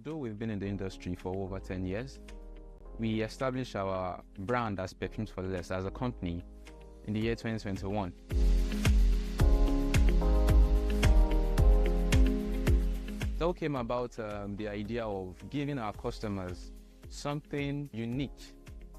Although we've been in the industry for over 10 years, we established our brand as Perfumes for Less as a company in the year 2021. It all came about the idea of giving our customers something unique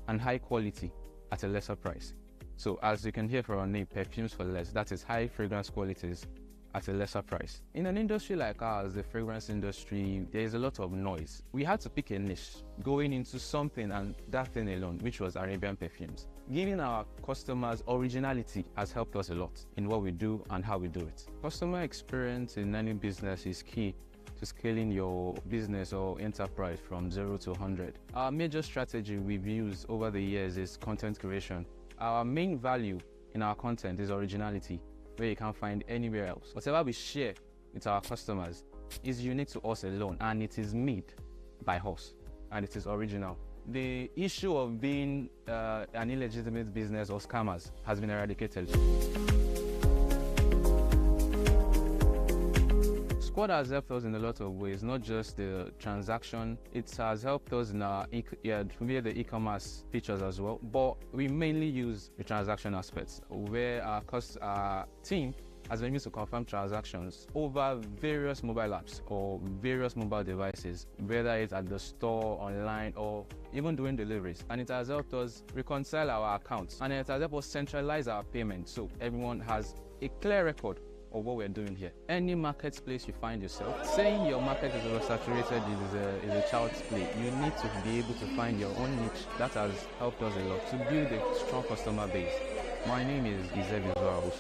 and high quality at a lesser price. So as you can hear from our name, Perfumes for Less, that is high fragrance qualities at a lesser price. In an industry like ours, the fragrance industry, there is a lot of noise. We had to pick a niche, going into something and that thing alone, which was Arabian perfumes. Giving our customers originality has helped us a lot in what we do and how we do it. Customer experience in any business is key to scaling your business or enterprise from 0 to 100. Our major strategy we've used over the years is content creation. Our main value in our content is originality, where you can't find anywhere else. Whatever we share with our customers is unique to us alone, and it is made by us, and it is original. The issue of being an illegitimate business or scammers has been eradicated. Squad has helped us in a lot of ways, not just the transaction. It has helped us in our via the e-commerce features as well, but we mainly use the transaction aspects, where our team has been used to confirm transactions over various mobile apps or various mobile devices, whether it's at the store, online, or even doing deliveries. And it has helped us reconcile our accounts, and it has helped us centralize our payments so everyone has a clear record of what we're doing here. Any marketplace you find yourself, saying your market is oversaturated is a child's play. You need to be able to find your own niche. That has helped us a lot to build a strong customer base. My name is Ejiro.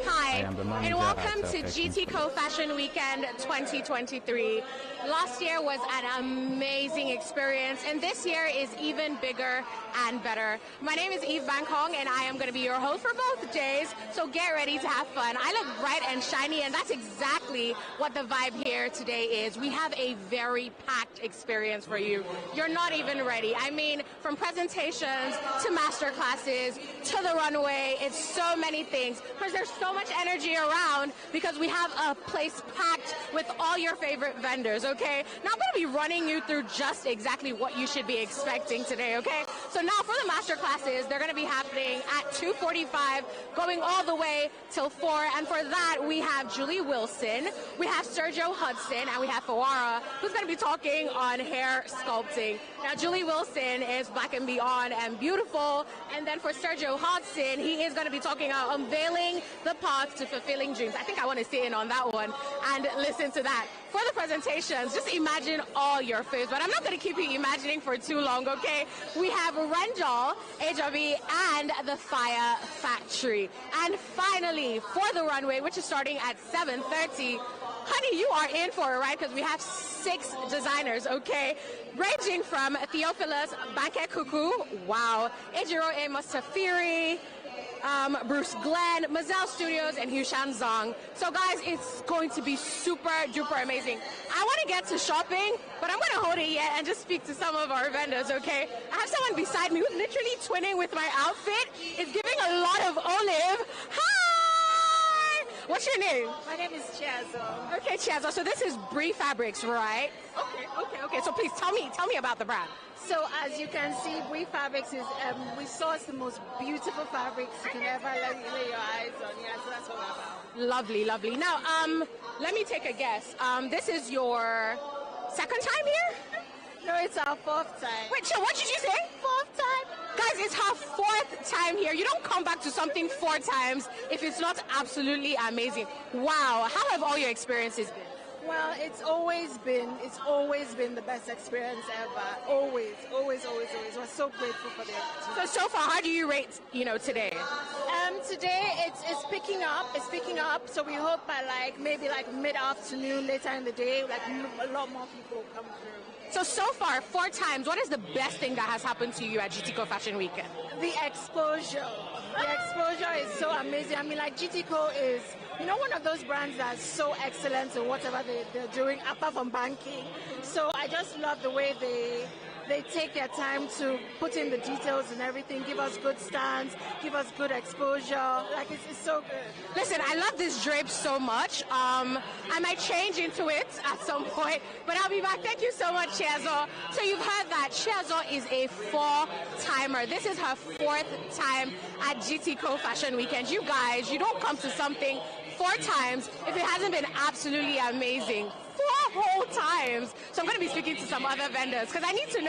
Hi, and welcome to GTCO Fashion Weekend 2023. Last year was an amazing experience, and this year is even bigger and better. My name is Banke, and I am going to be your host for both days, so get ready to have fun. I look bright and shiny, and that's exactly what the vibe here today is. We have a very packed experience for you. You're not even ready. I mean, from presentations to masterclasses to the runway, it's so many things, because there's so much energy around because we have a place packed with all your favorite vendors, okay? Now I'm going to be running you through just exactly what you should be expecting today, okay? So now for the masterclasses, they're going to be happening at 2:45, going all the way till 4. And for that, we have Julee Wilson, we have Sergio Hudson, and we have Jawara, who's going to be talking on hair sculpting. Now, Julee Wilson is Black and Beyond and beautiful. And then for Sergio Hudson, he is going to be talking about unveiling the path to fulfilling dreams. I think I want to sit in on that one and listen to that. For the presentations, just imagine all your faves, but I'm not going to keep you imagining for too long, okay? We have Renjal, Ejiro, and the Fire Factory. And finally, for the runway, which is starting at 7:30, honey, you are in for it, right? Because we have 6 designers, okay? Ranging from Theophilio, Banke, Kuku, wow, Ejiro, Amos-Tafiri, Bruce Glen, Mazelle Studios, and Huishan, Zhang. So guys, it's going to be super duper amazing. I want to get to shopping, but I'm going to hold it yet and just speak to some of our vendors, okay? I have someone beside me who's literally twinning with my outfit. It's giving a lot of olive. Hi! What's your name? My name is Chiazo. Okay, Chiazo. So this is Brie Fabrics, right? Okay. So please tell me about the brand. So as you can see, Brie Fabrics is, we source the most beautiful fabrics you can ever lay your eyes on. Yeah, so that's what we're about. Lovely, lovely. Now, let me take a guess. This is your second time here? No, it's our 4th time. Wait, so what did you say? 4th time? Guys, it's her 4th time here. You don't come back to something 4 times if it's not absolutely amazing. Wow, how have all your experiences been? Well, it's always been the best experience ever. Always. We're so grateful for the opportunity. So far, how do you rate, today? Today it's picking up. It's picking up. So we hope by maybe mid-afternoon, later in the day, a lot more people will come through. So far, 4 times, what is the best thing that has happened to you at GTCO Fashion Weekend? The exposure. The exposure is so amazing. I mean, GTCO is, one of those brands that's so excellent in whatever they're doing, apart from banking. So I just love the way they take their time to put in the details and everything, give us good stands, give us good exposure. Like, it's so good. Listen, I love this drape so much. I might change into it at some point, but I'll be back. Thank you so much, Chiazo. So you've heard that Chiazo is a 4-timer. This is her 4th time at GTCO Fashion Weekend. You guys, you don't come to something 4 times if it hasn't been absolutely amazing. 4 whole times. So I'm going to be speaking to some other vendors because I need to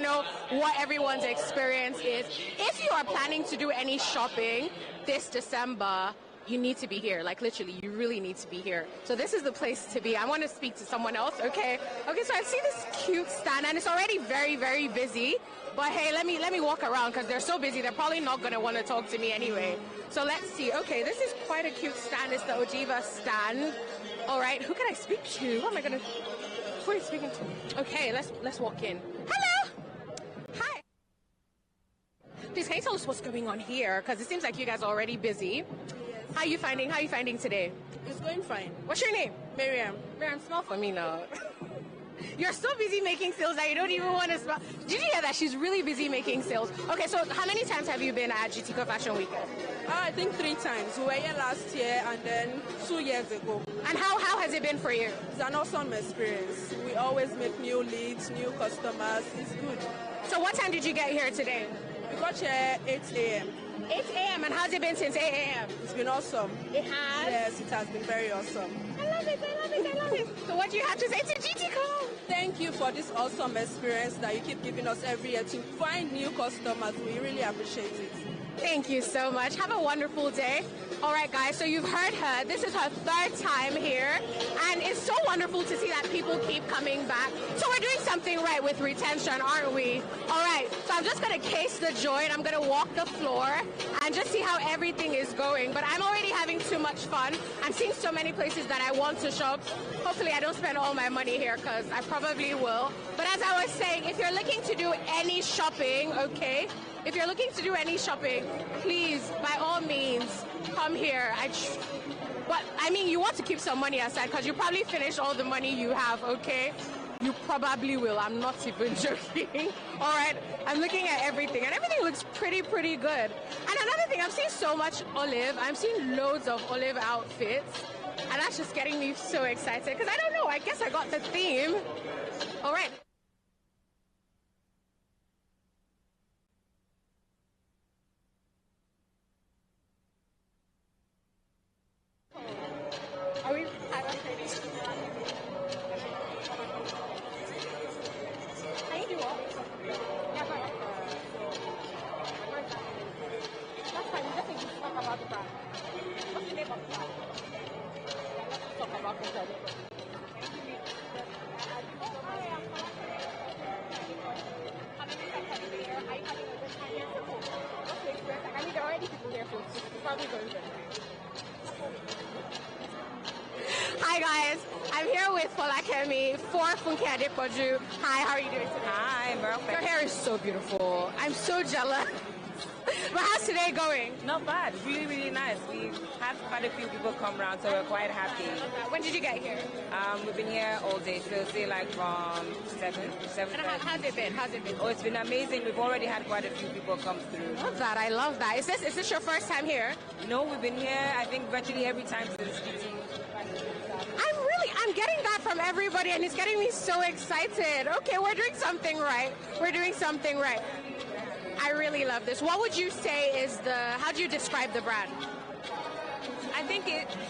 know what everyone's experience is. If you are planning to do any shopping this December, you need to be here. Like, literally, you really need to be here. So this is the place to be. I want to speak to someone else. Okay, so I see this cute stand and it's already very, very busy. But hey, let me walk around because they're so busy. They're probably not going to want to talk to me anyway. So let's see. Okay, this is quite a cute stand. It's the Oiva stand. All right, who can I speak to? Who am I going to... Who are you speaking to? Okay, let's walk in. Hello! Hi! Please, can you tell us what's going on here? Because it seems like you guys are already busy. Yes. How are you finding today? It's going fine. What's your name? Miriam. Miriam, smile for me now. You're so busy making sales that you don't even want to smile. Did you hear that? She's really busy making sales. Okay, so how many times have you been at GTCO Fashion Weekend? I think 3 times. We were here last year and then 2 years ago. And how has it been for you? It's an awesome experience. We always make new leads, new customers. It's good. So what time did you get here today? We got here 8 a.m. 8 a.m. And how's it been since 8 a.m.? It's been awesome. It has? Yes, it has been very awesome. I love it. So what do you have to say to GTCO? Thank you for this awesome experience that you keep giving us every year to find new customers. We really appreciate it. Thank you so much. Have a wonderful day. All right, guys, so you've heard her. This is her 3rd time here, and it's so wonderful to see that people keep coming back. So we're doing something right with retention, aren't we? All right, so I'm just going to case the joint. I'm going to walk the floor and just see how everything is going. But I'm already having too much fun. I'm seeing so many places that I want to shop. Hopefully I don't spend all my money here because I probably will. But as I was saying, if you're looking to do any shopping, okay, if you're looking to do any shopping, please, by all means, come here. But I mean, you want to keep some money aside because you probably finish all the money you have, okay? You probably will. I'm not even joking. All right, I'm looking at everything, and everything looks pretty good. And another thing, I'm seeing so much olive. I'm seeing loads of olive outfits, and that's just getting me so excited because I don't know. I guess I got the theme. All right. Hi guys, I'm here with Folakemi for Funke Adepoju. Hi, how are you doing today? Hi, perfect. Your hair is so beautiful. I'm so jealous. But how's today going? Not bad. Really nice. We've had quite a few people come around, so we're quite happy. When did you get here? We've been here all day, so say like from 7. And how's it been? Oh, it's been amazing. We've already had quite a few people come through. I love that. Is this your first time here? No, we've been here, I think, virtually every time since GT. I'm getting that from everybody, and it's getting me so excited. Okay, we're doing something right. I really love this. What would you say is how do you describe the brand? I think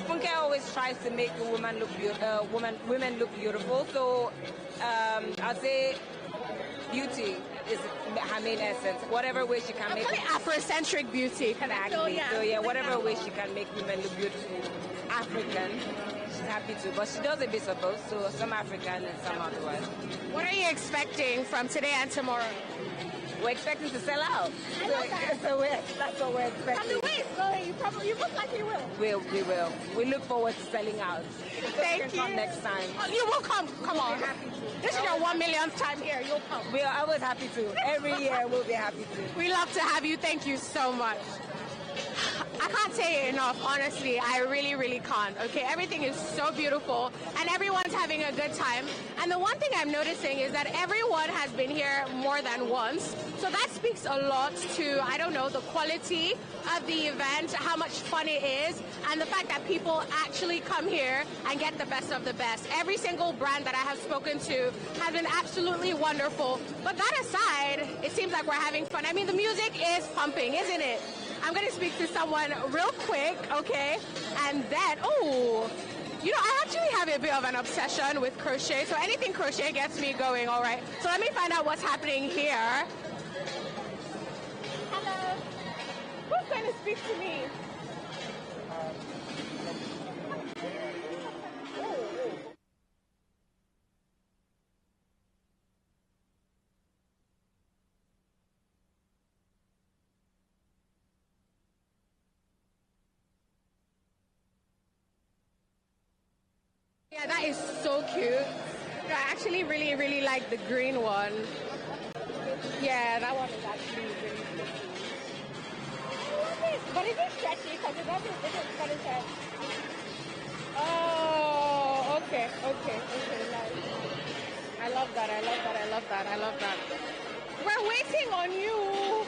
Funke always tries to make the women look beautiful. So I'd say beauty is her main essence. Whatever way she can make it. Afrocentric beauty. Exactly. So yeah, whatever way she can make women look beautiful. African. She's happy to, but she does a bit of both. So some African and some otherwise. What are you expecting from today and tomorrow? We're expecting to sell out. So that's what we're expecting. And the way it's going, you look like you will. We will. We look forward to selling out. Thank you. Come next time. Oh, you will come. Come on. This is your 1 millionth time here. You'll come. We are always happy to. Every year we'll be happy to. We love to have you. Thank you so much. I can't say it enough, honestly. I really, really can't. Okay, everything is so beautiful and everyone's having a good time. And the one thing I'm noticing is that everyone has been here more than once. So that speaks a lot to, I don't know, the quality of the event, how much fun it is, and the fact that people actually come here and get the best of the best. Every single brand that I have spoken to has been absolutely wonderful. But that aside, it seems like we're having fun. I mean, the music is pumping, isn't it? I'm going to speak to someone real quick, okay? And then, oh, you know, I actually have a bit of an obsession with crochet, so anything crochet gets me going, all right? So let me find out what's happening here. Hello. Who's going to speak to me? Yeah, that is so cute. I actually really, really like the green one. Yeah, that one is actually really cute. I love it. But is it stretchy? Because it doesn't, but it's stretchy. Oh, okay, nice. I love that. We're waiting on you.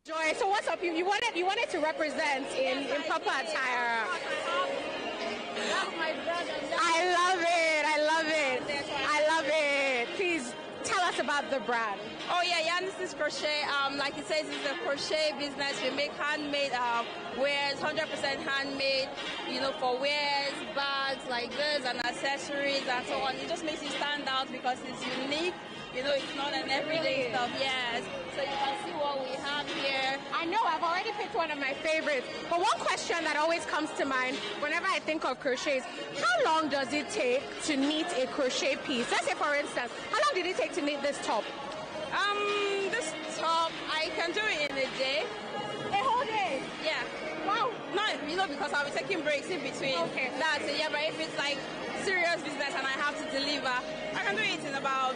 Joy, so what's up? You wanted to represent in proper attire. I love it. Please tell us about the brand. Oh yeah, this is Crochet. Like it says, it's a crochet business. We make handmade wares, 100% handmade, you know, for wares, bags like this, and accessories and so on. It just makes it stand out because it's unique. You know, it's not an everyday stuff, yes. So you can see what we have here. I know, I've already picked one of my favorites. But one question that always comes to mind whenever I think of crochets, how long does it take to knit a crochet piece? Let's say, for instance, how long did it take to knit this top? This top, I can do it in a day. A whole day? Yeah. Wow. No, you know, because I'll be taking breaks in between. Okay. That's it, yeah, but if it's like serious business and I have to deliver, I can do it in about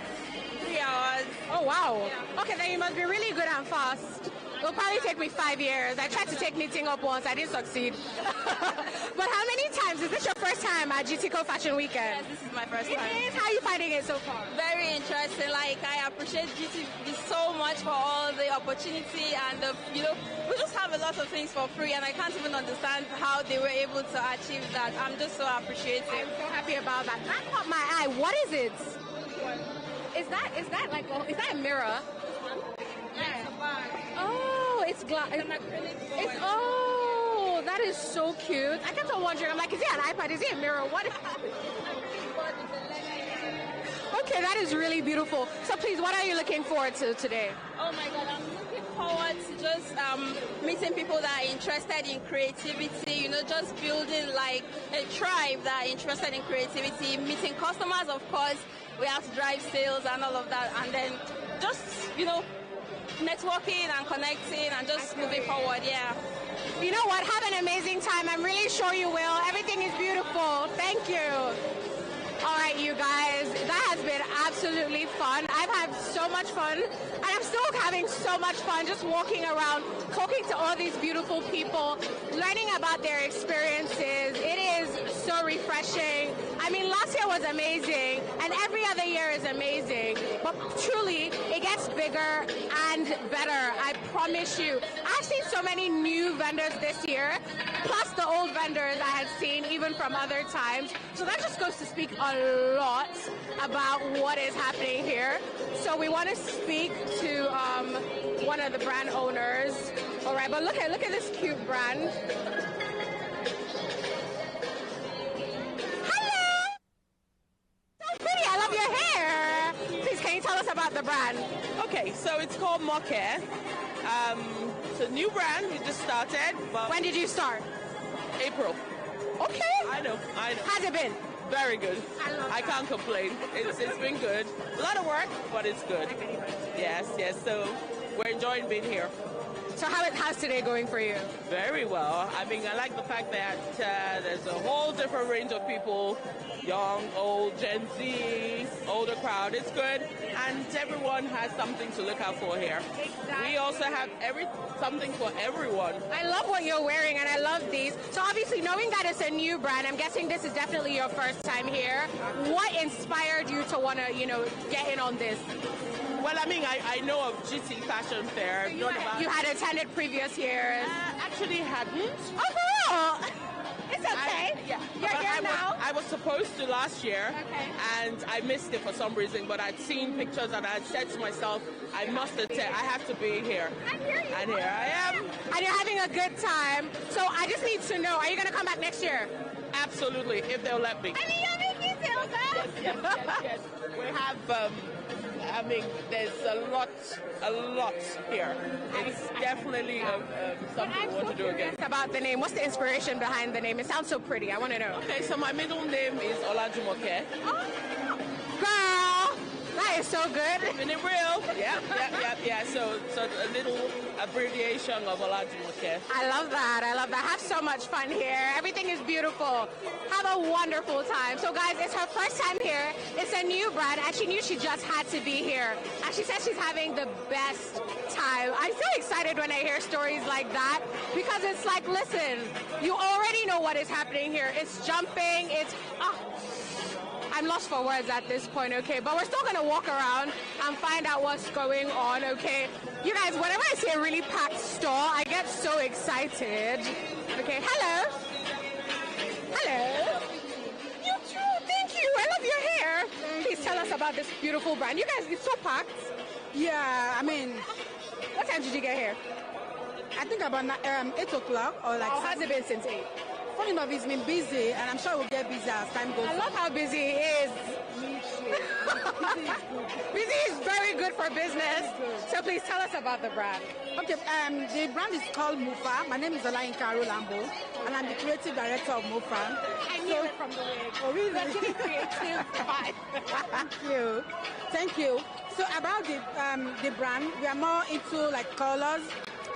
3 hours. Oh, wow. Yeah. Okay, then you must be really good and fast. It'll probably take me 5 years. I tried to take knitting up once. I didn't succeed. But how many times? Is this your first time at GTCO Fashion Weekend? Yes, this is my first time. It is? How are you finding it so far? Very interesting. Like, I appreciate GTCO so much for all the opportunity and the, you know, we just have a lot of things for free and I can't even understand how they were able to achieve that. I'm just so appreciative. I'm so happy about that. That caught my eye. What is it? Is that like, is that a mirror? Yeah, it's a bag. Oh, it's glass. It's an acrylic board. Oh, that is so cute. I kept on wondering, I'm like, is it an iPad? Is it a mirror? What? Okay, that is really beautiful. So please, what are you looking forward to today? Oh my God, I'm looking forward to just meeting people that are interested in creativity, you know, just building like a tribe that are interested in creativity, meeting customers, of course. We have to drive sales and all of that, and then just, you know, networking and connecting and just moving forward, yeah. You know what? Have an amazing time. I'm really sure you will. Everything is beautiful. Thank you. All right, you guys, that has been absolutely fun. I've had so much fun, and I'm still having so much fun just walking around, talking to all these beautiful people, learning about their experiences. It is so refreshing. I mean, last year was amazing, and every other year is amazing, but truly, it gets bigger and better, I promise you. I've seen so many new vendors this year, plus the old vendors I had seen even from other times, so that just goes to speak a lot about what is happening here. So we want to speak to one of the brand owners. All right, but look at this cute brand. Hello! So pretty, I love your hair. Please, can you tell us about the brand? Okay, so it's called Moke. It's a new brand. We just started. But When did you start? April. Okay. I know. How's it been? Very good. I can't complain. It's been good. A lot of work, but it's good. Yes. So we're enjoying being here. So how's today going for you? Very well. I mean, I like the fact that there's a whole different range of people, young, old, Gen Z, older crowd. It's good, and everyone has something to look out for here. Exactly. We also have something for everyone. I love what you're wearing, and I love these. So obviously, knowing that it's a new brand, I'm guessing this is definitely your first time here. What inspired you to want to, get in on this? Well, I mean, I know of GT Fashion Fair. You had attended previous years. Actually hadn't. Oh, cool. It's okay. You're here now. I was supposed to last year, and I missed it for some reason, but I'd seen pictures and I'd said to myself, I must attend. I have to be here. And here I am. And you're having a good time. So I just need to know, are you going to come back next year? Absolutely, if they'll let me. I mean, you're making details, huh? Yes. We have... I mean, there's a lot here. It's definitely something we want to do again. About the name, what's the inspiration behind the name? It sounds so pretty. I want to know. Okay, so my middle name is Olajumoke. Oh, girl, that is so good. Isn't it real? Yeah. So a little abbreviation of Olajumoke. I love that. Have so much fun here. Everything is beautiful. Have a wonderful time. So guys, it's her first time here. It's a new brand, and she knew she just had to be here. And she says she's having the best time. I'm so excited when I hear stories like that, because it's like, listen, you already know what is happening here. It's jumping. I'm lost for words at this point, okay? But we're still going to walk around and find out what's going on, okay? You guys, whenever I see a really packed store, I get so excited. Okay, hello. Hello. You too, thank you. I love your hair. Please tell us about this beautiful brand. You guys, it's so packed. Yeah, I mean... What time did you get here? I think about 8 o'clock or like... How has it been since 8? Funny enough, it's been busy, and I'm sure it will get busy as time goes on. I love how busy it is. Busy is very good for business. So please tell us about the brand. Okay, the brand is called Mufa. My name is Olayinka Lambo, and I'm the creative director of Mufa. I knew it from the wig. Oh, really? Actually creative. Thank you. So about the brand, we are more into like colors,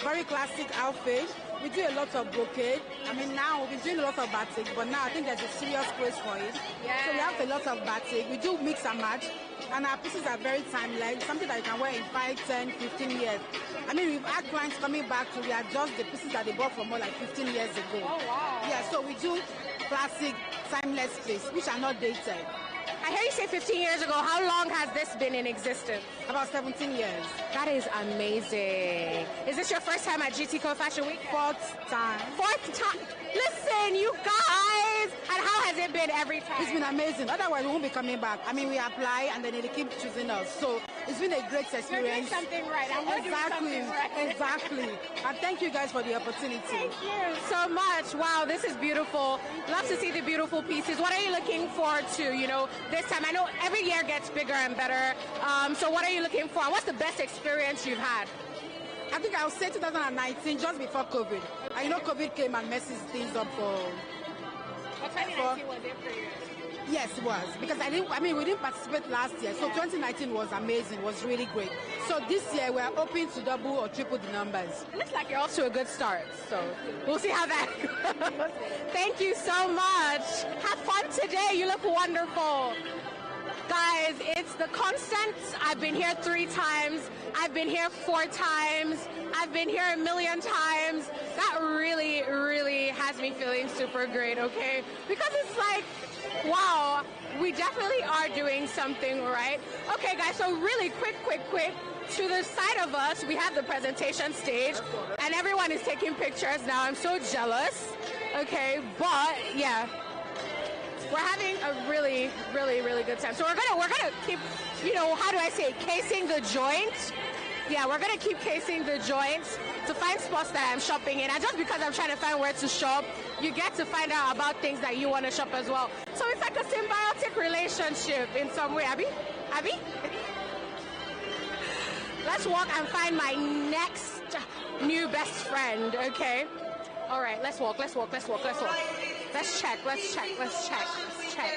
very classic outfit. We do a lot of brocade. I mean, now we've been doing a lot of batik, but now I think there's a serious place for it. Yeah. So we have a lot of batik. We do mix and match, and our pieces are very timeless, something that you can wear in 5, 10, 15 years. I mean, we've had clients coming back to readjust the pieces that they bought from more like 15 years ago. Oh, wow. Yeah, so we do classic, timeless pieces, which are not dated. I hear you say 15 years ago. How long has this been in existence? About 17 years. That is amazing. Is this your first time at GTCO Fashion Week? Fourth time. Listen, you guys. And how has it been every time? It's been amazing. Otherwise, we won't be coming back. I mean, we apply and then they keep choosing us. So it's been a great experience. You're doing something right. Exactly. And thank you guys for the opportunity. Thank you so much. Wow, this is beautiful. Love to see the beautiful pieces. What are you looking forward to, this time? I know every year gets bigger and better. So what are you looking for? What's the best experience you've had? I think I'll say 2019, just before COVID. And COVID came and messes things up for... But 2019 was it for you? Yes, it was. Because we didn't participate last year. So 2019 was amazing, was really great. So this year we're hoping to double or triple the numbers. It looks like you're off to a good start. So we'll see how that goes. Thank you so much. Have fun today. You look wonderful. Guys, it's the constant. I've been here 3 times. I've been here 4 times. I've been here a million times. That really, really has me feeling super great, okay? Because it's like, wow, we definitely are doing something right. Okay, guys, so really quick. To the side of us, we have the presentation stage, and everyone is taking pictures now. I'm so jealous, okay? But, yeah. We're having a really, really, really good time. So we're gonna keep, how do I say it? Casing the joint. Yeah, we're gonna keep casing the joints to find spots that I'm shopping in. And just because I'm trying to find where to shop, you get to find out about things that you want to shop as well. So it's like a symbiotic relationship in some way. Abby? Let's walk and find my next new best friend, okay? All right, let's walk. Let's check. check.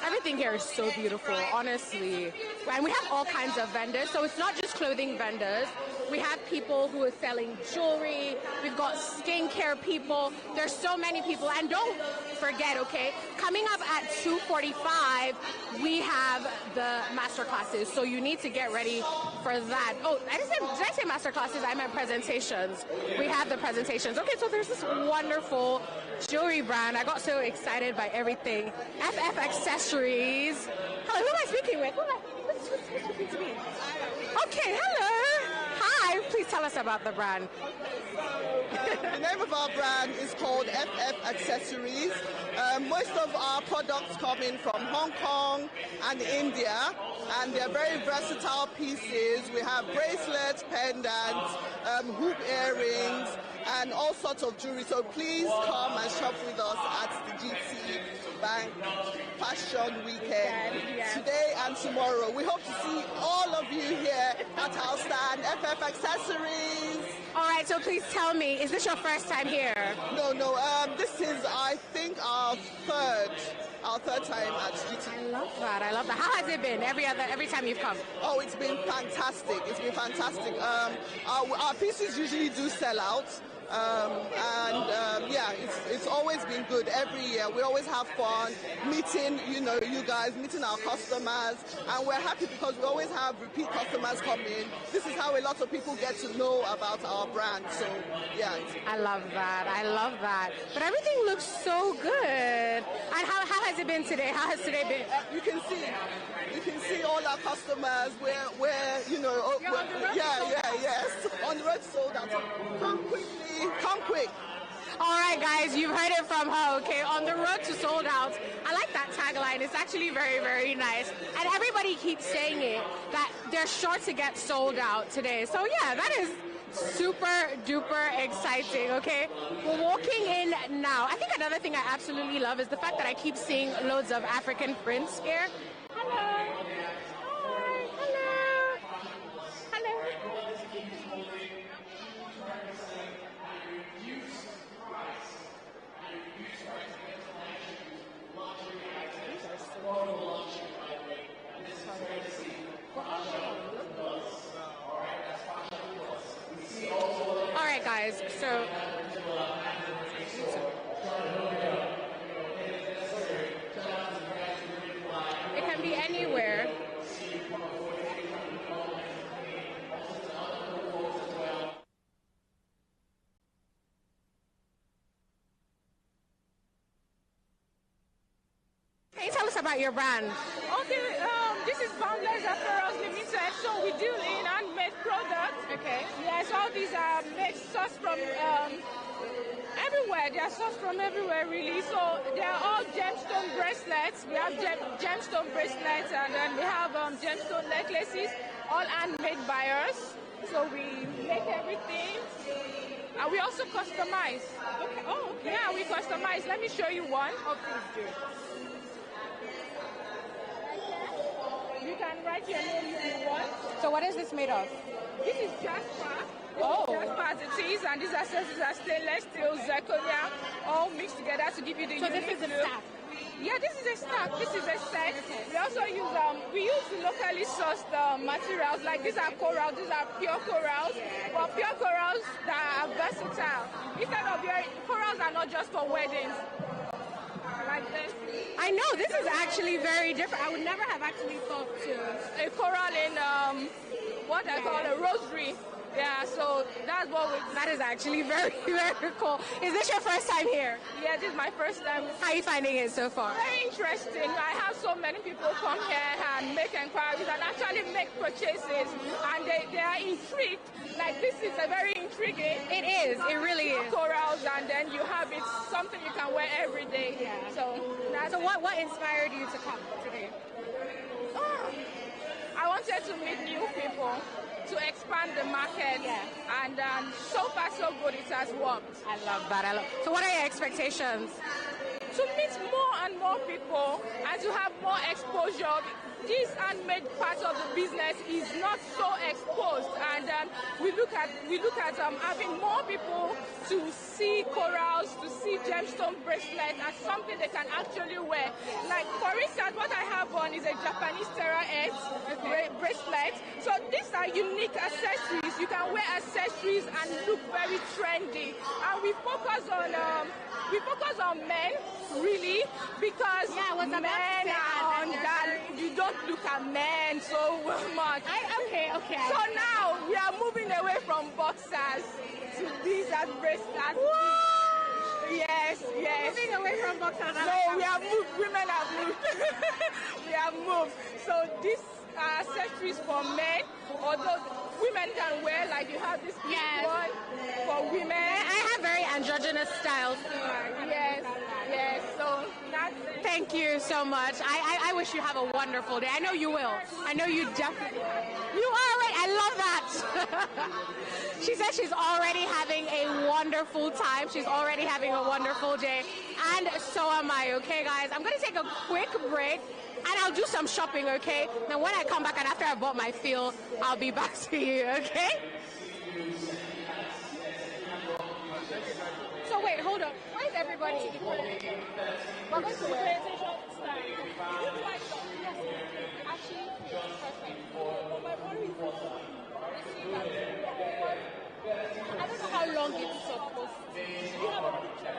Everything here is so beautiful, honestly. And we have all kinds of vendors, so it's not just clothing vendors. We have people who are selling jewelry. We've got skincare people. There's so many people. And don't forget, okay, coming up at 2:45, we have the Masterclasses. So you need to get ready for that. Oh, did I say Masterclasses? I meant presentations. We have the presentations. Okay, so there's this wonderful jewelry brand. I got so excited by everything. FF Accessories. Hello, who am I speaking with? Who's speaking to me? Okay, hello. Hi, please tell us about the brand. The name of our brand is called FF Accessories. Most of our products come in from Hong Kong and India, and they're very versatile pieces. We have bracelets, pendants, hoop earrings, and all sorts of jewelry. So please come and shop with us at the GT Bank Fashion Weekend today and tomorrow. We hope to see all of you here at our stand, FF Accessories. All right, so please tell me, is this your first time here? No, this is, I think, our third time at GT. I love that. How has it been every time you've come? Oh, it's been fantastic. Our pieces usually do sell out. It's always been good every year. We always have fun meeting, you guys, meeting our customers, and we're happy because we always have repeat customers come in. This is how a lot of people get to know about our brand. So, yeah. I love that. But everything looks so good. And how has it been today? How has today been? You can see all our customers. Yes. On the road sold out. Come quickly. Come quick. All right, guys, you've heard it from her, okay? On the road to sold out. I like that tagline. It's actually very, very nice. And everybody keeps saying it, that they're sure to get sold out today. So, yeah, that is super duper exciting, okay? We're walking in now. I think another thing I absolutely love is the fact that I keep seeing loads of African prints here. Hello. Hi. Hello. All right, guys, so it can be anywhere. Can you tell us about your brand? Okay, this is Boundless Apparel Limited, so we deal in handmade products. Okay. Yes, all these are made sourced from everywhere. They are sourced from everywhere, really. So they are all gemstone bracelets. We have gemstone bracelets, and then we have gemstone necklaces, all handmade by us. So we make everything. And we also customize. Okay. Oh, okay. Yeah, we customize. Let me show you one. Oh, please do. You can write your name if you want. So what is this made of? This is jasper. Jasper as it is, and these accessories are stainless steel, zirconia, all mixed together to give you the So unique this is a look. stack? Yeah, this is a stack. This is a set. We also use locally sourced materials, like these are corals. These are pure corals. But pure corals that are versatile. Instead of corals are not just for weddings. Like this. I know, this is actually very different. I would never have actually thought to. A coral in what I call a rosary. Yeah, so that's what we... That is actually very, very cool. Is this your first time here? Yeah, this is my first time. How are you finding it so far? Very interesting. I have so many people come here and make inquiries and actually make purchases, and they are intrigued. Like, this is a very intriguing. It is. It really is. Corals, and then you have it, something you can wear every day. Yeah. So what inspired you to come today? I wanted to meet new people, to expand the market, and so far so good, it has worked. I love that. So what are your expectations? to meet more and more people and to have more exposure. This handmade part of the business is not so exposed, and we look at having more people to see corals, to see gemstone bracelets as something they can actually wear. Like for instance, what I have on is a Japanese Terra X bracelet. So these are unique accessories. You can wear accessories and look very trendy. And we focus on men, really, because men are on that. You don't look at men so much. Okay. So now we are moving away from boxers to these as bracelets. Yes. Moving away from boxers. No, we have moved. Women have moved. We have moved. So these are accessories for men, although women can wear, like you have this one for women. I have very androgynous styles. Yes. So that's... Thank you so much. I wish you have a wonderful day. I know you will. I know you definitely will. You already, I love that. She said she's already having a wonderful time. She's already having a wonderful day. And so am I, okay, guys? I'm going to take a quick break. And I'll do some shopping, okay? Then when I come back and after I bought my feel, I'll be back to you, okay? So wait, hold on. Where's everybody? We're going to presentation style. Actually, perfect. My body is I don't know how long it's supposed to be. You have a picture.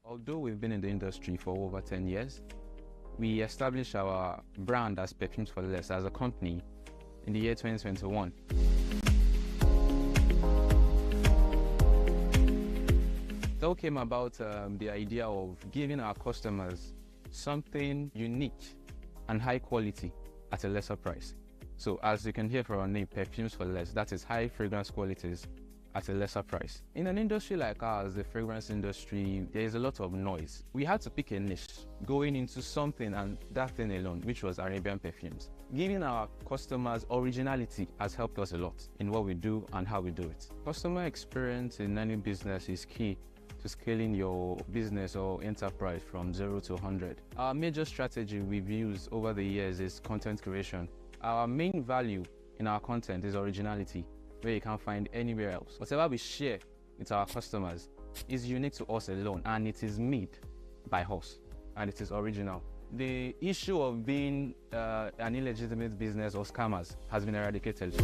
Although we've been in the industry for over 10 years, we established our brand as Perfumes for Less as a company in the year 2021. It all came about the idea of giving our customers something unique and high quality at a lesser price. So as you can hear from our name, Perfumes for Less, that is high fragrance qualities at a lesser price. In an industry like ours, the fragrance industry, there is a lot of noise. We had to pick a niche, going into something and that thing alone, which was Arabian perfumes. Giving our customers originality has helped us a lot in what we do and how we do it. Customer experience in any business is key to scaling your business or enterprise from 0 to 100. Our major strategy we've used over the years is content creation. Our main value in our content is originality, where you can't find anywhere else. Whatever we share with our customers is unique to us alone, and it is made by us, and it is original. The issue of being an illegitimate business or scammers has been eradicated.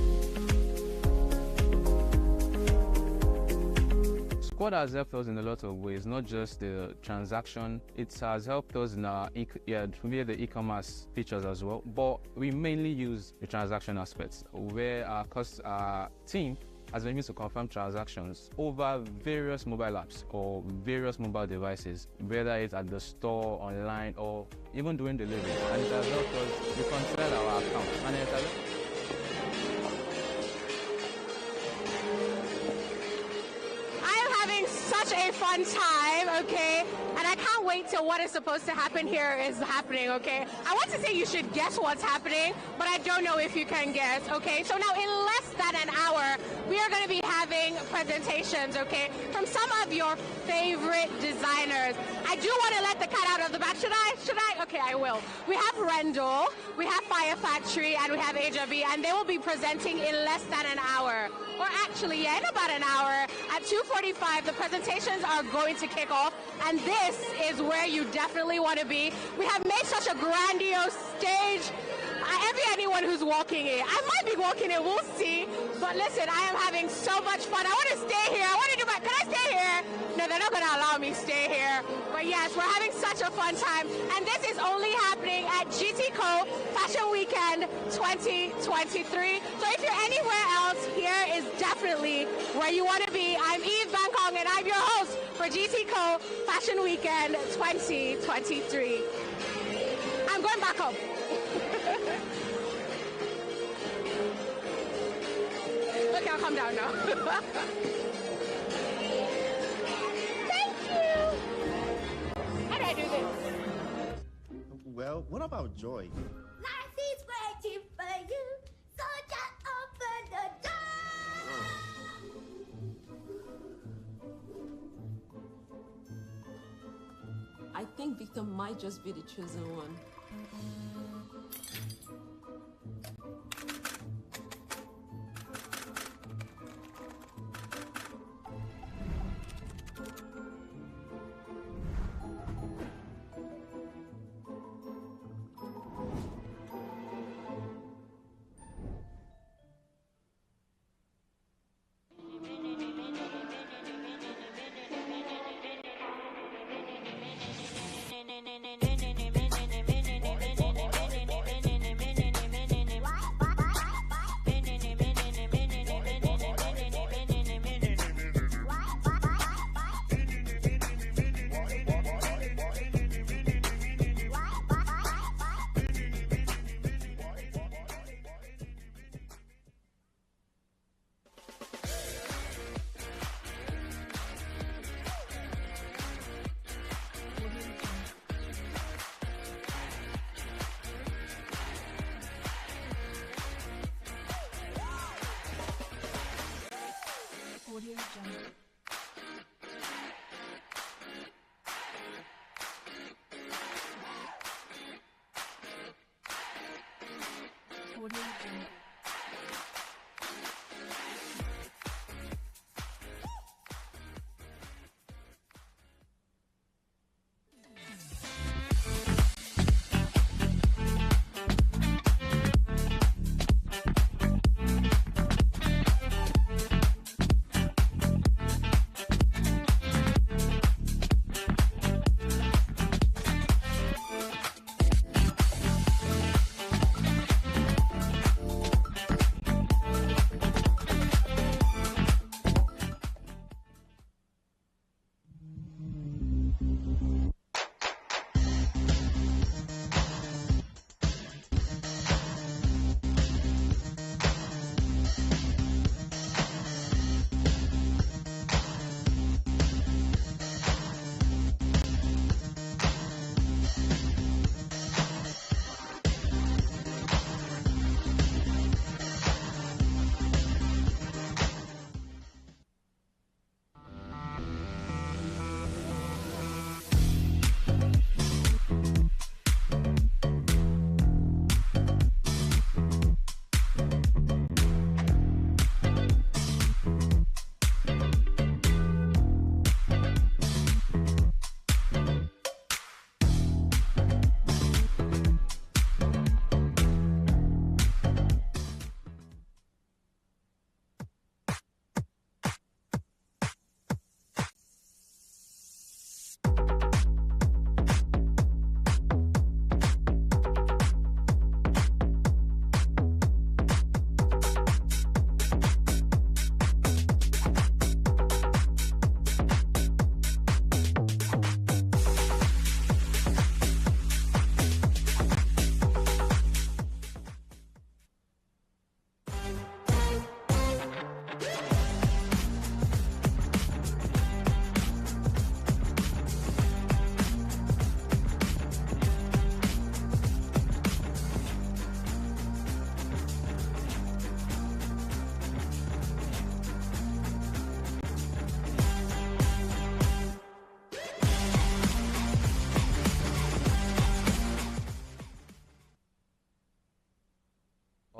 Squad has helped us in a lot of ways, not just the transaction. It has helped us in our the e-commerce features as well, but we mainly use the transaction aspects, where our team has been able to confirm transactions over various mobile apps or various mobile devices, whether it's at the store, online, or even during delivery. And it has helped us reconcile our account. And it has such a fun time, okay? And I can't wait till what is supposed to happen here is happening, okay? I want to say you should guess what's happening, but I don't know if you can guess, okay? So now in less than an hour, we are going to be having presentations, okay, from some of your favorite designers. I do want to let the cat out of the bag. Should I? Okay, I will. We have Rendell, we have Fire Factory, and we have Ejiro, and they will be presenting in less than an hour. Or actually, yeah, in about an hour. At 2:45, the presentations are going to kick off, and this is where you definitely want to be. We have made such a grandiose stage. I envy anyone who's walking it. I might be walking it, we'll see. But listen, I am having so much fun. I want to stay here. Can I stay here? No, they're not going to allow me to stay here. But yes, we're having such a fun time. And this is only happening at GTCO Fashion Weekend 2023. So if you're anywhere else, here is definitely where you want to be. I'm Eve Bangkok, and I'm your host for GTCO Fashion Weekend 2023. I'm going back up. Okay, I'll come down now. Thank you. How do I do this? Well, what about joy? Life is waiting for you, so just open the door. I think Victor might just be the chosen one.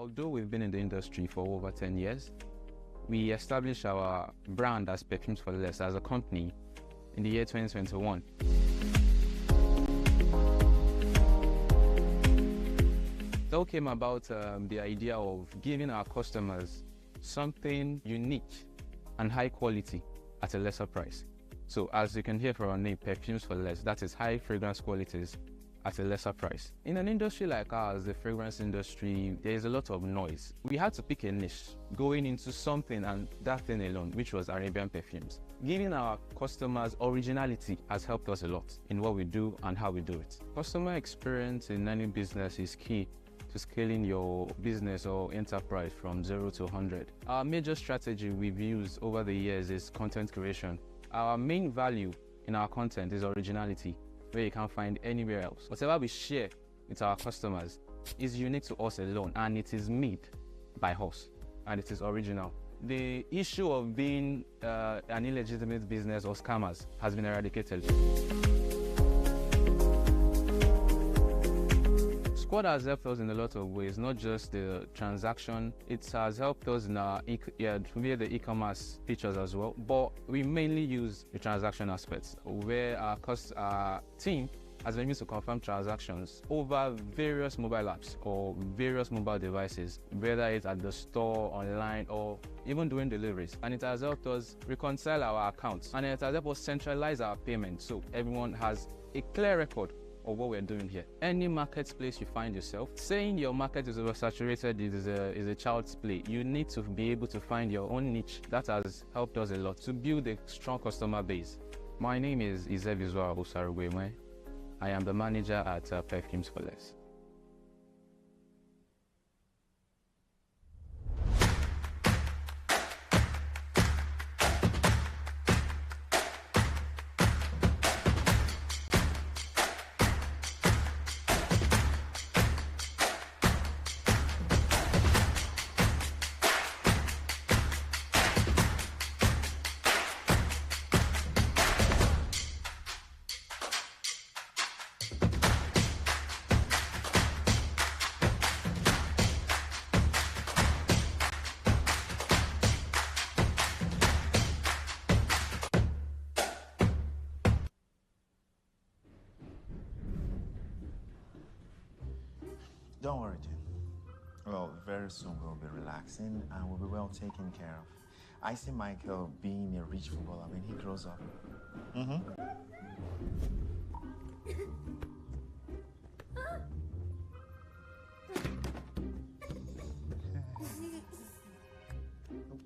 Although we've been in the industry for over 10 years, we established our brand as Perfumes for Less as a company in the year 2021. It all came about the idea of giving our customers something unique and high quality at a lesser price. So as you can hear from our name, Perfumes for Less, that is high fragrance qualities at a lesser price. In an industry like ours, the fragrance industry, there is a lot of noise. We had to pick a niche, going into something and that thing alone, which was Arabian perfumes. Giving our customers originality has helped us a lot in what we do and how we do it. Customer experience in any business is key to scaling your business or enterprise from 0 to 100. Our major strategy we've used over the years is content creation. Our main value in our content is originality, where you can't find anywhere else. Whatever we share with our customers is unique to us alone, and it is made by us, and it is original. The issue of being an illegitimate business or scammers has been eradicated. Squad has helped us in a lot of ways, not just the transaction. It has helped us in our via the e-commerce features as well, but we mainly use the transaction aspects, where our team has been able to confirm transactions over various mobile apps or various mobile devices, whether it's at the store, online, or even doing deliveries. And it has helped us reconcile our accounts, and it has helped us centralize our payments so everyone has a clear record of what we're doing here. Any marketplace you find yourself, saying your market is oversaturated is a child's play. You need to be able to find your own niche. That has helped us a lot to build a strong customer base. My name is Ejiro. I am the manager at Perfumes for Less. Don't worry, Jen. Well, very soon we'll be relaxing and we'll be well taken care of. I see Michael being a rich footballer when he grows up.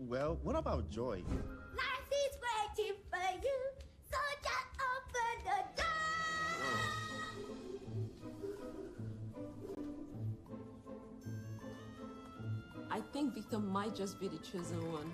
Well, what about Joy? Life is waiting for you, so just open the door. I think Victor might just be the chosen one.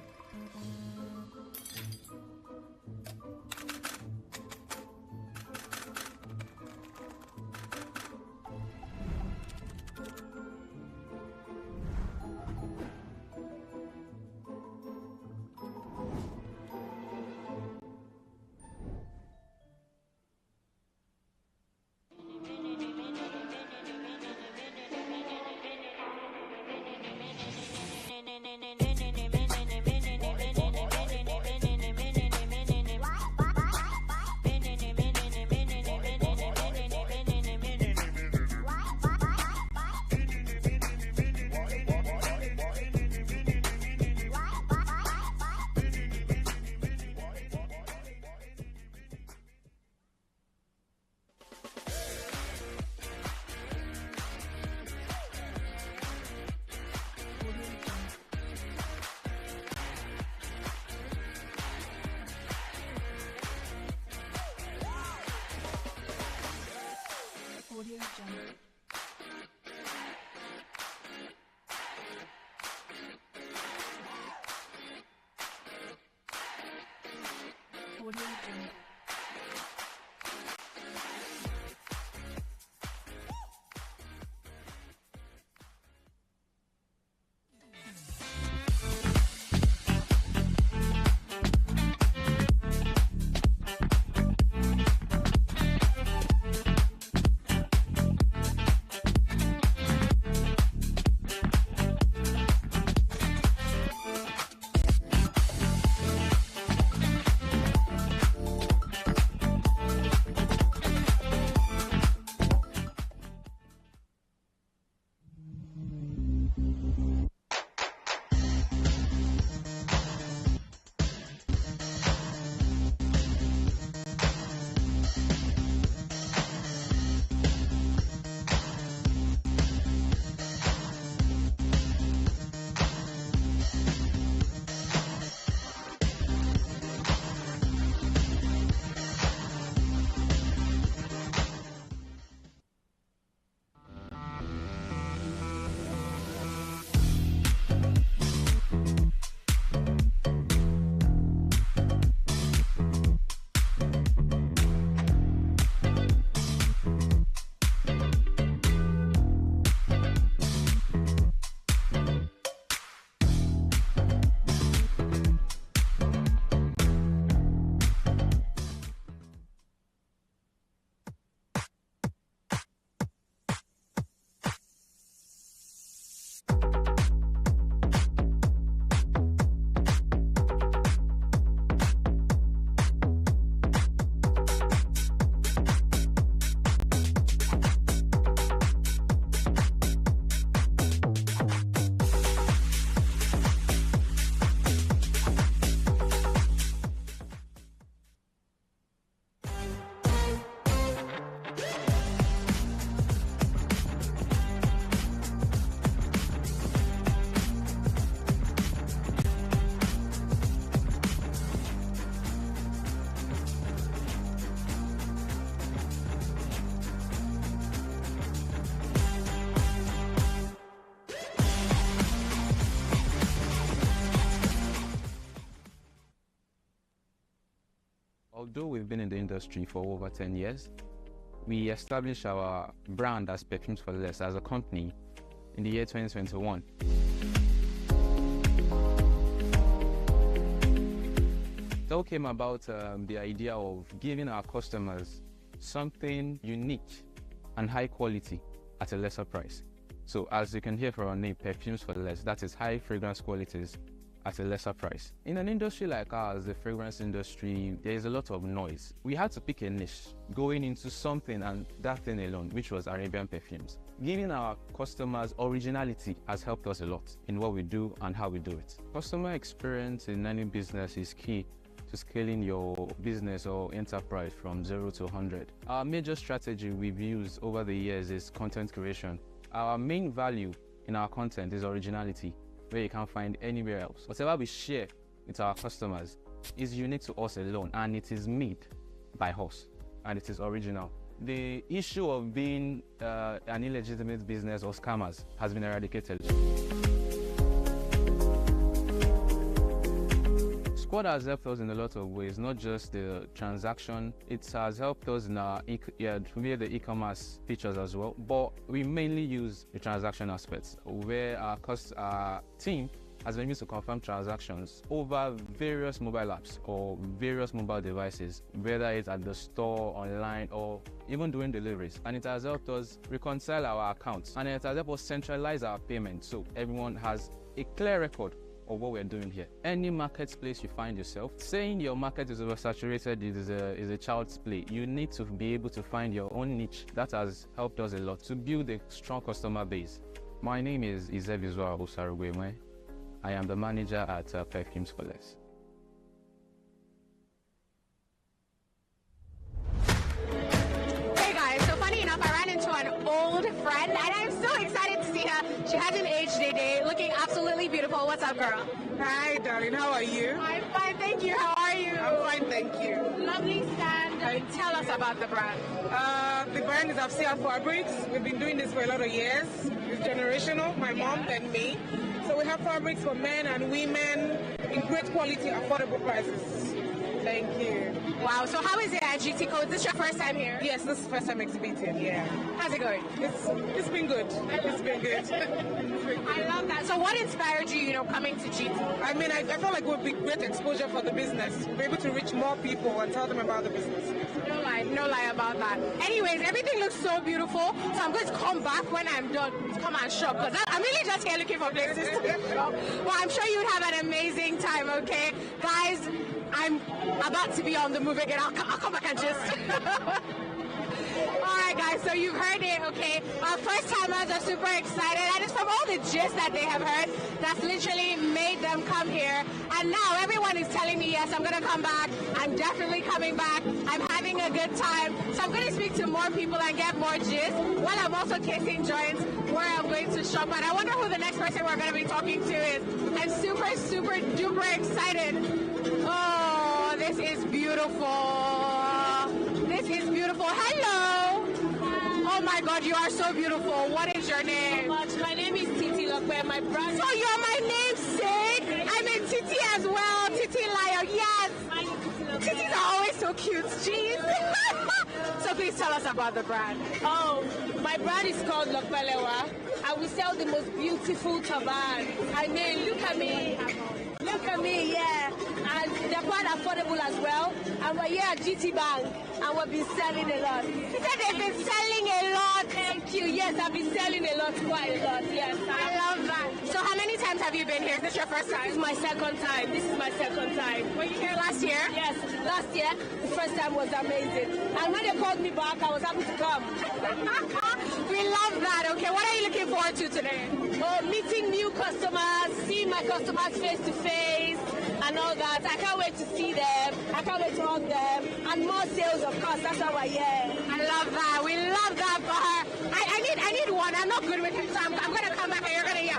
Although we've been in the industry for over 10 years, we established our brand as Perfumes for Less as a company in the year 2021. It all came about the idea of giving our customers something unique and high quality at a lesser price. So as you can hear from our name, Perfumes for Less, that is high fragrance qualities at a lesser price. In an industry like ours, the fragrance industry, there is a lot of noise. We had to pick a niche, going into something and that thing alone, which was Arabian perfumes. Giving our customers originality has helped us a lot in what we do and how we do it. Customer experience in any business is key to scaling your business or enterprise from 0 to 100. Our major strategy we've used over the years is content creation. Our main value in our content is originality, where you can't find anywhere else. Whatever we share with our customers is unique to us alone, and it is made by us, and it is original. The issue of being an illegitimate business or scammers has been eradicated. Squad has helped us in a lot of ways, not just the transaction. It has helped us in our the e-commerce features as well, but we mainly use the transaction aspects, where our team has been able to confirm transactions over various mobile apps or various mobile devices, whether it's at the store, online, or even during deliveries. And it has helped us reconcile our accounts, and it has helped us centralize our payments so everyone has a clear record of what we're doing here. Any marketplace you find yourself, saying your market is oversaturated is a child's play. You need to be able to find your own niche. That has helped us a lot to build a strong customer base. My name is Ejiro. I am the manager at Perfumes for Less. Hey guys, so funny enough, I ran into an old friend and I'm so excited to see her. She hasn't aged a day, looking absolutely beautiful. What's up, girl? Hi, darling. How are you? I'm fine, thank you. How are you? I'm fine, thank you. Lovely stand. Tell us about the brand. The brand is Sergio Fabrics. We've been doing this for a lot of years. It's generational, my mom and me. So we have fabrics for men and women in great quality, affordable prices. Thank you. Wow, so how is it at GTCO? Is this your first time here? Yes, this is first time exhibiting, yeah. How's it going? It's been good. It's been good. I love that. So what inspired you, coming to GT? I mean, I felt like it would be great exposure for the business. We'll be able to reach more people and tell them about the business. No lie about that. Anyways, everything looks so beautiful, so I'm going to come back when I'm done to come and shop, because I'm really just here looking for places to shop. Well, I'm sure you'd have an amazing time, okay? Guys, I'm about to be on the move again. I'll come back and just... Alright guys, so you've heard it, okay? Our first timers are super excited, and it's from all the gist that they have heard that's literally made them come here. And now everyone is telling me, yes, I'm gonna come back. I'm definitely coming back. I'm having a good time. So I'm gonna speak to more people and get more gist while I'm also tasting joints where I'm going to shop. And I wonder who the next person we're gonna be talking to is. I'm super, super duper excited. Oh, this is beautiful. This is beautiful. Hello. Oh my God, you are so beautiful. What is your name? My name is Titi Lokwe. My brother. So you're my namesake. I'm a Titi as well. Titi Liar. Yes. Titis are always so cute. Jeez. So please tell us about the brand. Oh, my brand is called Lokpelewa. And we sell the most beautiful turban. I mean, look at me. Look at me, yeah. And they're quite affordable as well. And we're here at GT Bank, and we've been selling a lot. You said they've been selling a lot. Thank you. Yes, I've been selling a lot, quite a lot. Yes. I love that. So how many times have you been here? Is this your first time? This is my second time. This is my second time. Were you here last year? Yes, last year. The first time was amazing. And when they called me back, I was happy to come. We love that. Okay, what are you looking forward to today? Oh, meeting new customers, seeing my customers face to face, and all that. I can't wait to see them. I can't wait to hug them. And more sales, of course. That's why we're here. I love that. We love that for her. I need one. I'm not good with it, so I'm going to come back and you're going to, yeah.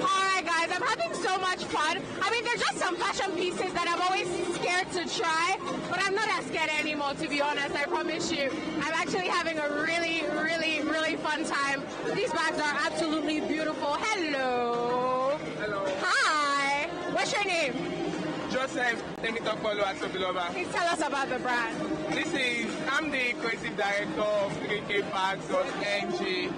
All right, guys. I'm having so much fun. I mean, there's just some fashion pieces that I'm always scared to try, but I'm not as scared anymore, to be honest. I promise you. I'm actually having a really, really, really fun time. These bags are absolutely beautiful. Hello. Hello. Hi. What's your name? Joseph. myself, let me talk for Theophilio. Please tell us about the brand. I'm the creative director of 3K Bags.ng.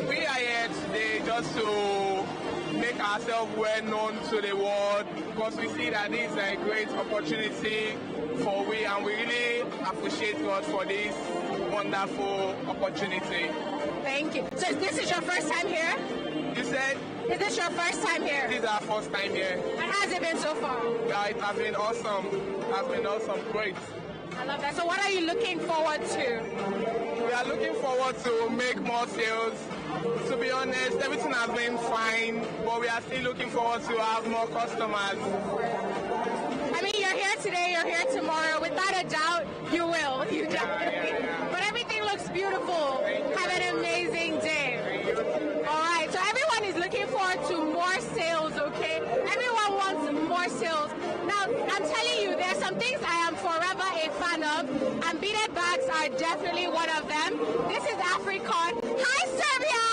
We are here today just to make ourselves well known to the world because we see that this is a great opportunity for we, and we really appreciate God for this wonderful opportunity. Thank you. So this is your first time here? You said? Is this your first time here? This is our first time here. And how has it been so far? Yeah, it has been awesome. It has been awesome. Great. I love that. So what are you looking forward to? We are looking forward to make more sales. To be honest, everything has been fine, but we are still looking forward to have more customers. I mean, you're here today, you're here tomorrow. Without a doubt, you will. You definitely. But everything looks beautiful. Have an amazing day. All right, so everyone is looking forward to more sales, okay? Everyone wants more sales. Now, I'm telling you, there are some things I am forever a fan of, and beaded bags are definitely one of them. This is African. Hi, Serbia!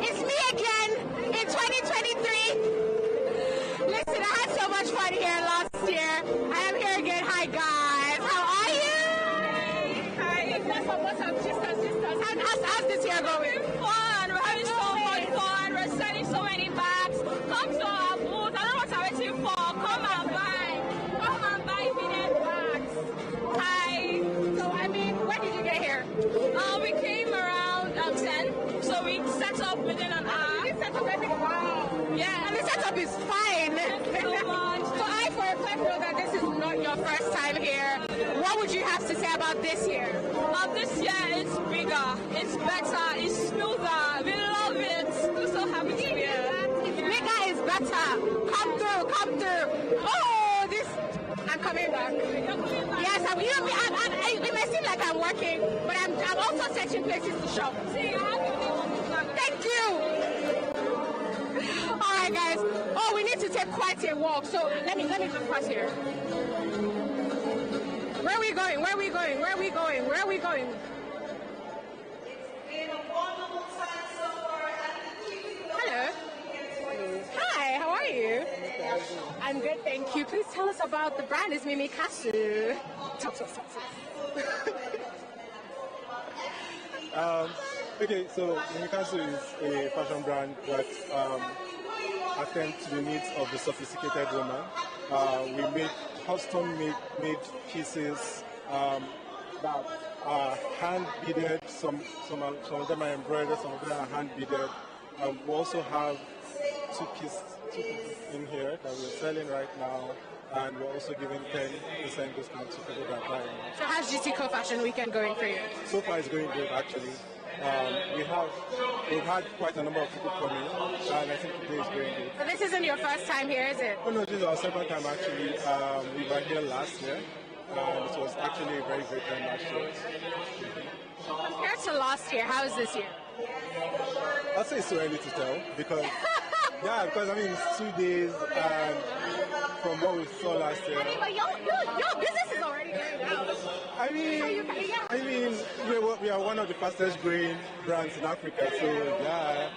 It's me again in 2023. Listen, I had so much fun here last year. I am here again. Hi, guys. How are you? Hi. What's up? Sisters. How's this year going? Fun. We're having so much fun. We're selling so many bags. Come to our booth. I don't know what I'm waiting for. Come and buy. Come and buy beaded bags. Hi. So, I mean, when did you get here? We came around 10. So we set up within an hour. You set up everything? Wow. Yeah. And the setup is fine. So much. So I, for a fact, know that this is not your first time here. What would you have to say about this year? This year it's bigger, it's better, it's smoother. We love it. We're so happy to be here. It's bigger, it's better. Come through. Oh, this. I'm coming back. Yes, it may seem like I'm working, but I'm also searching places to shop. Thank you. All right, guys. Oh, we need to take quite a walk. So let me just pass here. Where are we going? Hello. Hi, how are you? I'm good, thank you. Please tell us about the brand. It's Mimikasu. Talk. Okay, so Mimikasu is a fashion brand that attends to the needs of the sophisticated woman. We make custom-made pieces that are hand-beaded. Some of them are embroidered, some of them are hand-beaded. We also have two pieces in here that we're selling right now, and we're also giving 10% discount to people that buy. So how's GTCO Fashion Weekend going for you? So far it's going good, actually. We've had quite a number of people coming, and I think today is going good. So this isn't your first time here, is it? Oh no, this is our second time actually. We were here last year, and it was actually a very great time last year. Compared to last year, how is this year? I'll say it's too early to tell because I mean it's 2 days, and from what we saw last year. But your business is already going out. I mean, we are one of the fastest growing brands in Africa, so yeah,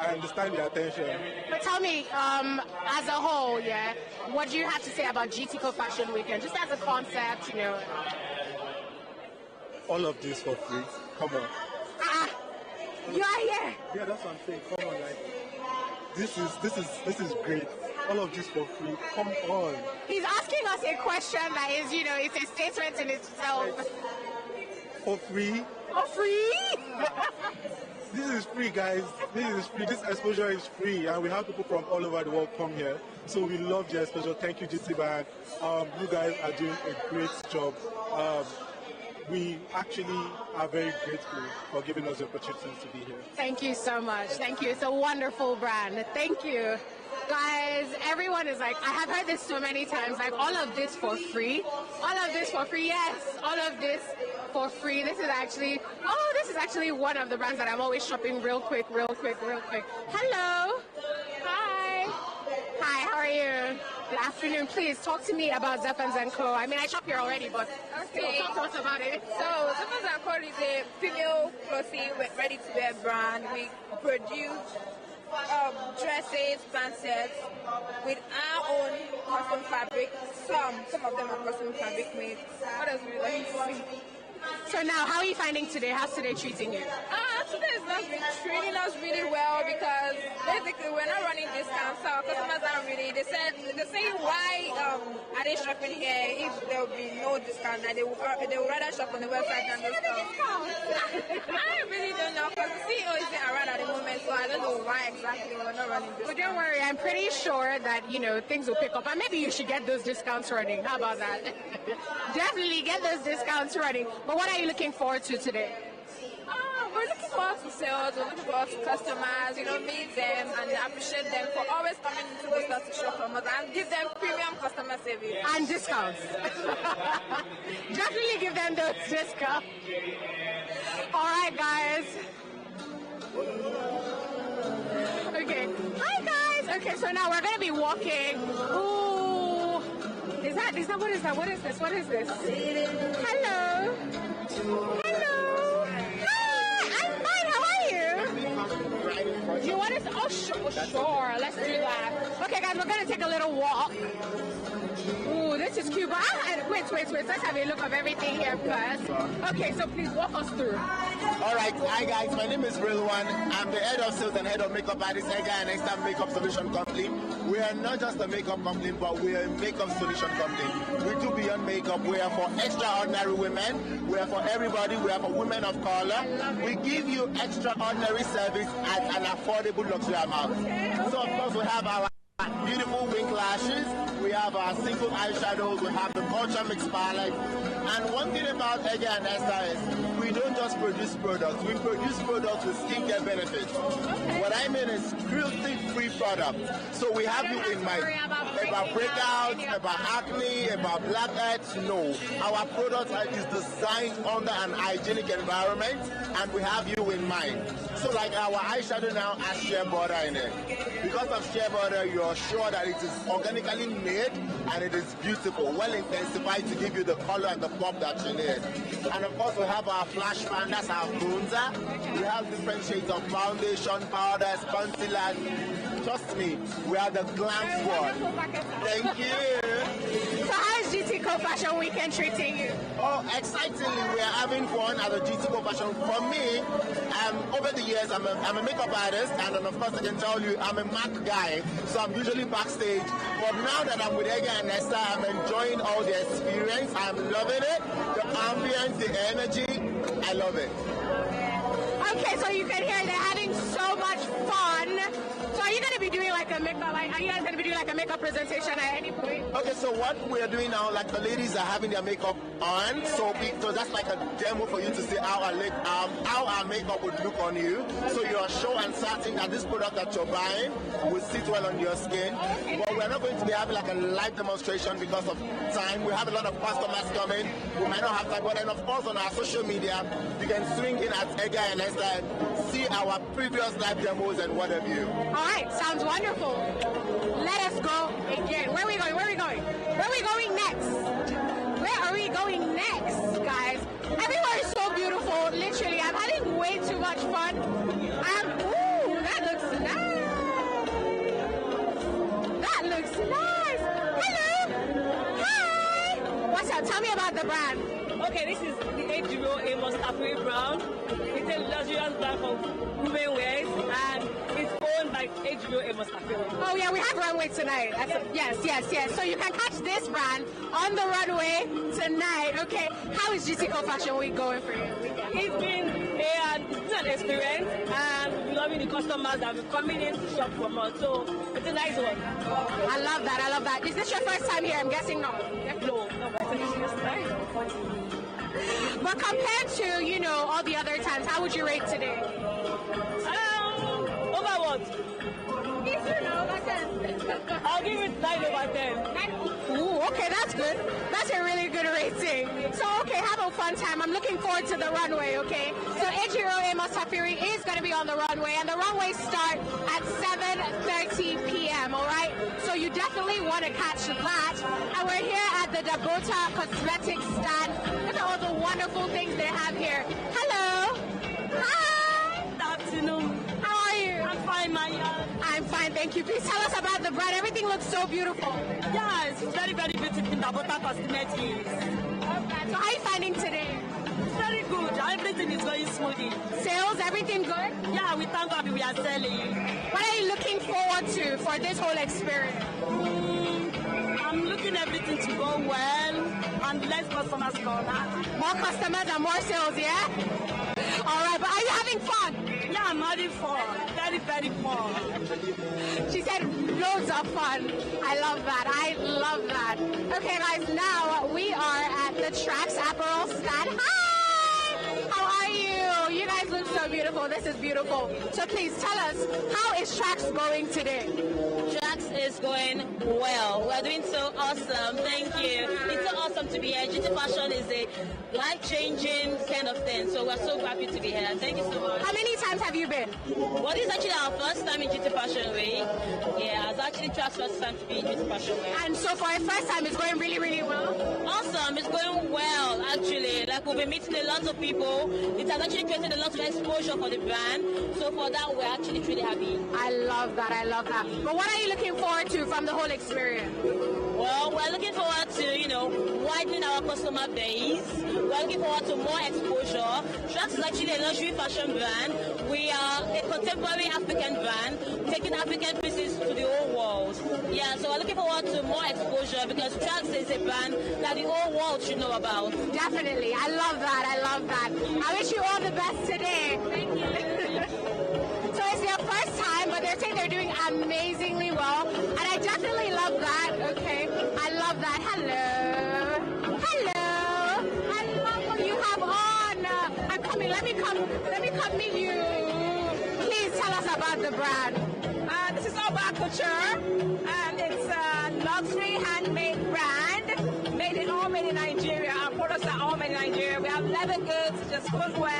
I understand the attention. But tell me, as a whole, what do you have to say about GTCO Fashion Weekend, just as a concept, All of this for free. Come on. You are here. Yeah, that's what I'm saying. Come on, this is great. All of this for free. Come on. He's asking us a question that is, it's a statement in itself. For free? For free? This is free, guys. This is free. This exposure is free, and we have people from all over the world come here. So we love the exposure. Thank you, GT Band. You guys are doing a great job. We actually are very grateful for giving us the opportunity to be here. Thank you so much. Thank you. It's a wonderful brand. Thank you. Guys, everyone is like, I have heard this so many times, like all of this for free. All of this for free. Yes, all of this for free. This is actually one of the brands that I'm always shopping real quick. Hello. Hi. Hi, how are you? Good afternoon. Please talk to me about Zephans & Co. I mean, I shop here already, but talk to us about it. So Zephans & Co. is a female clothing ready-to-wear brand. We produce dresses, fansets with our own custom fabric. Some of them are custom fabric made. What else would you like to see? So now, how are you finding today? How's today treating you? Today is not been treating us really well because basically we're not running discounts. So our customers aren't really. They say why are they shopping here if there will be no discount? That they would rather shop on the website than the store. I really don't know because the CEO isn't around at the moment, so I don't know why exactly we're not running discounts. Well, don't worry. I'm pretty sure that things will pick up, and maybe you should get those discounts running. How about that? Definitely get those discounts running. But what are you looking forward to today? We're looking forward to sales, we're looking forward to customers, meet them and appreciate them for always coming into the store to shop from us and give them premium customer service. And discounts. Definitely give them those discounts. All right, guys. Okay. Hi, guys. Okay, so now we're going to be walking. Ooh. Is that, what is that? What is this? What is this? Hello. Hello. Hi, I'm fine. How are you? Do you want us? Oh, sure. Let's do that. Okay, guys, we're going to take a little walk. Ooh, this is cute. But wait. Let's have a look of everything here first. Okay, so please walk us through. All right. Hi, guys. My name is Rilwan. I'm the head of sales and head of makeup at this Ega and Extra Makeup Solution Company. We are not just a makeup company, but we are a makeup solution company. We do beyond makeup. We are for extraordinary women. We are for everybody. We are for women of color. We give you extraordinary service at an affordable luxury amount. So, of course, we have our beautiful wing lashes. We have our single eyeshadows. We have the ultra mix palette. And one thing about Ega and Esther is we don't just produce products. We produce products with skincare benefits. What I mean is cruelty-free products. So we have you in mind about breakouts, about acne, about blackheads. No, our product is designed under an hygienic environment, and we have you in mind. So like our eyeshadow now has shea butter in it. Because of shea butter, you're sure that it is organically made and it is beautiful, well intensified to give you the color and the pop that you need. And of course we have our flash pan, that's our bronzer. We have different shades of foundation, powders, concealers. Trust me, we are the glam squad. Thank you. So how is GTCO Fashion Weekend treating you? Oh, excitingly, we are having fun at the GTCO Fashion. For me, over the years, I'm a makeup artist, and then of course I can tell you, I'm a Mac guy, so I'm usually backstage. But now that I'm with Ega and Esther, I'm enjoying all the experience. I'm loving it, the ambience, the energy. I love it. Okay, so you can hear they're having so much fun. So are you going to be doing like a makeup, are you guys going to be doing like a makeup presentation at any point? Okay, so what we're doing now, like the ladies are having their makeup on, so that's like a demo for you to see how our makeup would look on you. So you're sure and certain that this product that you're buying will sit well on your skin. But we're not going to be having like a live demonstration because of time. We have a lot of customers coming. We might not have time, but then of course on our social media, you can swing in at Ega and Esther and see our previous live demos and what have you. All right, sounds wonderful. Let us go again. Where are we going? Where are we going? Where are we going next? Where are we going next, guys? Everywhere is so beautiful. Literally, I'm having way too much fun. Ooh, that looks nice. That looks nice. Hello. Hi. What's up? Tell me about the brand. Okay, this is the Ejiro Amos-Tafiri brand. It's a luxurious brand for women wears, and it's owned by Ejiro Amos-Tafiri. Oh yeah, we have Runway tonight. Yes. So you can catch this brand on the Runway tonight. Okay, how is GTCO Fashion Week going for you? It's been an experience, and we're loving the customers that are coming in to shop from us. So it's a nice one. I love that. Is this your first time here? I'm guessing not. No, but it's the first time. But compared to, all the other times, how would you rate today? Over what? Over 10. I'll give it 9 over 10. Ooh, okay, that's good. That's a really good rating. So, okay, have a fun time. I'm looking forward to the runway, okay? So, Ejiro Amos-Tafiri is going to be on the runway, and the runway start at 7:30 p.m., all right? So, you definitely want to catch that. And we're here at the Dabota Cosmetics stand. Look at all the wonderful things they have here. Hello. Hi. Good afternoon. How are you? I'm fine, Maya. Please tell us about the brand. Everything looks so beautiful. Yeah, it's very, very beautiful in the water cosmetics. So how are you finding today? It's very good. Everything is going smoothly. Sales, everything good? Yeah, we thank God we are selling. What are you looking forward to for this whole experience? I'm looking everything to go well and less customers come. More customers and more sales, yeah? All right, but are you having fun? Yeah, I'm having fun. Very, very fun. She said loads of fun. I love that. I love that. Okay, guys, now we are at the Trax Apparel stand. Hi! How are you? You guys look so beautiful. This is beautiful. So please tell us, how is Trax going today? Trax is going well. We're doing so awesome. Thank you. It's so awesome to be here. GT Fashion is a life-changing kind of thing. So we're so happy to be here. Thank you so much. How many times have you been? Well, this is actually our first time in GT Fashion Week. Yeah, it's actually Trax's first time to be in GT Fashion Week. And so far, first time, it's going really, really well? Awesome. It's going well, actually. Like, we've been meeting a lot of people. It has actually created a lot of exposure for the brand. So for that, we're actually truly happy. I love that. I love that. But what are you looking forward to from the whole experience? Well, we're looking forward to, widening our customer base. We're looking forward to more exposure. Trax is actually a luxury fashion brand. We are a contemporary African brand, taking African pieces to the whole world. Yeah, so we're looking forward to more exposure because Trax is a brand that the whole world should know about. Definitely. I love that. I love that. I wish you all the best today. Thank you. So it's their first time, but they're saying they're doing amazingly well. And I definitely love that. Okay. I love that. Hello. Hello. I love what you have on. I'm coming. Let me come meet you. Please tell us about the brand. This is Oiva Couture, and it's a luxury handmade brand, made in Nigeria. Our products are all made in Nigeria. We have leather goods, just footwear,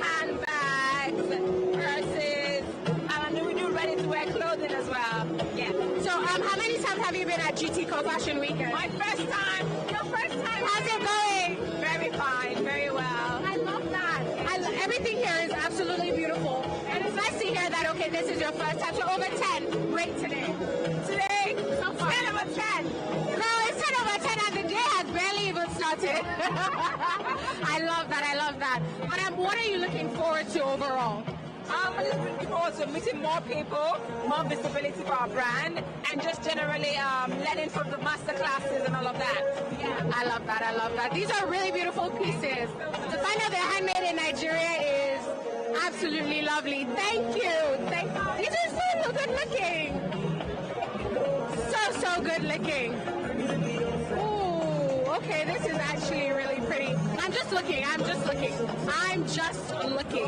handbags, purses, and we do ready-to-wear clothing as well. Yeah. So, how many times have you been at GTCO Fashion Weekend? My first time. Your first time? How's it going? Very fine, very well. I love that. Everything here is absolutely beautiful. And it's nice to hear that, okay, this is your first time. So over 10. Great today. Today, so far. 10 over 10. Girl, it's 10 over 10 and the day has barely even started. I love that. I love that. But what are you looking forward to overall? I'm just looking forward to meeting more people, more visibility for our brand, and just generally learning from the masterclasses and all of that. Yeah, I love that. I love that. These are really beautiful pieces. To find out they're handmade in Nigeria is absolutely lovely. Thank you. Thank you. These are so good looking. So good looking. Ooh, okay, this is actually really pretty. I'm just looking.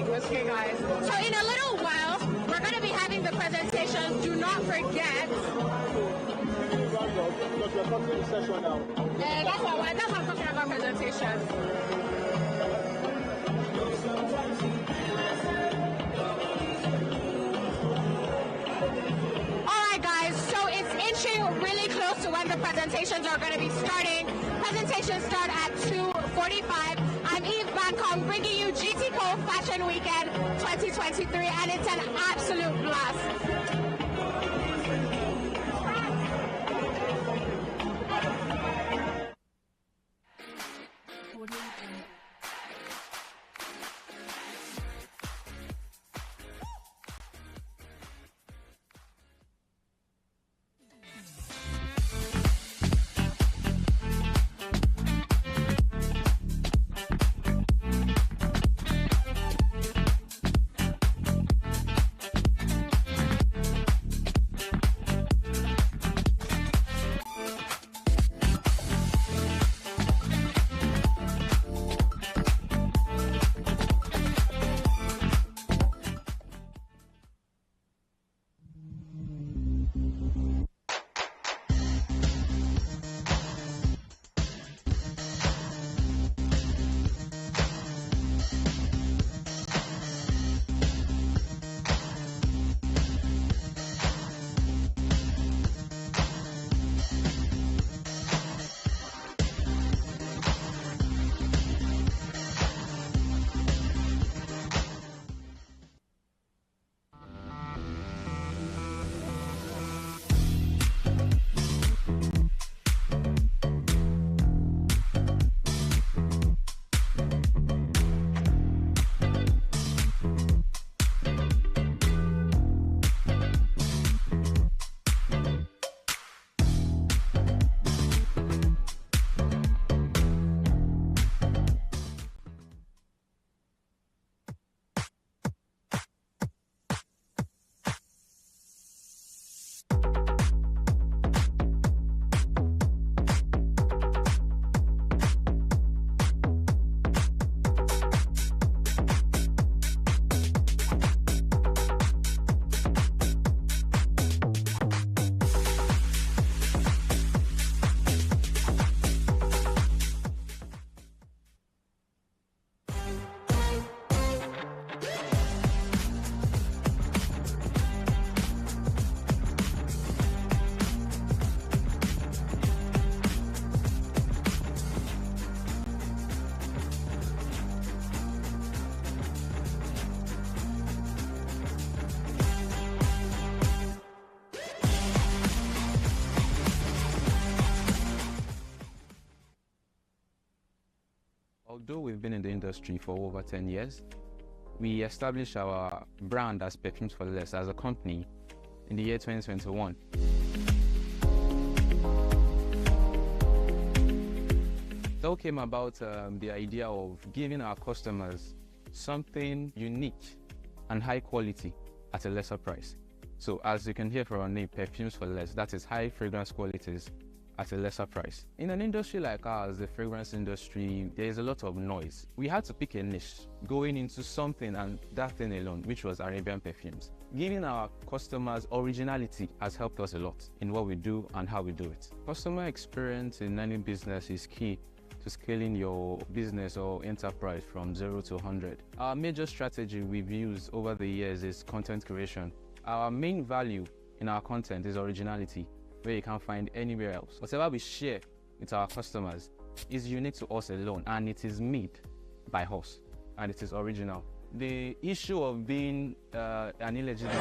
Okay, guys. So in a little while, we're going to be having the presentation. Do not forget. That's what I'm talking about, presentation. Alright guys, so it's inching really close to when the presentations are going to be starting. Presentations start at 2:45. I'm Eve Banke bringing you GTCO Fashion Weekend 2023 and it's an absolute blast. Although we've been in the industry for over 10 years, we established our brand as Perfumes for Less as a company in the year 2021. It all came about the idea of giving our customers something unique and high quality at a lesser price. So as you can hear from our name, Perfumes for Less, that is high fragrance qualities at a lesser price. In an industry like ours, the fragrance industry, there is a lot of noise. We had to pick a niche, going into something and that thing alone, which was Arabian perfumes. Giving our customers originality has helped us a lot in what we do and how we do it. Customer experience in any business is key to scaling your business or enterprise from 0 to 100. Our major strategy we've used over the years is content creation. Our main value in our content is originality, where you can't find anywhere else. Whatever we share with our customers is unique to us alone, and it is made by us, and it is original. The issue of being an illegitimate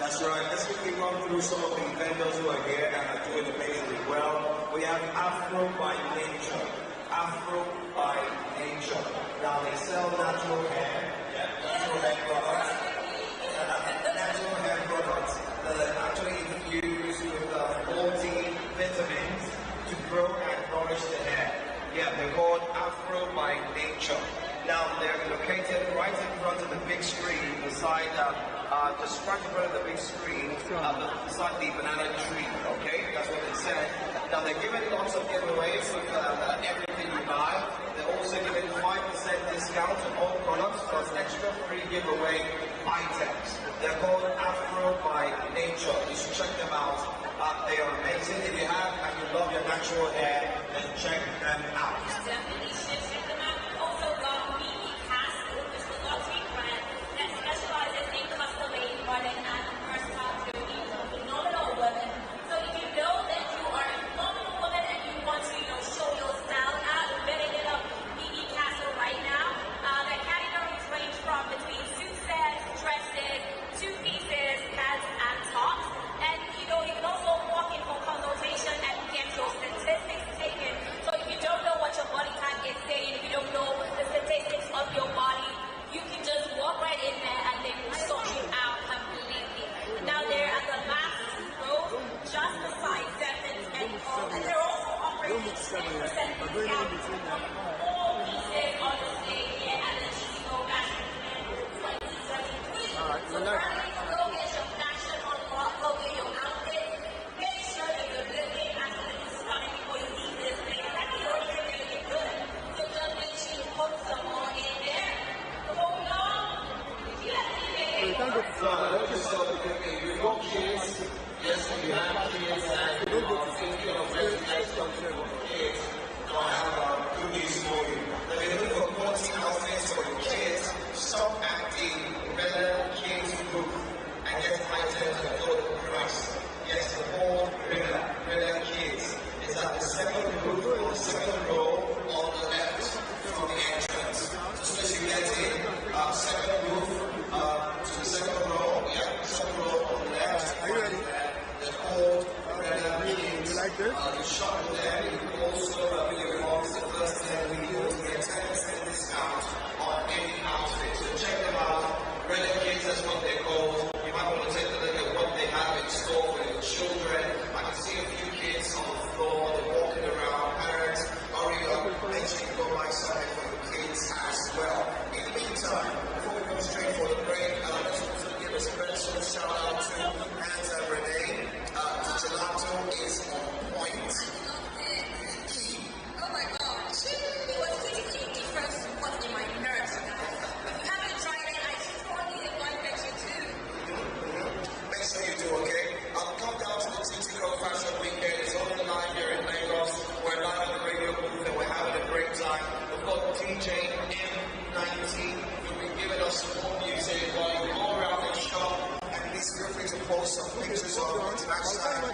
That's right. Let's quickly run through some of the vendors who are here and are doing amazingly well. We have Afro by Nature. Afro by Nature. Now they sell natural hair. Natural hair products. Natural hair products that are actually infused with multi-vitamins to grow and nourish the hair. Yeah, they're called Afro by Nature. Now they're located right in front of the big screen beside just right in front of the big screen beside the banana tree. Okay, that's what they said. Now they're giving lots of giveaways with everything you buy. They're also giving 5% discount on all products plus extra free giveaway items. They're called Afro by Nature. You should check them out. They are amazing. If you have and you love your natural hair, then check them out. Definitely should check them out. We also got Ejiro, which is the luxury brand that specializes in custom-made running and versatile jewelry for phenomenal women. So if you know that you are a phenomenal woman and you want to, show your style out, better hit up Ejiro right now. The categories range from between suit sets, dresses, two pieces, hats, stop quickly. We've got kids. Yes, we have kids, and we are thinking of merchandise something for kids. So I have good news for you. If you're looking for quality outfits for your kids, stop at the regular kids booth and get items at affordable price. Yes, the whole regular kids is at the second booth or the second row on the left from the entrance. As soon as you get in, second booth to the second row, second row on the left. Are you ready? The whole regular kids. You like this? The shop there, you can also be involved in the first 10 weeks. You get 10% discount on any outfit. So check them out. Regular kids, that's what they're called. You might want to take a look at what they have in store for your children. I can see a few kids on the floor, they're walking around. Parents, hurry up, make sure you go buy something for your kids as well. In the meantime, before we go straight for the break, I just want to give a special shout out to Hans and Renee. The gelato is on point. Oh my gosh, it was tasting different to what's in my nerves. If you haven't tried it, I strongly advise you to. Make sure you do, okay? Come down to the GTCO Fashion Weekend. It's only live here in Lagos. We're live at the radio booth and we're having a great time. We've got DJ M90 who'll be giving us some more music while you go around the shop. And please feel free to post some pictures on International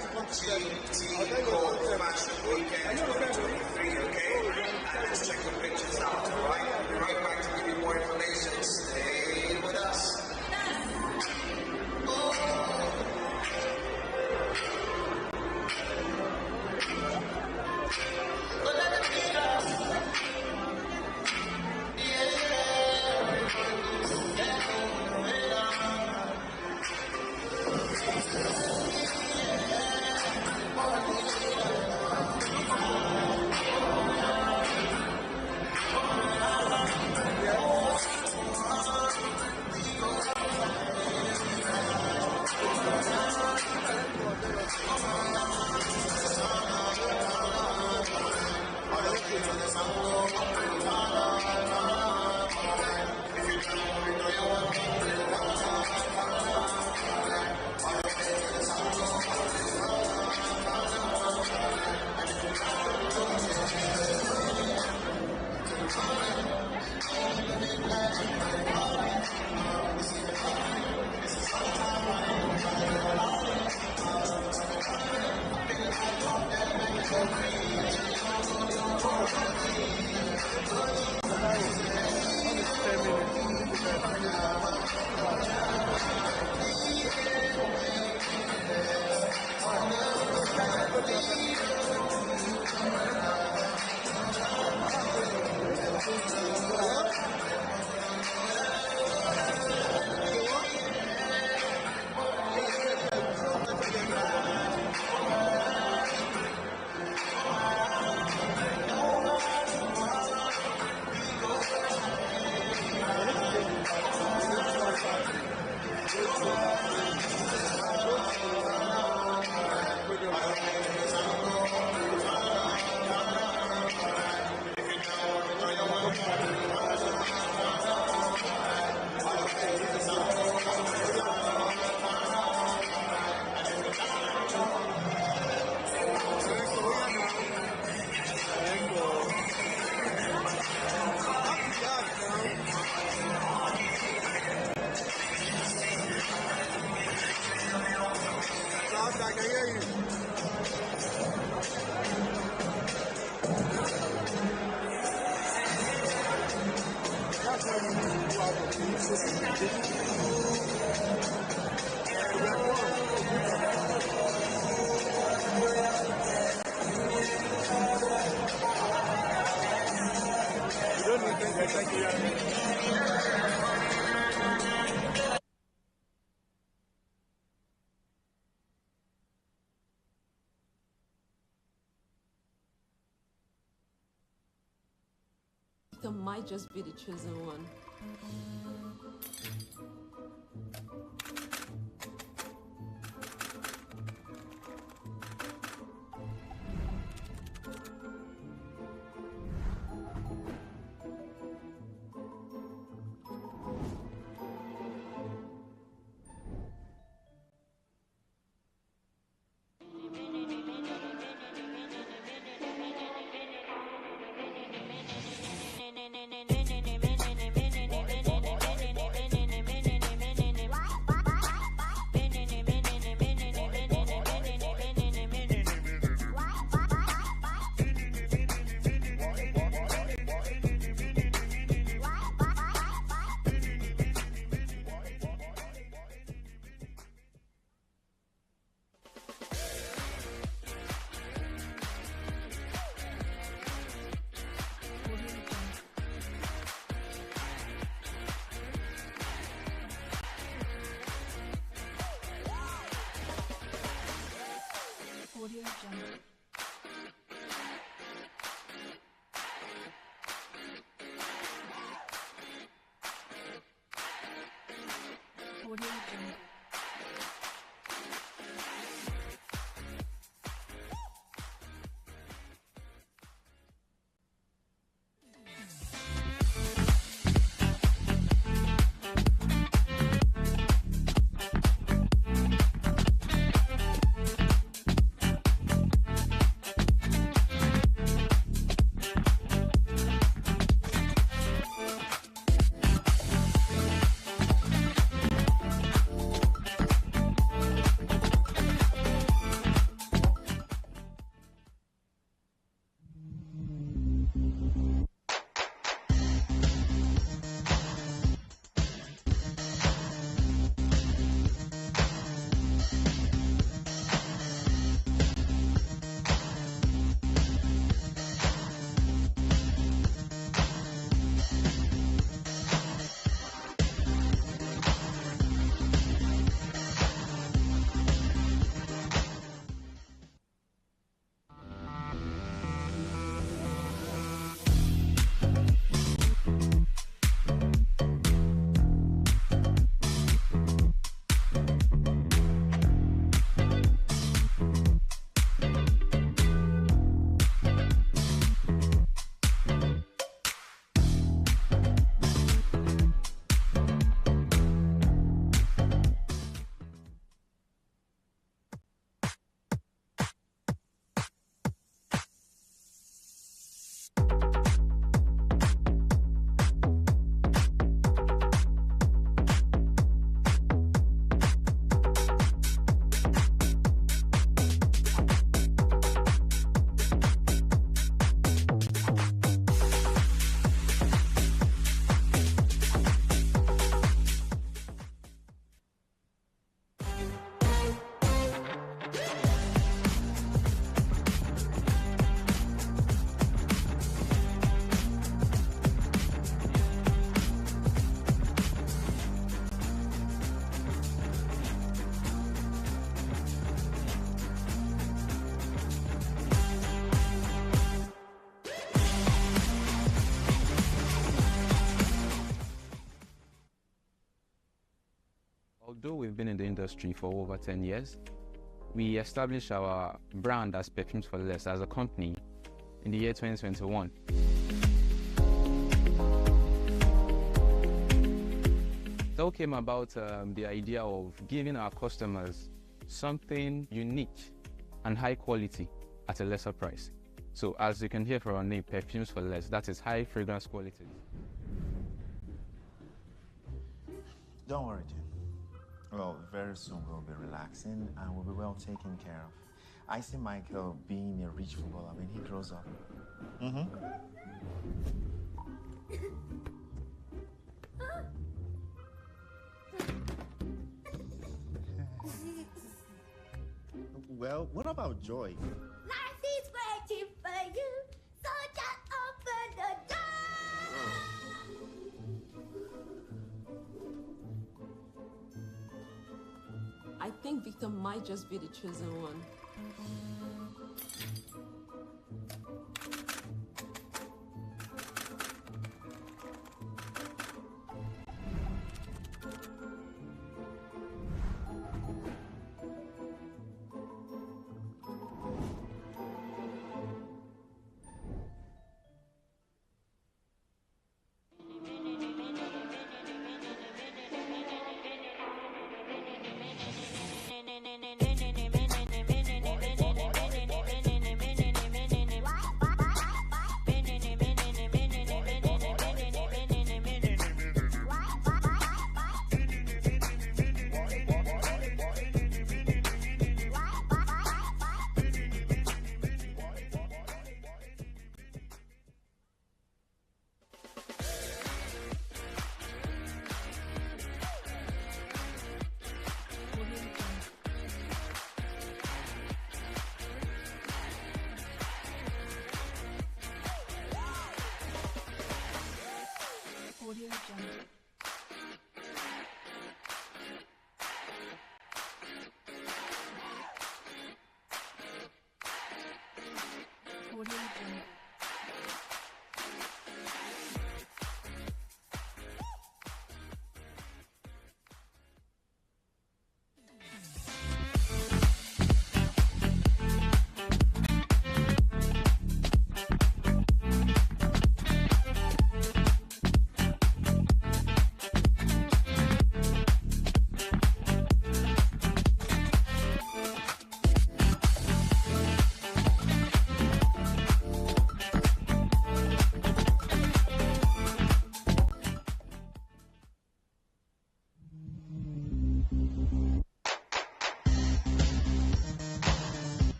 GTCO Fashion Weekend 2023, okay? And just check the pictures out, alright? We'll be right back to give you more information. Stay with us. Victor might just be the chosen one. Although we've been in the industry for over 10 years, we established our brand as Perfumes for Less as a company in the year 2021. It all came about the idea of giving our customers something unique and high quality at a lesser price. So as you can hear from our name, Perfumes for Less, that is high fragrance quality. Don't worry, Jen. Well, very soon we'll be relaxing and we'll be well taken care of. I see Michael being a rich footballer when he grows up. Well, what about Joy? Life is waiting for you, so just open the door. I think Victor might just be the chosen one.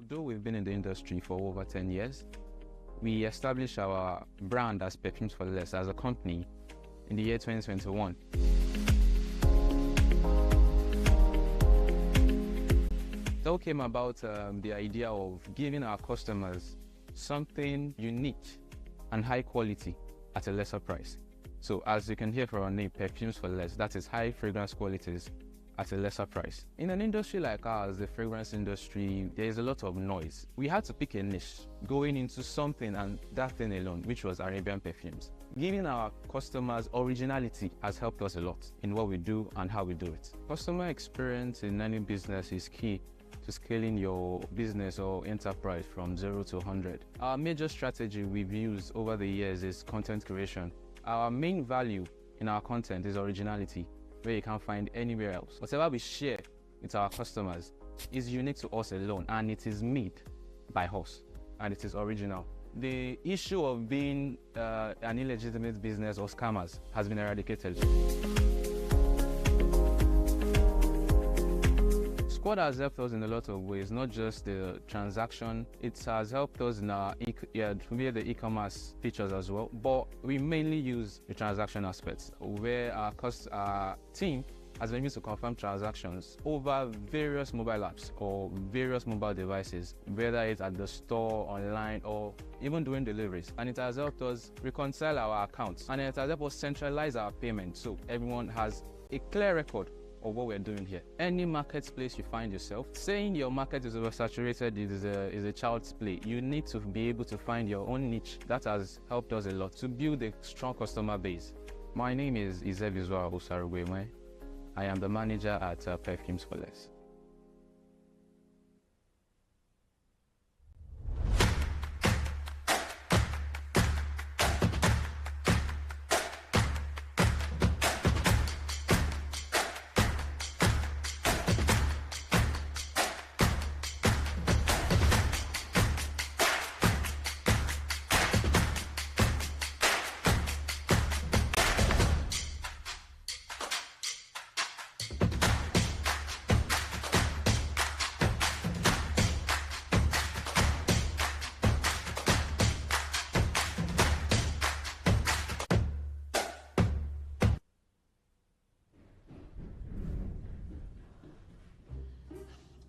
Although we've been in the industry for over 10 years, we established our brand as Perfumes for Less as a company in the year 2021. It all came about the idea of giving our customers something unique and high quality at a lesser price. So as you can hear from our name, Perfumes for Less, that is high fragrance qualities at a lesser price. In an industry like ours, the fragrance industry, there is a lot of noise. We had to pick a niche, going into something and that thing alone, which was Arabian perfumes. Giving our customers originality has helped us a lot in what we do and how we do it. Customer experience in any business is key to scaling your business or enterprise from 0 to 100. Our major strategy we've used over the years is content creation. Our main value in our content is originality, where you can't find anywhere else. Whatever we share with our customers is unique to us alone, and it is made by us, and it is original. The issue of being an illegitimate business or scammers has been eradicated. Squad has helped us in a lot of ways, not just the transaction. It has helped us in our the e-commerce features as well, but we mainly use the transaction aspects, where our team has been able to confirm transactions over various mobile apps or various mobile devices, whether it's at the store, online, or even doing deliveries. And it has helped us reconcile our accounts, and it has helped us centralize our payments so everyone has a clear record of what we're doing here. Any marketplace you find yourself, saying your market is oversaturated is a child's play. You need to be able to find your own niche. That has helped us a lot to build a strong customer base. My name is Ejiro. I am the manager at Perfumes for Less.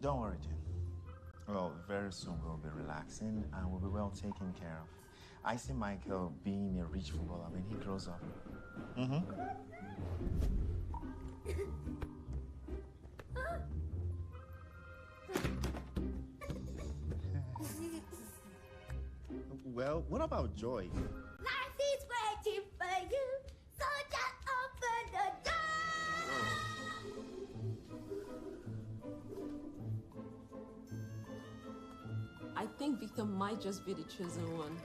Don't worry, Jen. Well, very soon we'll be relaxing and we'll be well taken care of. I see Michael being a rich footballer when he grows up. Well, what about Joy? Life is waiting for you, so just open the door. I think Victor might just be the chosen one.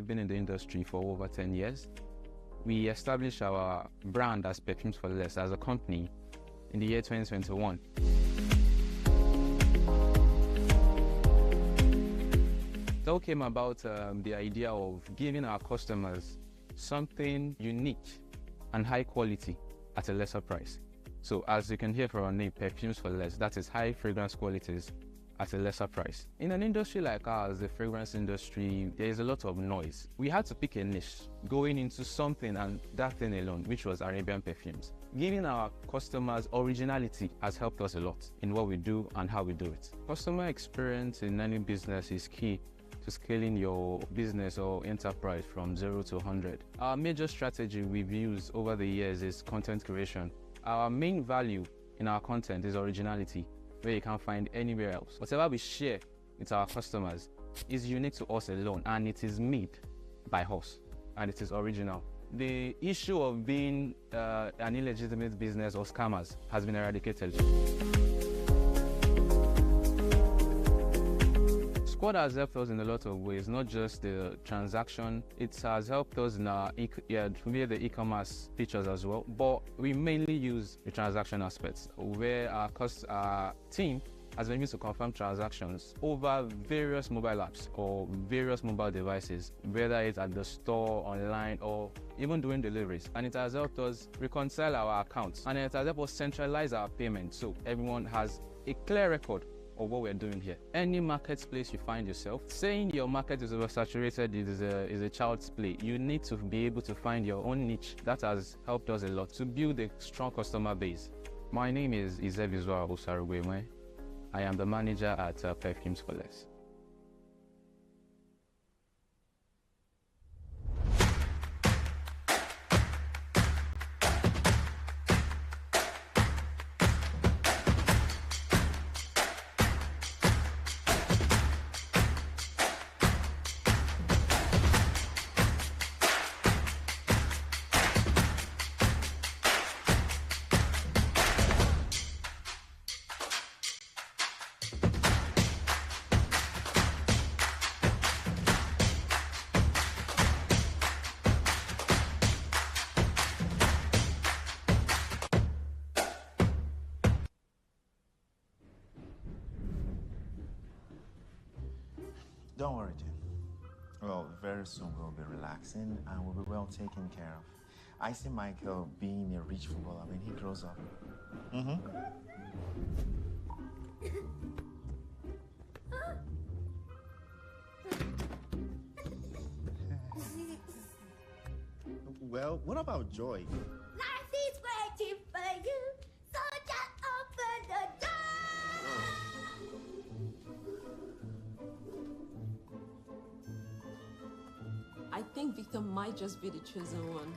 we've been in the industry for over 10 years. We established our brand as Perfumes for Less as a company in the year 2021. It all came about the idea of giving our customers something unique and high quality at a lesser price. So as you can hear from our name, Perfumes for Less, that is high fragrance qualities at a lesser price. In an industry like ours, the fragrance industry, there is a lot of noise. We had to pick a niche, going into something and that thing alone, which was Arabian perfumes. Giving our customers originality has helped us a lot in what we do and how we do it. Customer experience in any business is key to scaling your business or enterprise from 0 to 100. Our major strategy we've used over the years is content creation. Our main value in our content is originality, where you can't find anywhere else. Whatever we share with our customers is unique to us alone, and it is made by us, and it is original. The issue of being an illegitimate business or scammers has been eradicated. Squad has helped us in a lot of ways, not just the transaction. It has helped us in our via the e-commerce features as well, but we mainly use the transaction aspects, where our team has been able to confirm transactions over various mobile apps or various mobile devices, whether it's at the store, online, or even doing deliveries. And it has helped us reconcile our accounts, and it has helped us centralize our payments so everyone has a clear record of what we're doing here. Any marketplace you find yourself, saying your market is oversaturated is a child's play. You need to be able to find your own niche. That has helped us a lot to build a strong customer base. My name is Ejiro. I am the manager at Perfumes for Less. Don't worry, Jim. Well, very soon we'll be relaxing and we'll be well taken care of. I see Michael being a rich footballer when he grows up. Well, what about Joy? Life is waiting for you, so just open the door. I think Victor might just be the chosen one.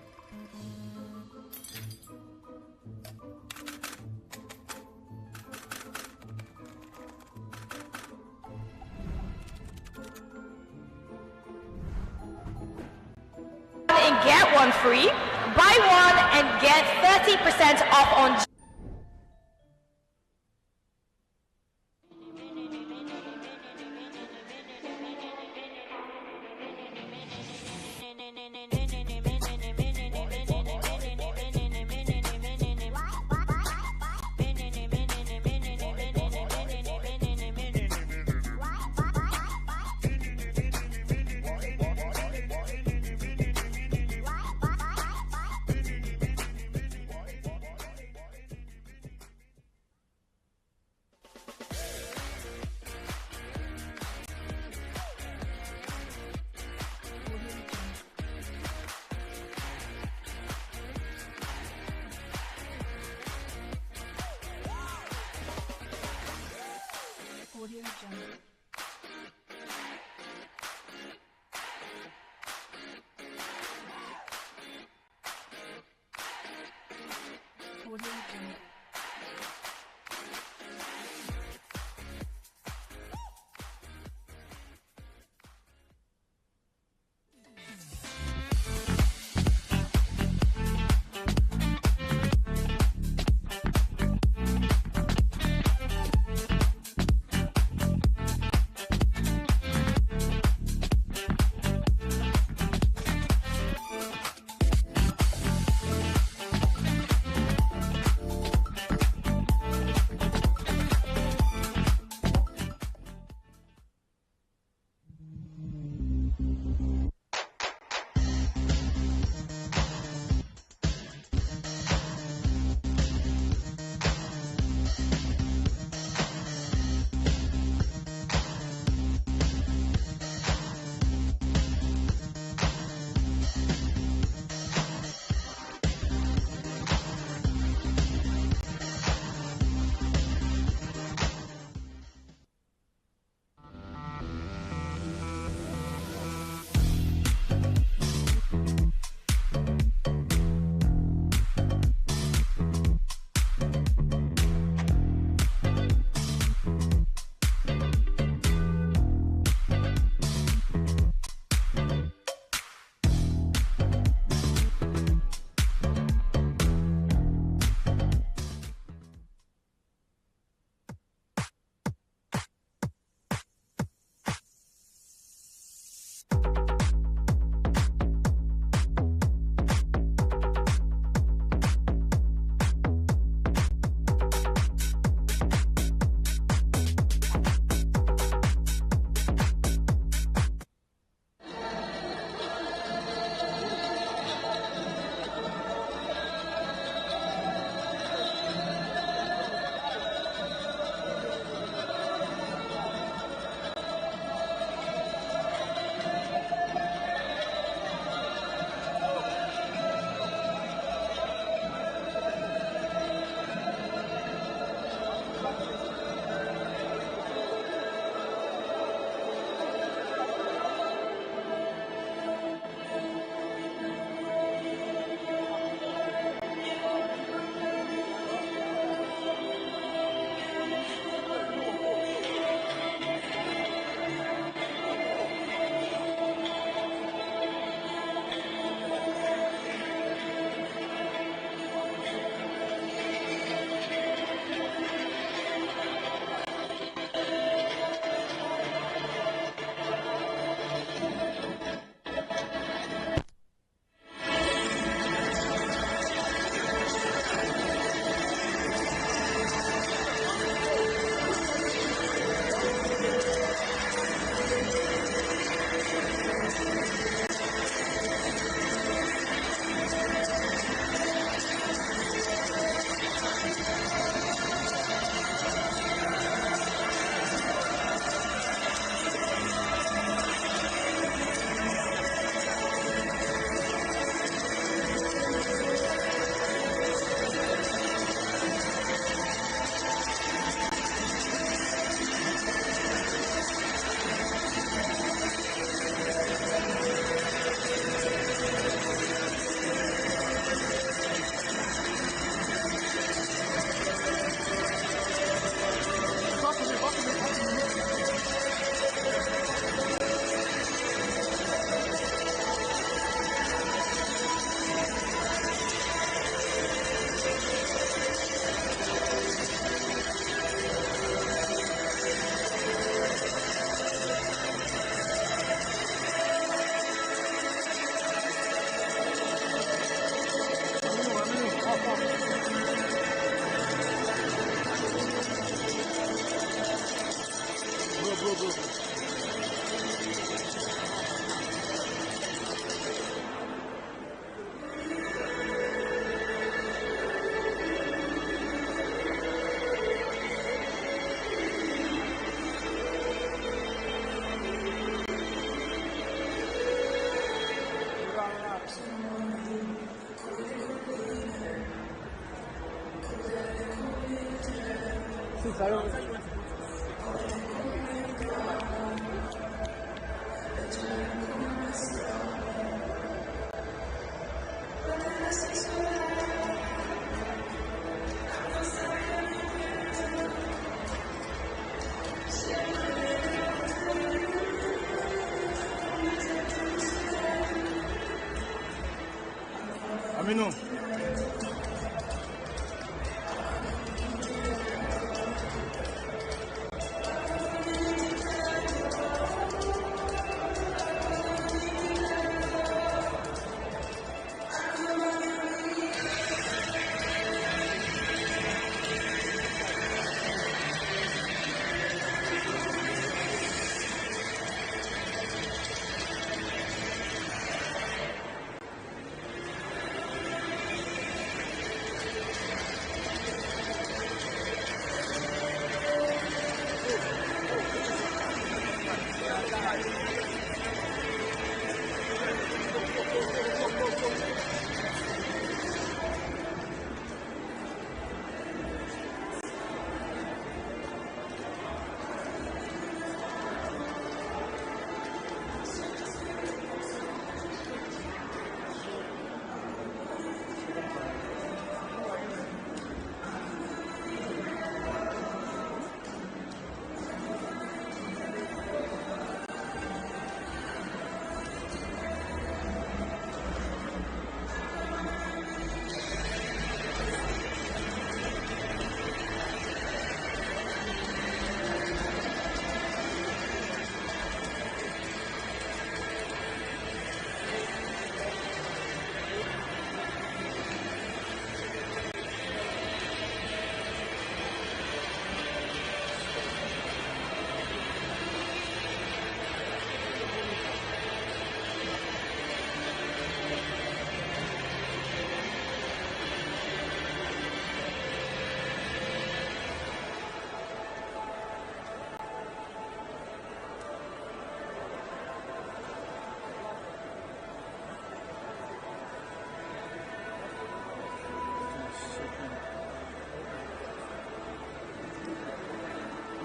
And get one free. Buy one and get 30% off on Aminu.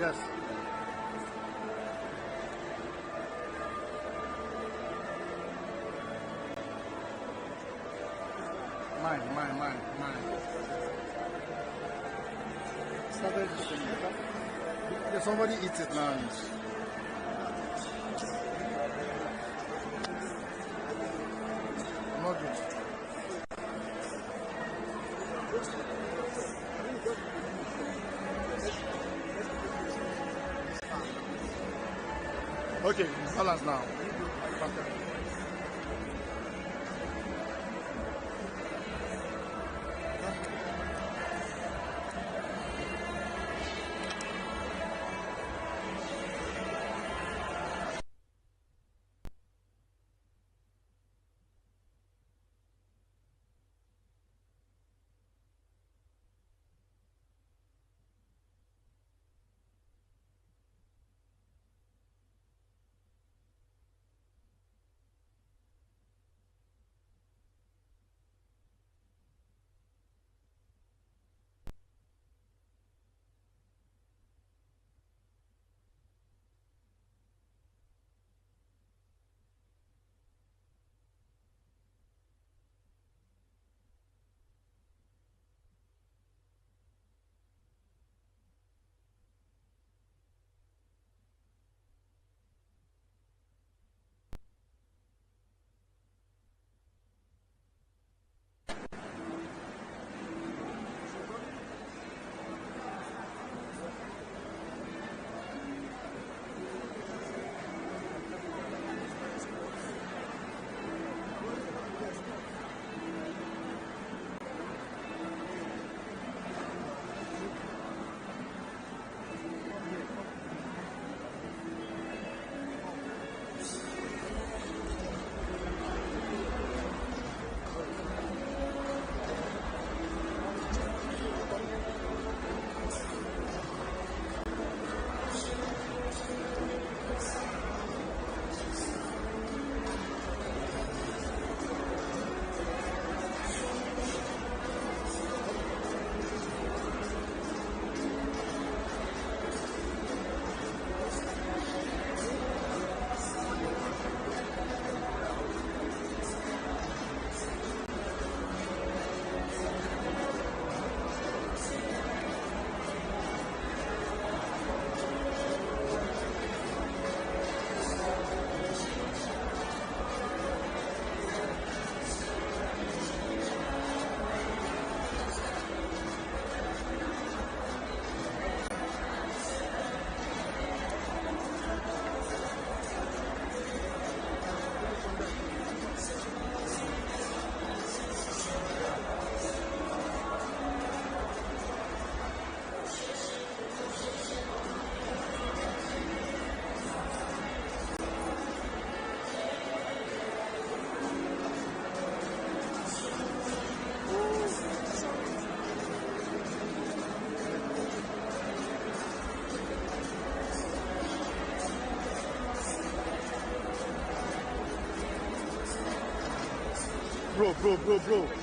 Yes. Mine. Started somebody eats it now. I'm not good. Okay, balance now. Bro.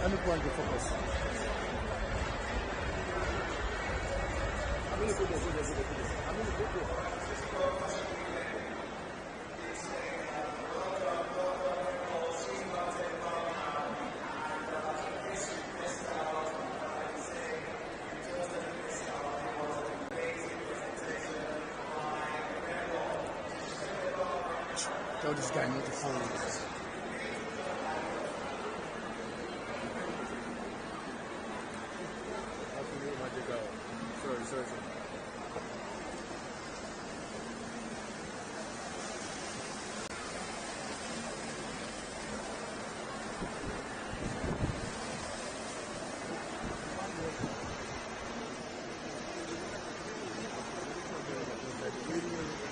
Let me point the focus. Tell this guy not to follow us. Sorry.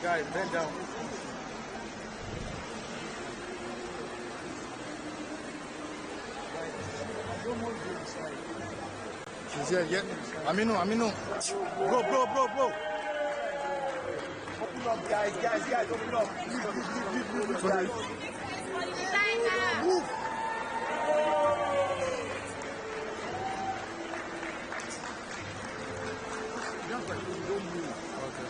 Guys, bend down. She's here yet. Aminu. Bro. Open up, guys, open up. Move. Don't move. Okay.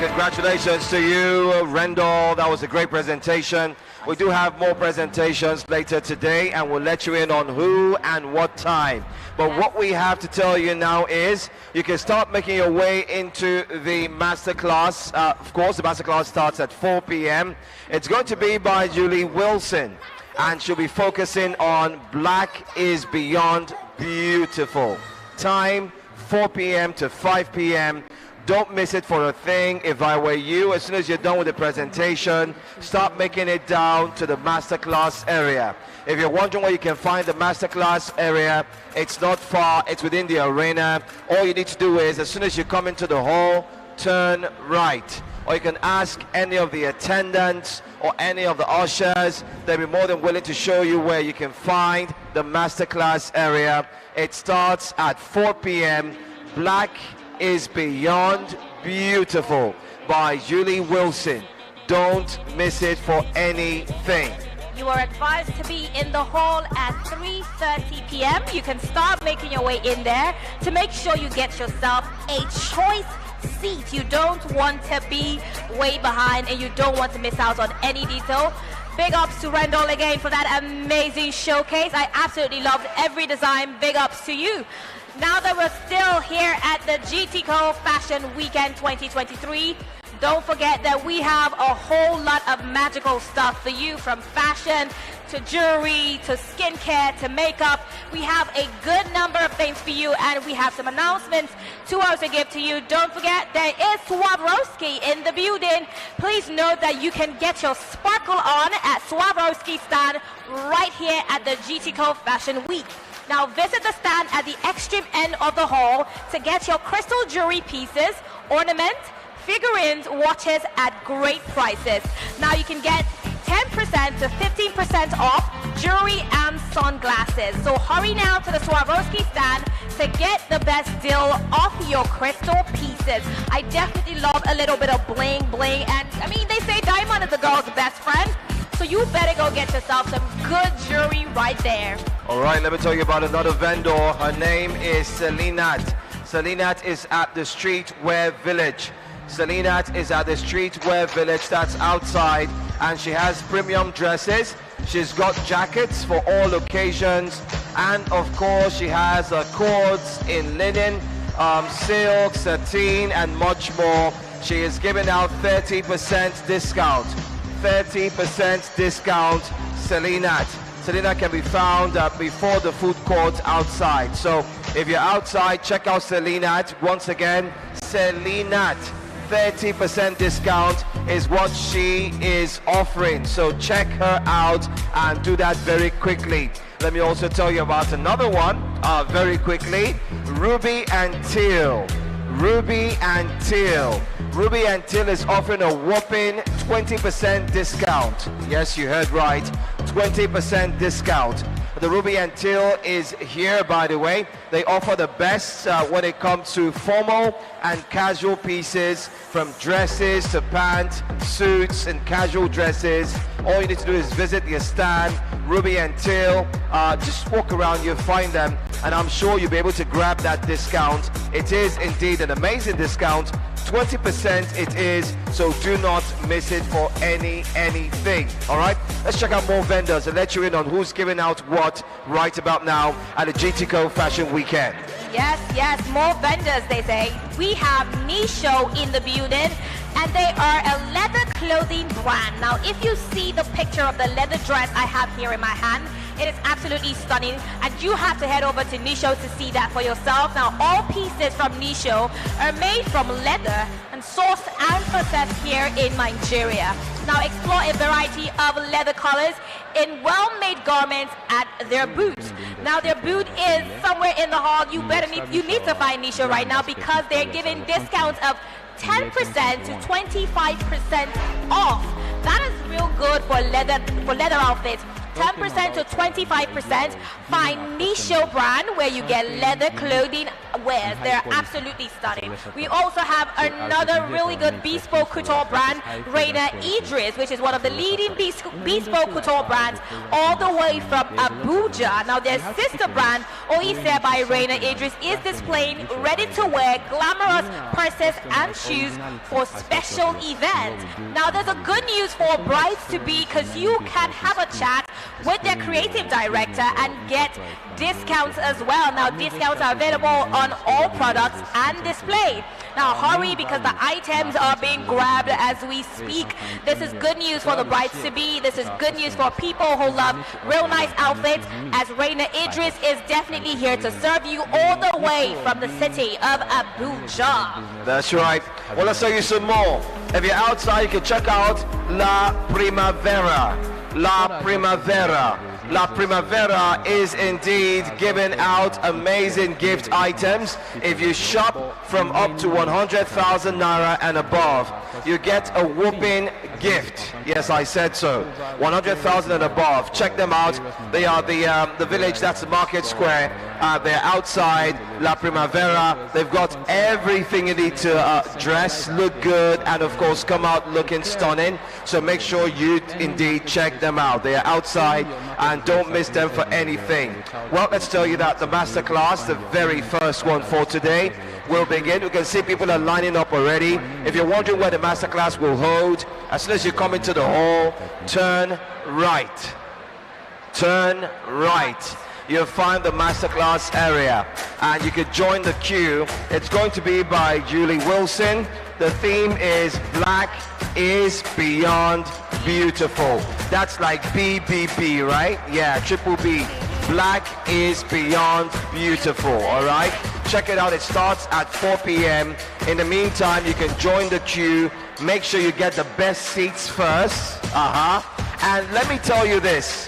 Congratulations to you, Rendell. That was a great presentation. We do have more presentations later today, and we'll let you in on who and what time. But what we have to tell you now is you can start making your way into the masterclass. Of course, the masterclass starts at 4 p.m. It's going to be by Julee Wilson, and she'll be focusing on Black is Beyond Beautiful. Time 4 p.m. to 5 p.m. Don't miss it for a thing. If I were you, as soon as you're done with the presentation, start making it down to the masterclass area. If you're wondering where you can find the masterclass area, it's not far, it's within the arena. All you need to do is, as soon as you come into the hall, turn right. Or you can ask any of the attendants or any of the ushers. They'll be more than willing to show you where you can find the masterclass area. It starts at 4 p.m. Black is Beyond Beautiful by Julee Wilson. Don't miss it for anything. You are advised to be in the hall at 3:30 p.m. You can start making your way in there to make sure you get yourself a choice seat. You don't want to be way behind, and you don't want to miss out on any detail. Big ups to Rendell again for that amazing showcase. I absolutely loved every design. Big ups to you. Now that we're still here at the GTCO Fashion Weekend 2023, don't forget that we have a whole lot of magical stuff for you, from fashion to jewelry to skincare to makeup. We have a good number of things for you, and we have some announcements to also give to you. Don't forget, there is Swarovski in the building. Please note that you can get your sparkle on at Swarovski stand right here at the GTCO Fashion Week. Now visit the stand at the extreme end of the hall to get your crystal jewelry pieces, ornaments, figurines, watches at great prices. Now you can get 10% to 15% off jewelry and sunglasses. So hurry now to the Swarovski stand to get the best deal off your crystal pieces. I definitely love a little bit of bling bling, and I mean, they say diamond is a girl's best friend, so you better go get yourself some good jewelry right there. All right, let me tell you about another vendor. Her name is Selinat. Selinat is at the Streetwear Village. Selinat is at the Streetwear Village, that's outside, and she has premium dresses. She's got jackets for all occasions, and of course she has cords in linen, silk, sateen, and much more. She is giving out 30% discount. 30% discount, Selinat. Selinat can be found before the food court outside. So if you're outside, check out Selinat. Once again, Selinat. 30% discount is what she is offering. So check her out and do that very quickly. Let me also tell you about another one very quickly. Ruby and Teal. Ruby and Teal. Ruby and Teal is offering a whopping 20% discount. Yes, you heard right. 20% discount. The Ruby and Teal is here, by the way. They offer the best when it comes to formal and casual pieces, from dresses to pants, suits, and casual dresses. All you need to do is visit your stand, Ruby and Teal. Just walk around, you'll find them, and I'm sure you'll be able to grab that discount. It is indeed an amazing discount. 20% it is, so do not miss it for anything. All right, let's check out more vendors and let you in on who's giving out what right about now at the GTCO Fashion Weekend. Yes, more vendors, they say. We have Nisho in the building, and they are a leather clothing brand. Now, if you see the picture of the leather dress I have here in my hand, it is absolutely stunning, and you have to head over to Nisho to see that for yourself. Now, all pieces from Nisho are made from leather and sourced and processed here in Nigeria. Now, explore a variety of leather colors in well-made garments at their booth. Now, their booth is somewhere in the hall. You need to find Nisho right now, because they're giving discounts of 10% to 25% off. That is real good for leather outfits. 10% to 25%. Find Nisho brand, where you get leather clothing wears. They're absolutely stunning. We also have another really good bespoke couture brand, Reina Idris, which is one of the leading bespoke couture brands all the way from Abuja. Now, their sister brand, Oiva by Reina Idris, is displaying ready-to-wear glamorous purses and shoes for special events. Now, there's a good news for brides-to-be, because you can have a chat with their creative director and get discounts as well. Now, discounts are available on all products and display. Now, hurry, because the items are being grabbed as we speak. This is good news for the brides-to-be. This is good news for people who love real nice outfits, as Reina Idris is definitely here to serve you all the way from the city of Abuja. That's right. Well, let's tell you some more. If you're outside, you can check out La Primavera. La Primavera. La Primavera is indeed giving out amazing gift items. If you shop from up to 100,000 naira and above, you get a whooping gift. Yes, I said so. 100,000 and above. Check them out. They are the village, that's the market square. They're outside La Primavera. They've got everything you need to dress, look good, and of course come out looking stunning. So make sure you indeed check them out. They are outside, and don't miss them for anything. Well, let's tell you that the Masterclass, the very first one for today, will begin. You can see people are lining up already. If you're wondering where the Masterclass will hold, as soon as you come into the hall, turn right. Turn right. You'll find the Masterclass area, and you can join the queue. It's going to be by Julee Wilson. The theme is Black is Beyond Beautiful. That's like BBB, right? Yeah, triple B. Black is Beyond Beautiful, all right? Check it out. It starts at 4 p.m. In the meantime, you can join the queue. Make sure you get the best seats first. And let me tell you this.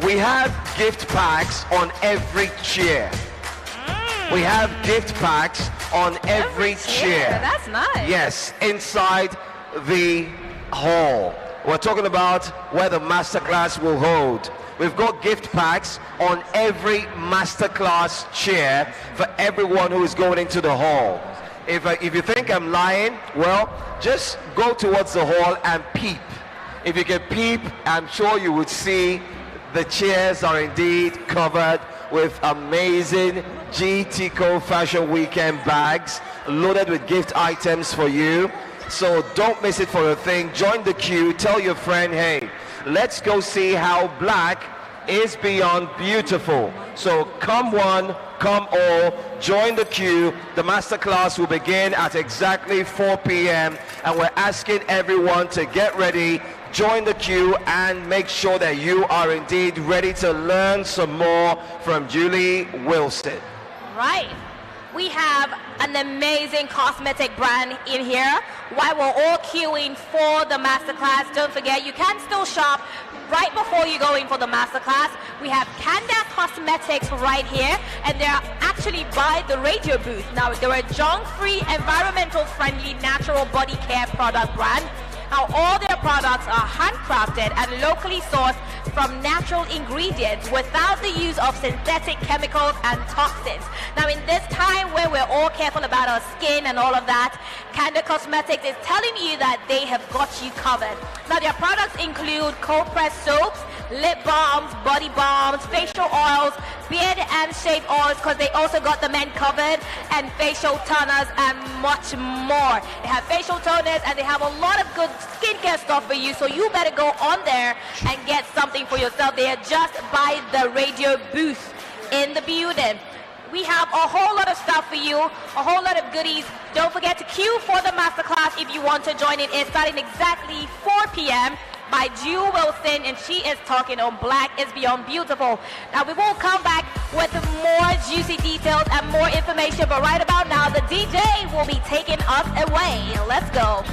We have gift packs on every chair. We have gift packs on every chair. That's nice. Yes, inside the hall. We're talking about where the masterclass will hold. We've got gift packs on every masterclass chair for everyone who is going into the hall. If you think I'm lying, well, just go towards the hall and peep. If you can peep, I'm sure you would see the chairs are indeed covered with amazing GTCO Fashion Weekend bags loaded with gift items for you. So don't miss it for a thing. Join the queue. Tell your friend, hey, let's go see how Black is Beyond Beautiful. So come one, come all, join the queue. The masterclass will begin at exactly 4 p.m. and we're asking everyone to get ready, join the queue, and make sure that you are indeed ready to learn some more from Julee Wilson. Right. We have an amazing cosmetic brand in here. While we're all queuing for the masterclass, don't forget you can still shop right before you go in for the masterclass. We have Kanda Cosmetics right here, and they're actually by the radio booth. Now, they're a junk-free, environmental-friendly, natural body care product brand. Now, all their products are handcrafted and locally sourced from natural ingredients without the use of synthetic chemicals and toxins. Now, in this time where we're all careful about our skin and all of that, Kanda Cosmetics is telling you that they have got you covered. Now, their products include cold pressed soaps, lip balms, body balms, facial oils, beard and shave oils, because they also got the men covered, and facial toners and much more. They have facial toners and they have a lot of good skincare stuff for you, so you better go on there and get something for yourself. They are just by the radio booth in the building. We have a whole lot of stuff for you, a whole lot of goodies. Don't forget to queue for the masterclass if you want to join it. It's starting exactly 4 p.m. by Julee Wilson, and she is talking on Black is Beyond Beautiful. Now, we will come back with more juicy details and more information, but right about now, the DJ will be taking us away. Let's go.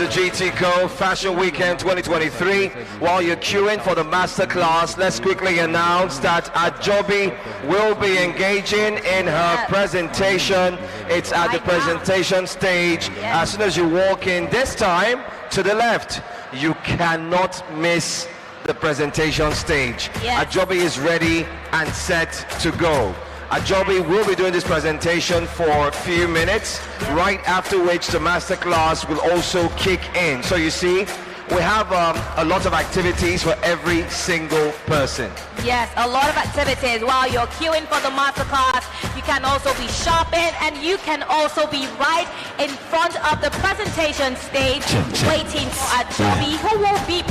the GTCO Fashion Weekend 2023. While you're queuing for the Masterclass, let's quickly announce that Ajobi will be engaging in her presentation. It's at the presentation stage. As soon as you walk in, this time to the left, you cannot miss the presentation stage. Ajobi is ready and set to go. Ajobi will be doing this presentation for a few minutes, right after which the Masterclass will also kick in. So you see, we have a lot of activities for every single person. Yes, a lot of activities. While you're queuing for the Masterclass, you can also be shopping, and you can also be right in front of the presentation stage waiting for Ajobi, who will be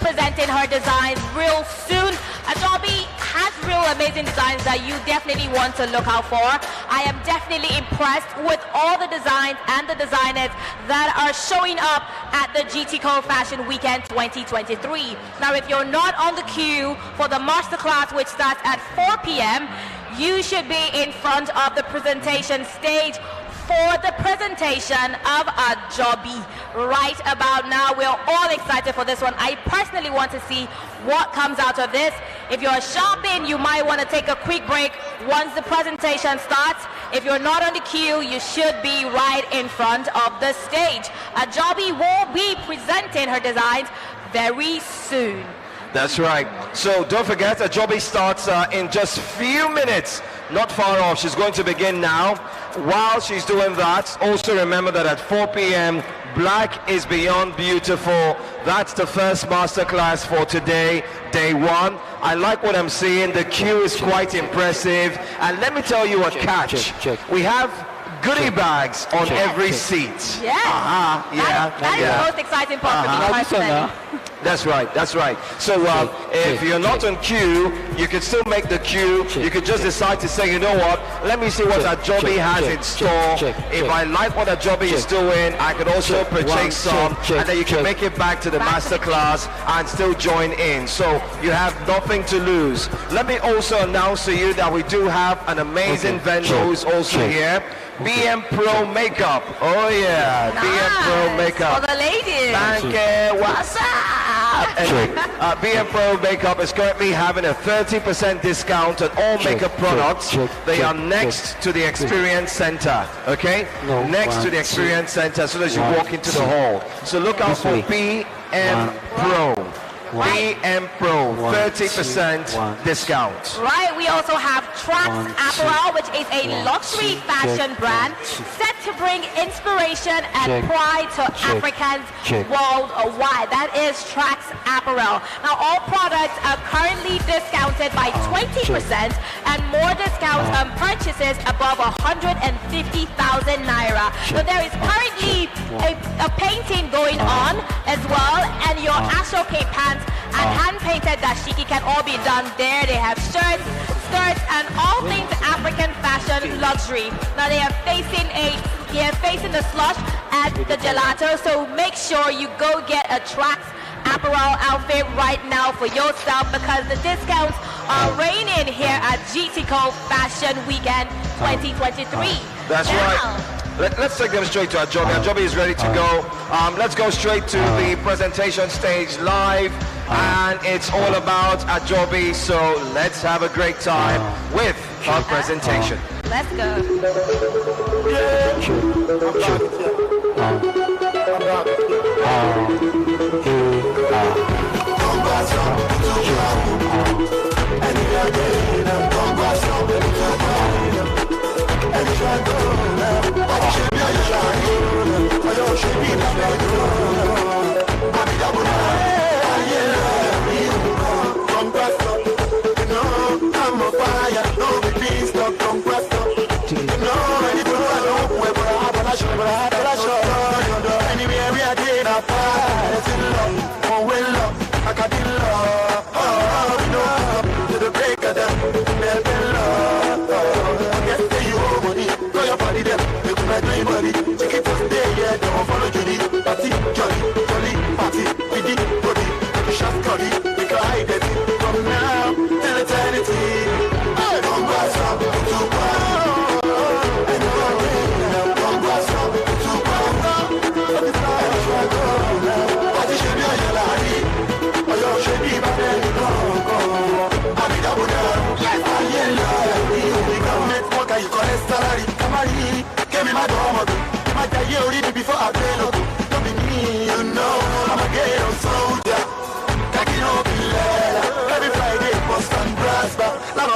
presenting her designs real soon. Ajobi has real amazing designs that you definitely want to look out for. I am definitely impressed with all the designs and the designers that are showing up at the GTCO Fashion Weekend 2023. Now, if you're not on the queue for the Masterclass, which starts at 4 p.m., you should be in front of the presentation stage for the presentation of Ajobi. Right about now, we're all excited for this one. I personally want to see what comes out of this. If you're shopping, you might want to take a quick break once the presentation starts. If you're not on the queue, you should be right in front of the stage. Ajobi will be presenting her designs very soon. That's right. So don't forget, Ajobi starts in just a few minutes. Not far off. She's going to begin now. While she's doing that, also remember that at 4 p.m., Black is Beyond Beautiful. That's the first Masterclass for today, day one. I like what I'm seeing. The queue is quite impressive. And let me tell you a catch. We have goodie bags on every seat. Yeah. That is the most exciting part for me personally. That's right, that's right. So if you're not on queue, you can still make the queue. You could just decide to say, you know what, let me see what Ajobi has in store. If I like what Ajobi is doing, I could also purchase some, and then you can make it back to the Masterclass and still join in. So you have nothing to lose. Let me also announce to you that we do have an amazing vendor who's also here. BM Pro Makeup. Oh yeah, nice. BM Pro Makeup. For the ladies. Banke, what's up? BM Pro Makeup is currently having a 30% discount on all makeup products. They are next to the Experience Center, okay? Next to the Experience Center as soon as you walk into the hall. So look out for BM Pro. BM Pro, 30% discount. Right, we also have Trax Apparel, which is a luxury fashion brand set to bring inspiration and pride to Africans worldwide. That is Trax Apparel. Now, all products are currently discounted by 20% and more discounts on purchases above 150,000 naira. So there is currently a painting going on as well, and your Ashoke pants and hand-painted dashiki can all be done there. They have shirts, skirts, and all things African fashion luxury. Now they are facing the slush at the gelato, so make sure you go get a Trax Apparel outfit right now for yourself, because the discounts are reigning here at GTCO Fashion Weekend 2023. That's right. Let's take them straight to Ajobi. Ajobi is ready to go. Let's go straight to the presentation stage live. And it's all about Ajobi, so let's have a great time with our presentation. Let's go.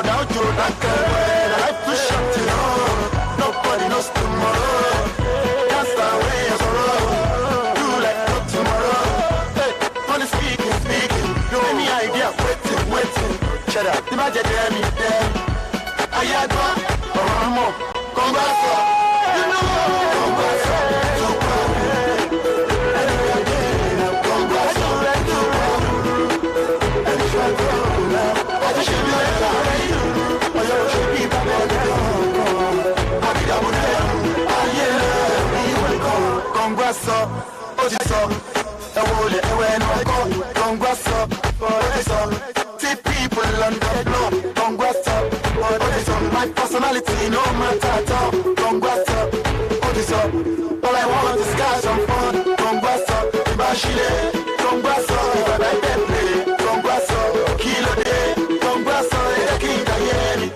down to that girl. Life too short, you know. Nobody knows tomorrow. Can't start away your sorrow. You like no tomorrow. Hey, honey speaking. You any idea? Waiting. Shut up. The magic me there. I go. Come back. You know. Come back. My personality, no matter at all. Congrats up, all I want is cash and fun. Congrats up, Ibashile. Congrats up, if I like play. Congrats up, Kilo Day. Congrats up, Edekin Tayeni.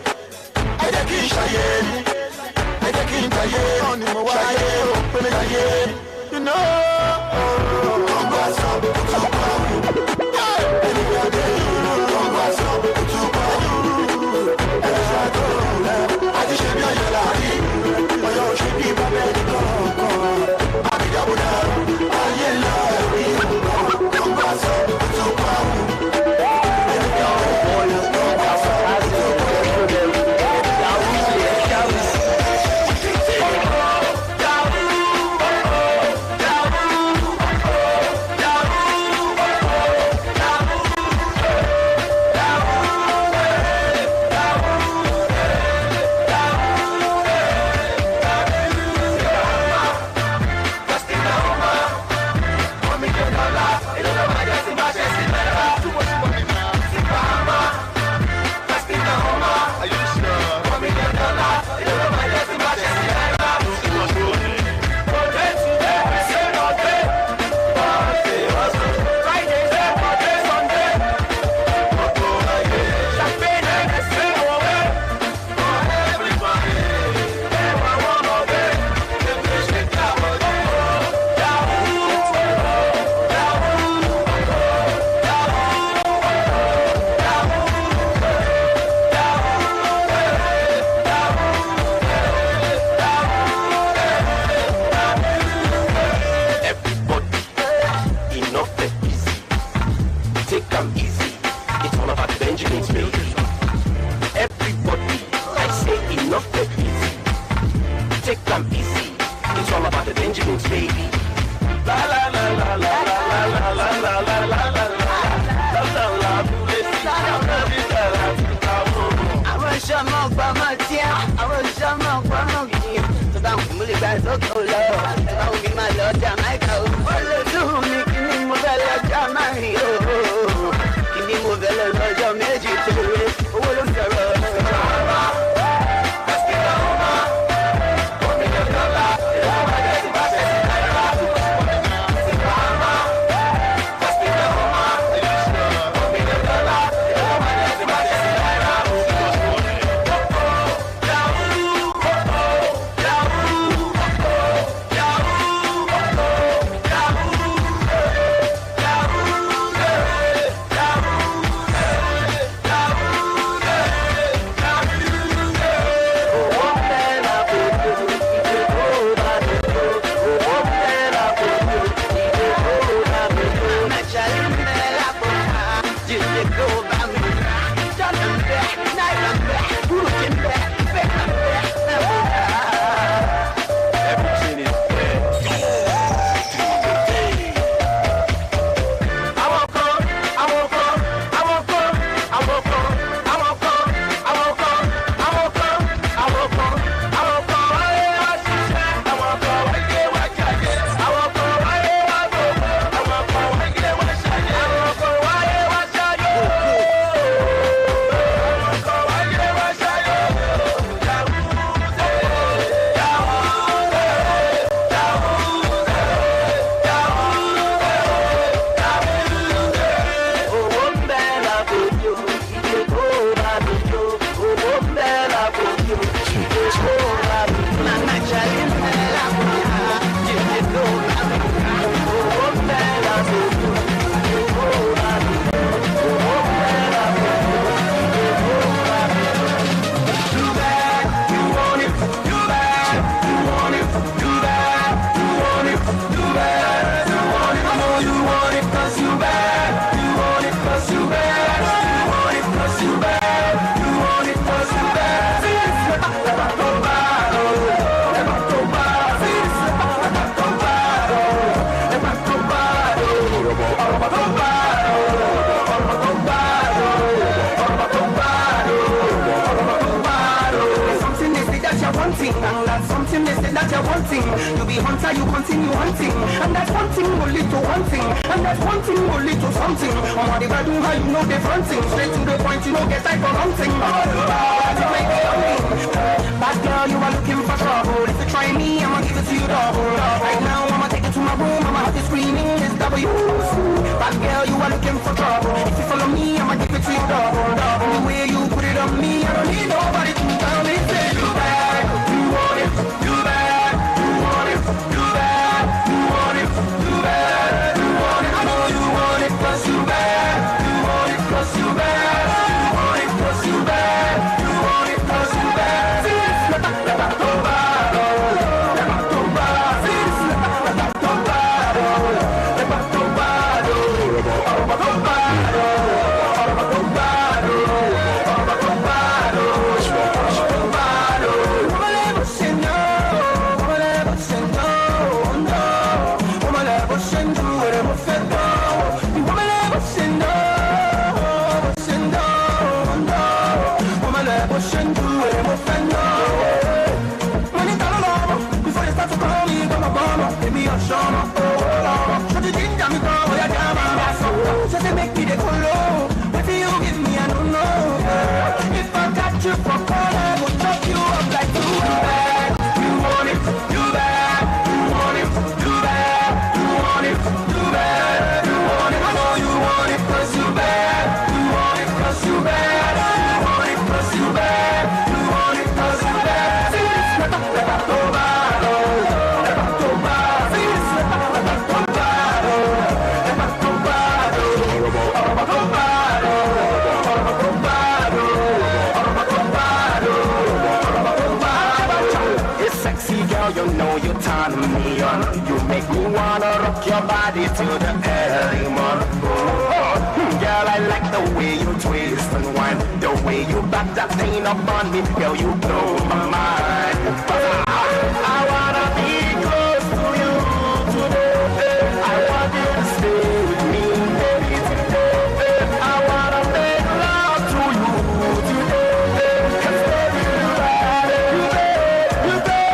Edekin Shayeni. Edekin Tayeni. Only more Shayeni, open Tayeni. You know, congrats up, anywhere they do, congrats up, I just should be a lady, but you should be my baby. I'll be double down. I love you. Congrats up, that's something they say that you're wanting. You be hunter, you continue hunting, and that's one thing will lead to one thing, and that's one thing will lead to something. On what they do, how you know they're fronting, straight to the point, you don't get time for hunting. Bad girl, you are looking for trouble. If you try me, I'ma give it to you double. Right now, I'ma take it to my room, I'ma have you screaming, it's W. Bad girl, you are looking for trouble. If you follow me, I'ma give it to you double. The way you put it on me, I don't need nobody to tell me. Say you bad, you want it, you bad, you want it, you bad, you want it, you bad, you want it. I know you want it 'cause you bad, you want it 'cause you bad, you want it 'cause you bad, you want it 'cause you bad. See this, let back to battle, let back to battle. See this, let back to battle, let back to battle, let back to battle. You make me wanna rock your body till the early morning. Girl, I like the way you twist and wind, the way you back that thing up on me. Girl, you blow my mind. I wanna be close to you today. I want you to stay with me, baby, today. I wanna make love to you today. 'Cause baby, you bad, you bad, you bad.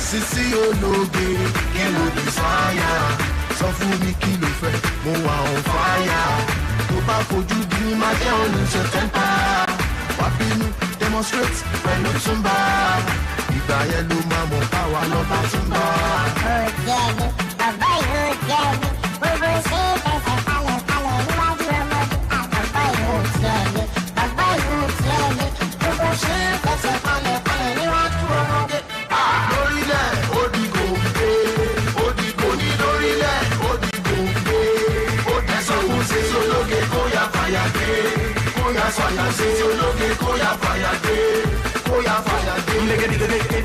Sisi ológe kí ló dé sáyà, sọ fún mi kí ló fẹ́, mo wà on fire. Tó bá fojú bí má jẹ́ oníṣẹ́ tẹ́ńpà, wá bínú demonstrate pẹ̀lú túnbà. Ìgbà yẹn ló máa mọ̀ báwa lọ́ba túnbà. Ó jẹ́ mi, bàbá yìí ó jẹ́ mi, gbogbo ṣe é fẹsẹ̀ kalẹ̀ kalẹ̀ níwájú ọmọdé. Bàbá yìí ó jẹ́ mi, bàbá yìí ó jẹ́ mi, gbogbo ṣe é fẹsẹ̀ kalẹ̀ kalẹ̀ níwájú ọmọdé. Lórílẹ̀ ó di gòǹgbé, ó di gòní lórílẹ̀ ó di gòǹgbé. Ó tẹ̀sán kún sí ológe kó yá fàyà dé, kó yá sọ̀yà sí ológe kó yá fàyà dé, kó yá fàyà dé. Nigga,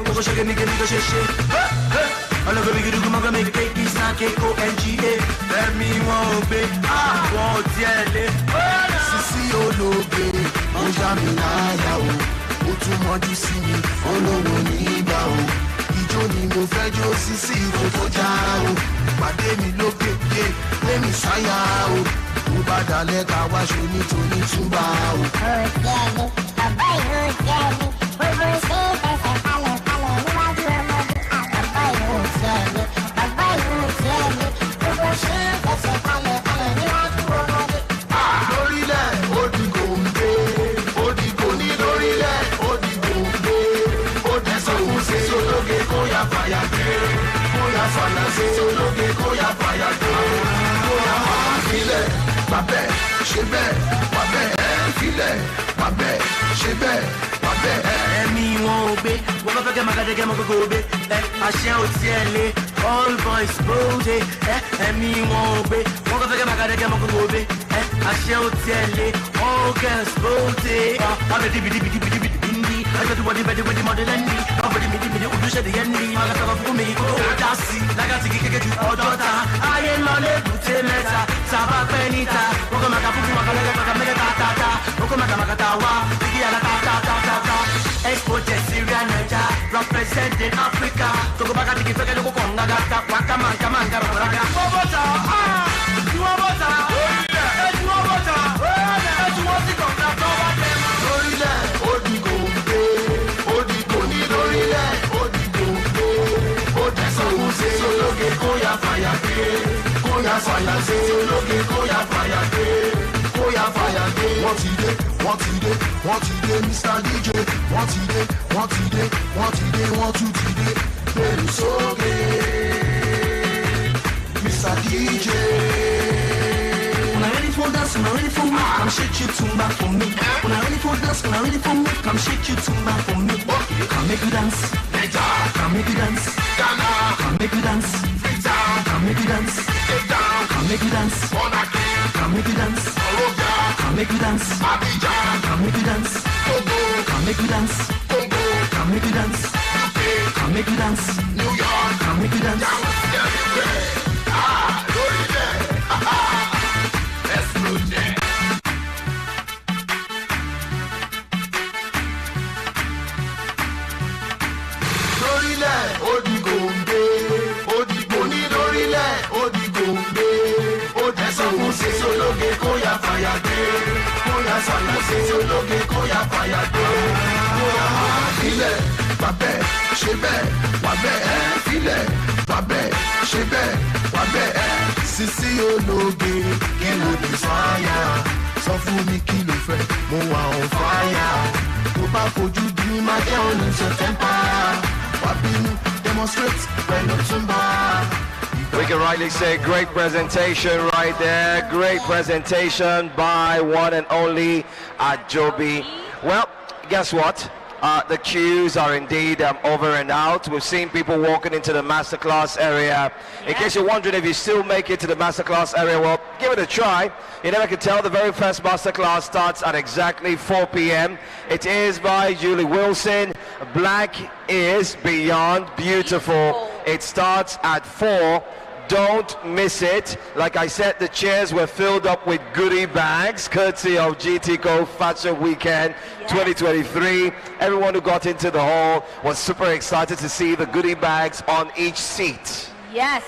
kókó ṣe nigga ṣe ṣe. Ọlọ́gbẹ́ mi gidigun mọ́gbẹ́ mi kéèkì sáké kó NGA. Fẹ́mi wọn ò gbé àwọn ọtí ẹ̀ lé. Sisi ológe, ó já mi láyà o. Ó tún mọ́jú sí mi, olówó ní ìgbà o. Ijó ni mo fẹ́ jó Sisi ìwò tó já o. Pàdé mi lókè yé, lé mi sáyà o. Mo bá dalẹ̀ ká wá ṣo nítorí túbà o. Ó jẹ́ mi, bàbá yìí ó jẹ́ mi, gbogbo ṣe é fẹsẹ̀ kalẹ̀ kalẹ̀ níwájú ọmọdé. Bàbá yìí ó jẹ́ mi, bàbá yìí ó jẹ́ mi, gbogbo ṣe é fẹsẹ̀ kalẹ̀ kalẹ̀ níwájú ọmọdé. Lórílẹ̀ ó di gòǹgbé, ó di gòní lórílẹ̀ ó di gòǹgbé. Ó tẹ̀sán kún sí ológe kó yá fàyà dé, kó yá soya se ológe kóyà fàyà dé. Kóyà máa filẹ̀, bàbẹ̀, ṣe bẹ́ẹ̀, bàbẹ̀ ẹ̀ filẹ̀, bàbẹ̀, ṣe bẹ́ẹ̀, bàbẹ̀ ẹ̀. Ẹ̀mí wọn ò gbé, wọ́n bá fẹ́ kẹ́ máa kájẹ́ kẹ́ mọ́ gbogbo òbé. Àṣẹ ò tiẹ̀ lé, all boys bóde. Ẹ̀mí wọn ò gbé, wọ́n bá fẹ́ kẹ́ máa kájẹ́ kẹ́ mọ́ gbogbo òbé. Àṣẹ ò tiẹ̀ lé, all girls bóde. Wọ́n bẹ dìbìdìbìdìbìdìbì ndí. Ẹgbẹ́ tó wọ́dí bẹ́ẹ̀ wọ́dí mọ́dé lẹ́ndí. Wọ́n bẹ dìbìdìbìdì ojúṣe dìyẹn ndí. Wọ́n kà sọ̀rọ̀ fún mi kó o dá sí. Lágàtì kékeré ju ọjọ́ ta. Ayé lọ lébùté mẹ́ta. Sábà pẹ́ níta. Wọ́n kọ́ máa ka fúnfún wọn kọ́lẹ́kẹ́ kọ́kọ́ mẹ́kẹ́ tààtà. Wọ́n kọ́ máa ka màkàtà wá. Bíkí àlá tààtà. Expo Syria Niger, representing Africa. Toko baka tiki feke loko konga gata. Waka manka raga. Wabota, you wabota. You wabota. You want to come down, go back there. Lorile, odigo mbe, odigo ni lorile, odigo mbe, odigo se ológe kóyà fàyà dé, kóyà fàyà se ológe kóyà fàyà dé, kóyà fàyà dé. Wọ́n ti dé, Mr. DJ. Wọ́n ti dé, wọ́n tún ti dé, bẹ̀rù sókè, Mr. DJ. When I ready for dance, when I ready for me, come shake your tumba for me. When I ready for dance, when I ready for me, come shake your tumba for me. Come make you dance, come make you dance, come make you dance, come make you dance, come make you dance, come make you dance, come make you dance, come make you dance, come make you dance, come make you dance, come make you dance, New York, come make you dance. Bàbẹ̀, ṣe bẹ́ẹ̀, wàbẹ̀ ẹ̀ filẹ̀, bàbẹ̀, ṣe bẹ́ẹ̀, wàbẹ̀ ẹ̀. Sisi ológe, kí ló dé fáyà? Sọ fún mi kí ló fẹ́, mo wà on fáyà. Tó bá fojú di mi máa jẹ́ oníṣẹ́ tẹ́ḿpà. Wà bínú, demonstrate pẹ̀lú túmbà. We can rightly say great presentation right there. Great presentation by one and only Ajobi. Well, guess what? The queues are indeed over and out. We've seen people walking into the Masterclass area. In case you're wondering if you still make it to the Masterclass area, well, give it a try. You never can tell. The very first Masterclass starts at exactly 4 p.m. It is by Julee Wilson. Black is beyond beautiful. It starts at 4. Don't miss it. Like I said, the chairs were filled up with goodie bags, courtesy of GTCO Fashion Weekend 2023. Everyone who got into the hall was super excited to see the goodie bags on each seat. Yes,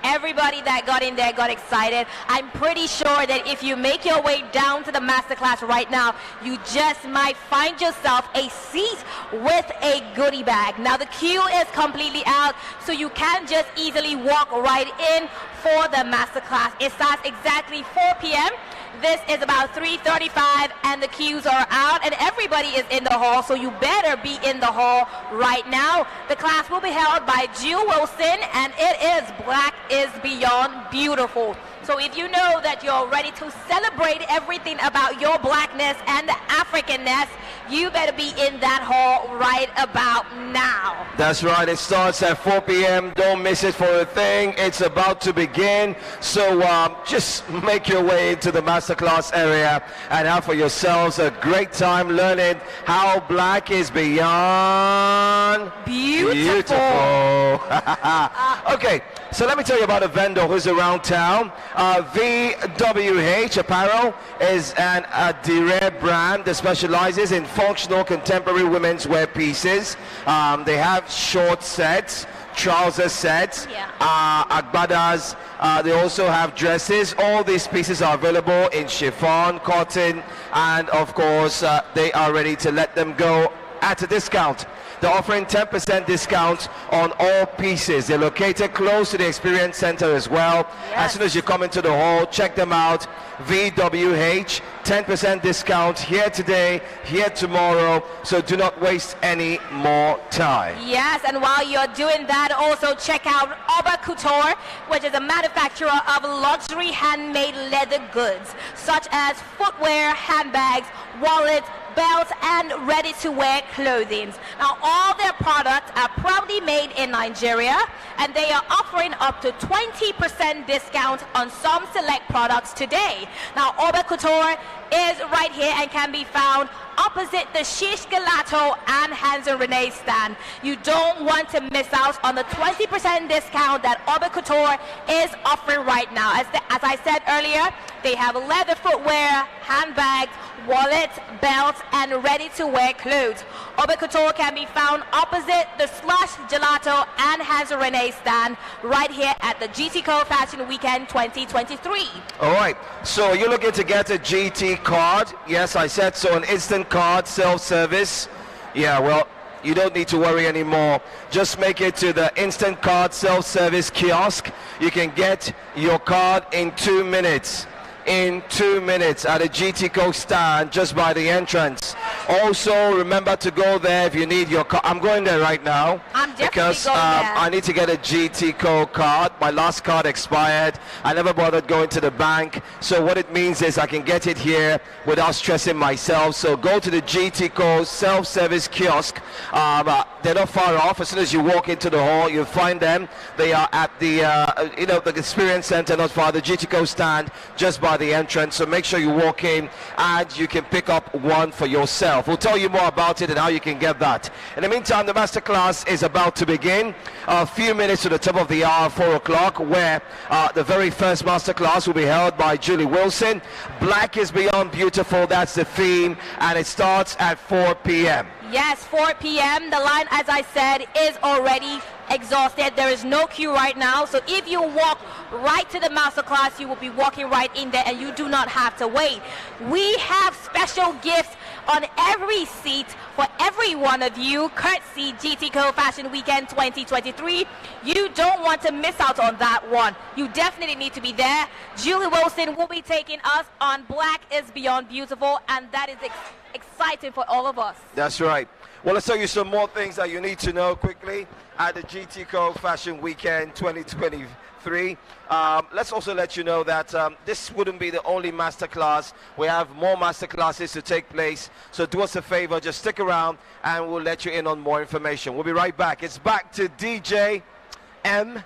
everybody that got in there got excited. I'm pretty sure that if you make your way down to the Masterclass right now, you just might find yourself a seat with a goodie bag. Now the queue is completely out, so you can just easily walk right in for the Masterclass. It starts exactly 4 p.m. This is about 3:35 and the queues are out and everybody is in the hall, so you better be in the hall right now. The class will be held by Julee Wilson and it is Black is Beyond Beautiful. So if you know that you're ready to celebrate everything about your blackness and Africanness, you better be in that hall right about now. That's right, it starts at 4 p.m. Don't miss it for a thing. It's about to begin. So just make your way into the Masterclass area and have for yourselves a great time learning how Black is beyond beautiful. Okay, so let me tell you about a vendor who's around town. VWH Apparel is an Adire brand that specializes in functional contemporary women's wear pieces. They have short sets, trouser sets, agbadas. They also have dresses. All these pieces are available in chiffon, cotton, and of course they are ready to let them go at a discount. They're offering 10% discount on all pieces. They're located close to the Experience Center as well. As soon as you come into the hall, check them out. VWH, 10% discount here today, here tomorrow. So do not waste any more time. Yes, and while you're doing that, also check out Oiva Couture, which is a manufacturer of luxury handmade leather goods, such as footwear, handbags, wallets, belts, and ready-to-wear clothing. Now, all their products are proudly made in Nigeria, and they are offering up to 20% discount on some select products today. Now, Oiva Couture is right here and can be found opposite the Shish Gelato and Hans and Renee stand. You don't want to miss out on the 20% discount that Oiva Couture is offering right now. As I said earlier, they have leather footwear, handbags, wallets, belts, and ready-to-wear clothes. Oiva Couture can be found opposite the Slush Gelato and Hans and Renee stand right here at the GTCO Fashion Weekend 2023. All right, so you're looking to get a GT card. Yes, I said so, an instant card, self-service. Yeah, well, you don't need to worry anymore. Just make it to the instant card self-service kiosk. You can get your card in 2 minutes. In 2 minutes at a GTCO stand just by the entrance. Also, remember to go there if you need your card. I'm going there right now because I need to get a GTCO card. My last card expired. I never bothered going to the bank. So what it means is I can get it here without stressing myself. So go to the GTCO self-service kiosk. They're not far off. As soon as you walk into the hall, you'll find them. They are at the the Experience Center, not far. The GTCO stand just by the entrance. So make sure you walk in and you can pick up one for yourself. We'll tell you more about it and how you can get that. In the meantime, the masterclass is about to begin. A few minutes to the top of the hour, 4 o'clock, where the very first masterclass will be held by Julie Wilson. Black is beyond beautiful. That's the theme, and it starts at 4 p.m. Yes, 4 p.m. The line, as I said, is already exhausted. There is no queue right now. So if you walk right to the masterclass, you will be walking right in there and you do not have to wait. We have special gifts on every seat for every one of you, courtesy GTCO Fashion Weekend 2023. You don't want to miss out on that one. You definitely need to be there. Julie Wilson will be taking us on Black is Beyond Beautiful, and that is exciting for all of us. That's right. Well, let's tell you some more things that you need to know quickly at the GTCO Fashion Weekend 2023. Let's also let you know that this wouldn't be the only masterclass. We have more masterclasses to take place. So do us a favor, just stick around and we'll let you in on more information. We'll be right back. It's back to DJ M.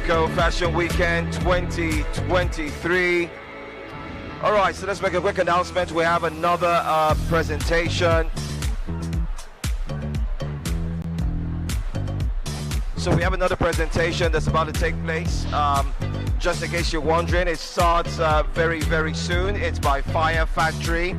GTCO Fashion Weekend 2023. All right, so let's make a quick announcement. We have another presentation. So we have another presentation that's about to take place. Just in case you're wondering, it starts very, very soon. It's by Fire Factory.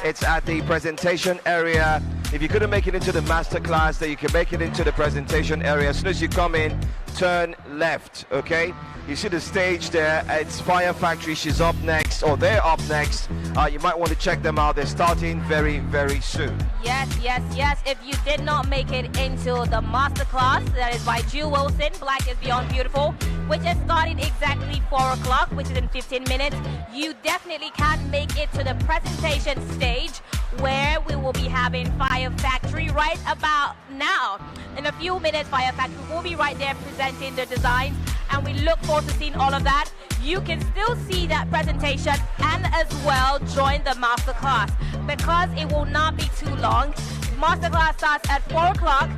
It's at the presentation area. If you couldn't make it into the masterclass, then you can make it into the presentation area. As soon as you come in, turn left, okay? You see the stage there. It's Fire Factory. She's up next, or they're up next. You might want to check them out. They're starting very, very soon. Yes, yes, yes. If you did not make it into the masterclass, that is by Julee, Black is Beyond Beautiful, which is starting exactly 4 o'clock, which is in 15 minutes. You definitely can make it to the presentation stage where we will be having Fire Factory right about now. In a few minutes, Fire Factory will be right there presenting their designs, and we look forward to seeing all of that. You can still see that presentation and as well join the masterclass because it will not be too long. Masterclass starts at 4 o'clock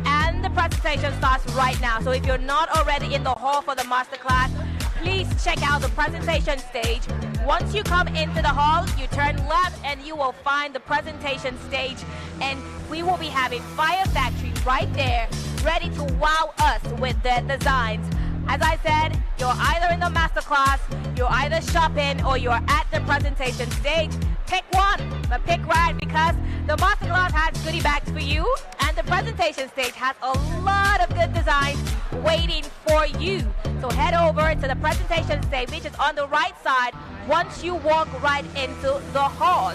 and the presentation starts right now. So if you're not already in the hall for the masterclass, please check out the presentation stage. Once you come into the hall, you turn left and you will find the presentation stage, and we will be having Fire Factory right there, ready to wow us with their designs. As I said, you're either in the masterclass, you're either shopping, or you're at the presentation stage. Pick one, but pick right, because the masterclass has goodie bags for you, and the presentation stage has a lot of good designs waiting for you. So head over to the presentation stage, which is on the right side, once you walk right into the hall.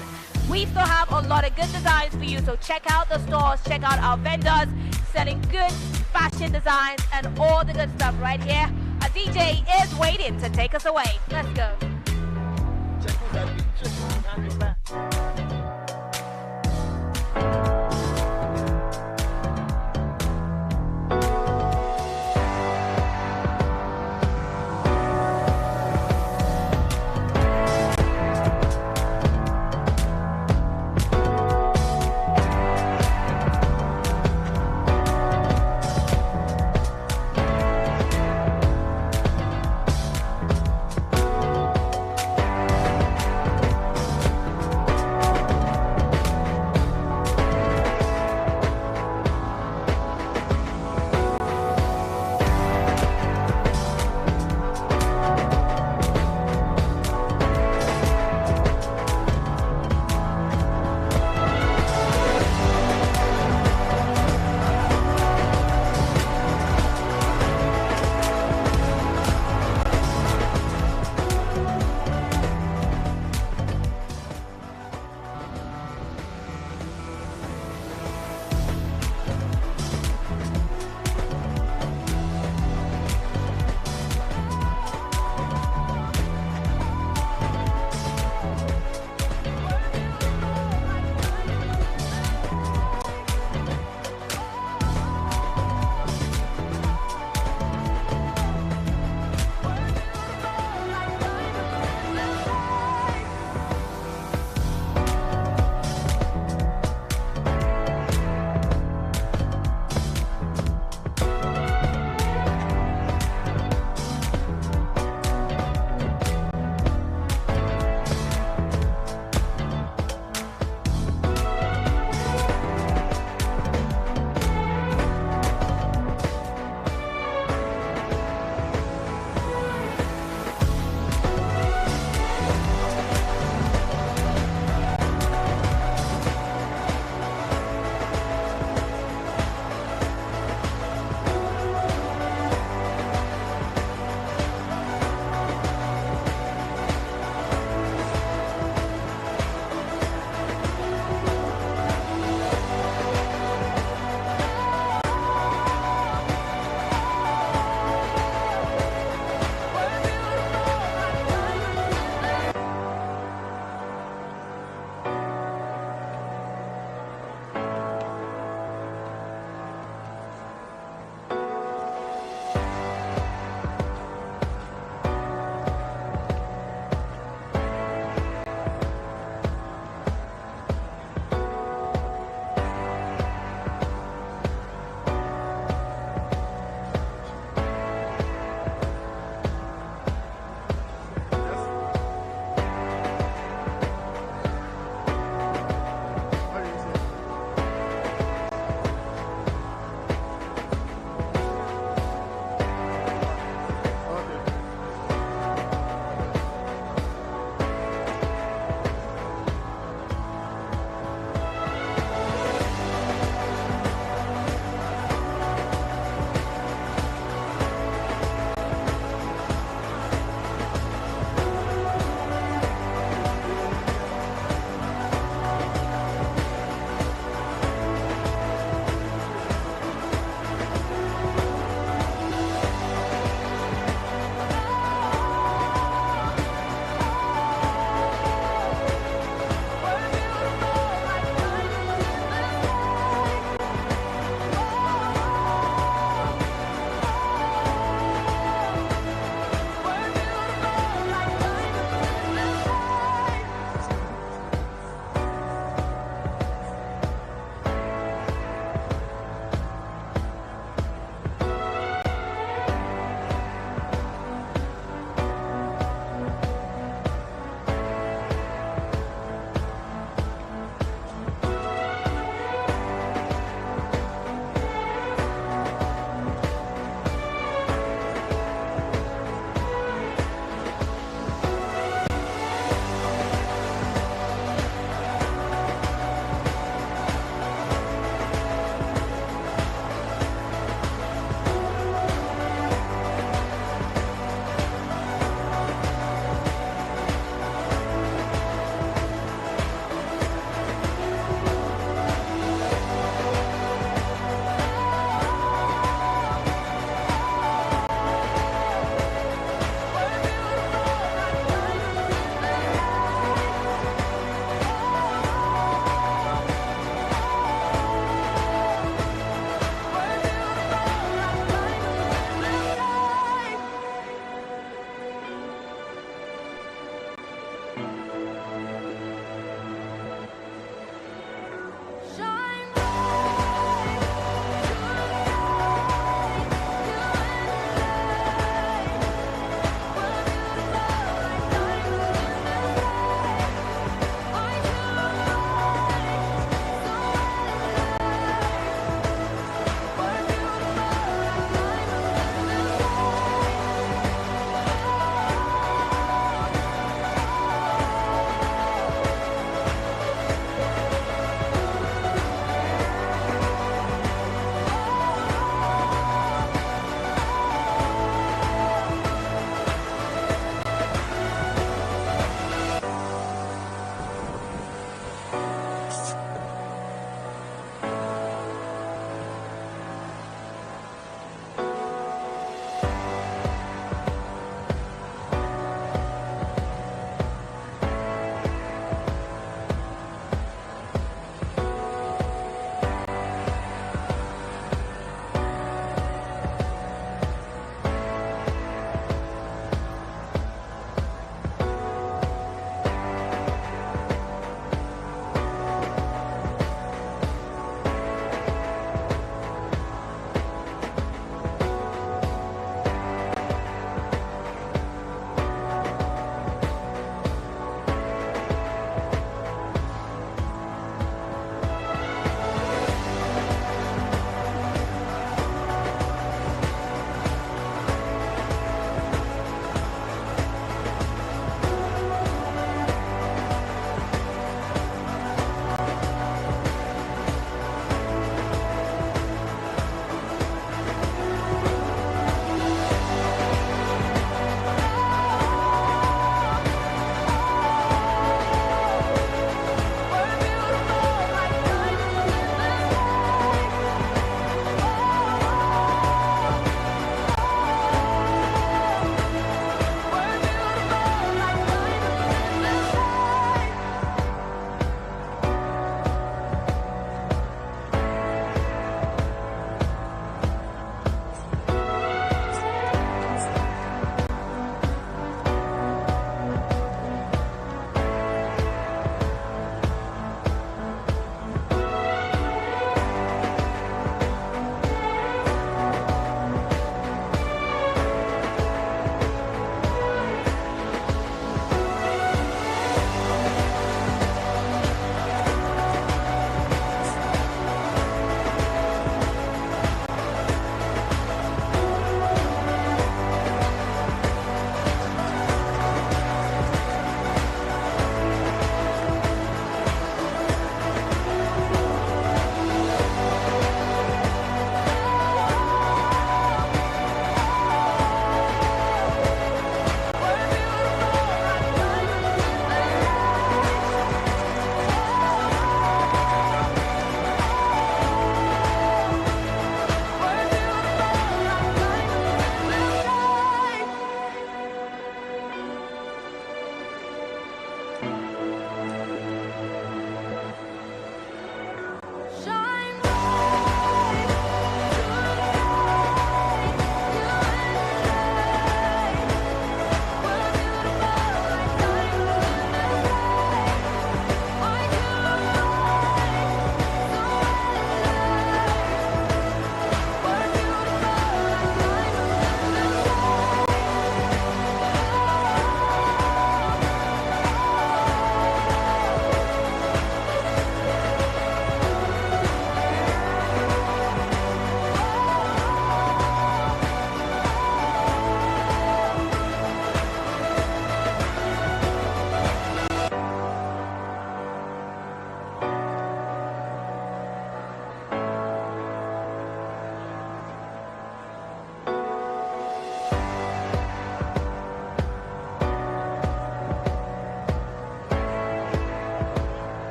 We still have a lot of good designs for you, so check out the stores, check out our vendors, selling good fashion designs and all the good stuff right here. A DJ is waiting to take us away. Let's go.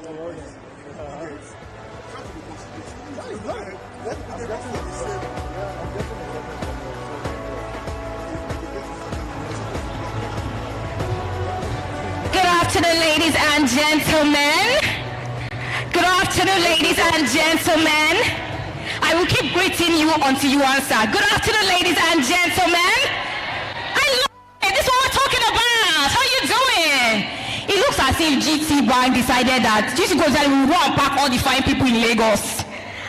Good afternoon, ladies and gentlemen. Good afternoon, ladies and gentlemen. I will keep greeting you until you answer. Good afternoon, ladies and gentlemen. I love it. This is what we're talking about. How you doing? It looks as if GT Bank decided that GT goes and we want to pack all the fine people in Lagos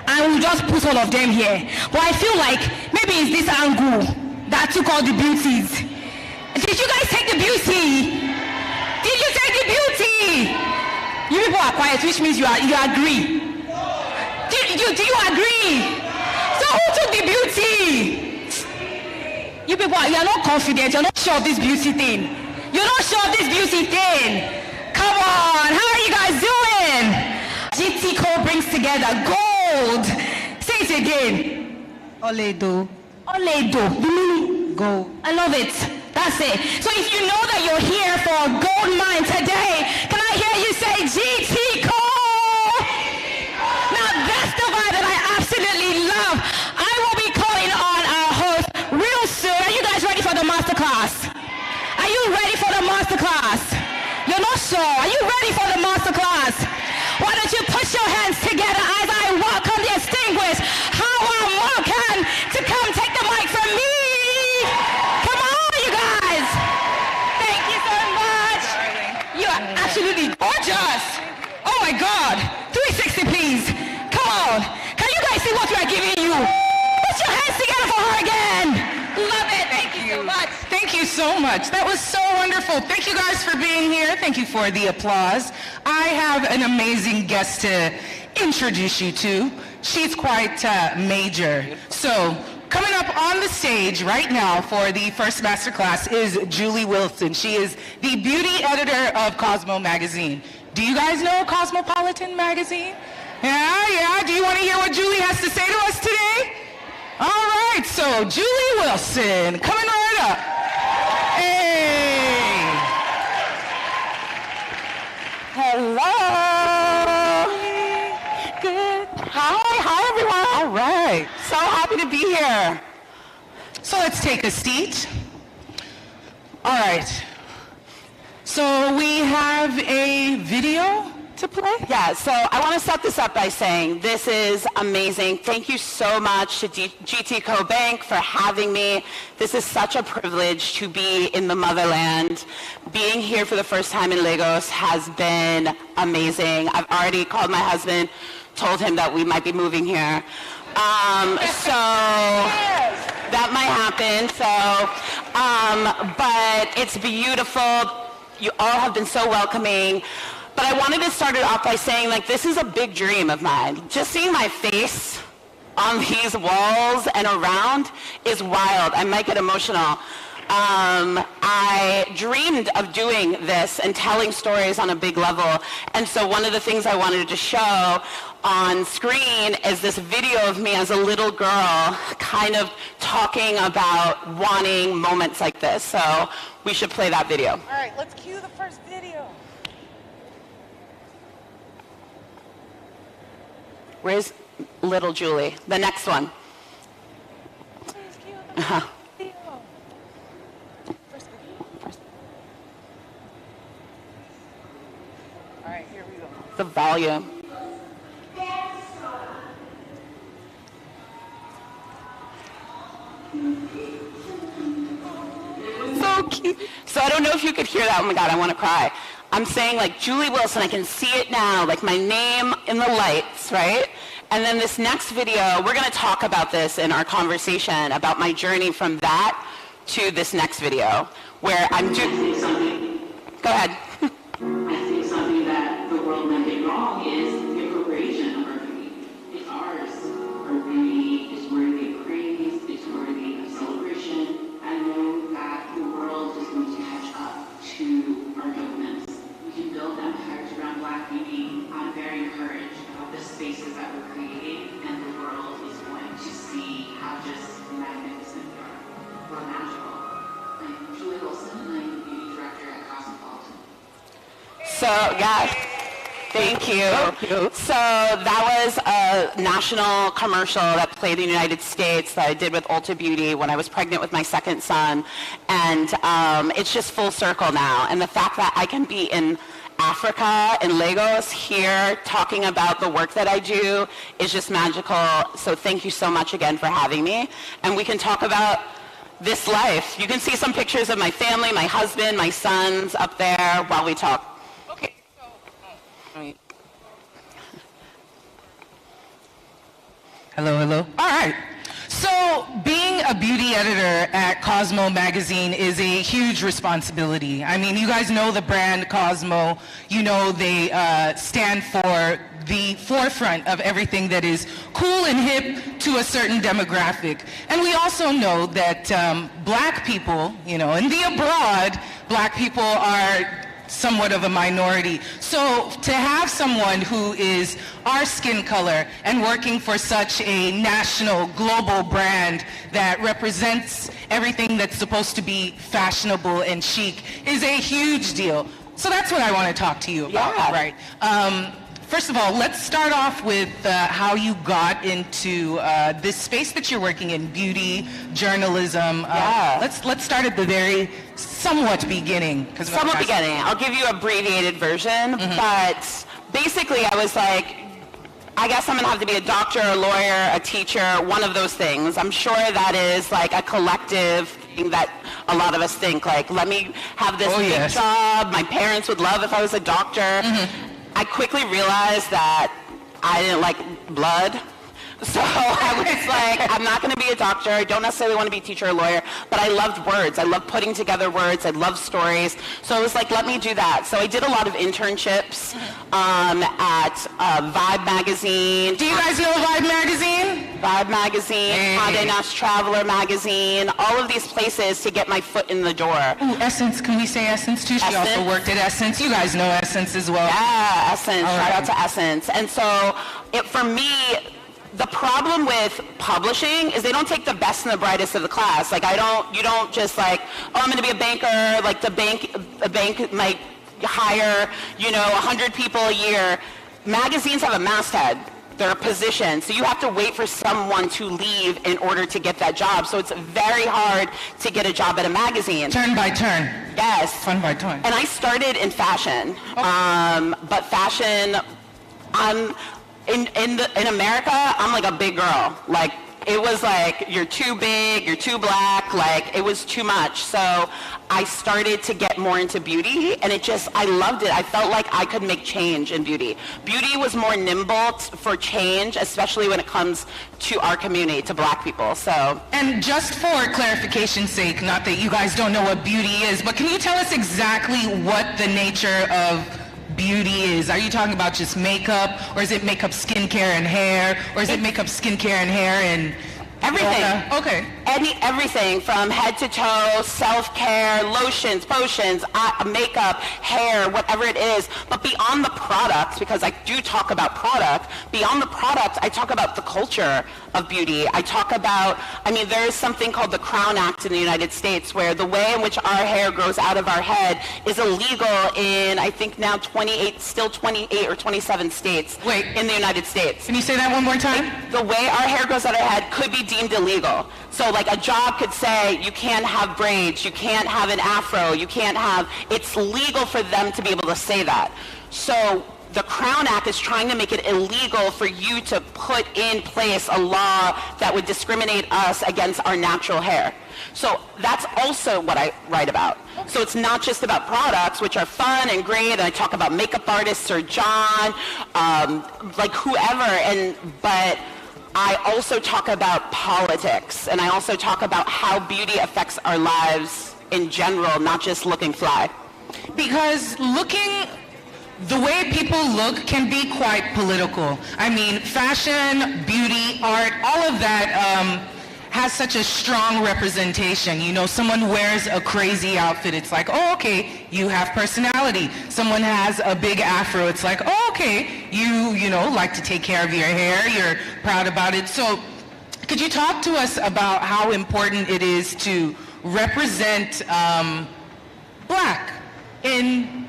and we'll just put all of them here. But I feel like maybe it's this angle that took all the beauties. Did you guys take the beauty? Did you take the beauty? You people are quiet, which means you agree. Do you agree? So who took the beauty? You people you are not confident. You're not sure of this beauty thing. You're not sure of this beauty thing. Come on, how are you guys doing? GTCO brings together gold. Say it again. Oledo. Oledo. The meaning gold. I love it. That's it. So if you know that you're here for a gold mine today, can I hear you say GTCO? Now that's the vibe that I absolutely love. I will be calling on our host real soon. Are you guys ready for the masterclass? Are you ready for the masterclass? You're not sure. Are you ready for the masterclass? Why don't you put your hands together as I welcome the distinguished Howard Morgan to come take the mic from me. Come on, you guys. Thank you so much. You are absolutely gorgeous. Oh my God. 360, please. Come on. Can you guys see what we are giving you? Put your hands together for her again. Love it. Thank you so much. Thank you so much. That was so wonderful. Thank you guys for being here. Thank you for the applause. I have an amazing guest to introduce you to. She's quite major. So coming up on the stage right now for the first masterclass is Julee Wilson. She is the beauty editor of Cosmo magazine. Do you guys know Cosmopolitan magazine? Yeah. Do you want to hear what Julee has to say to us today? All right, so Julee Wilson, coming right up. Hey. Hello. Good. Hi everyone. All right. So happy to be here. So let's take a seat. All right. So we have a video to play? Yeah, so I want to set this up by saying this is amazing. Thank you so much to GTCO Bank for having me. This is such a privilege to be in the motherland. Being here for the first time in Lagos has been amazing. I've already called my husband, told him that we might be moving here. So that might happen. But it's beautiful. You all have been so welcoming. But I wanted to start it off by saying, like, this is a big dream of mine. Just seeing my face on these walls and around is wild. I might get emotional. I dreamed of doing this and telling stories on a big level. And so one of the things I wanted to show on screen is this video of me as a little girl kind of talking about wanting moments like this. So we should play that video. All right, let's cue the first video. Where's little Julee? The next one. Uh-huh. All right, here we go. The volume. So cute. So I don't know if you could hear that. Oh my God, I want to cry. I'm saying like Julee Wilson, I can see it now, like my name in the lights, right? And then this next video, we're going to talk about this in our conversation about my journey from that to this next video where I'm doing something. Go ahead. I think something that the world might get wrong is the appropriation of our beauty. It's ours. Our beauty is worthy of praise. It's worthy of celebration. I know that the world is going to catch up to our movements. We can build empires around Black beauty. I'm very encouraged about the spaces that we're creating, and the world is going to see how just magnificent we are. We're magical. I'm Julee Wilson, and I'm the beauty director at Cosmopolitan. So, yeah. Thank you. So that was a national commercial that played in the United States that I did with Ulta Beauty when I was pregnant with my second son. And it's just full circle now. And the fact that I can be in Africa, in Lagos, here, talking about the work that I do is just magical. So thank you so much again for having me. And we can talk about this life. You can see some pictures of my family, my husband, my sons up there while we talk. Okay. Hello, hello. All right. So being a beauty editor at Cosmo magazine is a huge responsibility. I mean, you guys know the brand Cosmo. You know they stand for the forefront of everything that is cool and hip to a certain demographic. And we also know that black people, you know, in the abroad, black people are somewhat of a minority. So to have someone who is our skin color and working for such a national, global brand that represents everything that's supposed to be fashionable and chic is a huge deal. So that's what I want to talk to you about, right? First of all, let's start off with how you got into this space that you're working in, beauty, journalism. Let's start at the very somewhat beginning. Somewhat beginning. I'll give you an abbreviated version, but basically I was like, I guess I'm going to have to be a doctor, a lawyer, a teacher, one of those things. I'm sure that is like a collective thing that a lot of us think, like, let me have this big job. My parents would love if I was a doctor. I quickly realized that I didn't like blood. So I was like, I'm not going to be a doctor. I don't necessarily want to be a teacher or lawyer, but I loved words. I loved putting together words. I loved stories. So I was like, let me do that. So I did a lot of internships at Vibe magazine. Do you guys know Vibe magazine? Vibe magazine, Condé Nast Traveler magazine, all of these places to get my foot in the door. Ooh, Essence. Can we say Essence too? She also worked at Essence. You guys know Essence as well. Yeah, Essence. Shout out to Essence. And so for me, the problem with publishing is they don't take the best and the brightest of the class. Like you don't just like, oh, I'm going to be a banker. Like a bank might hire, 100 people a year. Magazines have a masthead. They're a position. So you have to wait for someone to leave in order to get that job. So it's very hard to get a job at a magazine. Turn by turn. Yes. Fun by turn. And I started in fashion. But fashion, in America, I'm like a big girl. Like, it was like, you're too big, you're too black, like, it was too much. So I started to get more into beauty, and I loved it. I felt like I could make change in beauty. Beauty was more nimble for change, especially when it comes to our community, to black people, so. And just for clarification's sake, not that you guys don't know what beauty is, but can you tell us exactly what the nature of beauty is? Are you talking about just makeup, or is it makeup, skincare, and hair, or is it makeup, skincare, and hair, and everything? Okay. Everything from head to toe, self-care, lotions, potions, makeup, hair, whatever it is. But beyond the product, because I do talk about product, beyond the product, I talk about the culture of beauty. I talk about, there is something called the Crown Act in the United States, where the way in which our hair grows out of our head is illegal in, I think now 28 or 27 states in the United States. Can you say that one more time? The way our hair grows out of our head could be deemed illegal. So like a job could say, you can't have braids, you can't have an afro, it's legal for them to be able to say that. So the Crown Act is trying to make it illegal for you to put in place a law that would discriminate us against our natural hair. So that's also what I write about. So it's not just about products, which are fun and great, and I talk about makeup artists or John, like whoever, but I also talk about politics, and I also talk about how beauty affects our lives in general, not just looking fly. Because the way people look can be quite political. Fashion, beauty, art, all of that has such a strong representation. Someone wears a crazy outfit, it's like, oh, okay, you have personality. Someone has a big afro, it's like, oh, okay, you like to take care of your hair, you're proud about it. So could you talk to us about how important it is to represent black in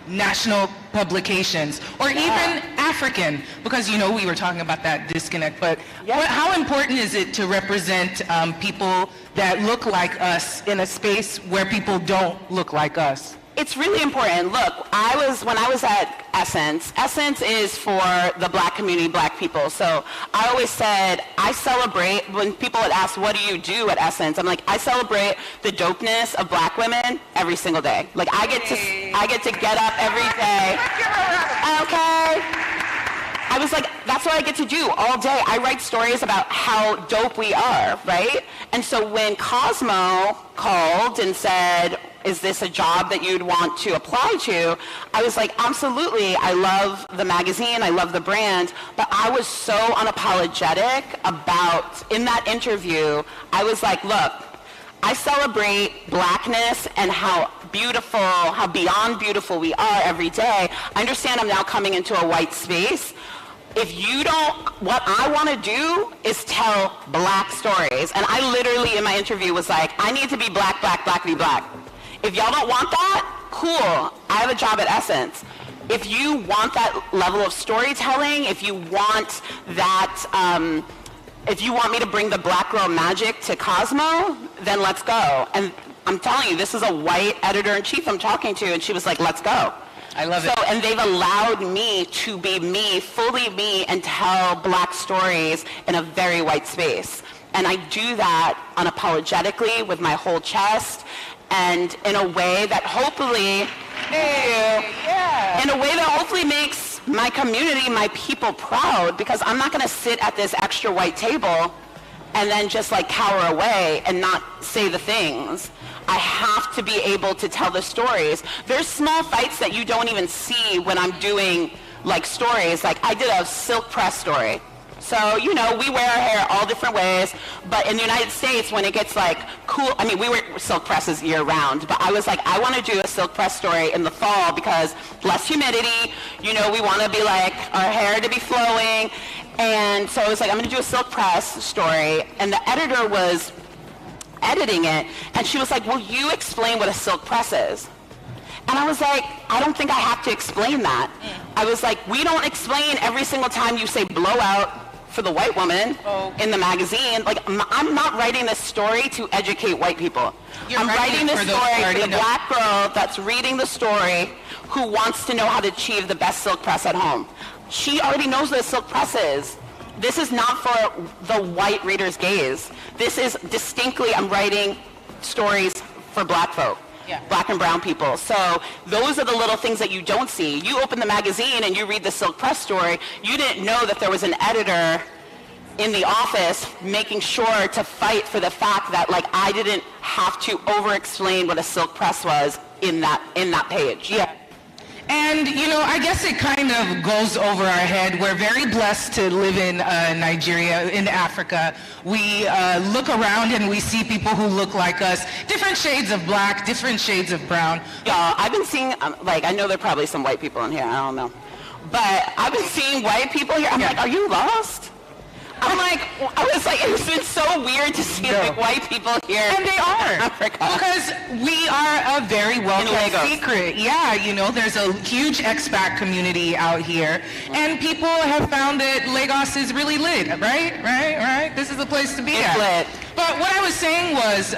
national publications, or even African, because you know we were talking about that disconnect, but how important is it to represent people that look like us in a space where people don't look like us? It's really important. Look, when I was at Essence is for the black community, black people. So I always said, I celebrate, when people would ask, what do you do at Essence? I'm like, I celebrate the dopeness of black women every single day. Like, I get to get up every day. Okay? I was like, that's what I get to do all day. I write stories about how dope we are, right? And so when Cosmo called and said, is this a job that you'd want to apply to? I was like, absolutely. I love the magazine. I love the brand. But I was so unapologetic about, in that interview, I was like, look, I celebrate blackness and how beautiful, how beyond beautiful we are every day. I understand I'm now coming into a white space. If you don't, what I want to do is tell black stories. And I literally in my interview was like, I need to be black, black, black, be black. If y'all don't want that, cool. I have a job at Essence. If you want that level of storytelling, if you want that, if you want me to bring the black girl magic to Cosmo, then let's go. And I'm telling you, this is a white editor-in-chief I'm talking to, and she was like, let's go. I love it. And they've allowed me to be me, fully me, and tell black stories in a very white space. And I do that unapologetically with my whole chest, and in a way that hopefully, in a way that hopefully makes my community, my people proud, because I'm not gonna sit at this extra white table and then just like cower away and not say the things. I have to be able to tell the stories. There's small fights that you don't even see when I'm doing like stories. Like I did a silk press story. So, you know, we wear our hair all different ways, but in the United States, when it gets like cool, I mean, we wear silk presses year round, but I was like, I want to do a silk press story in the fall because less humidity, you know, we want to be like, our hair to be flowing. And so I was like, I'm going to do a silk press story. And the editor was editing it, and she was like, will you explain what a silk press is? And I was like, I don't think I have to explain that. I was like, we don't explain every single time you say blowout for the white woman in the magazine. Like, I'm not writing this story to educate white people. I'm writing this story for the black girl that's reading the story who wants to know how to achieve the best silk press at home. She already knows what a silk press is. This is not for the white reader's gaze. This is distinctly, I'm writing stories for black folk. Black and brown people. So those are the little things that you don't see. You open the magazine and you read the silk press story. You didn't know that there was an editor in the office making sure to fight for the fact that like I didn't have to over-explain what a silk press was in that page. Yeah. And, you know, I guess it kind of goes over our head. We're very blessed to live in Nigeria, in Africa. We look around and we see people who look like us, different shades of black, different shades of brown. Yeah, I've been seeing, like, I know there are probably some white people in here, I don't know. But I've been seeing white people here. I'm like, are you lost? I'm like, I was like, it's been so weird to see like white people here. And they are. In Africa. Because we are a very well-kept secret. Yeah, you know, there's a huge expat community out here. And people have found that Lagos is really lit, right? This is the place to be at. Lit. But what I was saying was,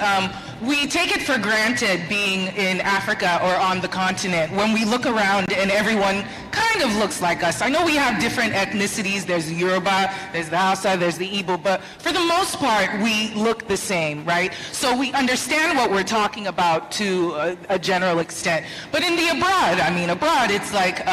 we take it for granted being in Africa or on the continent when we look around and everyone kind of looks like us. I know we have different ethnicities. There's the Yoruba, there's the Hausa, there's the Igbo, but for the most part, we look the same, right? So we understand what we're talking about to a general extent. But in the abroad, it's like,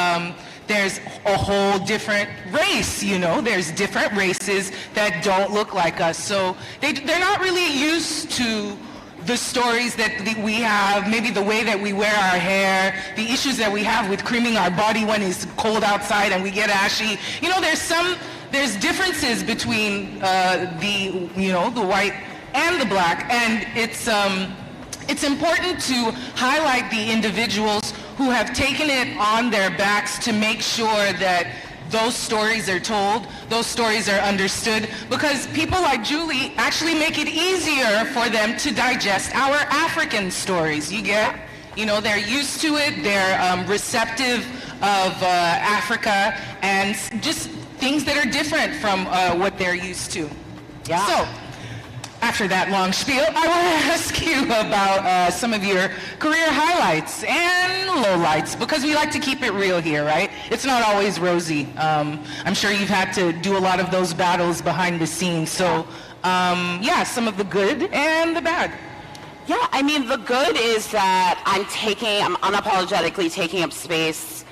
there's a whole different race, you know? There's different races that don't look like us. So they're not really used to the stories that we have, maybe the way that we wear our hair, the issues that we have with creaming our body when it's cold outside and we get ashy. You know, there's differences between the white and the black, and it's important to highlight the individuals who have taken it on their backs to make sure that those stories are told, those stories are understood, because people like Julee actually make it easier for them to digest our African stories. You get? You know, they're used to it, they're receptive of Africa and just things that are different from what they're used to. Yeah. So, after that long spiel, I will ask you about some of your career highlights and lowlights, because we like to keep it real here, right? It's not always rosy. I'm sure you've had to do a lot of those battles behind the scenes. So, yeah, some of the good and the bad. Yeah, I mean, the good is that I'm unapologetically taking up space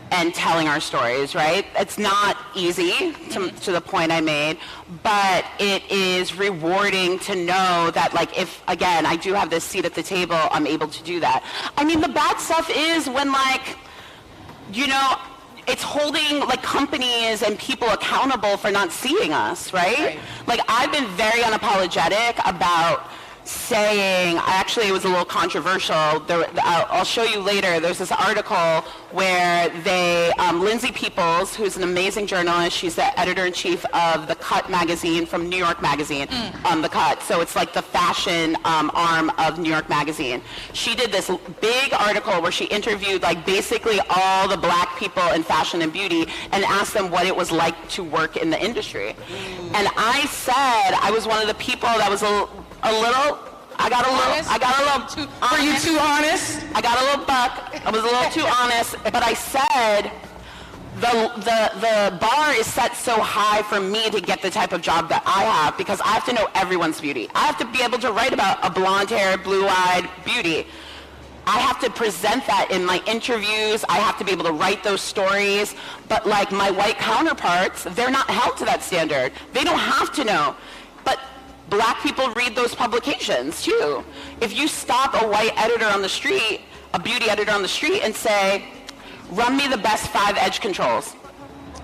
and telling our stories, right? It's not easy, to the point I made, but it is rewarding to know that, like, if, again, I do have this seat at the table, I'm able to do that. I mean, the bad stuff is when, like, you know, it's holding, like, companies and people accountable for not seeing us, right? Like, I've been very unapologetic about saying, actually it was a little controversial. I'll show you later. There's this article where Lindsay Peoples, who's an amazing journalist, she's the editor-in-chief of The Cut magazine from New York Magazine, The Cut. So it's like the fashion arm of New York Magazine. She did this big article where she interviewed like basically all the black people in fashion and beauty and asked them what it was like to work in the industry. And I said I was one of the people that was I got a little Are you too honest? I got a little buck. I was a little too honest, but I said the bar is set so high for me to get the type of job that I have because I have to know everyone's beauty. I have to be able to write about a blonde-haired, blue-eyed beauty. I have to present that in my interviews. I have to be able to write those stories. But like my white counterparts, they're not held to that standard. They don't have to know. But black people read those publications too. If you stop a white editor on the street, a beauty editor on the street and say, run me the best 5 edge controls.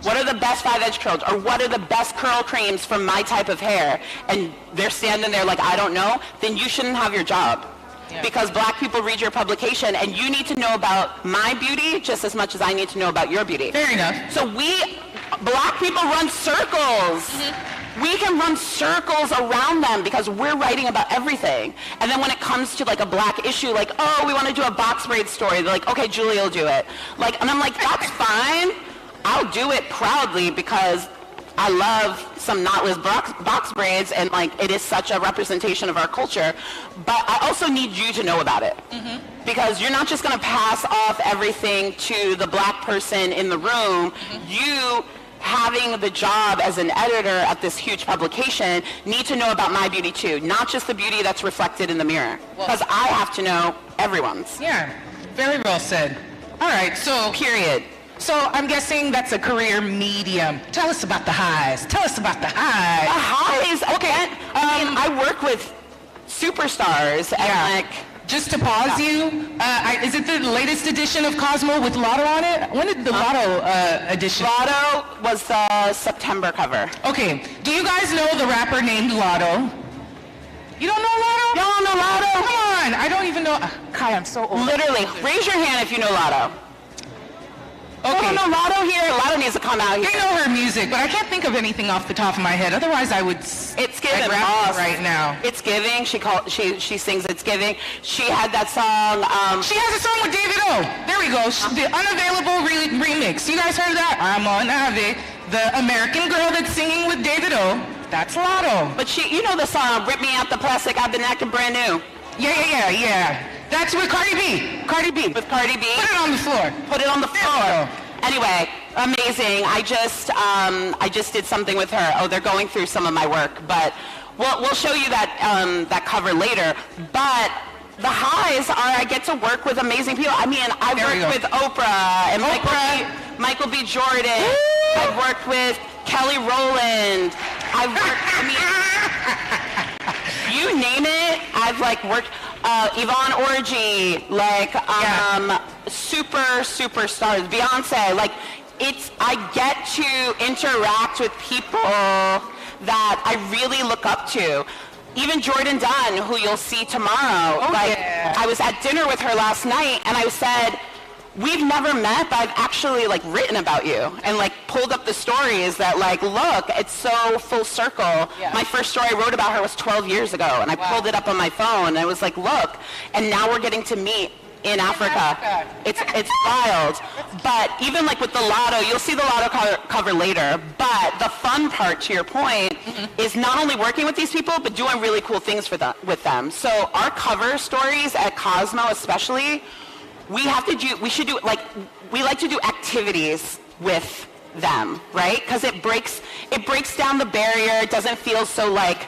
What are the best 5 edge controls? Or what are the best curl creams for my type of hair? And they're standing there like, I don't know, then you shouldn't have your job. Yeah. Because black people read your publication and you need to know about my beauty just as much as I need to know about your beauty. Fair enough. So black people run circles. We can run circles around them because we're writing about everything. And then when it comes to like a black issue, like, oh, we want to do a box braid story. They're like, okay, Julie will do it. Like, and I'm like, that's fine. I'll do it proudly because I love some knotless box braids and like it is such a representation of our culture. But I also need you to know about it. Because you're not just going to pass off everything to the black person in the room. You, having the job as an editor at this huge publication, need to know about my beauty too, not just the beauty that's reflected in the mirror, because I have to know everyone's. Yeah, very well said. All right, so period. So I'm guessing that's a career medium. Tell us about the highs. Tell us about the highs. The highs. Okay. I work with superstars and like. Just to pause you, is it the latest edition of Cosmo with Lotto on it? When did the Lotto edition? Lotto was the September cover. Okay. Do you guys know the rapper named Lotto? You don't know Lotto? You don't know Lotto? Come on. I don't even know. Kai, I'm so old. Literally. Raise your hand if you know Lotto. Okay. You don't know Lotto here? Lotto needs to come out here. I know her music, but I can't think of anything off the top of my head. Otherwise, I would. It's giving boss right now. It's giving. She sings It's Giving. She had that song. She has a song with David O. There we go. The Unavailable remix. You guys heard that? I'm on Ave. The American girl that's singing with David O. That's Lotto. But you know the song Rip Me Out the Plastic. I've been acting brand new. Yeah. That's with Cardi B. With Cardi B. Put it on the floor. Put it on the floor. Anyway, amazing. I just did something with her. Oh, they're going through some of my work, but we'll show you that cover later. But the highs are I get to work with amazing people. I mean, I've worked with Oprah and Michael B. Jordan. I've worked with Kelly Rowland. I've worked. You name it. I've like worked. Yvonne Orji, like superstars, Beyonce, like I get to interact with people that I really look up to. Even Jordan Dunn, who you'll see tomorrow. I was at dinner with her last night and I said, we've never met, but I've actually like written about you and like pulled up the stories that like, look, it's so full circle. Yeah. My first story I wrote about her was 12 years ago and I pulled it up on my phone and I was like, look, and now we're getting to meet in Africa. It's wild. But even like with the lotto, you'll see the lotto cover later. But the fun part, to your point, is not only working with these people, but doing really cool things with them. So our cover stories at Cosmo, especially, we should do we like to do activities with them, right? Because it breaks down the barrier. It doesn't feel so like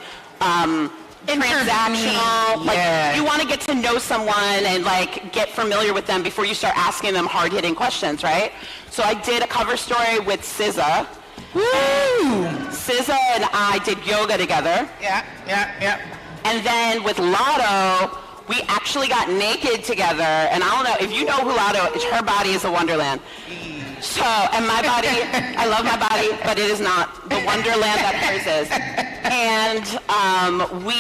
transactional. Like you want to get to know someone and like get familiar with them before you start asking them hard-hitting questions, right? So I did a cover story with SZA. Woo! SZA and I did yoga together. Yeah. And then with Lotto, we actually got naked together. And I don't know if you know who Lotto is. Her body is a wonderland. So, and my body, I love my body, but it is not the wonderland that hers is. And we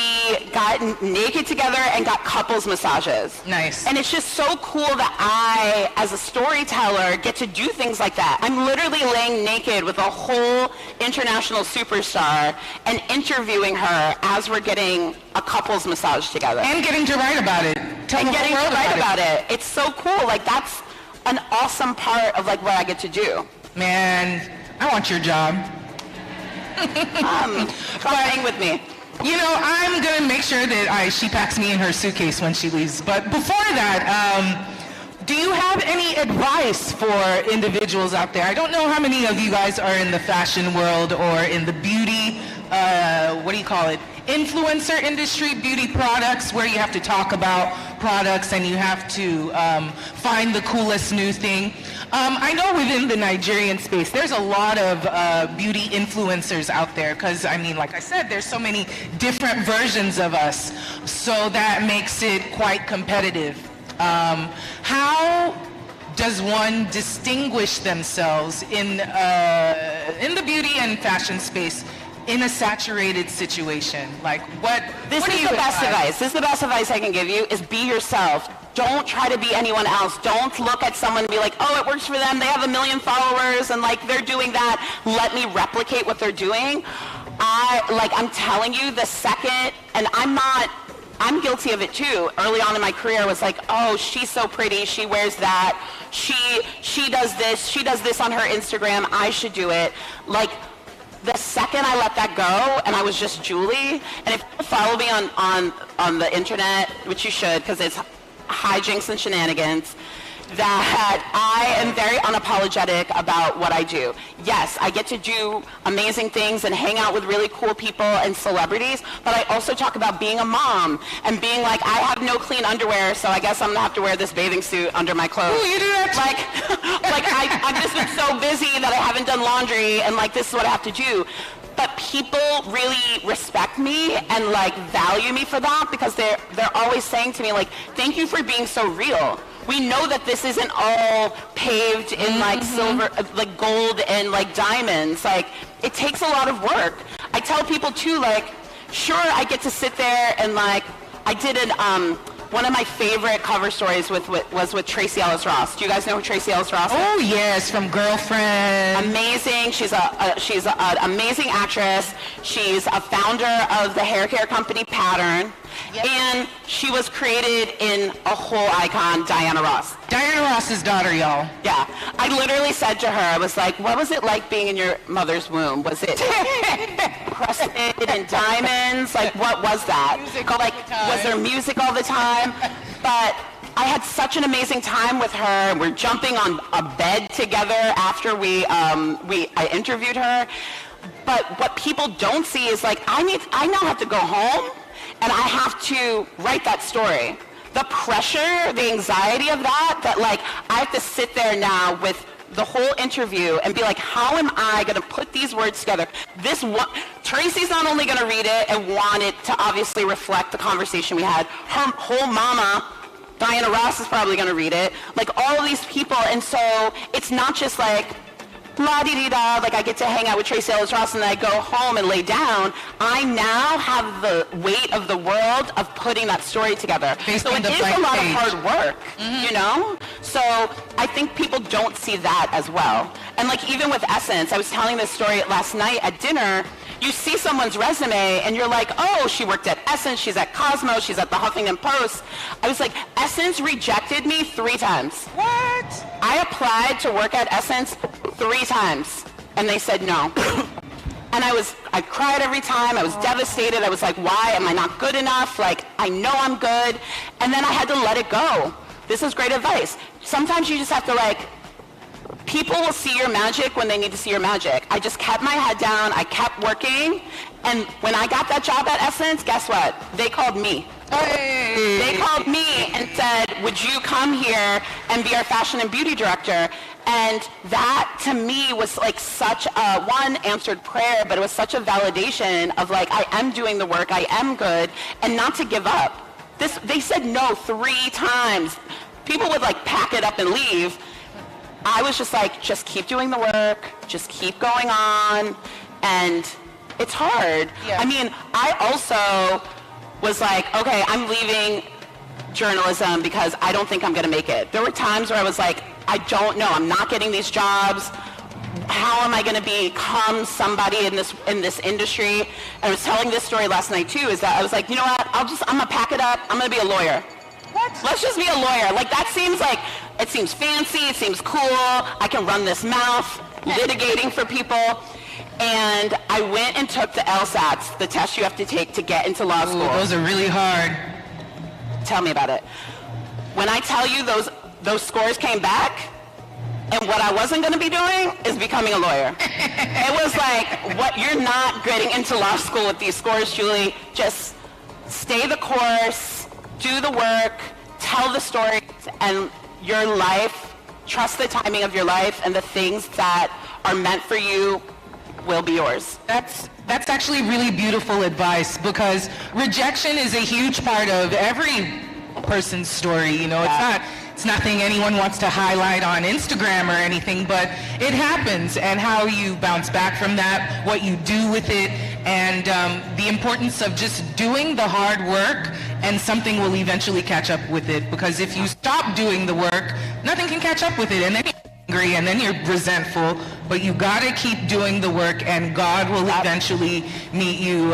got naked together and got couples massages. Nice. And it's just so cool that I, as a storyteller, get to do things like that. I'm literally laying naked with a whole international superstar and interviewing her as we're getting a couples massage together. And getting to write about it. And getting to write about it. It's so cool. Like, that's an awesome part of like what I get to do. Man, I want your job. Come hang with me. You know, I'm gonna make sure that she packs me in her suitcase when she leaves. But before that, do you have any advice for individuals out there? I don't know how many of you guys are in the fashion world or in the beauty, influencer industry, beauty products, where you have to talk about products and you have to find the coolest new thing. I know within the Nigerian space, there's a lot of beauty influencers out there because, I mean, like I said, there's so many different versions of us, so that makes it quite competitive. How does one distinguish themselves in the beauty and fashion space in a saturated situation? Like, This is the best advice. This is the best advice I can give you, is be yourself. Don't try to be anyone else. Don't look at someone and be like, oh, it works for them. They have 1 million followers and like they're doing that. Let me replicate what they're doing. I'm telling you, the second, and I'm guilty of it too. Early on in my career, I was like, oh, she's so pretty. She wears that. She does this. She does this on her Instagram. I should do it. Like, the second I let that go, and I was just Julee, and if you follow me on the internet, which you should, because it's hijinks and shenanigans, that I am very unapologetic about what I do. Yes, I get to do amazing things and hang out with really cool people and celebrities, but I also talk about being a mom and being like, I have no clean underwear, so I guess I'm gonna have to wear this bathing suit under my clothes. Ooh, you do that? I've just been so busy that I haven't done laundry, and like, this is what I have to do. But people really respect me and like value me for that, because they're always saying to me like, thank you for being so real. We know that this isn't all paved in like silver, like gold and like diamonds. Like, it takes a lot of work. I tell people too, like, sure, I get to sit there and like, I did one of my favorite cover stories was with Tracee Ellis Ross. Do you guys know who Tracee Ellis Ross is? Oh yes, from Girlfriend. Amazing. She's an amazing actress. She's a founder of the hair care company Pattern. Yep. And she was created in a whole icon, Diana Ross. Diana Ross's daughter, y'all. Yeah. I literally said to her, I was like, what was it like being in your mother's womb? Was it crusted in diamonds? Like, what was that? Was there music all the time? But I had such an amazing time with her. We're jumping on a bed together after I interviewed her. But what people don't see is like, I now have to go home and I have to write that story. The pressure, the anxiety of that like I have to sit there now with the whole interview and be like, how am I going to put these words together? Tracy's not only going to read it and want it to obviously reflect the conversation we had, her whole mama, Diana Ross, is probably going to read it. Like, all of these people. And so it's not just like, la-di-di-da, like I get to hang out with Tracee Ellis Ross and then I go home and lay down. I now have the weight of the world of putting that story together. So it is a lot of hard work, you know? So I think people don't see that as well. And like, even with Essence, I was telling this story last night at dinner. you see someone's resume and you're like, oh, she worked at Essence, she's at Cosmo, she's at the Huffington Post. I was like, Essence rejected me 3 times. What? I applied to work at Essence 3 times and they said no. And I cried every time. I was devastated. I was like, why am I not good enough? Like, I know I'm good. And then I had to let it go. This is great advice. Sometimes you just have to like, people will see your magic when they need to see your magic. I just kept my head down. I kept working. And when I got that job at Essence, guess what? They called me. Hey. They called me and said, would you come here and be our fashion and beauty director? And that to me was like such a one answered prayer, but it was such a validation of like, I am doing the work, I am good, and not to give up. They said no 3 times. People would like pack it up and leave. I was just like, just keep doing the work, just keep going on, and it's hard. Yeah. I mean, I also was like, okay, I'm leaving journalism because I don't think I'm gonna make it. There were times where I was like, I don't know, I'm not getting these jobs. How am I gonna become somebody in this industry? And I was telling this story last night too, is that I was like, you know what, I'm gonna pack it up, I'm gonna be a lawyer. What? Let's just be a lawyer. Like that seems like, it seems fancy, it seems cool, I can run this mouth, litigating for people. And I went and took the LSATs, the test you have to take to get into law school. Those are really hard. Tell me about it. When I tell you those scores came back, and what I wasn't going to be doing is becoming a lawyer. It was like, what, you're not getting into law school with these scores, Julie. Just stay the course, do the work, tell the stories, and your life, trust the timing of your life, and the things that are meant for you will be yours. That's actually really beautiful advice, because rejection is a huge part of every person's story. You know, it's nothing anyone wants to highlight on Instagram or anything, but it happens, and how you bounce back from that, what you do with it, and the importance of just doing the hard work, and something will eventually catch up with it. Because if you stop doing the work, nothing can catch up with it, and then angry, and then you're resentful, but you gotta keep doing the work, and God will eventually meet you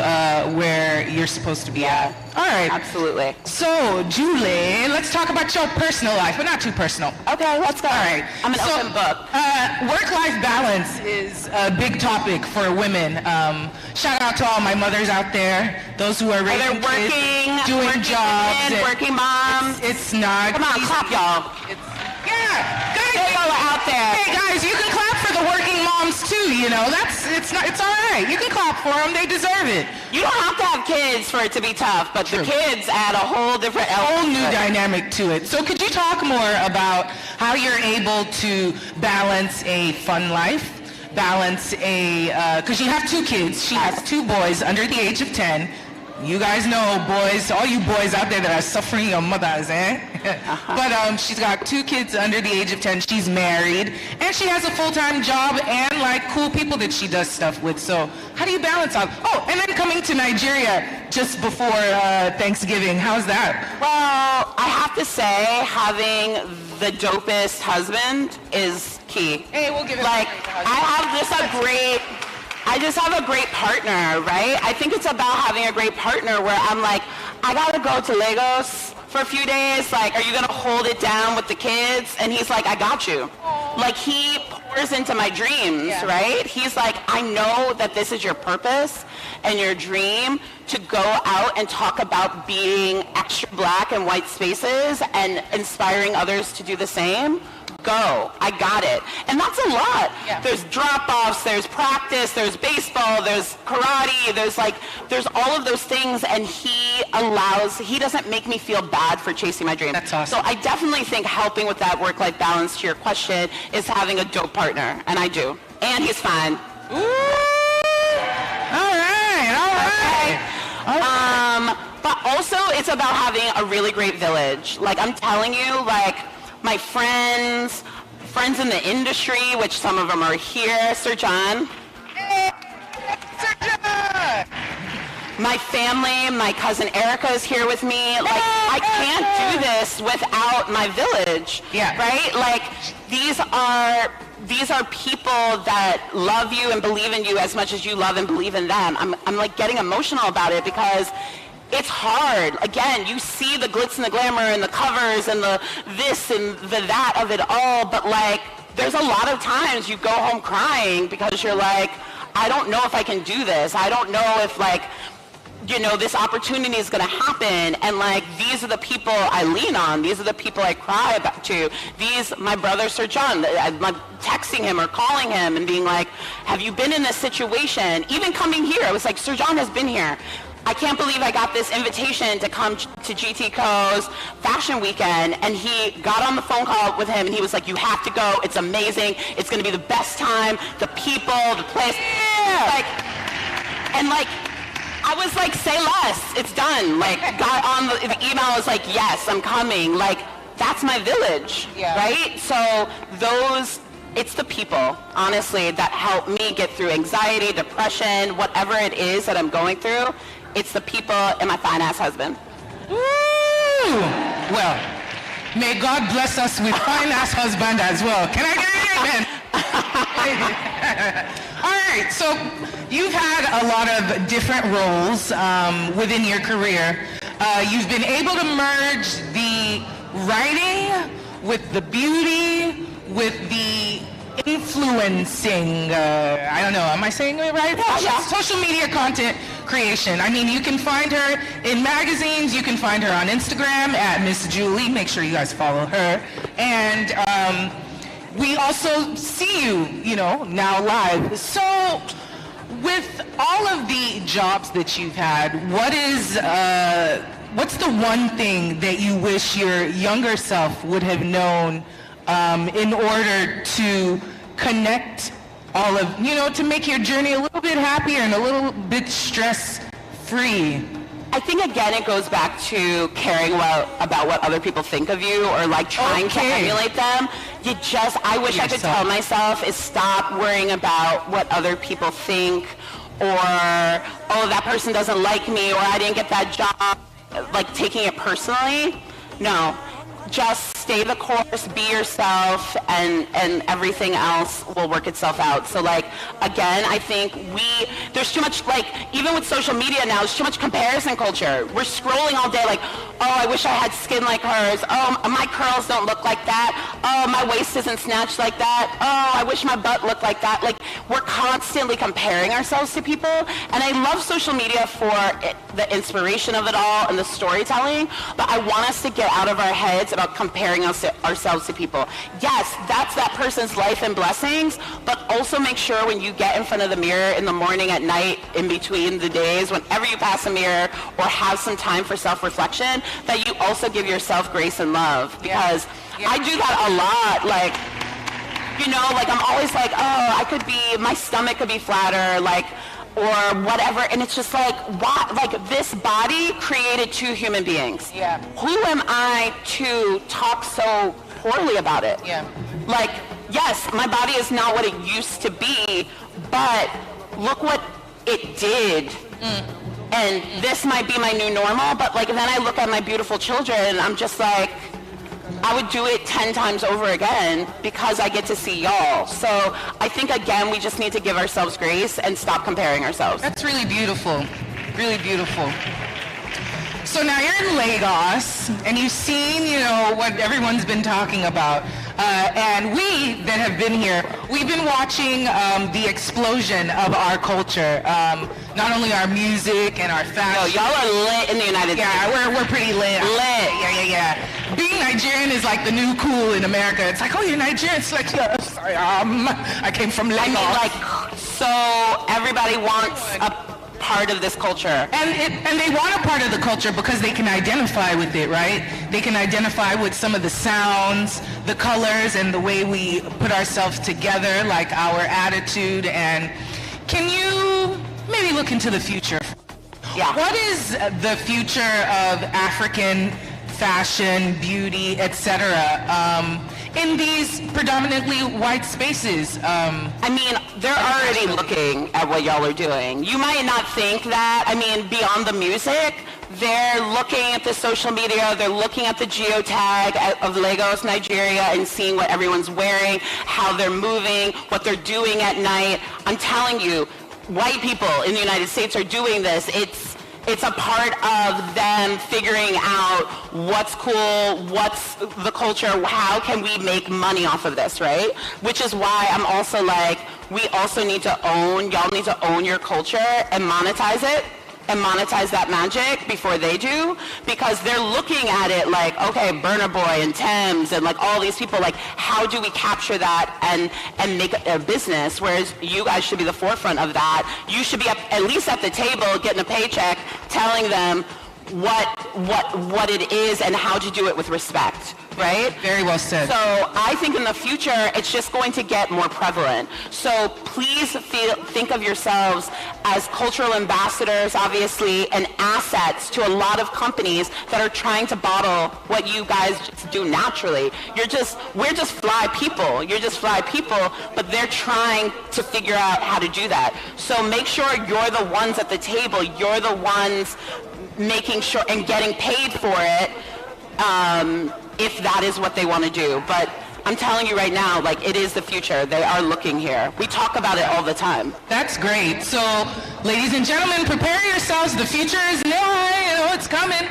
where you're supposed to be at. All right. Absolutely. So, Julee, let's talk about your personal life, but not too personal. Okay, let's go. All right. I'm an open book. Work-life balance is a big topic for women. Shout out to all my mothers out there, those who are raising kids, doing jobs. Working moms. It's not. Come on, clap, y'all. Yeah, guys, they go out there. Hey guys, you can clap for the working moms too. You know, it's all right. You can clap for them; they deserve it. You don't have to have kids for it to be tough, but the kids add a whole different whole new dynamic to it. So, could you talk more about how you're able to balance a fun life, balance because you have 2 kids. She has 2 boys under the age of 10. You guys know, boys, all you boys out there that are suffering your mothers, eh? But she's got 2 kids under the age of 10. She's married, and she has a full-time job and like cool people that she does stuff with. So how do you balance out? Oh, and then coming to Nigeria just before Thanksgiving. How's that? Well, I have to say, having the dopest husband is key. Hey, we'll give it. Like, I just have a great partner, right? I think it's about having a great partner where I'm like, I gotta go to Lagos for a few days. Like, are you gonna hold it down with the kids? And he's like, I got you. Like, he pours into my dreams, right? He's like, I know that this is your purpose and your dream, to go out and talk about being extra black in white spaces and inspiring others to do the same. Go. I got it. And that's a lot. Yeah. There's drop-offs, there's practice, there's baseball, there's karate, there's all of those things, and he doesn't make me feel bad for chasing my dream. That's awesome. So I definitely think helping with that work-life balance, to your question, is having a dope partner, and I do. And he's fine. Ooh. All right. But also, it's about having a really great village. Like, I'm telling you, like, my friends in the industry, which some of them are here. Sir John. Hey, Sir John. My family, my cousin Erica is here with me. Like, I can't do this without my village. Yeah. Right? Like, these are these are people that love you and believe in you as much as you love and believe in them. I'm like getting emotional about it because it's hard. Again, you see the glitz and the glamour and the covers and the this and the that of it all, but like there's a lot of times you go home crying because you're like, I don't know if I can do this. I don't know if like, you know, this opportunity is going to happen. And like, these are the people I lean on. These are the people I cry about to. My brother, Sergio, I'm texting him or calling him and being like, have you been in this situation? Even coming here, I was like, Sergio has been here. I can't believe I got this invitation to come to GTCO's fashion weekend, and he got on the phone call with him and he was like, you have to go, it's amazing, it's gonna be the best time, the people, the place. Like, and like, I was like, say less, it's done. Like, got on the email, was like, yes, I'm coming. Like, that's my village, right? So it's the people, honestly, that help me get through anxiety, depression, whatever it is that I'm going through. It's the people and my fine-ass husband. Woo! Well, may God bless us with fine-ass husband as well. Can I get an amen? All right, so you've had a lot of different roles within your career. You've been able to merge the writing with the beauty, with the influencing, I don't know, am I saying it right? Social media content creation. I mean, you can find her in magazines, you can find her on Instagram at Miss Julee. Make sure you guys follow her. And we also see you, you know, now live. So with all of the jobs that you've had, what's the one thing that you wish your younger self would have known in order to connect all of, you know, to make your journey a little bit happier and a little bit stress-free? I think, again, it goes back to caring about what other people think of you or like trying to emulate them. I wish I could tell myself is stop worrying about what other people think or, oh, that person doesn't like me or I didn't get that job, like taking it personally. No. Just stay the course, be yourself, and everything else will work itself out. So like, again, I think there's too much, like, even with social media now, there's too much comparison culture. We're scrolling all day like, oh, I wish I had skin like hers. Oh, my curls don't look like that. Oh, my waist isn't snatched like that. Oh, I wish my butt looked like that. Like, we're constantly comparing ourselves to people. And I love social media for the inspiration of it all and the storytelling, but I want us to get out of our heads about comparing ourselves to people. Yes, that's that person's life and blessings, but also make sure when you get in front of the mirror in the morning, at night, in between the days, whenever you pass a mirror or have some time for self-reflection, that you also give yourself grace and love. Because I do that a lot. Like, you know, like I'm always like, oh, my stomach could be flatter, like, or whatever, and it's just like, what? Like, this body created two human beings. Yeah. Who am I to talk so poorly about it? Yeah. Like, yes, my body is not what it used to be, but look what it did. And this might be my new normal, but like, then I look at my beautiful children, and I'm just like, I would do it 10 times over again because I get to see y'all. So I think, again, we just need to give ourselves grace and stop comparing ourselves. That's really beautiful. Really beautiful. So now you're in Lagos, and you've seen, you know, what everyone's been talking about. And we that have been here, we've been watching the explosion of our culture. Not only our music and our fashion. Yo, y'all are lit in the United States. Yeah, we're pretty lit. Yeah. Being Nigerian is like the new cool in America. It's like, oh, you're Nigerian. It's like, yes, I came from Lagos. I mean, like, so everybody wants a part of this culture. And they want a part of the culture because they can identify with it, right? They can identify with some of the sounds, the colors, and the way we put ourselves together, like our attitude. And can you maybe look into the future? Yeah. What is the future of African fashion, beauty, etc.? in these predominantly white spaces? I mean, they're already looking at what y'all are doing. You might not think that, I mean, beyond the music, they're looking at the social media, they're looking at the geotag of Lagos, Nigeria, and seeing what everyone's wearing, how they're moving, what they're doing at night. I'm telling you, white people in the United States are doing this. It's a part of them figuring out what's cool, what's the culture, how can we make money off of this, right? Which is why I'm also like, we also need to own, y'all need to own your culture and monetize it. And monetize that magic before they do, because they're looking at it like, okay, Burna Boy and Thames and like all these people, like how do we capture that and make it a business? Whereas you guys should be the forefront of that. You should be at least at the table getting a paycheck, telling them what it is and how to do it with respect, right? Very well said. So I think in the future, it's just going to get more prevalent. So please think of yourselves as cultural ambassadors, obviously, and assets to a lot of companies that are trying to bottle what you guys just do naturally. We're just fly people. You're just fly people, but they're trying to figure out how to do that. So make sure you're the ones at the table. You're the ones making sure and getting paid for it if that is what they want to do. But I'm telling you right now, like, it is the future. They are looking here. We talk about it all the time. That's great. So, ladies and gentlemen, prepare yourselves. The future is nigh. It's coming.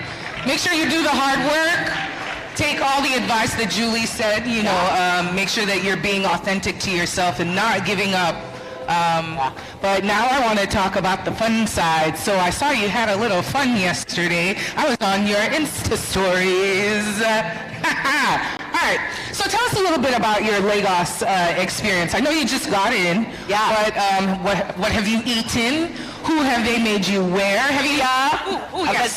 Make sure you do the hard work. Take all the advice that Julee said, make sure that you're being authentic to yourself and not giving up. But now I want to talk about the fun side. So I saw you had a little fun yesterday. I was on your Insta stories. All right. So tell us a little bit about your Lagos experience. I know you just got in. Yeah. But what have you eaten? Who have they made you wear? Have you? Yes.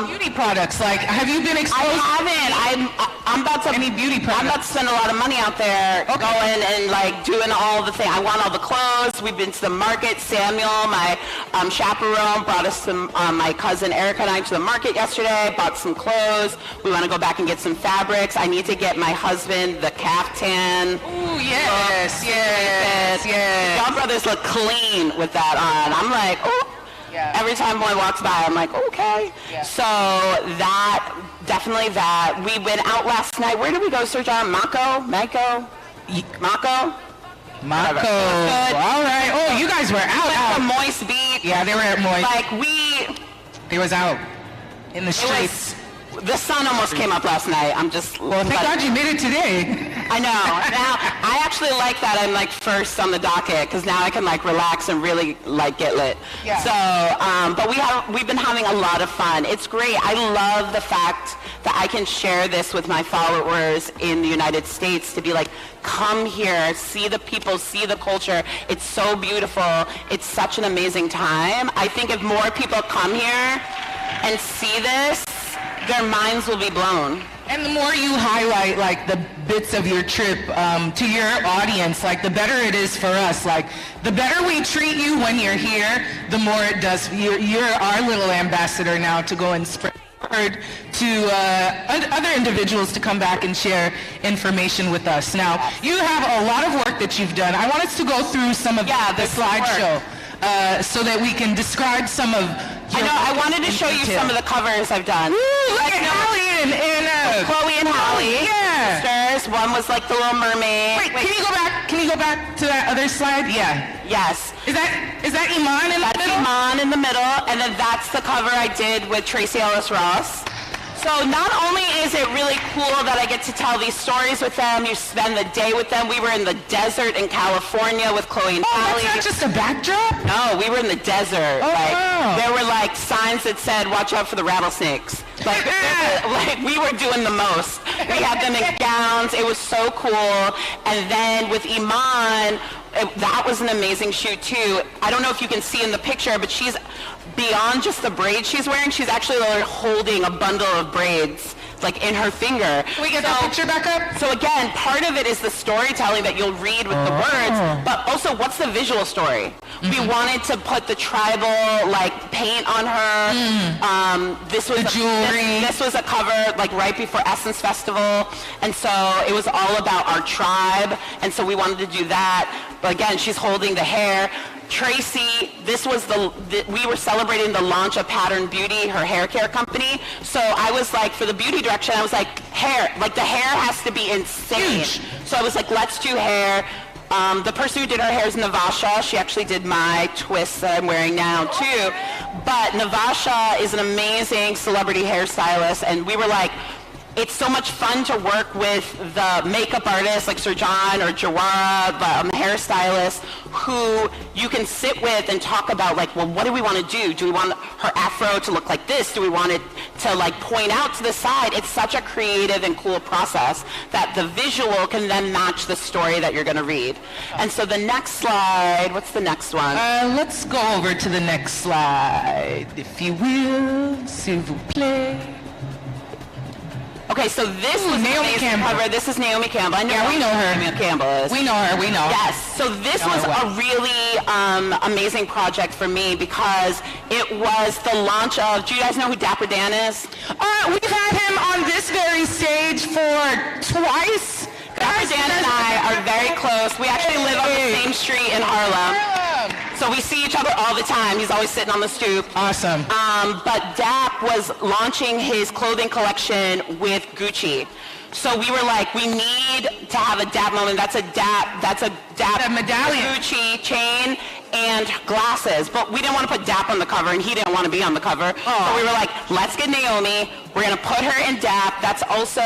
Beauty products. Like, have you been exposed? I haven't. I'm about to. Any beauty products? I'm about to spend a lot of money out there, going and like doing all the things. I want all the clothes. We've been to the market. Samuel, my chaperone, brought us some. My cousin Erica and I to the market yesterday. Bought some clothes. We want to go back and get some fabrics. I need to get my husband the caftan. Ooh, yes. Y'all brothers look clean with that on. I'm like, oh. Yeah. Every time one walks by, I'm like, okay. Yeah. So definitely that. We went out last night. Where did we go, Sergio? Mako? All right. Oh, you guys were out. At Moist Beach. Yeah, they were at Moist. They was out in the streets. The sun almost came up last night. Well, thank God you made it today. I know. Now, I actually like that I'm like first on the docket, because now I can like relax and really like get lit. Yeah. So, but we've been having a lot of fun. It's great. I love the fact that I can share this with my followers in the United States, to be like, come here, see the people, see the culture. It's so beautiful. It's such an amazing time. I think if more people come here and see this, their minds will be blown. And the more you highlight like the bits of your trip to your audience, like the better it is for us. Like the better we treat you when you're here, the more it does. You're our little ambassador now to go and spread to other individuals to come back and share information with us. Now, you have a lot of work that you've done. I want us to go through some of the slideshow so that we can describe some of your I wanted to show you some of the covers I've done. Ooh, look at Hallie and Chloe and Hallie. Yeah. Sisters. One was like the Little Mermaid. Wait, can you go back to that other slide? Yeah. Yes. Is that Iman in the middle? That's Iman in the middle, and then that's the cover I did with Tracy Ellis Ross. So not only is it really cool that I get to tell these stories with them, you spend the day with them. We were in the desert in California with Chloe and Hallie. That's not just a backdrop? No, we were in the desert. Oh, wow. There were like signs that said, watch out for the rattlesnakes. Like we were doing the most. We had them in gowns. It was so cool. And then with Iman, that was an amazing shoot too. I don't know if you can see in the picture, but she's beyond just the braids she's wearing. She's actually like holding a bundle of braids like in her finger. Can we get that picture back up? So again, part of it is the storytelling that you'll read with the words, but also what's the visual story? We wanted to put the tribal like paint on her. This was jewelry. This was a cover like right before Essence Festival, and so it was all about our tribe, and so we wanted to do that. But again, she's holding the hair. Tracy, this was we were celebrating the launch of Pattern Beauty, her hair care company. So I was like, for the beauty direction, I was like, hair, like the hair has to be insane. Huge. So I was like, let's do hair. The person who did her hair is Navasha. She actually did my twist that I'm wearing now too. But Navasha is an amazing celebrity hairstylist, and we were like, it's so much fun to work with the makeup artists like Sergio or Jawara, the hairstylist, who you can sit with and talk about like, well, what do we want to do? Do we want her afro to look like this? Do we want it to like point out to the side? It's such a creative and cool process that the visual can then match the story that you're going to read. And so the next slide, what's the next one? Let's go over to the next slide, if you will, s'il vous plaît. Okay, so this was Naomi Campbell. Cover. This is Naomi Campbell. Yeah, we know her. Naomi Campbell is. We know her. We know. Yes. So this was a really amazing project for me because it was the launch of. Do you guys know who Dapper Dan is? We've had him on this very stage for twice. Dapper Dan and I are very close. We actually live on the same street in Harlem. So we see each other all the time. He's always sitting on the stoop. Awesome. But Dap was launching his clothing collection with Gucci. So we were like, we need to have a Dap moment. That's a Dap medallion, Gucci chain and glasses. But we didn't want to put Dap on the cover, and he didn't want to be on the cover. So we were like, let's get Naomi. We're going to put her in Dap. That's also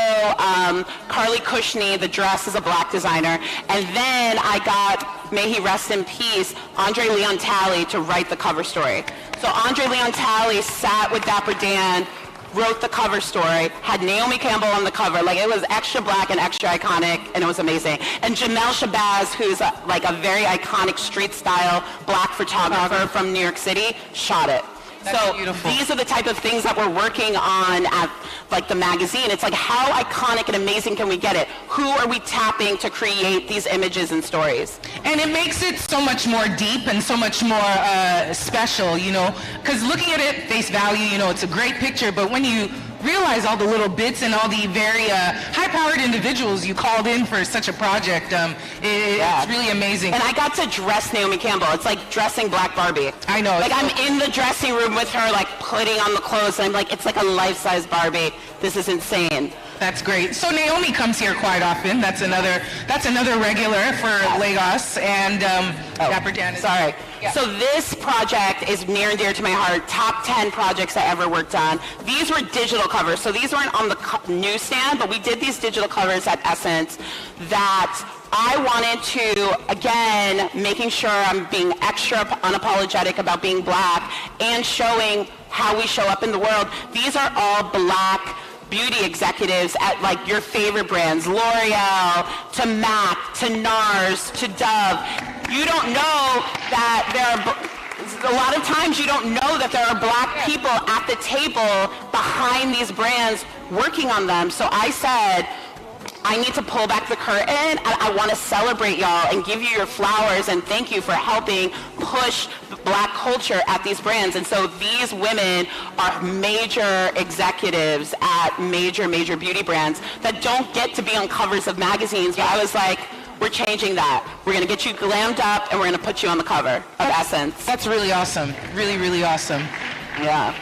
Carly Kushney. The dress is a black designer. And then I got, may he rest in peace, Andre Leon Talley to write the cover story. So Andre Leon Talley sat with Dapper Dan, wrote the cover story, had Naomi Campbell on the cover. Like, it was extra black and extra iconic, and it was amazing. And Jamel Shabazz, who's like a very iconic street style black photographer from New York City, shot it. That's so beautiful. These are the type of things that we're working on at like the magazine. It's like, how iconic and amazing can we get it? Who are we tapping to create these images and stories? And it makes it so much more deep and so much more special, you know, because looking at it face value, you know, it's a great picture, but when you realize all the little bits and all the very high-powered individuals you called in for such a project, it's really amazing. And I got to dress Naomi Campbell. It's like dressing Black Barbie. I know. Like, I'm in the dressing room with her, like putting on the clothes, and I'm like, it's like a life-size Barbie. This is insane. That's great. So Naomi comes here quite often. That's another regular for Lagos, and Dapper Dan. Sorry. Yeah. So this project is near and dear to my heart. Top 10 projects I ever worked on. These were digital covers, so these weren't on the newsstand, but we did these digital covers at Essence that I wanted to, again, making sure I'm being extra unapologetic about being black and showing how we show up in the world. These are all black beauty executives at like your favorite brands, L'Oreal, to MAC, to NARS, to Dove. You don't know that there are, a lot of times you don't know that there are black people at the table behind these brands working on them. So I said, I need to pull back the curtain, and I want to celebrate y'all and give you your flowers and thank you for helping push black culture at these brands. And so these women are major executives at major beauty brands that don't get to be on covers of magazines. But I was like, we're changing that. We're going to get you glammed up, and we're going to put you on the cover of Essence. That's really awesome. Really awesome. Yeah.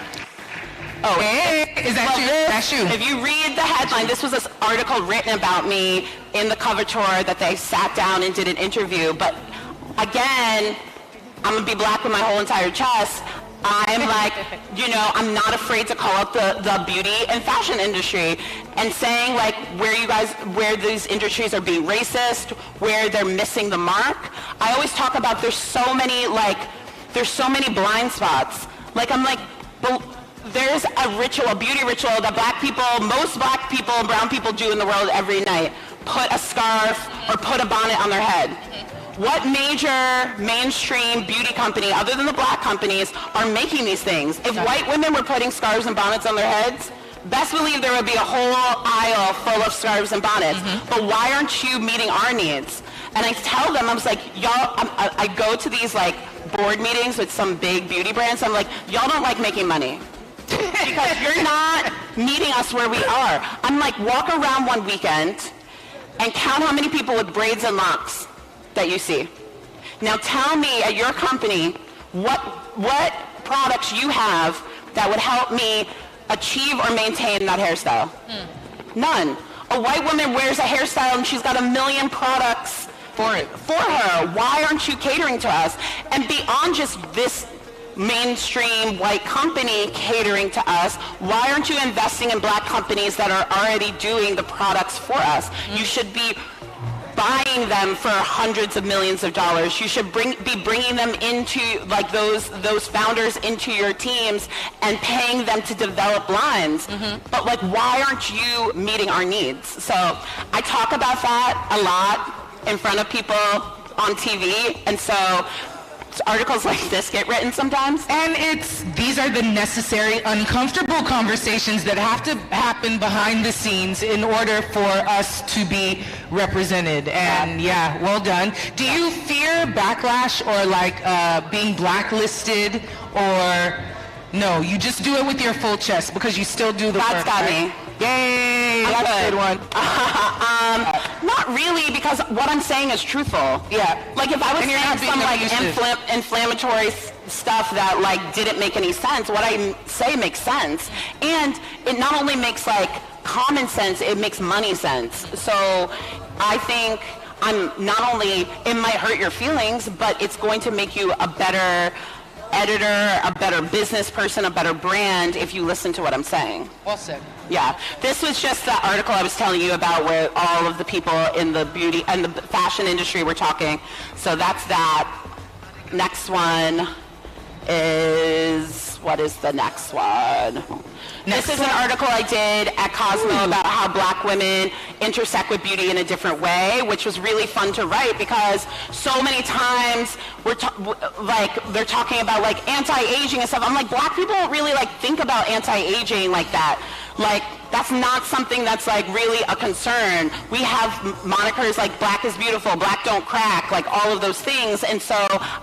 Oh, hey, is that you? That's you. If you read the headline, this was this article written about me in the cover tour that they sat down and did an interview. But again, I'm going to be black with my whole entire chest. I'm like, you know, I'm not afraid to call out the beauty and fashion industry and saying like where these industries are being racist, where they're missing the mark. I always talk about there's so many blind spots. Like, I'm like, there's a beauty ritual that most black people and brown people do in the world every night. Put a scarf or put a bonnet on their head. What major mainstream beauty company, other than the black companies, are making these things? If white women were putting scarves and bonnets on their heads, best believe there would be a whole aisle full of scarves and bonnets. But why aren't you meeting our needs? And I tell them, I was like, y'all, I go to these like board meetings with some big beauty brands. I'm like, y'all don't like making money because you're not meeting us where we are. I'm like, walk around one weekend and count how many people with braids and locks that you see. Now tell me at your company what products you have that would help me achieve or maintain that hairstyle. None. A white woman wears a hairstyle and she's got a million products for her. Why aren't you catering to us? And beyond just this mainstream white company catering to us, why aren't you investing in black companies that are already doing the products for us? You should be buying them for hundreds of millions of dollars. You should be bringing them into, like those founders into your teams and paying them to develop lines. But like, why aren't you meeting our needs? So I talk about that a lot in front of people on TV, and so articles like this get written sometimes. And these are the necessary, uncomfortable conversations that have to happen behind the scenes in order for us to be represented. And yeah, well done. Do you fear backlash or like being blacklisted, or no, you just do it with your full chest because you still do the work? That's got me. Yay, that's a good one. Not really, because what I'm saying is truthful. Yeah. Like if I was saying some like inflammatory stuff that like didn't make any sense, what I say makes sense. And it not only makes like common sense, it makes money sense. So I think I'm not only, it might hurt your feelings, but it's going to make you a better editor, a better business person, a better brand if you listen to what I'm saying. Well said. Yeah, this was just the article I was telling you about where all of the people in the beauty and the fashion industry were talking. So that's that. Next one is, what is the next one? This is an article I did at Cosmo about how black women intersect with beauty in a different way, which was really fun to write because so many times they're talking about like anti-aging and stuff. I'm like, black people don't really like think about anti-aging like that. Like, that's not something that's like really a concern. We have monikers like black is beautiful, black don't crack, like all of those things. And so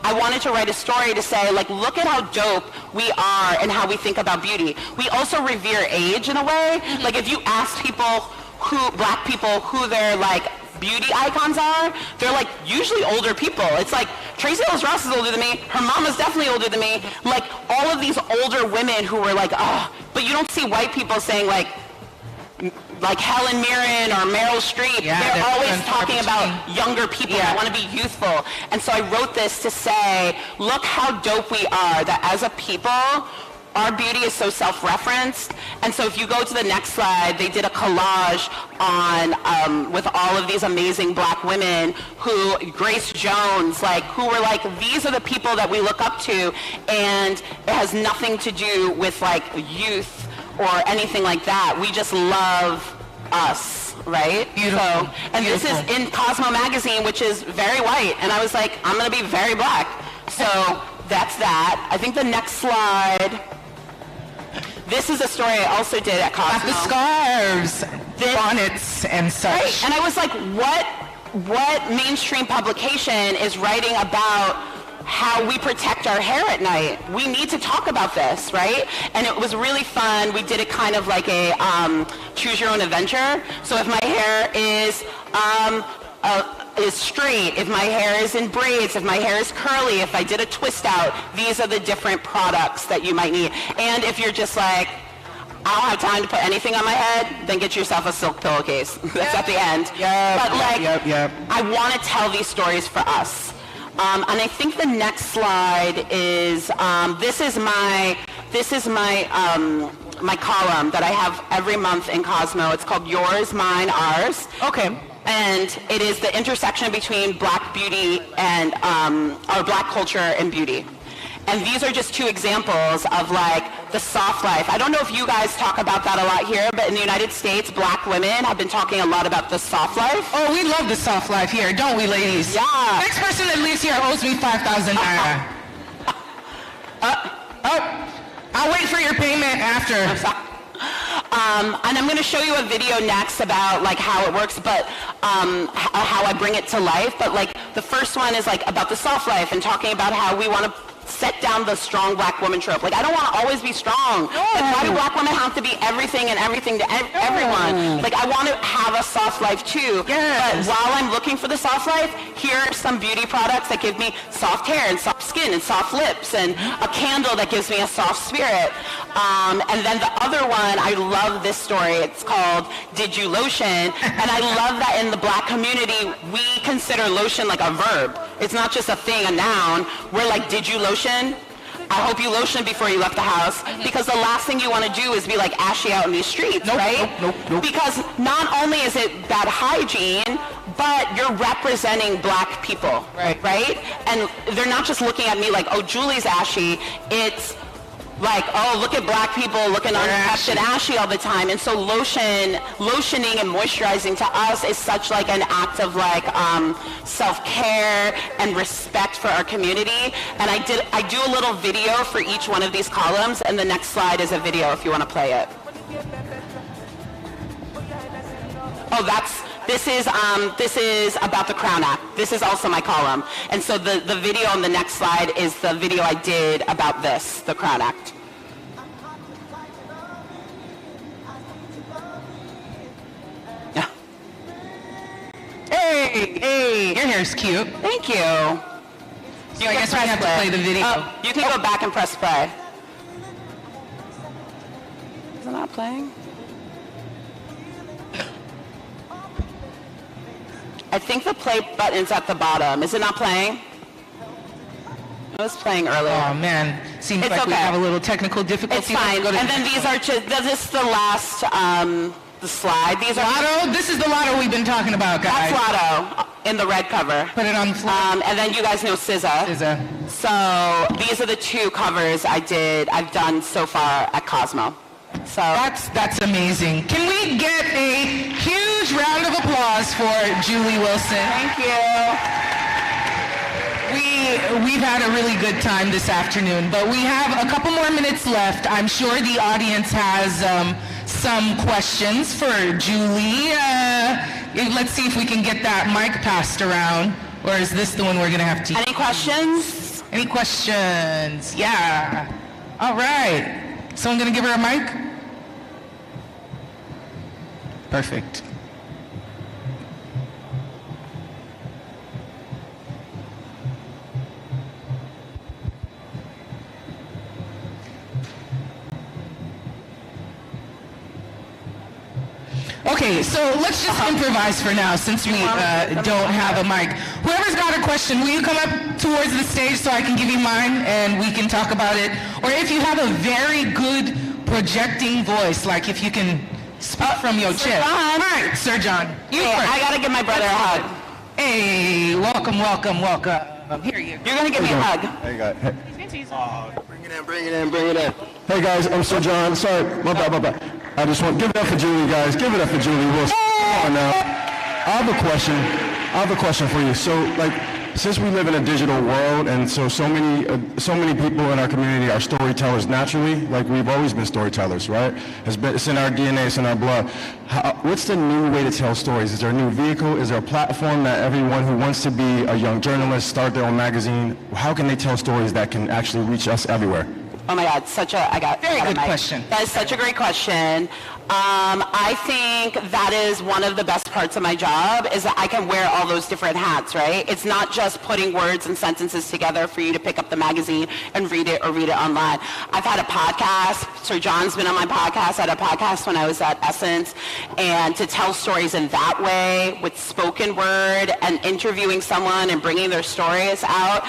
I wanted to write a story to say, like, look at how dope we are and how we think about beauty. We also revere age in a way. Like if you ask people black people who their like beauty icons are, they're like usually older people. It's like Tracee Ellis Ross is older than me, her mama's definitely older than me. Like all of these older women who were like, oh, but you don't see white people saying like Helen Mirren or Meryl Streep. Yeah, they're always talking about younger people that want to be youthful. And so I wrote this to say, look how dope we are, that as a people, our beauty is so self-referenced. And so if you go to the next slide, they did a collage on with all of these amazing black women who, Grace Jones, like who were like, these are the people that we look up to, and it has nothing to do with like youth or anything like that. We just love us, right? Beautiful. So, and Beautiful. This is in Cosmo magazine, which is very white, and I was like, I'm gonna be very black. So that's that. I think the next slide. This is a story I also did at Cosmo. The scarves, bonnets, and such. Right, and I was like, what mainstream publication is writing about how we protect our hair at night? We need to talk about this, right? And it was really fun. We did it kind of like a choose your own adventure. So if my hair is straight, if my hair is in braids, if my hair is curly, if I did a twist out, these are the different products that you might need. And if you're just like, I don't have time to put anything on my head, then get yourself a silk pillowcase. That's at the end. But I want to tell these stories for us. And I think the next slide is, this is my column that I have every month in Cosmo. It's called Yours, Mine, Ours. Okay. And it is the intersection between black beauty and, or black culture and beauty. And these are just two examples of like the soft life. I don't know if you guys talk about that a lot here, but in the United States, black women have been talking a lot about the soft life. Oh, we love the soft life here, don't we, ladies? Yeah. Next person that leaves here owes me 5,000 naira. I'll wait for your payment after. And I'm going to show you a video next about like how it works, but how I bring it to life. But like the first one is like about the soft life and talking about how we want to set down the strong black woman trope. Like I don't want to always be strong. Like why do black women have to be everything and everything to everyone? Like I want to have a soft life too. But while I'm looking for the soft life, here are some beauty products that give me soft hair and soft skin and soft lips and a candle that gives me a soft spirit. And then the other one, I love this story. It's called Did You Lotion? And I love that in the black community, we consider lotion like a verb. It's not just a thing, a noun. We're like, did you lotion? I hope you lotioned before you left the house, because the last thing you want to do is be like ashy out in these streets, right? Nope. Because not only is it bad hygiene, but you're representing black people, right? And they're not just looking at me like, oh, Julie's ashy. It's like, oh, look at black people looking unkept and ashy all the time. And so lotioning and moisturizing to us is such like an act of like self-care and respect for our community. And I do a little video for each one of these columns, and the next slide is a video if you want to play it. Oh, this is about the Crown Act. This is also my column. And so the video on the next slide is the video I did about this, the Crown Act. Yeah. Hey, your hair's cute. Thank you. So I guess we have to play the video. You can go back and press play. Is it not playing? I think the play button's at the bottom. Is it not playing? It was playing earlier. Oh man, seems like we have a little technical difficulty. It's fine. And then these are just, this is the last the slide. These are Lotto. This is the Lotto we've been talking about, guys. That's Lotto in the red cover. Put it on the floor. And then you guys know SZA. So these are the two covers I've done so far at Cosmo. So that's amazing. Can we get a huge round of applause for Julee Wilson? Thank you. We've had a really good time this afternoon, but we have a couple more minutes left. I'm sure the audience has some questions for Julee. Let's see if we can get that mic passed around, or is this the one we're gonna have to? Any questions? Any questions? Yeah. All right. Someone gonna give her a mic? Perfect. Okay, so let's just improvise for now since we don't have a mic. Whoever's got a question, will you come up towards the stage so I can give you mine and we can talk about it? Or if you have a very good projecting voice, like if you can speak from your chest. All right, Sir John. You first. I gotta give my brother a hug. Hey, welcome. Here you. You're gonna give me a hug. Hey guys. Bring it in. Hey guys, I'm Sir John. Sorry, my bad. I just want to give it up for Julee, guys. Give it up for Julee Wilson. Come on now. I have a question for you. So, like, since we live in a digital world, and so many people in our community are storytellers naturally. Like we've always been storytellers, right? It's in our DNA, it's in our blood. What's the new way to tell stories? Is there a new vehicle? Is there a platform that everyone who wants to be a young journalist, start their own magazine, how can they tell stories that can actually reach us everywhere? Oh my God, very good question. That is such a great question. I think that is one of the best parts of my job, is that I can wear all those different hats, right? It's not just putting words and sentences together for you to pick up the magazine and read it or read it online. I've had a podcast. Sir John's been on my podcast. I had a podcast when I was at Essence. And to tell stories in that way with spoken word and interviewing someone and bringing their stories out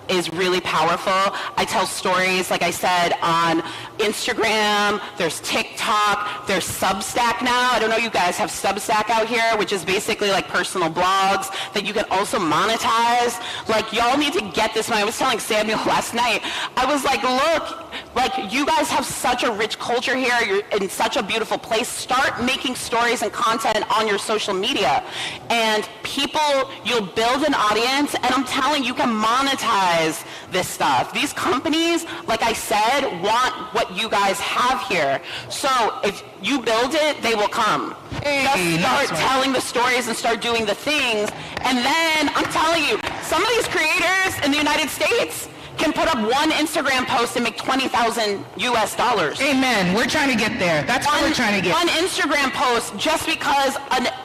is really powerful. I tell stories, like I said, on Instagram, there's TikTok, there's Substack now. I don't know, you guys have Substack out here, which is basically like personal blogs that you can also monetize. Like, y'all need to get this. When I was telling Samuel last night, I was like, look, Like, you guys have such a rich culture here. You're in such a beautiful place. Start making stories and content on your social media. And people, you'll build an audience, and I'm telling you, you can monetize this stuff. These companies, like I said, want what you guys have here. So if you build it, they will come. Just start telling the stories and start doing the things. And then, I'm telling you, some of these creators in the United States can put up one Instagram post and make $20,000 US. Amen. We're trying to get there. That's what we're trying to get. One Instagram post, just because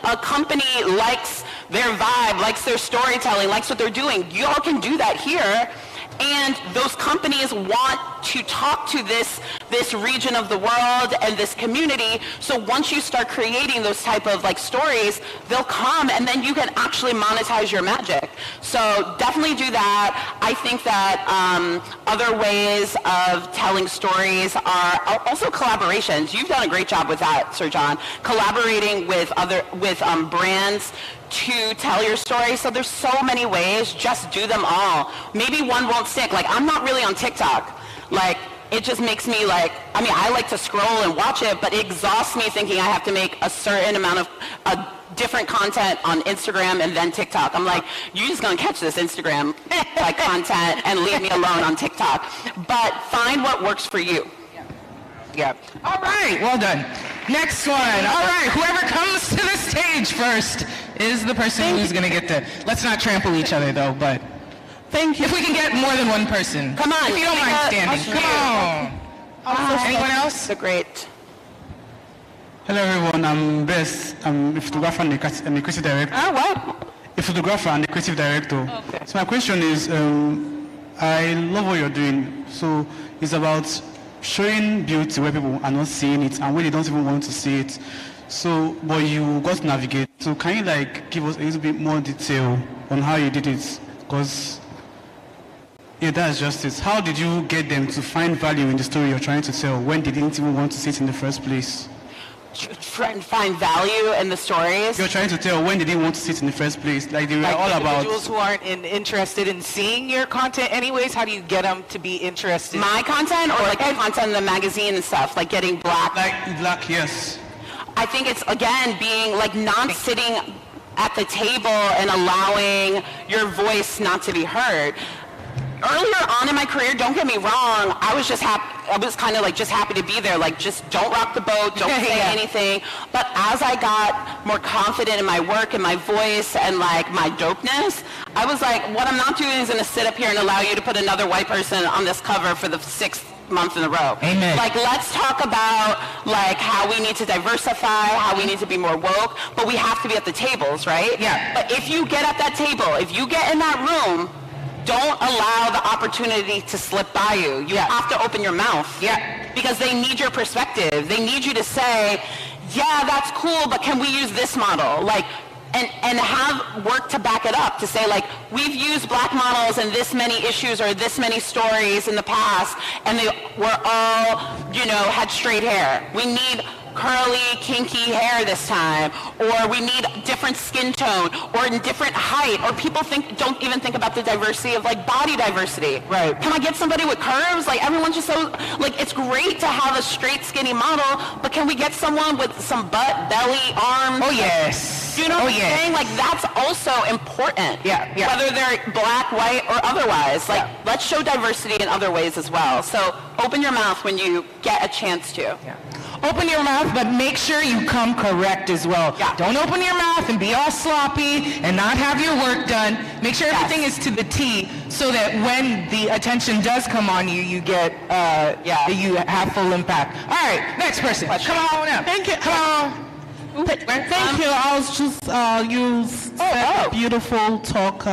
a company likes their vibe, likes their storytelling, likes what they're doing. Y'all can do that here. And those companies want to talk to this region of the world and this community. So once you start creating those type of like stories, they'll come, and then you can actually monetize your magic. So definitely do that. I think that other ways of telling stories are also collaborations. You've done a great job with that, Sir John. Collaborating with brands to tell your story. So there's so many ways. Just do them all. Maybe one won't stick. Like, I'm not really on TikTok. Like, it just makes me like, I mean, I like to scroll and watch it, but it exhausts me thinking I have to make a certain amount of different content on Instagram and then TikTok. I'm like, you're just gonna catch this Instagram like content and leave me alone on TikTok. But find what works for you. Yeah. All right, well done. Next one. All right, whoever comes to the stage first is the person who's going to get the... Let's not trample each other, though, but... Thank you. If we can get more than one person. Come on. If you don't mind standing. Come on. Anyone else? They're great. Hello, everyone. I'm Bess. I'm a photographer and a creative director. Oh, what? A photographer and a creative director. Okay. So my question is, I love what you're doing. So it's about showing beauty where people are not seeing it and where they don't even want to see it. So, but you got to navigate. So can you like give us a little bit more detail on how you did it? Because, yeah, that's just it. How did you get them to find value in the story you're trying to tell when they didn't even want to see it in the first place? Find value in the stories you're trying to tell when they didn't want to see it in the first place. Like they were all about individuals who aren't interested in seeing your content anyways. How do you get them to be interested? My content, or like content in the magazine and stuff, like getting black. Like black, yes. I think it's again being like not sitting at the table and allowing your voice not to be heard. Earlier on in my career, don't get me wrong, I was just happy. I was kind of like just happy to be there. Like, just don't rock the boat, don't say anything. But as I got more confident in my work and my voice and like my dopeness, I was like, what I'm not doing is going to sit up here and allow you to put another white person on this cover for the 6th month in a row. Amen. Like, let's talk about like how we need to diversify, how we need to be more woke, but we have to be at the tables, right? Yeah. But if you get at that table, if you get in that room, don't allow the opportunity to slip by you. You have to open your mouth. Yeah. Because they need your perspective. They need you to say, yeah, that's cool, but can we use this model? Like, and have work to back it up, to say like, we've used black models in this many issues or this many stories in the past, and they were all, you know, had straight hair. We need curly, kinky hair this time, or we need different skin tone, or in different height, or people don't even think about the diversity of like body diversity. Right. Can I get somebody with curves? Like, everyone's just so, like, it's great to have a straight, skinny model, but can we get someone with some butt, belly, arms? Oh, yes. You know what I'm saying? Like, that's also important. Yeah, yeah. Whether they're black, white, or otherwise. Like, let's show diversity in other ways as well. So open your mouth when you get a chance to. Yeah. Open your mouth, but make sure you come correct as well. Yeah. Don't open your mouth and be all sloppy and not have your work done. Make sure everything is to the T, so that when the attention does come on you, you get, you have full impact. All right, next person. Come on up. Thank you. Come on. Thank you. I was just, you said a beautiful talk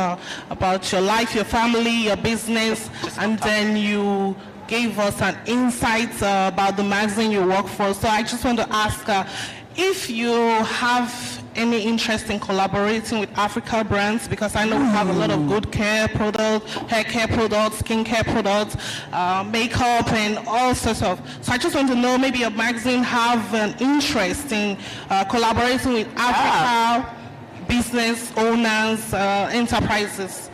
about your life, your family, your business, and then you gave us an insight about the magazine you work for. So I just want to ask if you have any interest in collaborating with Africa brands, because I know we have a lot of good care products, hair care products, skin care products, makeup, and all sorts of. So I just want to know, maybe your magazine have an interest in collaborating with Africa business owners, enterprises.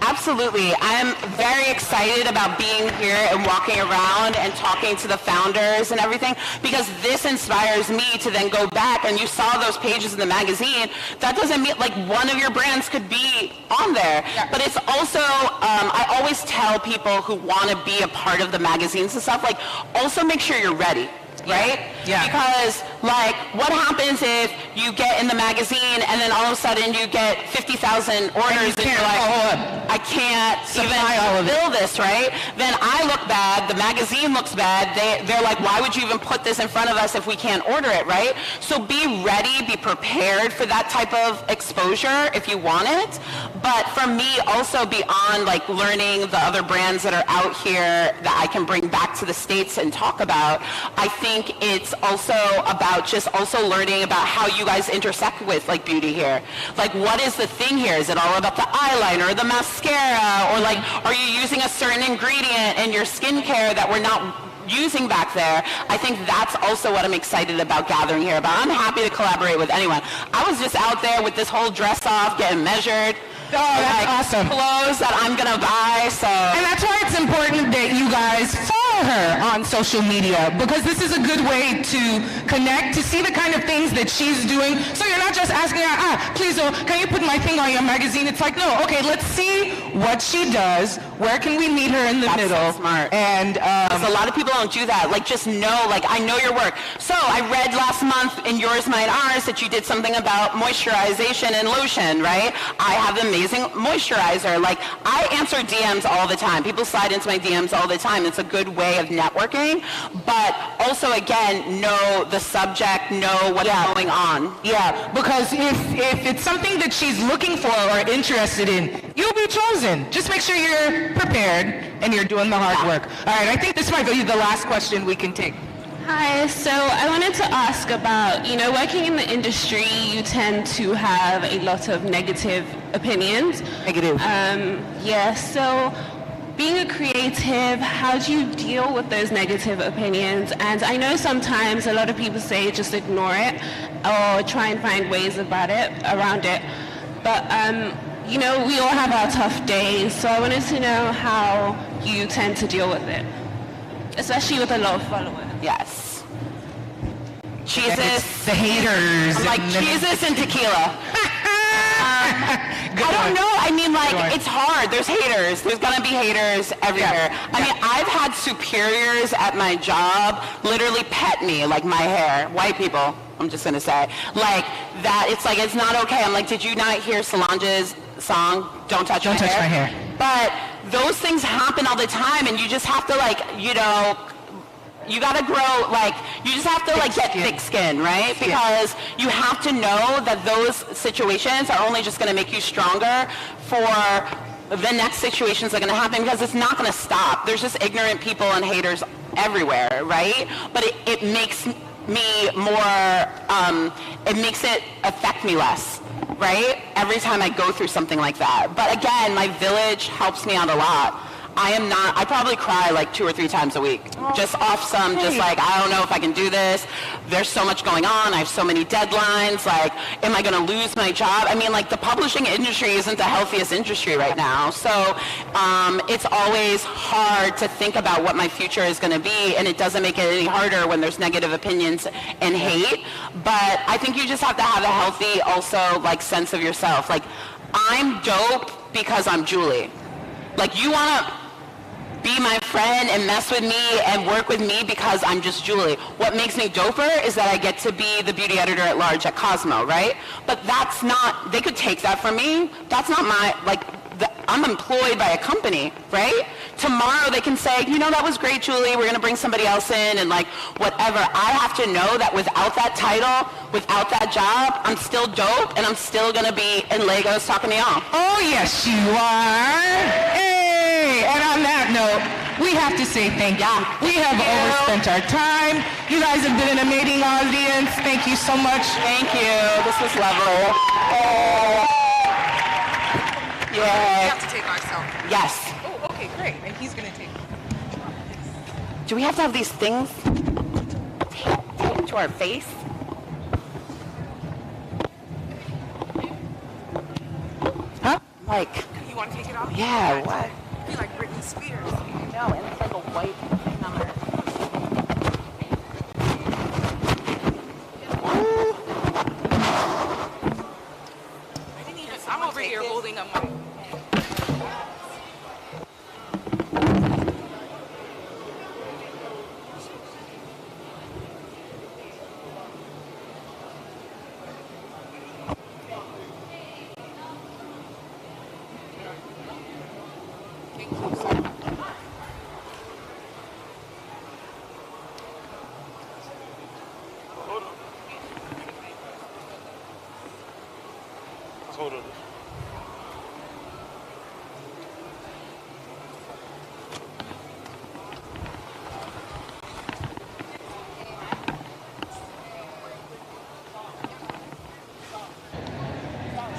absolutely. I'm very excited about being here and walking around and talking to the founders and everything, because this inspires me to then go back, and you saw those pages in the magazine. That doesn't mean, like, one of your brands could be on there. Yeah. But it's also, I always tell people who want to be a part of the magazines and stuff, like, also make sure you're ready. Right? Yeah. Because, like, what happens if you get in the magazine and then all of a sudden you get 50,000 orders and you're like, I can't even fill this, right? Then I look bad, the magazine looks bad, they're like, why would you even put this in front of us if we can't order it, right? So be ready, be prepared for that type of exposure if you want it. But for me, also beyond, like, learning the other brands that are out here that I can bring back to the States and talk about, I think it's also about just also learning about how you guys intersect with, like, beauty here. Like, what is the thing here? Is it all about the eyeliner or the mascara? Or, like, are you using a certain ingredient in your skincare that we're not using back there? I think that's also what I'm excited about gathering here about. I'm happy to collaborate with anyone. I was just out there with this whole dress off, getting measured. Oh, that's awesome. Clothes that I'm going to buy, so. And that's why it's important that you guys follow her on social media, because this is a good way to connect, to see the kind of things that she's doing. So you're not just asking her, please, can you put my thing on your magazine? It's like, no, okay, let's see what she does. Where can we meet her in the middle? So smart. And a lot of people don't do that. Like, just know, like, I know your work. So I read last month in Yours, Mine, Ours that you did something about moisturization and lotion, right? I have amazing moisturizer. Like, I answer DMs all the time. People slide into my DMs all the time. It's a good way of networking. But also, again, know the subject, know what's going on. Yeah, because if it's something that she's looking for or interested in, you'll be chosen. Just make sure you're prepared and you're doing the hard work. All right, I think this might be the last question we can take. Hi, so I wanted to ask about, working in the industry, you tend to have a lot of negative opinions. Negative. So being a creative, how do you deal with those negative opinions? And I know sometimes a lot of people say just ignore it or try and find ways around it. But, we all have our tough days, so I wanted to know how you tend to deal with it, especially with a lot of followers. Yes. Jesus. The haters. I'm like, Jesus and tequila. I don't know. I mean, like, it's hard. There's haters. There's going to be haters everywhere. Yeah. I mean, I've had superiors at my job literally pet me, like my hair. White people, I'm just going to say. Like, that, it's like, it's not okay. I'm like, did you not hear Solange's song, Don't Touch My Hair? But those things happen all the time, and you just have to, like, you gotta grow, like, you just have to, like, get thick skin, right? Because you have to know that those situations are only just gonna make you stronger for the next situations that are gonna happen, because it's not gonna stop. There's just ignorant people and haters everywhere, right? But it makes me more, it makes it affect me less, right? Every time I go through something like that. But again, my village helps me out a lot. I probably cry like 2 or 3 times a week. Just off some, just like, I don't know if I can do this. There's so much going on. I have so many deadlines. Like, am I going to lose my job? I mean, like, the publishing industry isn't the healthiest industry right now. So it's always hard to think about what my future is going to be, and it doesn't make it any harder when there's negative opinions and hate. But I think you just have to have a healthy, also, like, sense of yourself. Like, I'm dope because I'm Julee. Like, you want to be my friend and mess with me and work with me because I'm just Julee. What makes me doper is that I get to be the beauty editor at large at Cosmo, right? But that's not, they could take that from me. That's not my, like, I'm employed by a company, right? Tomorrow they can say, that was great, Julee, we're going to bring somebody else in and, like, whatever. I have to know that without that title, without that job, I'm still dope and I'm still going to be in Lagos talking to y'all. Oh, yes, you are. Hey, and on that note, we have to say thank you. We have overspent our time. You guys have been an amazing audience. Thank you so much. Thank you. This was lovely. We have to take ourselves. Yes. Oh, okay, great. And he's going to take. Do we have to have these things taped to our face? Huh? Like. You want to take it Yeah, what? I feel like Britney Spears. No, and it's like a white number. I'm over here holding up my.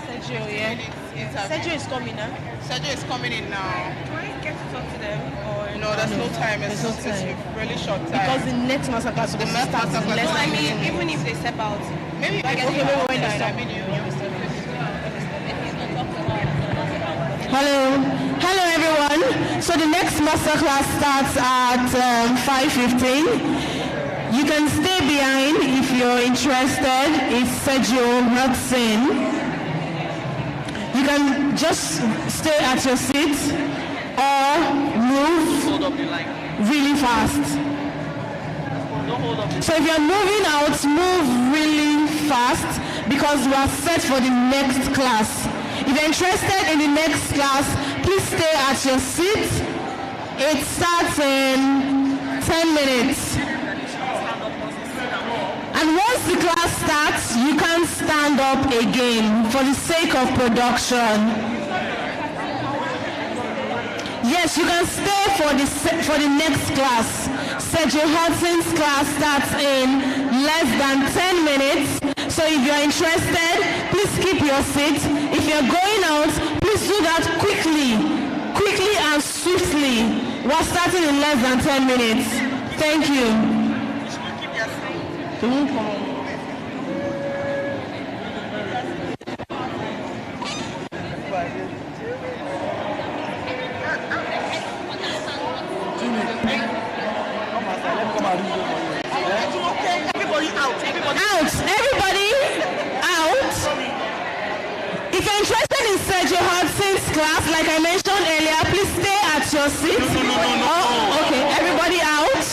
Sergio, yeah. Sergio is coming now. Sergio is coming in now. Do I get to talk to them? Or no, there's no time. It's really short time. Because the next masterclass will start in less than. I mean, even if they step out, maybe when they step. Hello everyone. So the next masterclass starts at 5:15. You can stay behind if you're interested. It's Sergio Hudson. You can just stay at your seat or move really fast. So if you're moving out, move really fast because we are set for the next class. If you're interested in the next class, please stay at your seat. It starts in 10 minutes. And once the class starts, you can stand up again for the sake of production. Yes, you can stay for the next class. Sergio Hudson's class starts in less than 10 minutes. So if you're interested, please keep your seat. If you're going out, please do that quickly and swiftly. We're starting in less than 10 minutes. Thank you. Everybody out. If you're interested in Sergio Hudson's class, like I mentioned earlier, please stay at your seat. Oh, okay, everybody out.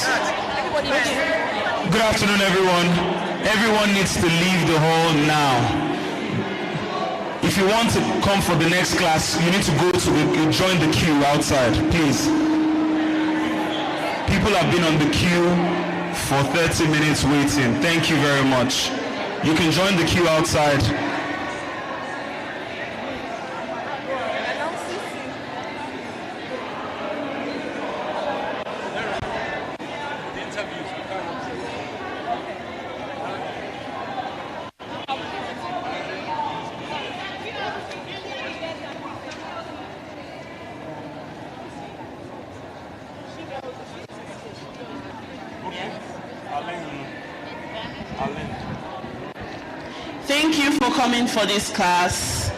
Good afternoon, everyone. Everyone needs to leave the hall now. If you want to come for the next class, you need to join the queue outside, please. People have been on the queue for 30 minutes waiting. Thank you very much. You can join the queue outside. Thank you for coming for this class.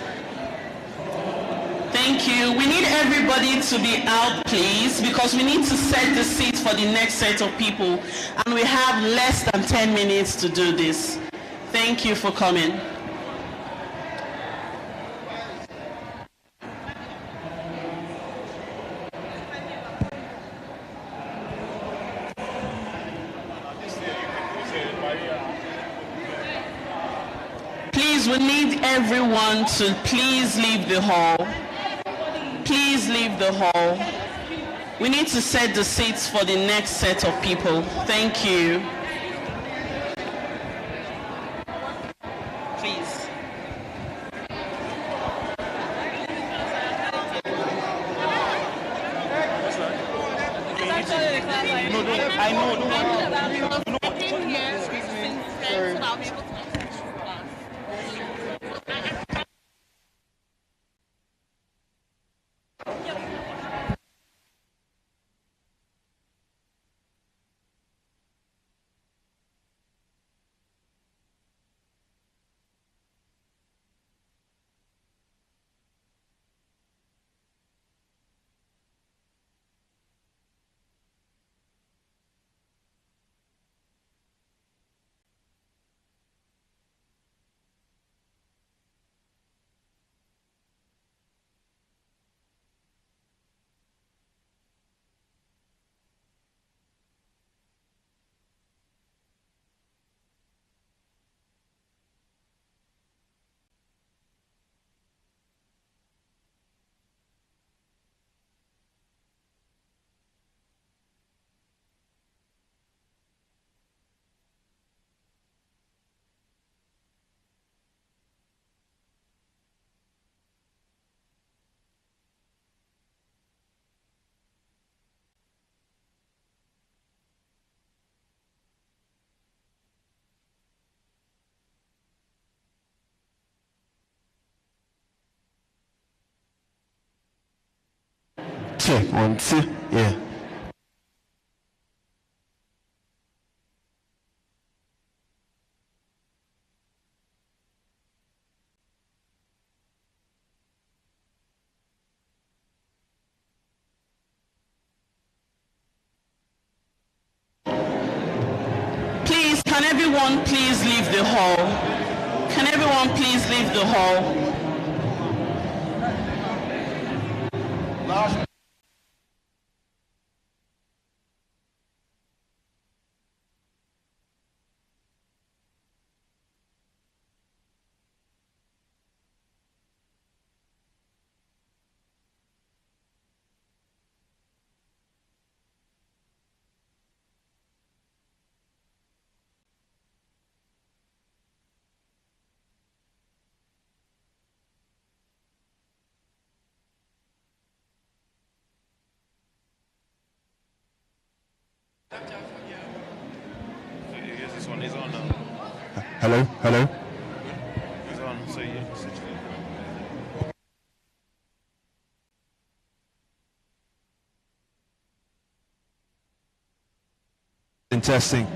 Thank you. We need everybody to be out, please, because we need to set the seats for the next set of people, and we have less than 10 minutes to do this. Thank you for coming. Please, we need everyone to please leave the hall. Please leave the hall. We need to set the seats for the next set of people. Thank you. Please. I know. Check, 1, 2, yeah. Please, can everyone please leave the hall? Can everyone please leave the hall? This one is on now. Hello, hello. It's on, so yeah. Testing.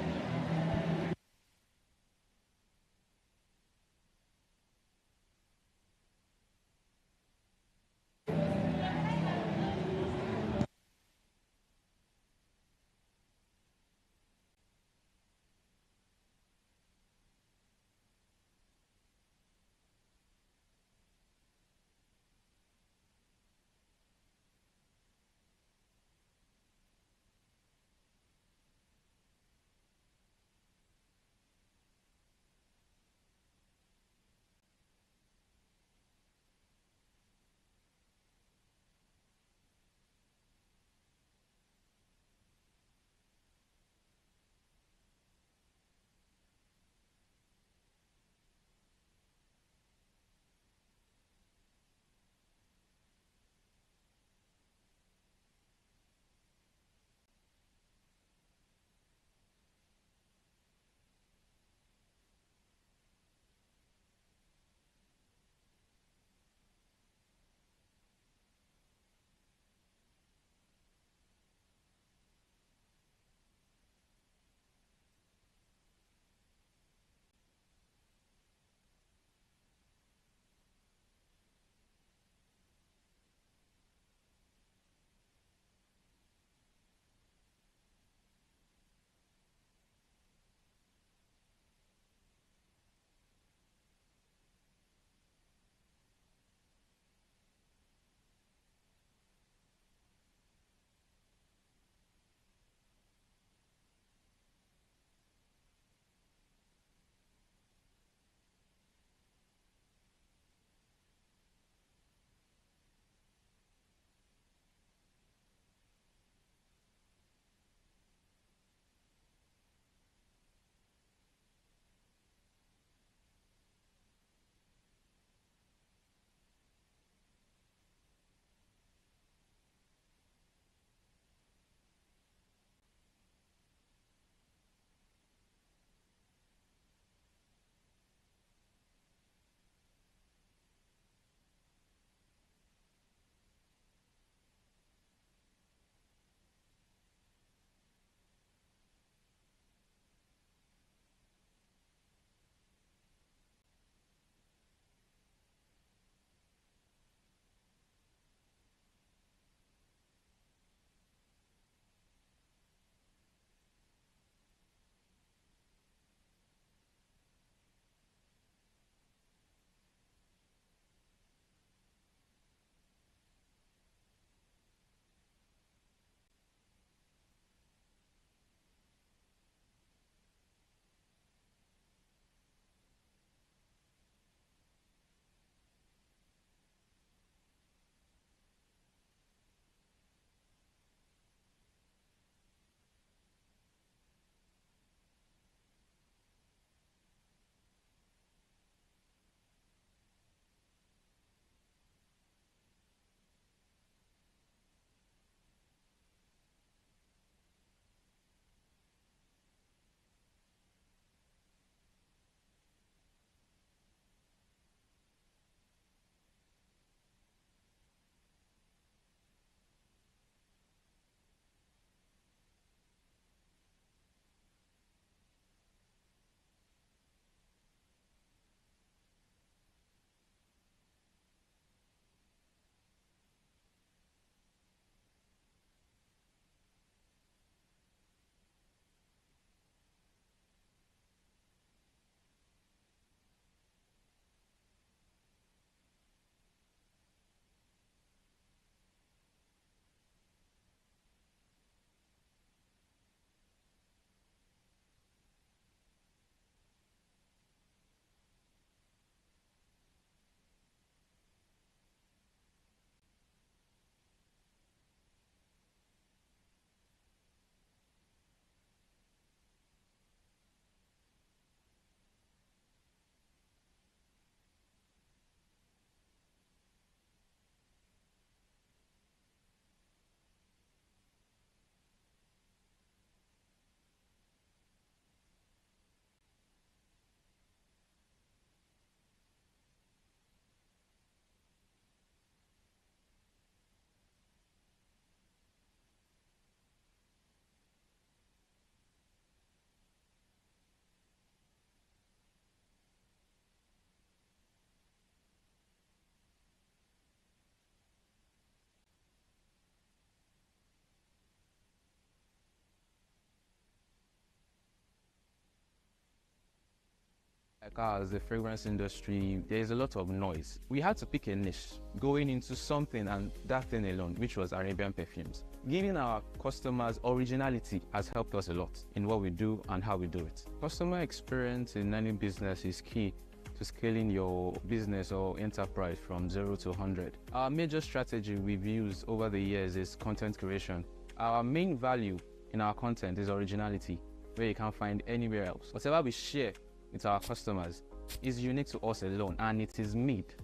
As the fragrance industry, there's a lot of noise. We had to pick a niche, going into something and that thing alone, which was Arabian perfumes. Giving our customers originality has helped us a lot in what we do and how we do it. Customer experience in any business is key to scaling your business or enterprise from 0 to 100. Our major strategy we've used over the years is content creation. Our main value in our content is originality, where you can't find anywhere else. Whatever we share with our customers is unique to us alone, and it is made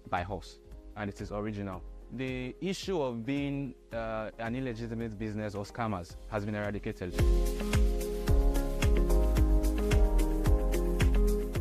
by us, and it is original. The issue of being an illegitimate business or scammers has been eradicated.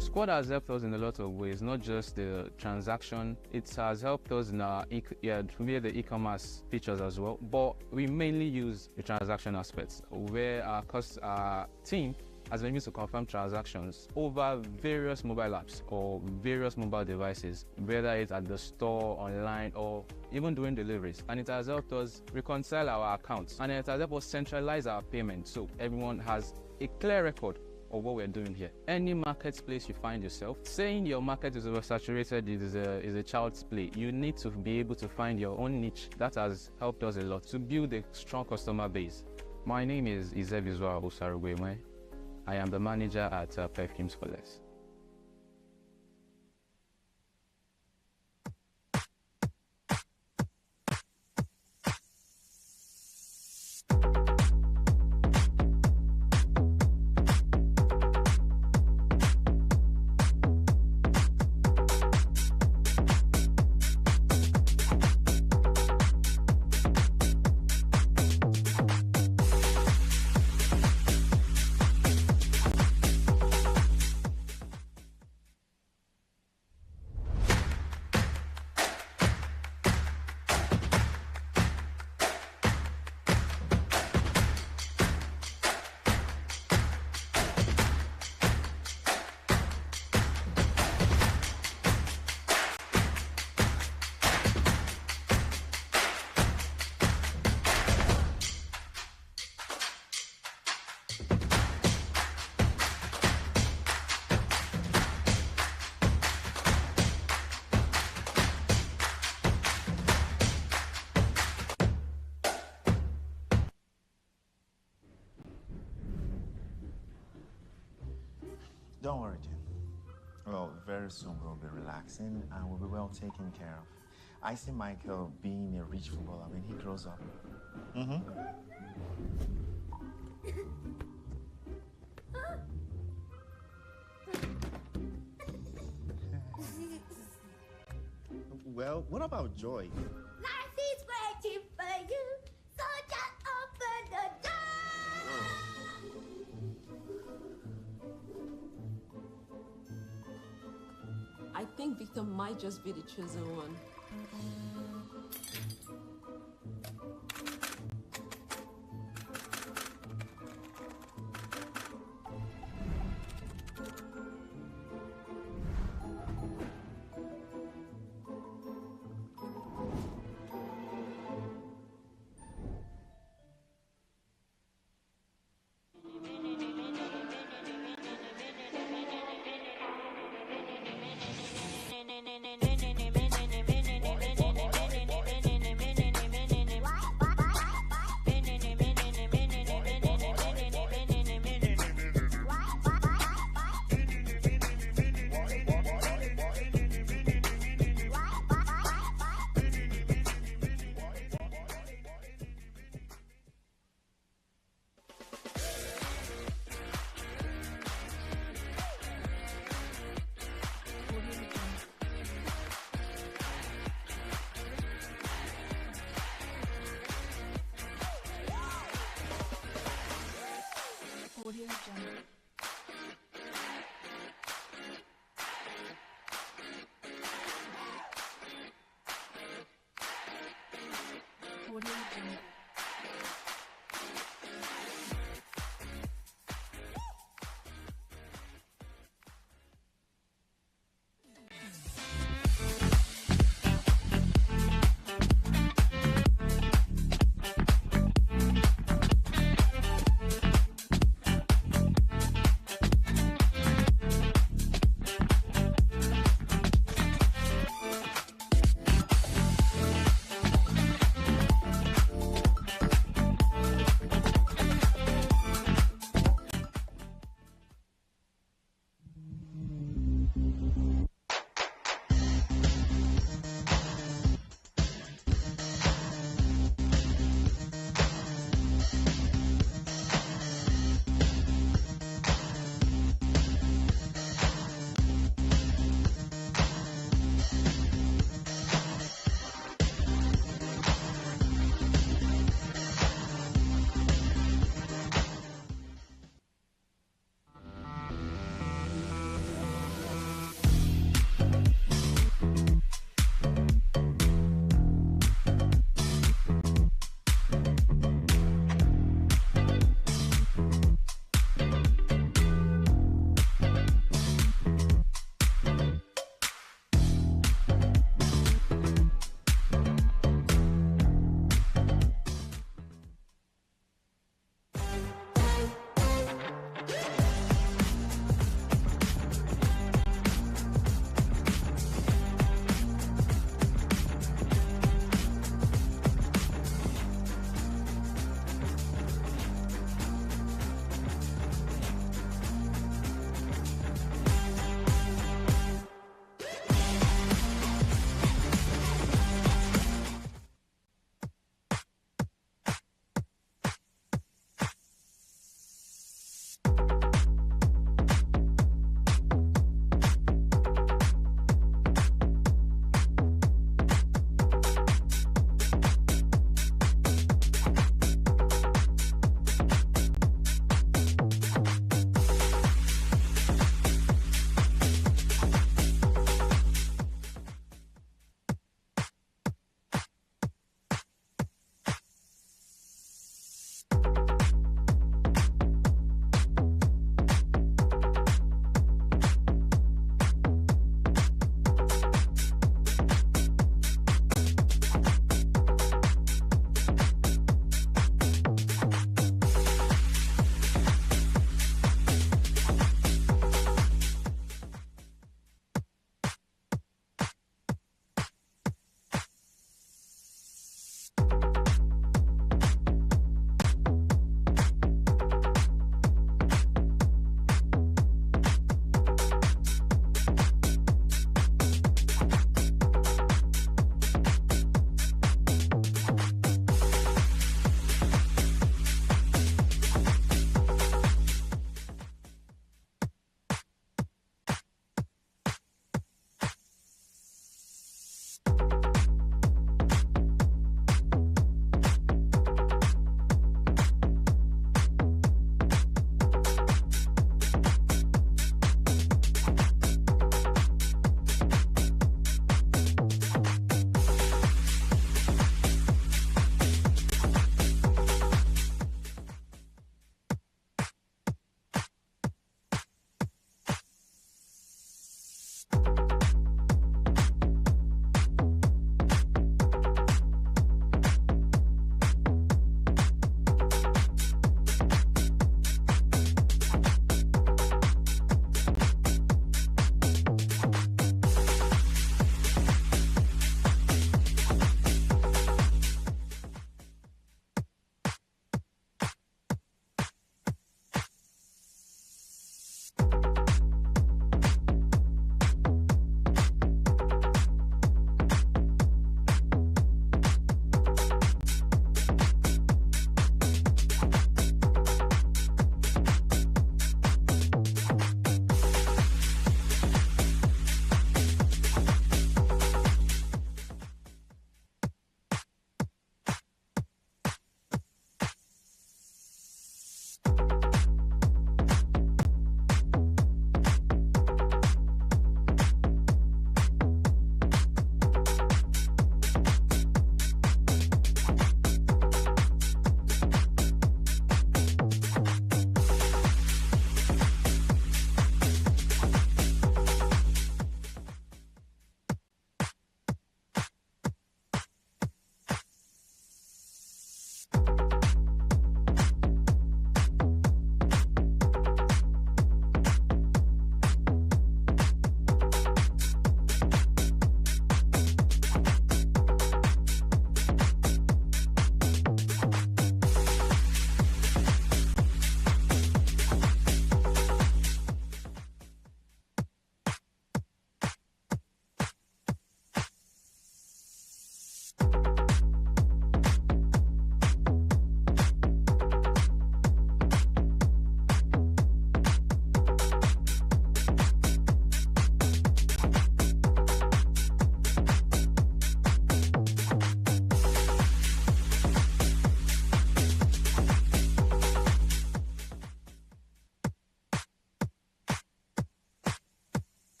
Squad has helped us in a lot of ways, not just the transaction. It has helped us in our the e-commerce features as well, but we mainly use the transaction aspects, where our team has been used to confirm transactions over various mobile apps or various mobile devices, whether it's at the store, online, or even doing deliveries. And it has helped us reconcile our accounts, and it has helped us centralize our payments so everyone has a clear record of what we're doing here. Any marketplace you find yourself, saying your market is oversaturated is a child's play. You need to be able to find your own niche. That has helped us a lot to build a strong customer base. My name is Ejiro. I am the manager at Perfumes for Less. Don't worry, Jim. Well, very soon we'll be relaxing and we'll be well taken care of. I see Michael being a rich footballer when he grows up. Well, what about Joy? Life is waiting for you, so just open the door. I think Victor might just be the chosen one.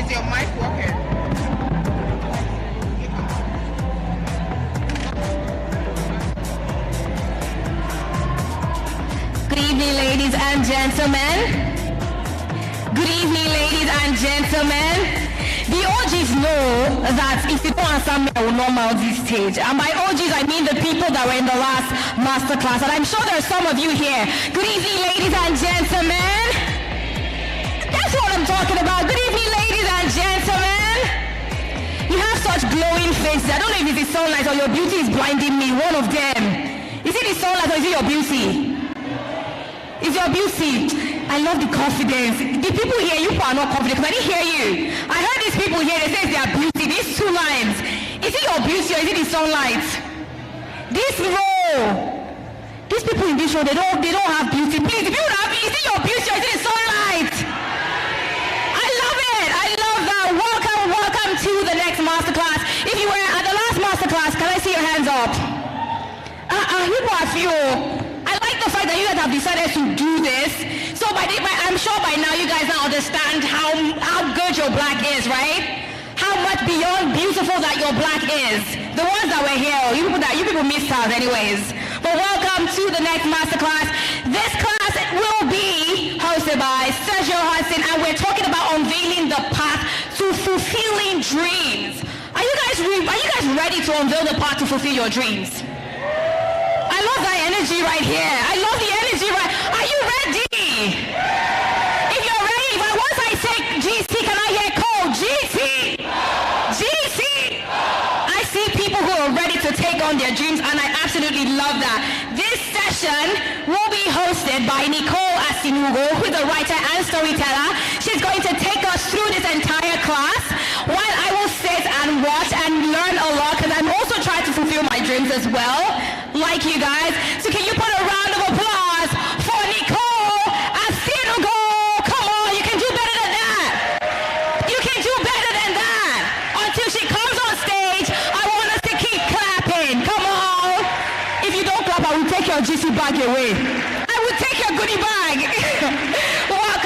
Is your mic working? Good evening, ladies and gentlemen. Good evening, ladies and gentlemen. The OGs know that if you don't answer me, I will not mount this stage. And by OGs, I mean the people that were in the last masterclass. And I'm sure there are some of you here. Good evening, ladies and gentlemen. That's what I'm talking about. Good evening, ladies and gentlemen. You have such glowing faces. I don't know if it's the sunlight or your beauty is blinding me. One of them. Is it the sunlight or is it your beauty? It's your beauty. I love the confidence. The people here, you are not confident because I didn't hear you. I heard these people here, they say it's their beauty. These two lines. Is it your beauty or is it the sunlight? This row. These people in this row, they don't have beauty. Please, if you don't have, is it your beauty or is it the sunlight? I love it. I love that. Welcome to the next masterclass. If you were at the last masterclass, can I see your hands up? People are few. I like the fact that you guys have decided to do this. So I'm sure by now you guys now understand how good your black is, right? How much beyond beautiful that your black is. The ones that were here, you people missed out anyways. But welcome to the next masterclass. This class will be hosted by Sergio Hudson, and we're talking about unveiling the path to fulfilling dreams. Are you guys ready to unveil the path to fulfill your dreams? I love that energy right here. I love the energy right. Are you ready? If you're ready, once I say GT, can I hear code GT? GT. I see people who are ready to take on their dreams, and I absolutely love that. This session will be hosted by Nicole Asinugo, who is a writer and storyteller. She's going to take us through this entire class while I will sit and watch and learn a lot, because I'm also trying to fulfill my dreams as well, like you guys. So can you put a round of applause for Nicole Asinugo? Come on, you can do better than that. You can do better than that. Until she comes on stage, I want us to keep clapping. Come on. If you don't clap, I will take your GC bag away. I will take your goodie bag.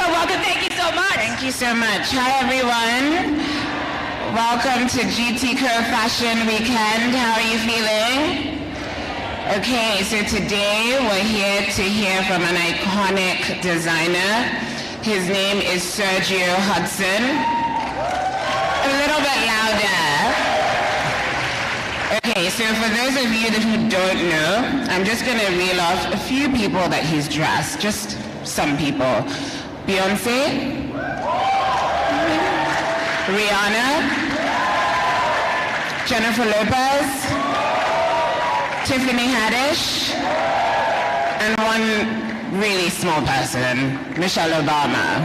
Welcome. Thank you so much. Thank you so much. Hi, everyone. Welcome to GTCO Fashion Weekend. How are you feeling? Okay, so today we're here to hear from an iconic designer. His name is Sergio Hudson. A little bit louder. Okay, so for those of you who don't know, I'm just going to reel off a few people that he's dressed. Just some people. Beyonce. Rihanna. Jennifer Lopez. Tiffany Haddish, and one really small person, Michelle Obama.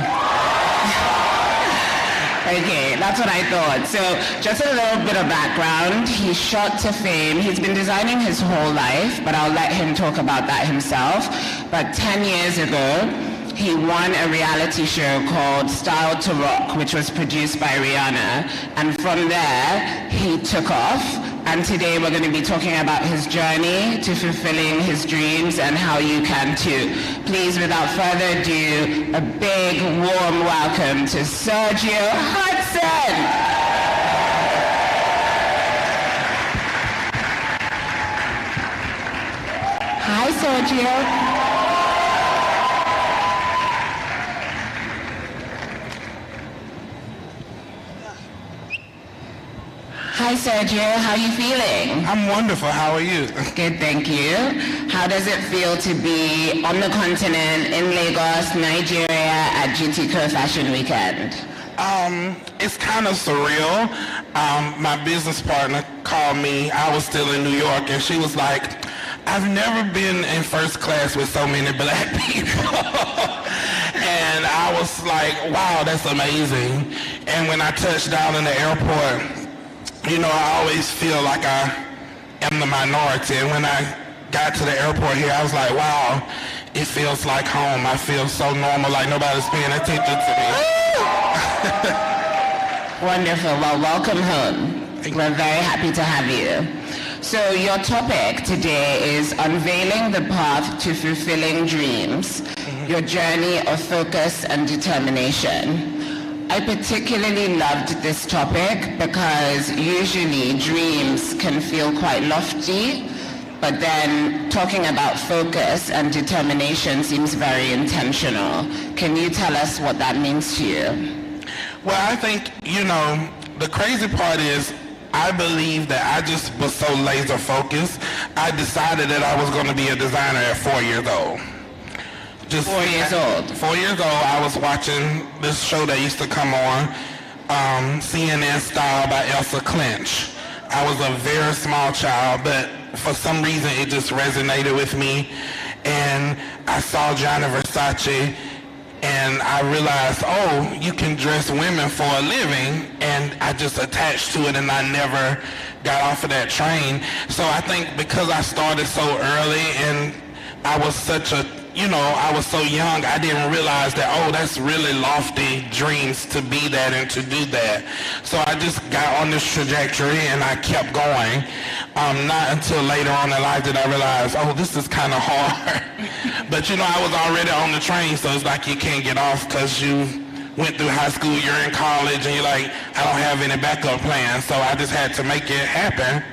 Okay, that's what I thought. So just a little bit of background. He shot to fame. He's been designing his whole life, but I'll let him talk about that himself. But 10 years ago, he won a reality show called Style to Rock, which was produced by Rihanna. And from there, he took off. And today we're going to be talking about his journey to fulfilling his dreams and how you can too. Please, without further ado, a big warm welcome to Sergio Hudson. Hi, Sergio. Hi, Sergio. How are you feeling? I'm wonderful. How are you? Good, thank you. How does it feel to be on the continent in Lagos, Nigeria at GTCO Fashion Weekend? It's kind of surreal. My business partner called me. I was still in New York, and she was like, I've never been in first class with so many black people. And I was like, wow, that's amazing. And when I touched down in the airport, you know, I always feel like I am the minority. And when I got to the airport here, I was like, wow, it feels like home. I feel so normal, like nobody's paying attention to me. Wonderful. Well, welcome home. We're very happy to have you. So your topic today is unveiling the path to fulfilling dreams, your journey of focus and determination. I particularly loved this topic because usually dreams can feel quite lofty, but then talking about focus and determination seems very intentional. Can you tell us what that means to you? Well, I think, the crazy part is I believe that I just was so laser focused. I decided that I was going to be a designer at 4 years old. 4 years old? 4 years old, I was watching this show that used to come on, CNN Style by Elsa Clinch. I was a very small child, but for some reason it just resonated with me. And I saw Gianni Versace, and I realized, oh, you can dress women for a living, and I just attached to it, and I never got off of that train. So I think because I started so early, and I was such a, I was so young, I didn't realize that, oh, that's really lofty dreams to be that and to do that. So I just got on this trajectory, and I kept going. Not until later on in life did I realize, oh, this is kind of hard. But I was already on the train, so it's like you can't get off because you went through high school, you're in college, and you're like, I don't have any backup plans, so I just had to make it happen.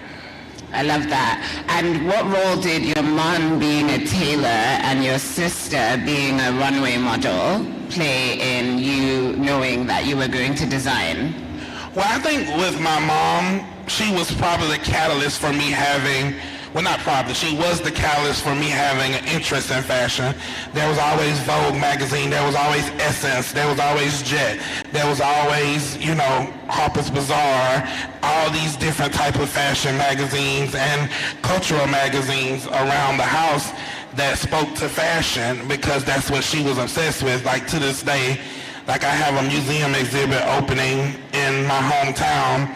I love that. And what role did your mom being a tailor and your sister being a runway model play in you knowing that you were going to design? Well, I think with my mom, she was probably the catalyst for me having, well, not probably, she was the catalyst for me having an interest in fashion. There was always Vogue magazine, there was always Essence, there was always Jet, there was always, Harper's Bazaar, all these different type of fashion magazines and cultural magazines around the house that spoke to fashion because that's what she was obsessed with. Like to this day, like I have a museum exhibit opening in my hometown,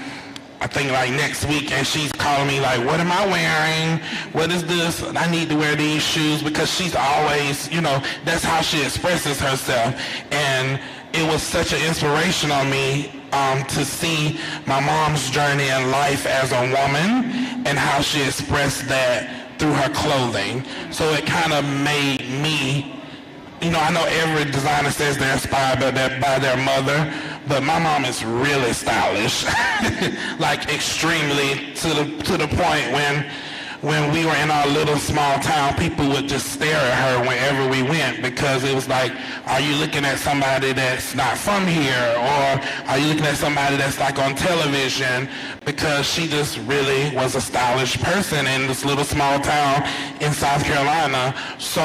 I think like next week, and she's calling me like, what am I wearing? What is this? I need to wear these shoes, because she's always, that's how she expresses herself. And it was such an inspiration on me to see my mom's journey in life as a woman and how she expressed that through her clothing. So it kind of made me, I know every designer says they're inspired by their mother, but my mom is really stylish, like extremely to the point when we were in our little small town, people would just stare at her wherever we went because it was like, are you looking at somebody that's not from here, or are you looking at somebody that's like on television? Because she just really was a stylish person in this little small town in South Carolina. So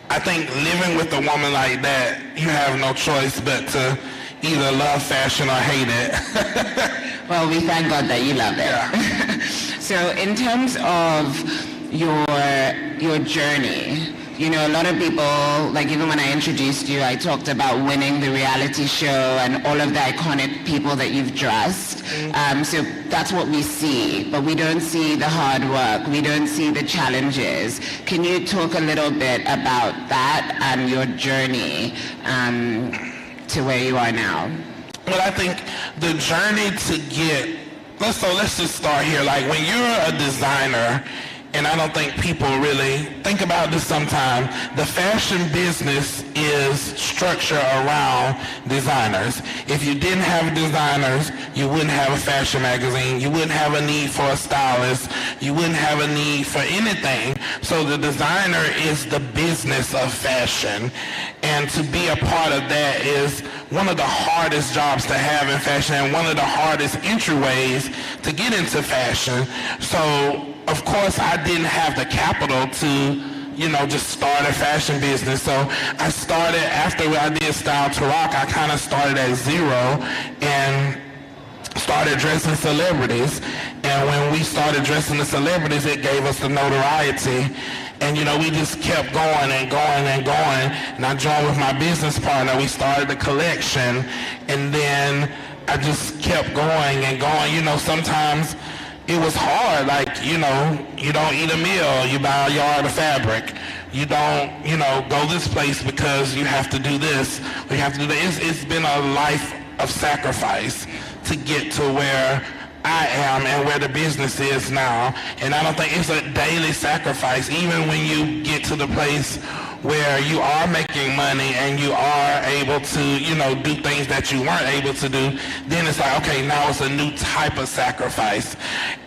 I think living with a woman like that, you have no choice but to either love fashion or hate it. Well, we thank God that you love it. Yeah. So in terms of your journey, a lot of people, like even when I introduced you, I talked about winning the reality show and all of the iconic people that you've dressed. So that's what we see, but we don't see the hard work. We don't see the challenges. Can you talk a little bit about that and your journey to where you are now? Well, I think the journey to get, let's just start here. Like when you're a designer, and I don't think people really think about this sometimes, the fashion business is structured around designers. If you didn't have designers, you wouldn't have a fashion magazine, you wouldn't have a need for a stylist, you wouldn't have a need for anything. So the designer is the business of fashion. And to be a part of that is one of the hardest jobs to have in fashion and one of the hardest entryways to get into fashion. So of course, I didn't have the capital to, just start a fashion business. So I started, after I did Style to Rock, I kind of started at zero and started dressing celebrities. And when we started dressing the celebrities, it gave us the notoriety. And, we just kept going and going and going. And I joined with my business partner. We started the collection. And then I just kept going and going. Sometimes it was hard, like, you don't eat a meal, you buy a yard of fabric. You don't, go this place because you have to do this, or you have to do that. It's been a life of sacrifice to get to where I am and where the business is now. And I don't think it's a daily sacrifice, even when you get to the place where you are making money and you are able to, you know, do things that you weren't able to do, then it's like, okay, now it's a new type of sacrifice.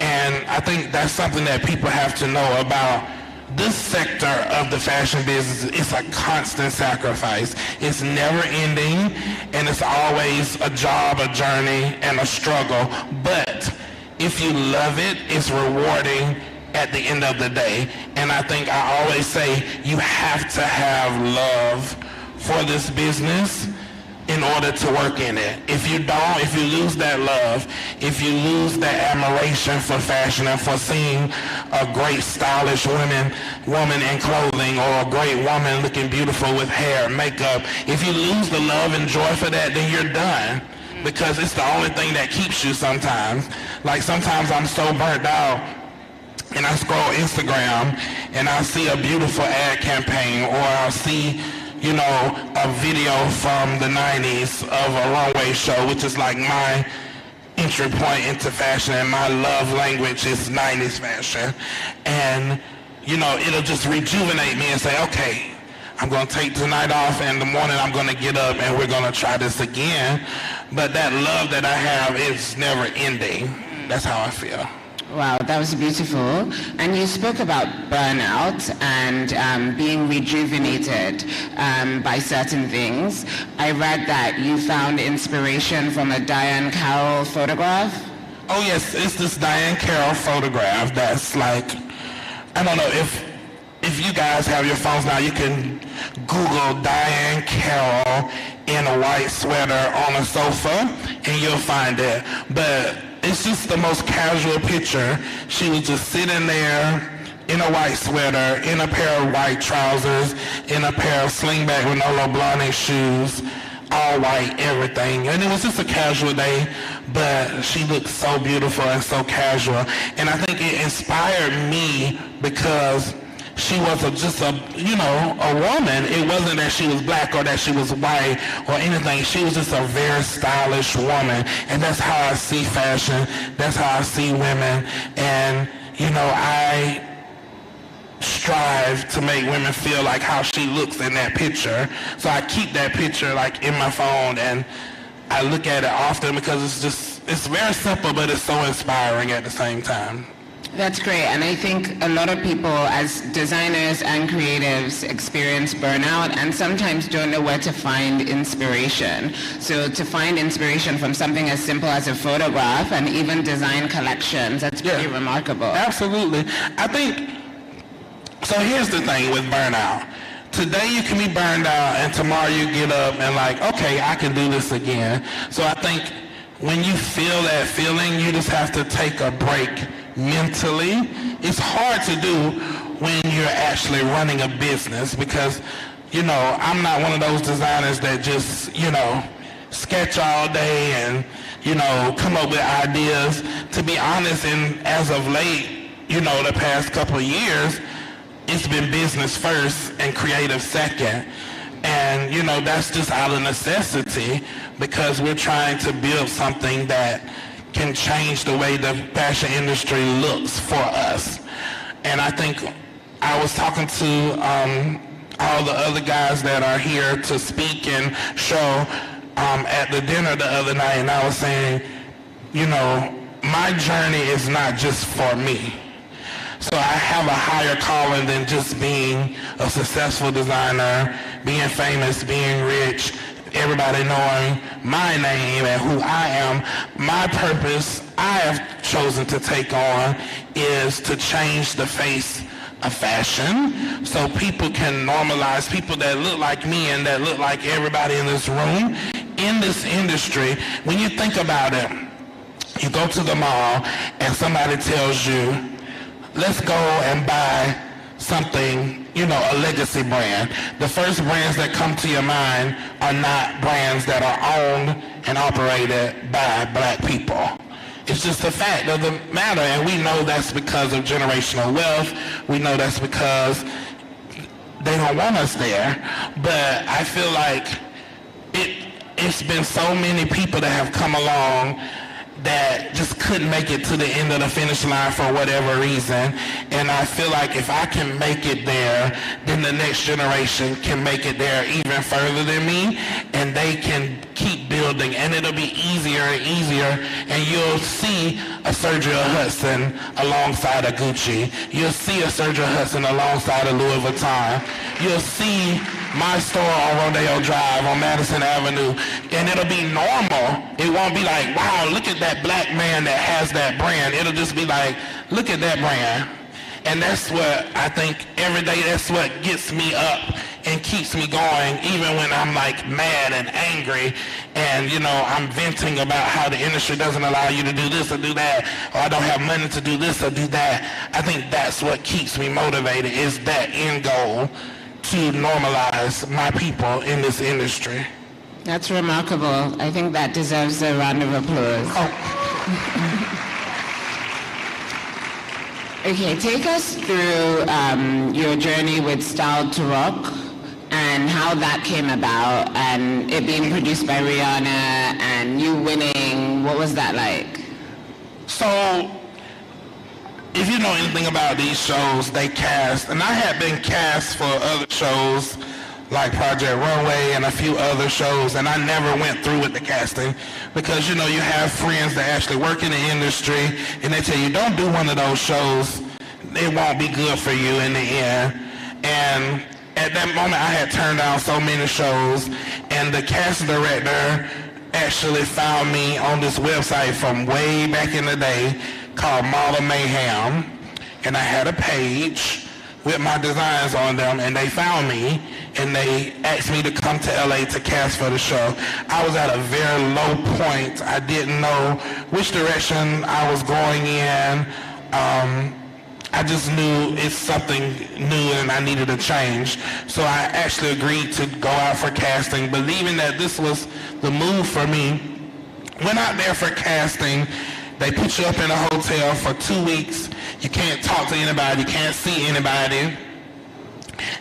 And I think that's something that people have to know about this sector of the fashion business. It's a constant sacrifice. It's never ending, and it's always a job, a journey, and a struggle. But if you love it, it's rewarding at the end of the day. And I think I always say you have to have love for this business in order to work in it. If you don't, if you lose that love, if you lose that admiration for fashion and for seeing a great stylish woman in clothing, or a great woman looking beautiful with hair, makeup, if you lose the love and joy for that, then you're done. Because it's the only thing that keeps you sometimes. Like sometimes I'm so burnt out and I scroll Instagram and I see a beautiful ad campaign, or I'll see, you know, a video from the 90s of a runway show, which is like my entry point into fashion, and my love language is 90s fashion. And, you know, it'll just rejuvenate me and say, okay, I'm going to take tonight off, and in the morning I'm going to get up and we're going to try this again. But that love that I have is never ending. That's how I feel. Wow, that was beautiful. And you spoke about burnout and being rejuvenated by certain things. I read that you found inspiration from a Diane Carroll photograph. Oh yes, it's this Diane Carroll photograph that's like, I don't know, if you guys have your phones now, you can Google Diane Carroll in a white sweater on a sofa and you'll find it. But it's just the most casual picture. She was just sitting there in a white sweater, in a pair of white trousers, in a pair of slingback Manolo Blahnik shoes, all white, everything. And it was just a casual day, but she looked so beautiful and so casual. And I think it inspired me because she was just a woman. It wasn't that she was black or that she was white or anything. She was just a very stylish woman. And that's how I see fashion. That's how I see women. And, you know, I strive to make women feel like how she looks in that picture. So I keep that picture like in my phone, and I look at it often because it's very simple, but it's so inspiring at the same time. That's great, and I think a lot of people as designers and creatives experience burnout and sometimes don't know where to find inspiration. So to find inspiration from something as simple as a photograph and even design collections, that's pretty remarkable. Absolutely. I think, so here's the thing with burnout. Today you can be burned out and tomorrow you get up and like, okay, I can do this again. So I think when you feel that feeling, you just have to take a break mentally. It's hard to do when you're actually running a business because, you know, I'm not one of those designers that just, you know, sketch all day and, you know, come up with ideas. To be honest, and as of late, you know, the past couple of years, it's been business first and creative second. And, you know, that's just out of necessity because we're trying to build something that can change the way the fashion industry looks for us. And I think I was talking to all the other guys that are here to speak and show at the dinner the other night, and I was saying, you know, my journey is not just for me. So I have a higher calling than just being a successful designer, being famous, being rich, everybody knowing my name and who I am. My purpose I have chosen to take on is to change the face of fashion so people can normalize people that look like me and that look like everybody in this room. In this industry, when you think about it, you go to the mall and somebody tells you, let's go and buy something, you know, a legacy brand. The first brands that come to your mind are not brands that are owned and operated by black people. It's just a fact of the matter, and we know that's because of generational wealth. We know that's because they don't want us there. But I feel like it's been so many people that have come along that just couldn't make it to the end of the finish line for whatever reason. And I feel like if I can make it there, then the next generation can make it there even further than me, and they can keep building, and it'll be easier and easier, and you'll see a Sergio Hudson alongside a Gucci. You'll see a Sergio Hudson alongside a Louis Vuitton. You'll see my store on Rodeo Drive on Madison Avenue, and it'll be normal. It won't be like, wow, look at that black man that has that brand. It'll just be like, look at that brand. And that's what I think every day, that's what gets me up and keeps me going, even when I'm like mad and angry and, you know, I'm venting about how the industry doesn't allow you to do this or do that, or I don't have money to do this or do that. I think that's what keeps me motivated, is that end goal to normalize my people in this industry. That's remarkable. I think that deserves a round of applause. Okay, take us through your journey with Style to Rock and how that came about, and it being produced by Rihanna and you winning. What was that like? So, if you know anything about these shows, they cast, and I had been cast for other shows like Project Runway and a few other shows, and I never went through with the casting because, you know, you have friends that actually work in the industry, and they tell you, don't do one of those shows. It won't be good for you in the end. And at that moment, I had turned down so many shows, and the casting director actually found me on this website from way back in the day called Model Mayhem, and I had a page with my designs on them, and they found me, and they asked me to come to LA to cast for the show. I was at a very low point. I didn't know which direction I was going in. I just knew it's something new and I needed a change. So I actually agreed to go out for casting, believing that this was the move for me. Went out there for casting. They put you up in a hotel for 2 weeks. You can't talk to anybody, you can't see anybody.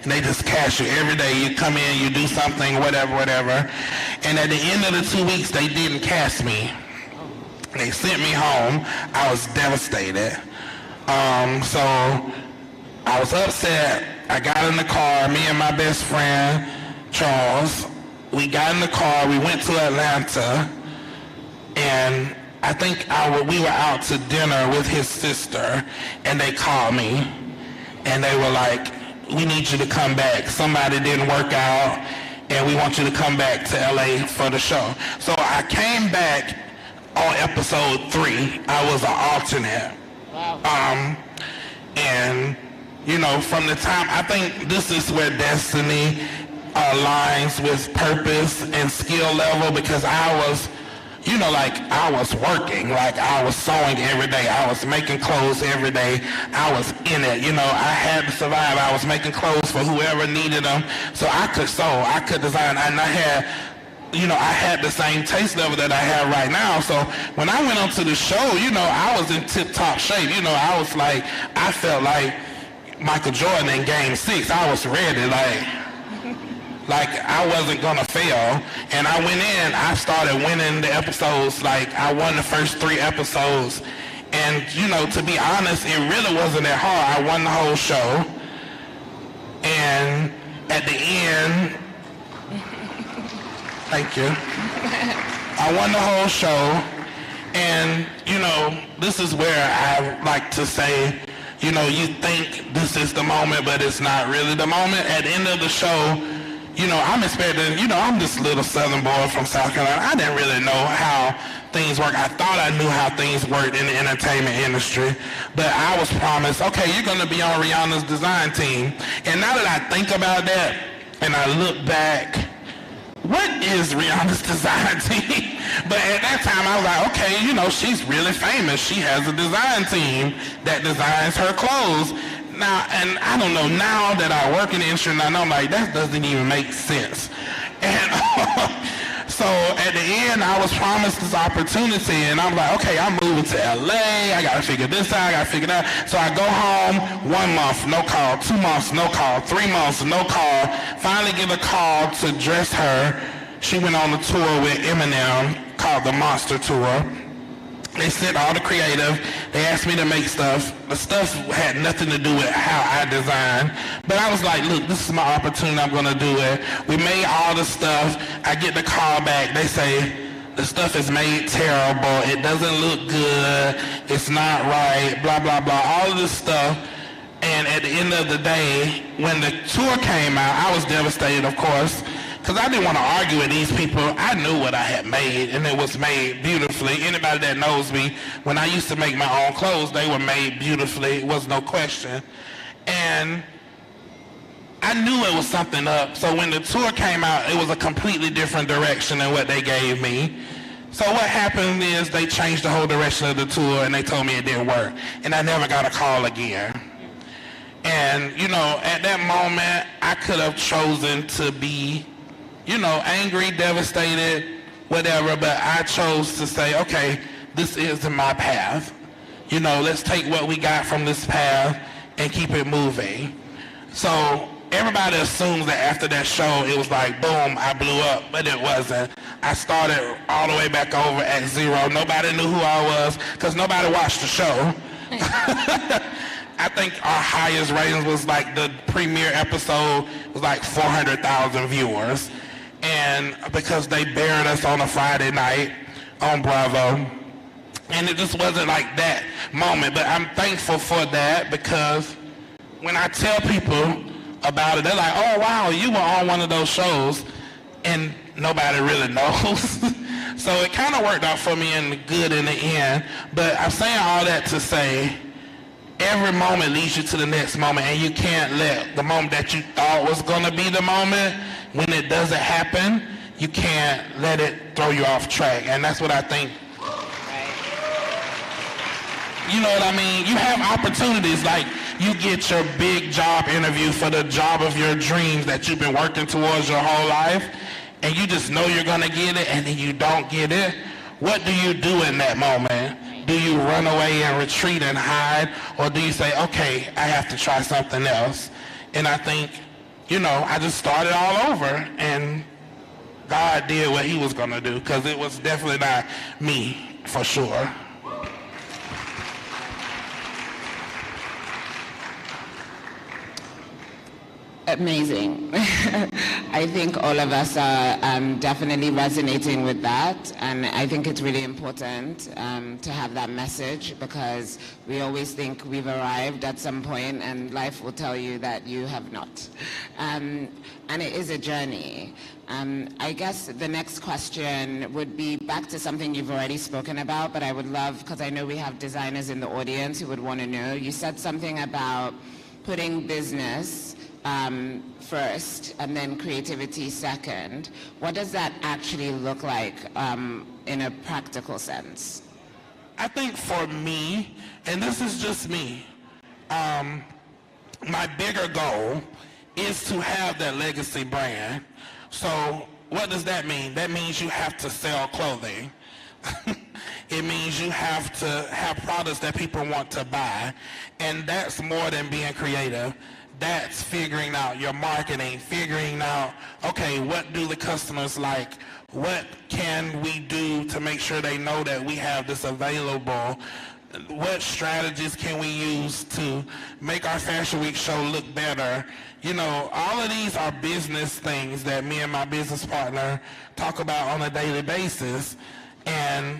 And they just cast you every day. You come in, you do something, whatever. And at the end of the 2 weeks, they didn't cast me. They sent me home. I was devastated. So I was upset. I got in the car, me and my best friend, Charles. We got in the car, we went to Atlanta, and I think we were out to dinner with his sister, and they called me, and they were like, we need you to come back. Somebody didn't work out, and we want you to come back to LA for the show. So I came back on episode 3. I was an alternate. Wow. And, you know, from the time, I think this is where destiny aligns with purpose and skill level, because I was, you know, like, I was working, like I was sewing every day, I was making clothes every day, I was in it, you know, I had to survive, I was making clothes for whoever needed them, so I could sew, I could design, and I had, you know, I had the same taste level that I have right now. So when I went onto the show, you know, I was in tip-top shape, you know, I was like, I felt like Michael Jordan in Game 6, I was ready, like I wasn't gonna fail. And I went in, I started winning the episodes, like I won the first 3 episodes. And, you know, to be honest, it really wasn't that hard. I won the whole show. And at the end, thank you, I won the whole show. And, you know, this is where I like to say, you know, you think this is the moment, but it's not really the moment. At the end of the show, you know, I'm expecting, you know, I'm this little southern boy from South Carolina. I didn't really know how things work. I thought I knew how things worked in the entertainment industry, but I was promised, okay, you're going to be on Rihanna's design team. And now that I think about that and I look back, what is Rihanna's design team? But at that time, I was like, okay, you know, she's really famous. She has a design team that designs her clothes. Now, and I don't know, now that I work in the industry, I know, I'm like, that doesn't even make sense. And so at the end, I was promised this opportunity, and I'm like, okay, I'm moving to LA, I gotta figure this out, I gotta figure that out. So I go home, 1 month, no call, 2 months, no call, 3 months, no call. Finally get a call to dress her. She went on a tour with Eminem called the Monster Tour. They sent all the creative. They asked me to make stuff. The stuff had nothing to do with how I design. But I was like, look, this is my opportunity. I'm going to do it. We made all the stuff. I get the call back. They say, the stuff is made terrible. It doesn't look good. It's not right. Blah, blah, blah. All of this stuff. And at the end of the day, when the tour came out, I was devastated, of course, because I didn't want to argue with these people. I knew what I had made, and it was made beautifully. Anybody that knows me, when I used to make my own clothes, they were made beautifully. It was no question. And I knew it was something up. So when the tour came out, it was a completely different direction than what they gave me. So what happened is they changed the whole direction of the tour, and they told me it didn't work. And I never got a call again. And, you know, at that moment, I could have chosen to be, you know, angry, devastated, whatever, but I chose to say, okay, this isn't my path. You know, let's take what we got from this path and keep it moving. So everybody assumes that after that show, it was like, boom, I blew up, but it wasn't. I started all the way back over at zero. Nobody knew who I was because nobody watched the show. I think our highest ratings was like the premiere episode was like 400,000 viewers. And because they buried us on a Friday night on Bravo. And it just wasn't like that moment. But I'm thankful for that because when I tell people about it, they're like, oh, wow, you were on one of those shows. And nobody really knows. So it kind of worked out for me in the good in the end. But I'm saying all that to say, every moment leads you to the next moment, and you can't let the moment that you thought was going to be the moment, when it doesn't happen, you can't let it throw you off track. And that's what I think. You know what I mean? You have opportunities, like you get your big job interview for the job of your dreams that you've been working towards your whole life, and you just know you're going to get it, and then you don't get it. What do you do in that moment? Do you run away and retreat and hide, or do you say, okay, I have to try something else? And I think, you know, I just started all over, and God did what he was going to do, because it was definitely not me, for sure. Amazing. I think all of us are definitely resonating with that, and I think it's really important to have that message, because we always think we've arrived at some point and life will tell you that you have not. And it is a journey. I guess the next question would be back to something you've already spoken about, but I would love, because I know we have designers in the audience who would want to know. You said something about putting business first and then creativity second. What does that actually look like in a practical sense? I think for me, and this is just me, my bigger goal is to have that legacy brand. So what does that mean? That means you have to sell clothing. It means you have to have products that people want to buy, and that's more than being creative. That's figuring out your marketing, figuring out, okay, what do the customers like? What can we do to make sure they know that we have this available? What strategies can we use to make our Fashion Week show look better? You know, all of these are business things that me and my business partner talk about on a daily basis. And,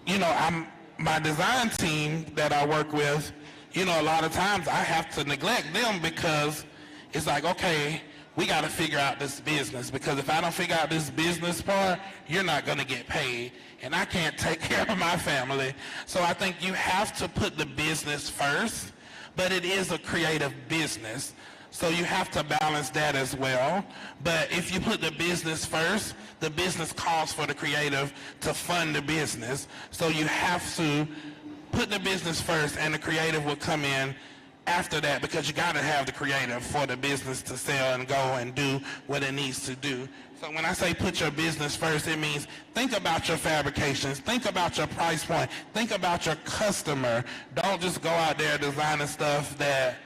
you know, my design team that I work with, you know, a lot of times I have to neglect them because it's like, okay, we got to figure out this business, because if I don't figure out this business part, you're not going to get paid, and I can't take care of my family. So I think you have to put the business first, but it is a creative business. So you have to balance that as well. But if you put the business first, the business calls for the creative to fund the business. So you have to put the business first, and the creative will come in after that, because you got to have the creative for the business to sell and go and do what it needs to do. So when I say put your business first, it means think about your fabrications, think about your price point, think about your customer. Don't just go out there designing stuff that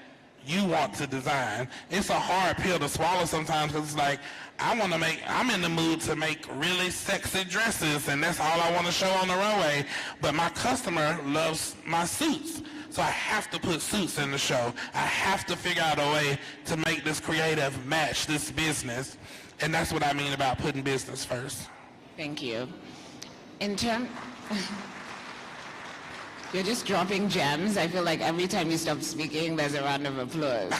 you want to design. It's a hard pill to swallow sometimes, because it's like, I'm in the mood to make really sexy dresses, and that's all I want to show on the runway. But my customer loves my suits, so I have to put suits in the show. I have to figure out a way to make this creative match this business, and that's what I mean about putting business first. Thank you. You're just dropping gems. I feel like every time you stop speaking, there's a round of applause.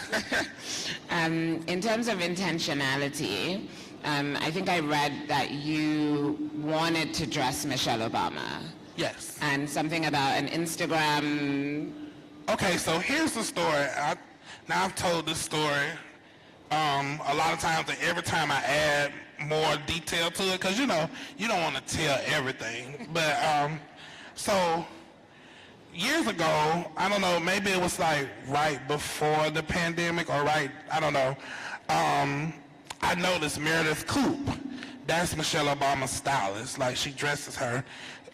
In terms of intentionality, I think I read that you wanted to dress Michelle Obama. Yes. And something about an Instagram. Okay, so here's the story. Now I've told this story a lot of times, and every time I add more detail to it, because you know, you don't want to tell everything. But so years ago, I don't know, maybe it was like right before the pandemic or right, I don't know, I noticed Meredith Coop. That's Michelle Obama's stylist. Like, she dresses her.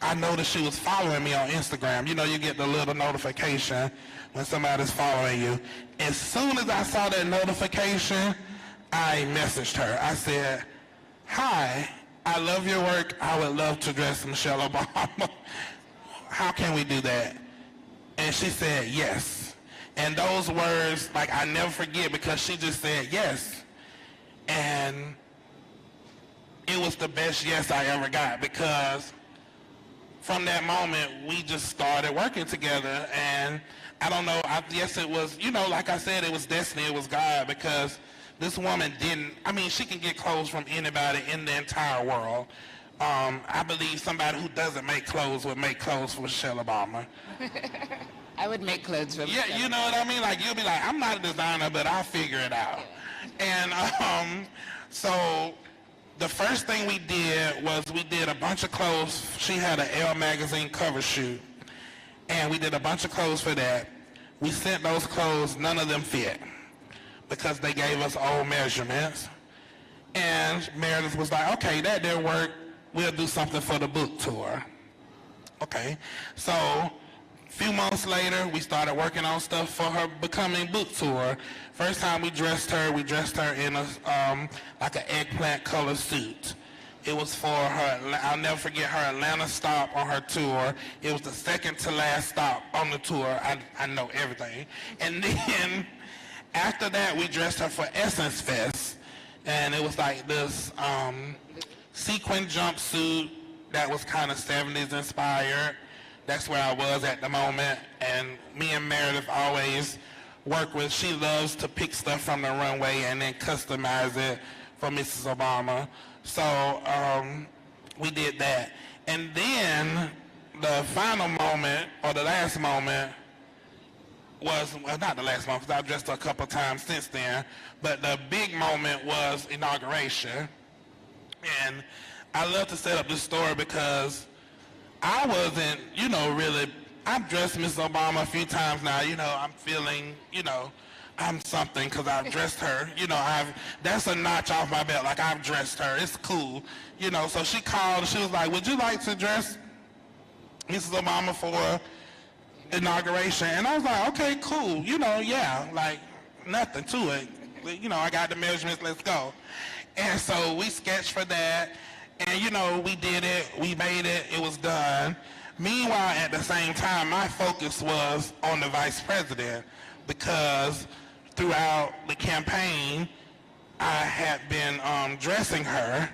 I noticed she was following me on Instagram. You know, you get the little notification when somebody's following you. As soon as I saw that notification, I messaged her. I said, "Hi, I love your work. I would love to dress Michelle Obama. How can we do that?" And she said, "Yes." And those words, like, I never forget, because she just said yes. And it was the best yes I ever got, because from that moment, we just started working together. And I don't know, I guess it was, you know, like I said, it was destiny, it was God, because this woman she can get clothes from anybody in the entire world. I believe somebody who doesn't make clothes would make clothes for Michelle Obama. I would make clothes for Michelle. Yeah, you know what I mean? Like, you'll be like, I'm not a designer, but I'll figure it out. And so the first thing we did was we did a bunch of clothes. She had an Elle magazine cover shoot, and we did a bunch of clothes for that. We sent those clothes, none of them fit, because they gave us old measurements. And Meredith was like, "Okay, that didn't work. We'll do something for the book tour." Okay, so a few months later, we started working on stuff for her becoming book tour. First time we dressed her in a like an eggplant color suit. It was for her, I'll never forget, her Atlanta stop on her tour. It was the second to last stop on the tour. I know everything. And then after that, we dressed her for Essence Fest. And it was like this sequin jumpsuit that was kind of 70s inspired. That's where I was at the moment. And me and Meredith always work with, she loves to pick stuff from the runway and then customize it for Mrs. Obama. So we did that. And then the final moment, or the last moment, was, well, not the last moment, because I've dressed her a couple of times since then, but the big moment was inauguration. And I love to set up this story because I wasn't, you know, really, I've dressed Mrs. Obama a few times now. You know, I'm feeling, you know, I'm something because I've dressed her. You know, that's a notch off my belt. Like, I've dressed her. It's cool. You know, so she called and she was like, "Would you like to dress Mrs. Obama for inauguration?" And I was like, "Okay, cool. You know, yeah, like, nothing to it. You know, I got the measurements. Let's go." And so we sketched for that. And, you know, we did it. We made it. It was done. Meanwhile, at the same time, my focus was on the vice president, because throughout the campaign, I had been dressing her.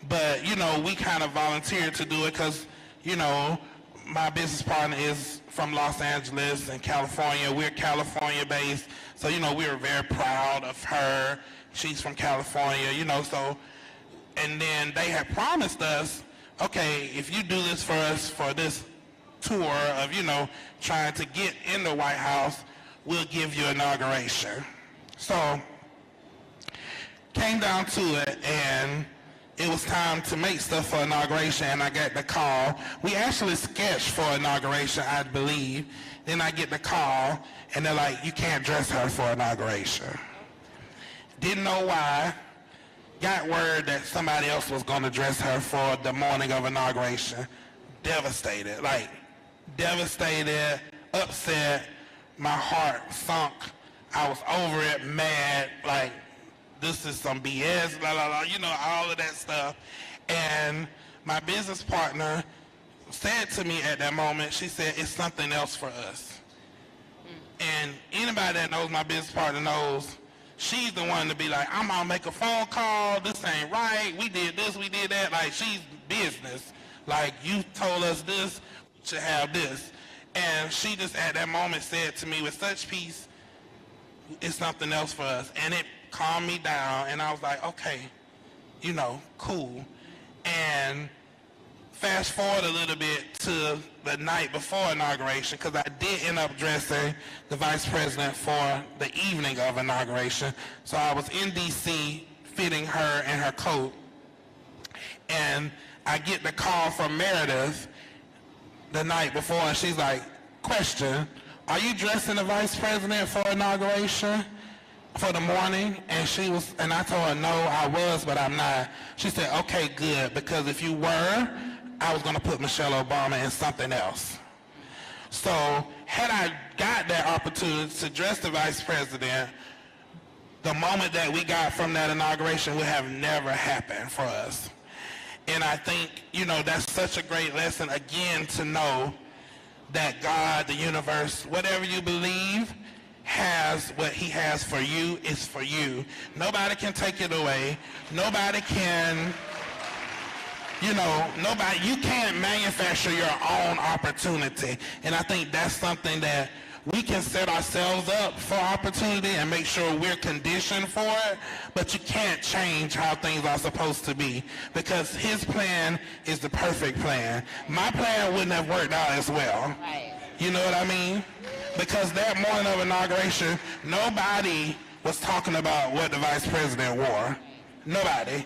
But, you know, we kind of volunteered to do it because, you know, my business partner is from Los Angeles and California. We're California-based. So, you know, we were very proud of her. She's from California, you know, so. And then they had promised us, okay, if you do this for us for this tour of, you know, trying to get in the White House, we'll give you inauguration. So, came down to it, and it was time to make stuff for inauguration, and I got the call. We actually sketched for inauguration, I believe. Then I get the call, and they're like, "You can't dress her for inauguration." Didn't know why. Got word that somebody else was going to dress her for the morning of inauguration. Devastated, like devastated, upset. My heart sunk. I was over it, mad, like this is some BS, blah, blah, blah, you know, all of that stuff. And my business partner said to me at that moment, she said, it's something else for us. And anybody that knows my business partner knows she's the one to be like, I'm gonna make a phone call, this ain't right, we did this, we did that. Like, she's business. Like, you told us this, we should have this. And she just at that moment said to me with such peace, it's something else for us. And it calmed me down, and I was like, okay, you know, cool. And fast forward a little bit to the night before inauguration, because I did end up dressing the vice president for the evening of inauguration. So I was in DC fitting her in her coat, and I get the call from Meredith the night before, and she's like, question, are you dressing the vice president for inauguration for the morning? And I told her, no, I was, but I'm not. She said, okay, good, because if you were, I was gonna put Michelle Obama in something else. So had I got that opportunity to dress the vice president, the moment that we got from that inauguration would have never happened for us. And I think, you know, that's such a great lesson, again, to know that God, the universe, whatever you believe, has what he has for you is for you. Nobody can take it away. Nobody can, you know, you can't manufacture your own opportunity. And I think that's something that we can set ourselves up for opportunity and make sure we're conditioned for it, but you can't change how things are supposed to be, because his plan is the perfect plan. My plan wouldn't have worked out as well. Right. You know what I mean? Because that morning of inauguration, nobody was talking about what the vice president wore. Nobody.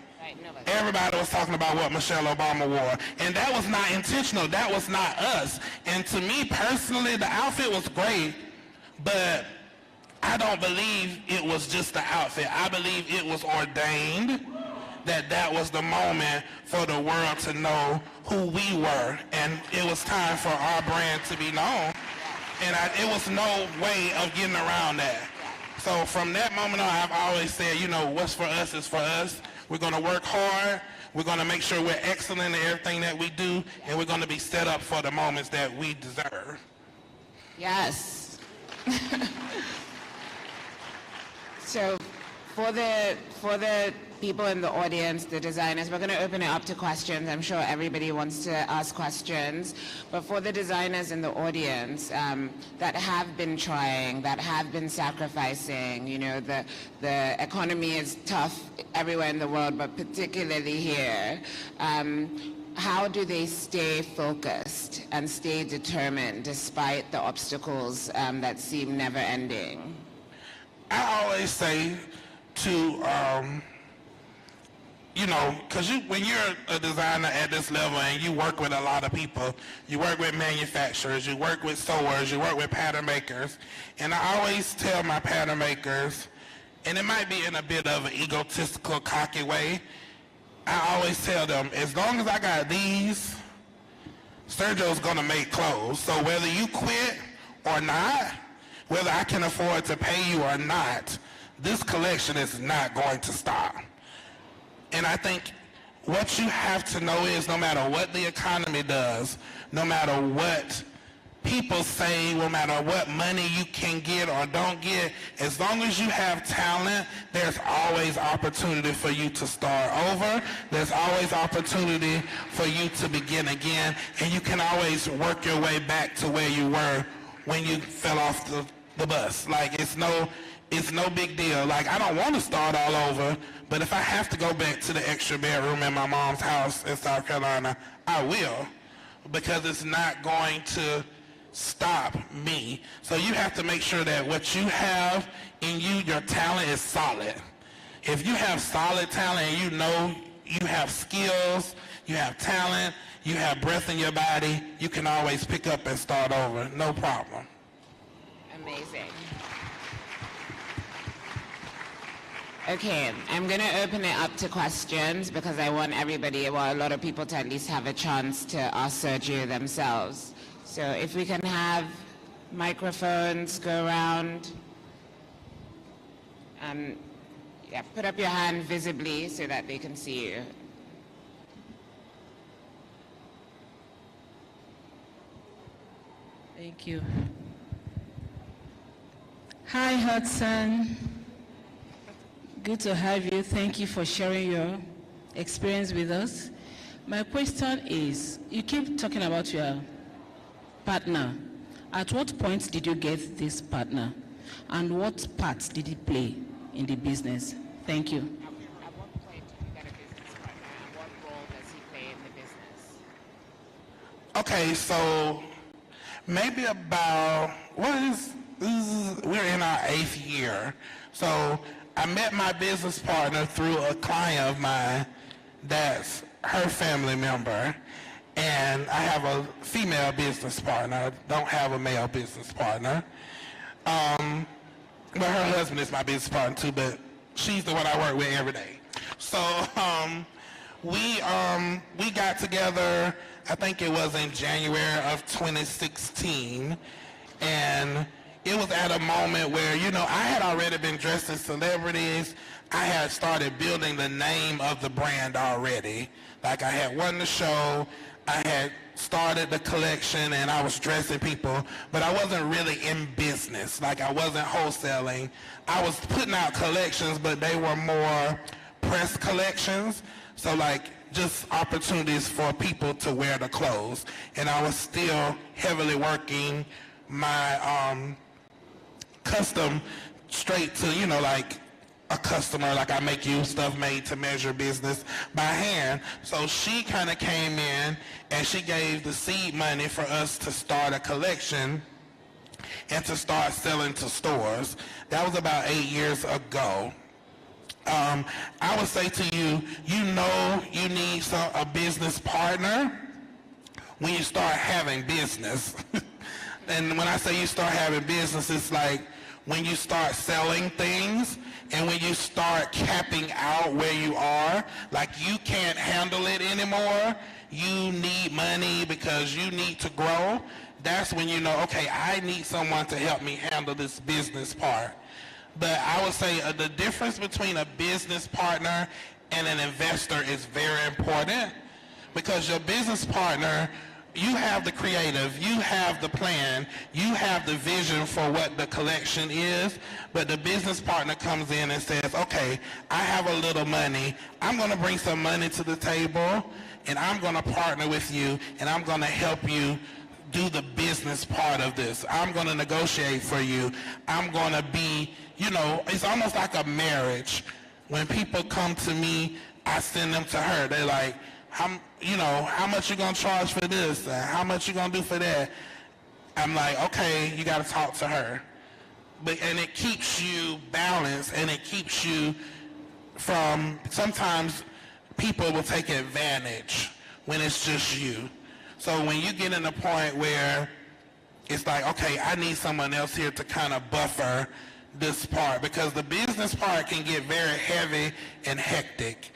Everybody was talking about what Michelle Obama wore. And that was not intentional. That was not us. And to me personally, the outfit was great, but I don't believe it was just the outfit. I believe it was ordained that that was the moment for the world to know who we were. And it was time for our brand to be known. And it was no way of getting around that. So from that moment on, I've always said, you know, what's for us is for us. We're going to work hard. We're going to make sure we're excellent in everything that we do, and we're going to be set up for the moments that we deserve. Yes. So for the people in the audience, the designers, we're going to open it up to questions. I'm sure everybody wants to ask questions. But for the designers in the audience that have been trying, that have been sacrificing, you know, the economy is tough everywhere in the world, but particularly here. How do they stay focused and stay determined despite the obstacles that seem never ending? I always say to, you know, because when you're a designer at this level and you work with a lot of people, you work with manufacturers, you work with sewers, you work with pattern makers, and I always tell my pattern makers, and it might be in a bit of an egotistical, cocky way, I always tell them, as long as I got these, Sergio's gonna make clothes. So whether you quit or not, whether I can afford to pay you or not, this collection is not going to stop. And I think what you have to know is no matter what the economy does, no matter what people say, no matter what money you can get or don't get, as long as you have talent, there's always opportunity for you to start over. There's always opportunity for you to begin again. And you can always work your way back to where you were when you fell off the bus. Like, it's no big deal. Like, I don't want to start all over, but if I have to go back to the extra bedroom in my mom's house in South Carolina, I will, because it's not going to stop me. So you have to make sure that what you have in you, your talent, is solid. If you have solid talent and you know you have skills, you have talent, you have breath in your body, you can always pick up and start over, no problem. Amazing. Okay, I'm going to open it up to questions because I want everybody, well, a lot of people to at least have a chance to ask Sergio themselves. So if we can have microphones go around. Yeah, put up your hand visibly so that they can see you. Thank you. Hi, Hudson. Good to have you. Thank you for sharing your experience with us. My question is, you keep talking about your partner. At what point did you get this partner? And what part did he play in the business? Thank you. At what point did you get a business partner, and what role does he play in the business? Okay, so maybe about, we're in our 8th year. So I met my business partner through a client of mine that's her family member. And I have a female business partner. I don't have a male business partner. But her husband is my business partner too, but she's the one I work with every day. So we got together, I think it was in January of 2016, and it was at a moment where, you know, I had already been dressed as celebrities. I had started building the name of the brand already. Like, I had won the show, I had started the collection, and I was dressing people, but I wasn't really in business. Like, I wasn't wholesaling. I was putting out collections, but they were more press collections. So, like, just opportunities for people to wear the clothes. And I was still heavily working my custom straight to, you know, like a customer, like I make you stuff made to measure business by hand. So she kind of came in and she gave the seed money for us to start a collection and to start selling to stores. That was about 8 years ago. I would say to you, you know you need a business partner when you start having business. And when I say you start having business, it's like when you start selling things and when you start capping out where you are, like you can't handle it anymore, you need money because you need to grow, that's when you know, okay, I need someone to help me handle this business part. But I would say the difference between a business partner and an investor is very important, because your business partner, you have the creative, you have the plan, you have the vision for what the collection is, but the business partner comes in and says, okay, I have a little money, I'm going to bring some money to the table, and I'm going to partner with you, and I'm going to help you do the business part of this. I'm going to negotiate for you. I'm going to be, you know, it's almost like a marriage. When people come to me, I send them to her. They're like, how much you going to charge for this? How much you going to do for that? I'm like, okay, you got to talk to her. And it keeps you balanced, and it keeps you from, sometimes people will take advantage when it's just you. So when you get in a point where it's like, okay, I need someone else here to kind of buffer this part, because the business part can get very heavy and hectic.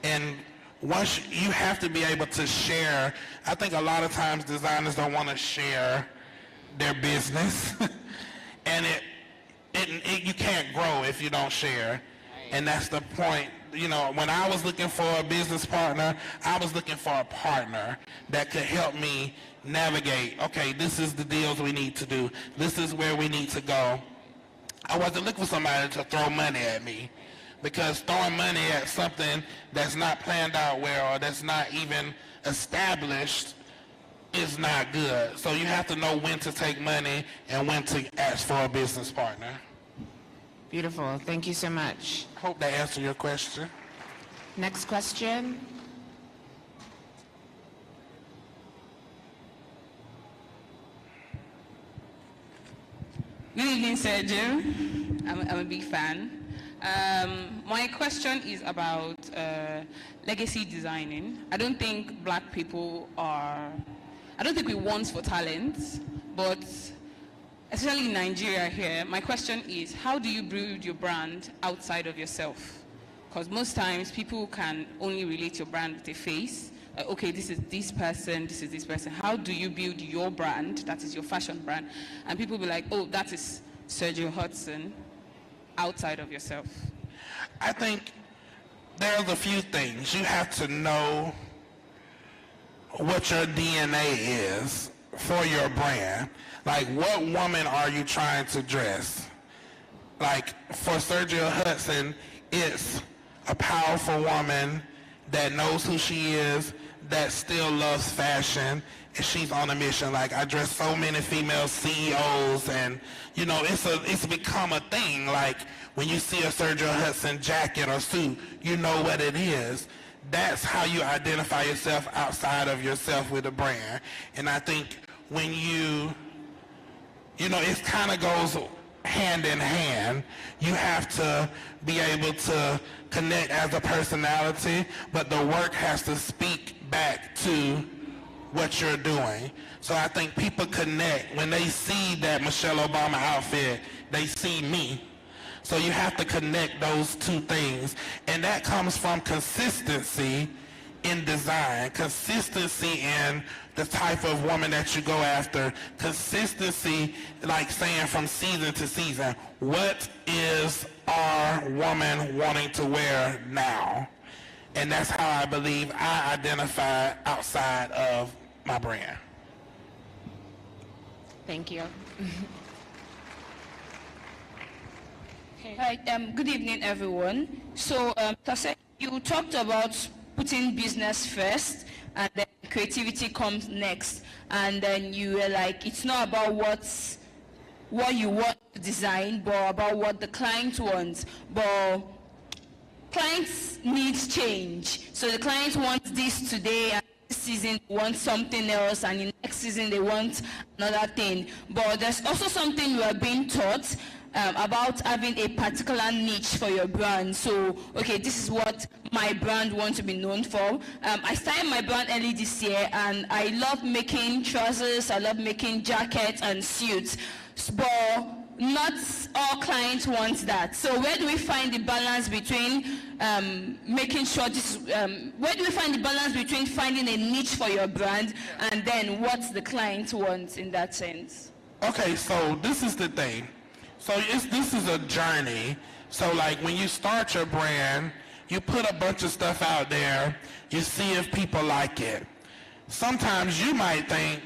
And once you have to be able to share, I think a lot of times designers don't want to share their business. And you can't grow if you don't share. And that's the point. You know, when I was looking for a business partner, I was looking for a partner that could help me navigate, okay, this is the deals we need to do. This is where we need to go. I wasn't looking for somebody to throw money at me, because throwing money at something that's not planned out well or that's not even established is not good. So you have to know when to take money and when to ask for a business partner. Beautiful. Thank you so much. Hope that answered your question. Next question. Good evening, Sergio. I'm a big fan. My question is about legacy designing. I don't think we want for talent, but especially in Nigeria here, my question is, how do you build your brand outside of yourself? Because most times people can only relate your brand with a face. Okay, this is this person, this is this person. How do you build your brand, that is your fashion brand? And people be like, oh, that is Sergio Hudson, outside of yourself. I think there's a few things. You have to know what your DNA is for your brand. Like, what woman are you trying to dress? Like, for Sergio Hudson, it's a powerful woman that knows who she is, that still loves fashion, and she's on a mission. Like, I dress so many female CEOs, and, you know, it's become a thing. Like, when you see a Sergio Hudson jacket or suit, you know what it is. That's how you identify yourself outside of yourself with a brand. And I think when you know, it kind of goes hand in hand. You have to be able to connect as a personality, but the work has to speak back to what you're doing. So I think people connect. When they see that Michelle Obama outfit, they see me. So you have to connect those two things. And that comes from consistency in design, consistency in the type of woman that you go after, consistency, like saying from season to season, what is our woman wanting to wear now? And that's how I believe I identify outside of my brand. Thank you. Hi, good evening, everyone. So, Tase, you talked about putting business first, and then creativity comes next. And then you were like, it's not about what you want to design, but about what the client wants. But clients need change. So the client wants this today, and this season they want something else, and in next season they want another thing. But there's also something you are being taught about having a particular niche for your brand. So, okay, this is what my brand wants to be known for. I started my brand early this year, and I love making trousers, I love making jackets and suits, but not all clients want that. So where do we find the balance between making sure this, where do we find the balance between finding a niche for your brand and then what the client wants in that sense? Okay, so this is the thing. So this is a journey. So like when you start your brand, you put a bunch of stuff out there, you see if people like it. Sometimes you might think,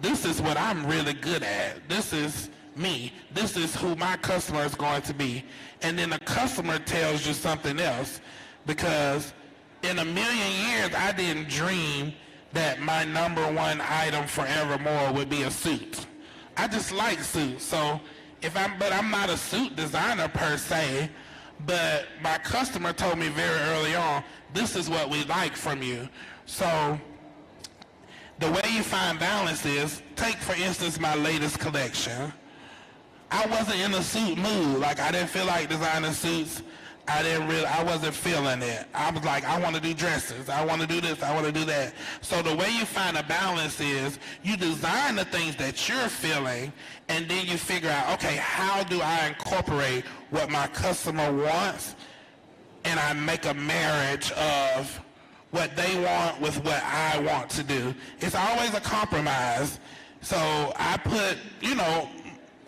this is what I'm really good at. This is me. This is who my customer is going to be. And then the customer tells you something else, because in a million years, I didn't dream that my number one item forevermore would be a suit. I just like suits. So but I'm not a suit designer per se, but my customer told me very early on, this is what we like from you. So the way you find balance is, take for instance my latest collection. I wasn't in a suit mood. Like, I didn't feel like designing suits. I wasn't feeling it. I was like, I want to do dresses. I want to do this. I want to do that. So the way you find a balance is you design the things that you're feeling, and then you figure out, okay, how do I incorporate what my customer wants? And I make a marriage of what they want with what I want to do. It's always a compromise. So I put,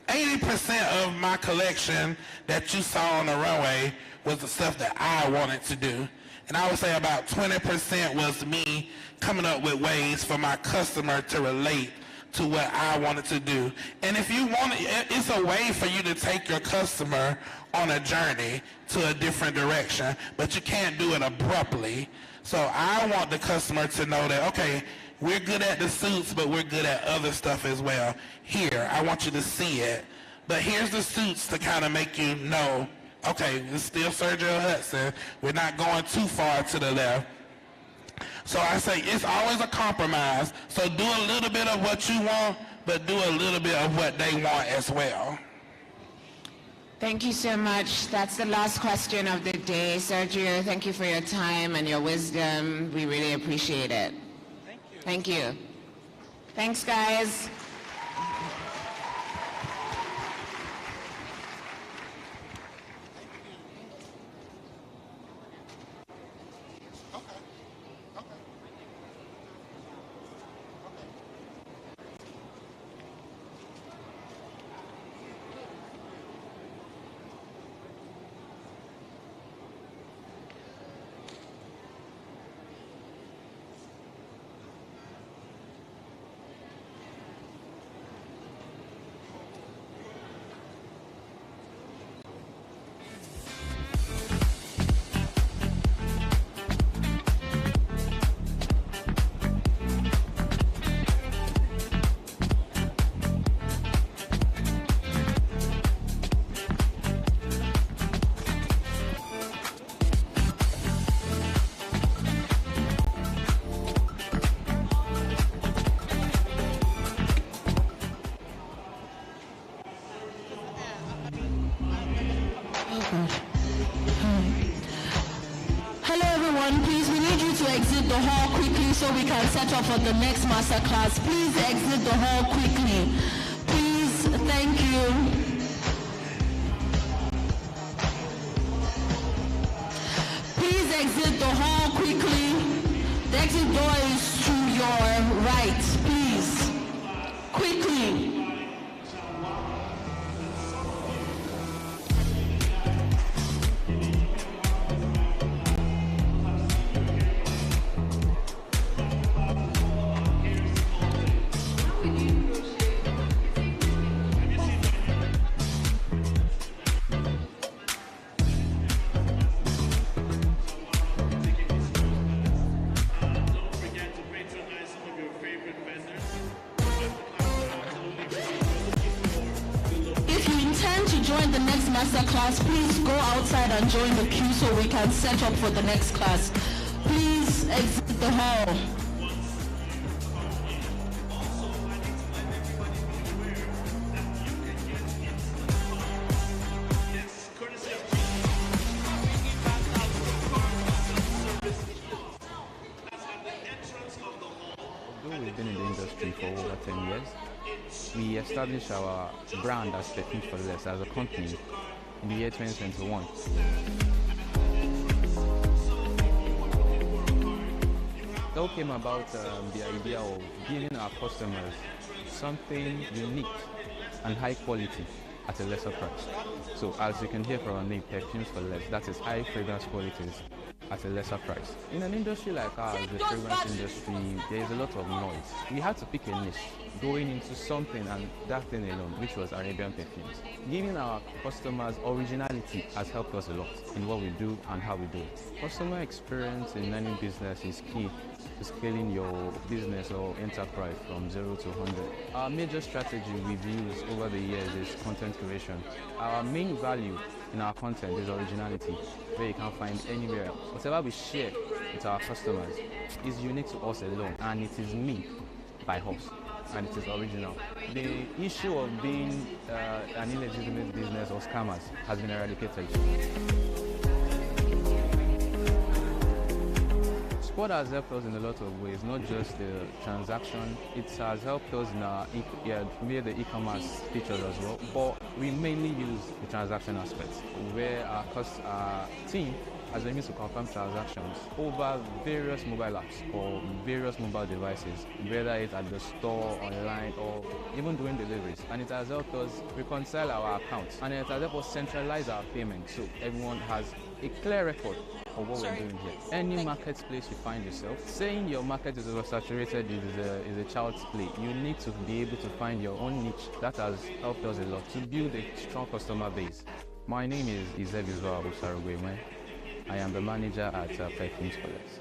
80% of my collection that you saw on the runway was the stuff that I wanted to do. And I would say about 20% was me coming up with ways for my customer to relate to what I wanted to do. And if you want it, it's a way for you to take your customer on a journey to a different direction, but you can't do it abruptly. So I want the customer to know that, okay, we're good at the suits, but we're good at other stuff as well. Here, I want you to see it. But here's the suits to kind of make you know, okay, it's still Sergio Hudson. We're not going too far to the left. So I say it's always a compromise. So do a little bit of what you want, but do a little bit of what they want as well. Thank you so much. That's the last question of the day. Sergio, thank you for your time and your wisdom. We really appreciate it. Thank you. Thanks, guys. everyone, please, we need you to exit the hall quickly so we can set up for the next masterclass. Please exit the hall quickly. Please, thank you. Please exit the hall quickly. The exit door is to your right, please. Quickly. Masterclass, please go outside and join the queue so we can set up for the next class. Please exit the hall. Although we've been in the industry for over 10 years, we established our brand as Perfumes for Less as a company in the year 2021. It all came about the idea of giving our customers something unique and high quality at a lesser price. So as you can hear from our name, Perfumes for Less, that is high fragrance qualities at a lesser price. In an industry like ours, the fragrance industry, there is a lot of noise. We had to pick a niche, going into something, and that thing alone, which was Arabian perfumes. Giving our customers originality has helped us a lot in what we do and how we do it. Customer experience in any business is key to scaling your business or enterprise from 0 to 100. Our major strategy we've used over the years is content creation. Our main value in our content is originality, where you can't find anywhere else. Whatever we share with our customers is unique to us alone, and it is made by us, and it is original. The issue of being an illegitimate business or scammers has been eradicated. Sport has helped us in a lot of ways, not just the transaction. It has helped us in our via the e-commerce features as well, but we mainly use the transaction aspect, where our team has been able to confirm transactions over various mobile apps or various mobile devices, whether it's at the store, online, or even doing deliveries. And it has helped us reconcile our accounts, and it has helped us centralize our payments so everyone has a clear record of what we're doing here. Any marketplace you find yourself, saying your market is oversaturated is a child's play. You need to be able to find your own niche. That has helped us a lot to build a strong customer base. My name is Ejiro. I am the manager at Perfumes for Less.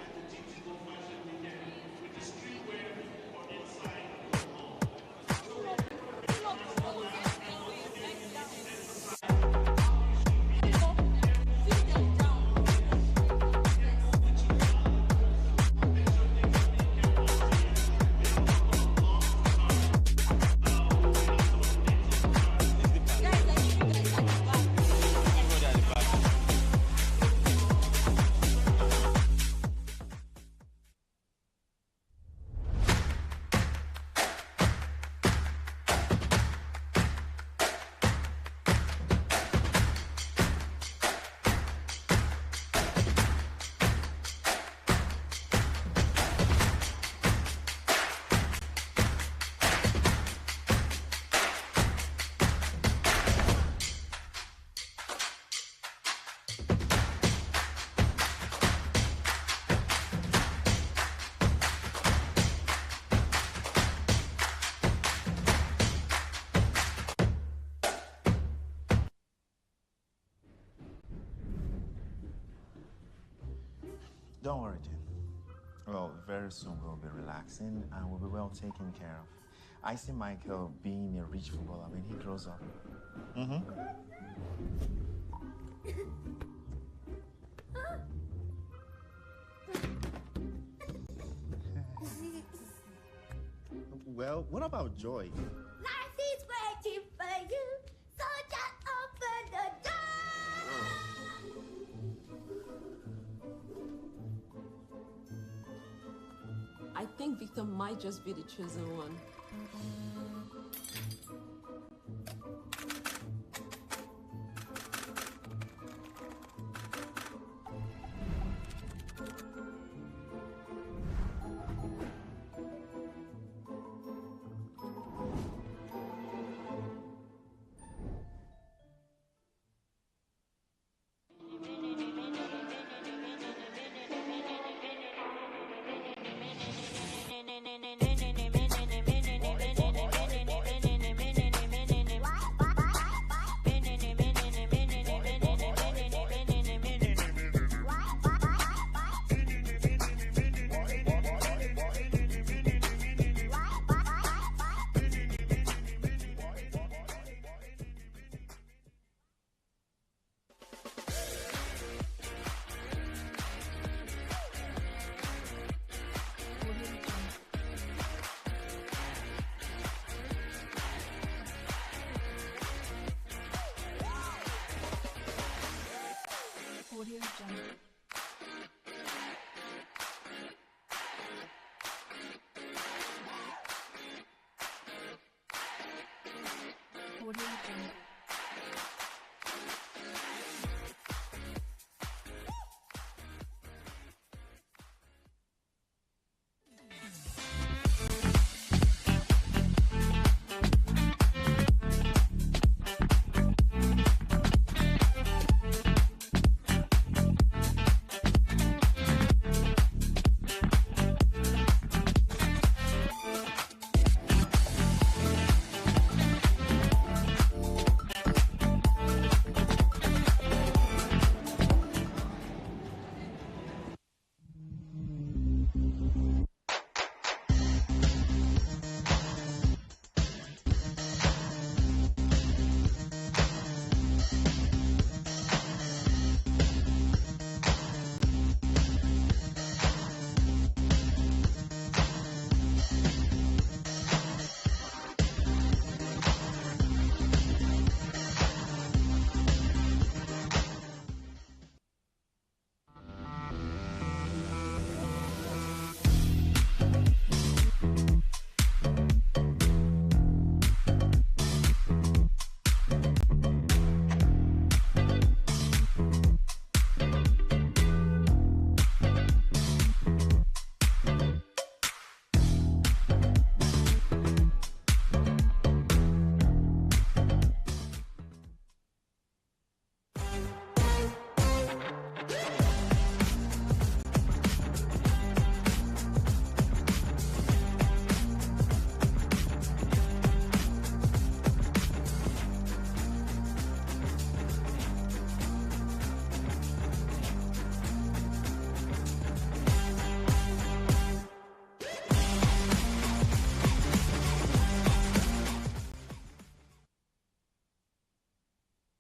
Don't worry, Jen. Well, very soon we'll be relaxing and we'll be well taken care of. I see Michael being a rich footballer when he grows up. Well, what about Joy? Life is waiting for you, so just open the door. Victor might just be the chosen one.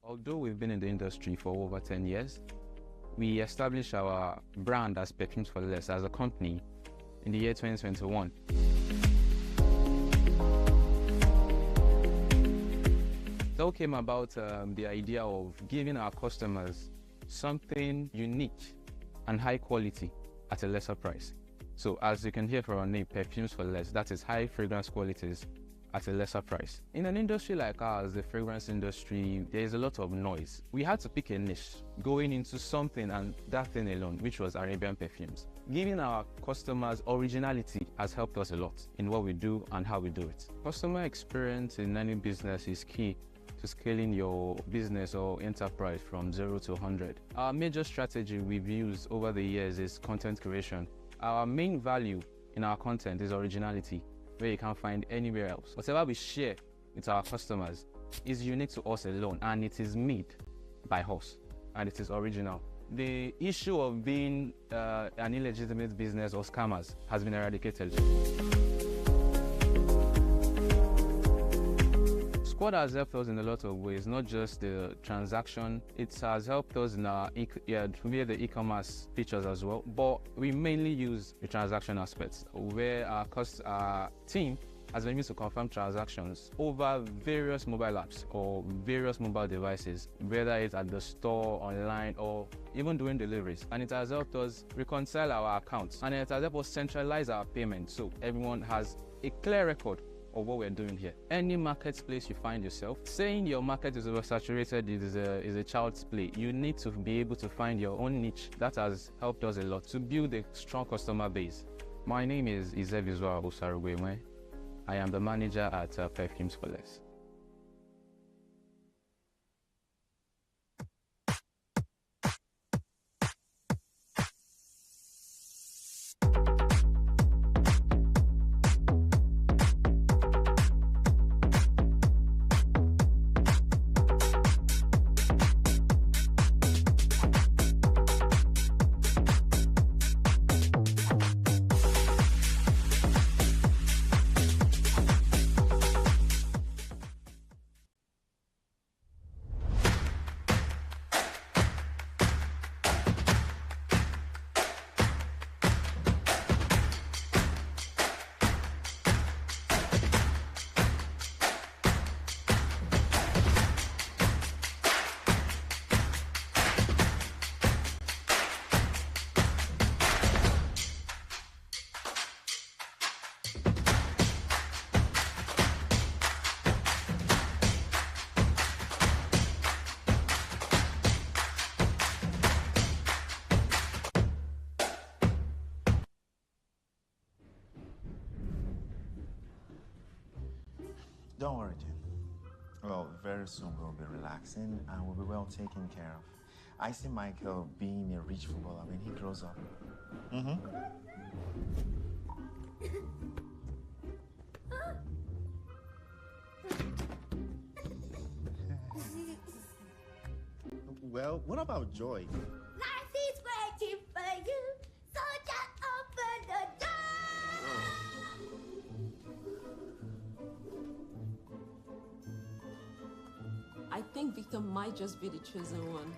Although we've been in the industry for over 10 years, we established our brand as Perfumes for Less as a company in the year 2021. It all came about the idea of giving our customers something unique and high quality at a lesser price. So as you can hear from our name, Perfumes for Less, that is high fragrance qualities at a lesser price. In an industry like ours, the fragrance industry, there is a lot of noise. We had to pick a niche, going into something and that thing alone, which was Arabian perfumes. Giving our customers originality has helped us a lot in what we do and how we do it. Customer experience in any business is key to scaling your business or enterprise from 0 to 100. Our major strategy we've used over the years is content creation. Our main value in our content is originality, where you can't find anywhere else. Whatever we share with our customers is unique to us alone, and it is made by us, and it is original. The issue of being an illegitimate business or scammers has been eradicated. Squad has helped us in a lot of ways, not just the transaction. It has helped us in our the e-commerce features as well, but we mainly use the transaction aspects, where our team has been used to confirm transactions over various mobile apps or various mobile devices, whether it's at the store, online, or even doing deliveries. And it has helped us reconcile our accounts, and it has helped us centralize our payments so everyone has a clear record of what we're doing here. Any marketplace you find yourself, saying your market is oversaturated is a child's play. You need to be able to find your own niche. That has helped us a lot to build a strong customer base. My name is Ejiro. I am the manager at Perfumes for Less. Don't worry, Jen. Well, very soon we'll be relaxing and we'll be well taken care of. I see Michael being a rich footballer when he grows up. Well, what about Joy? Life is waiting for you, so just open the door. I think Victor might just be the chosen one.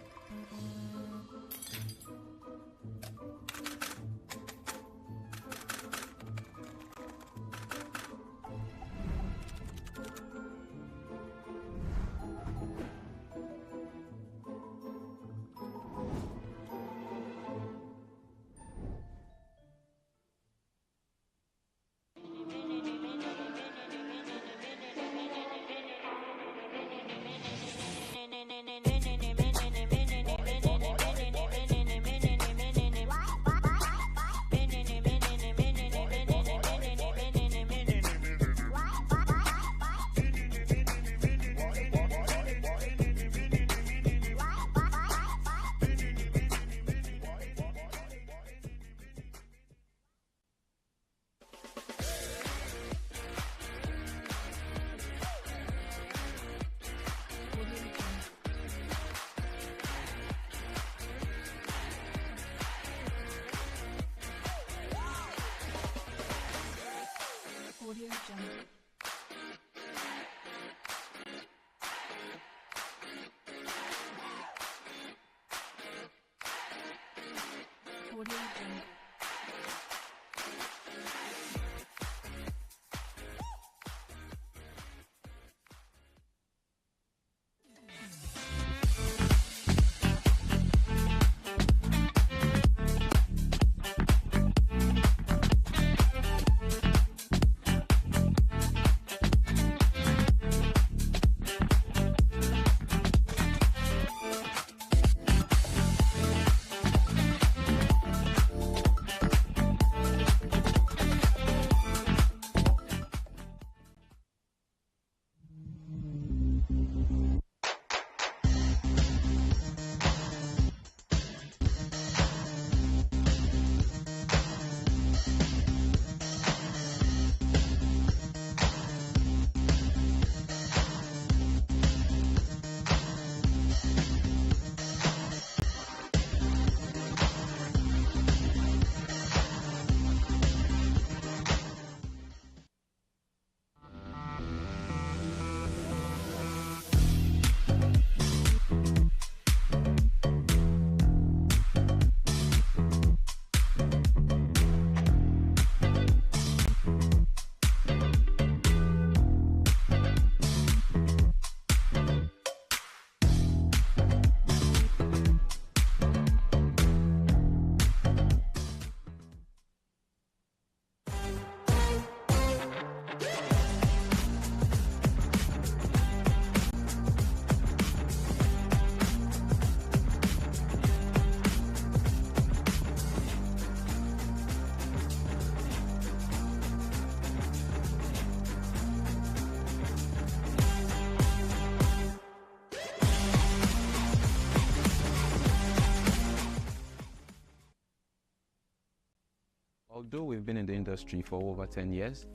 Although we've been in the industry for over 10 years,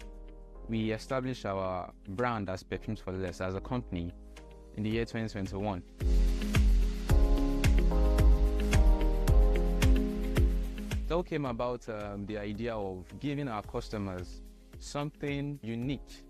we established our brand as Perfumes for Less as a company in the year 2021. It all came about the idea of giving our customers something unique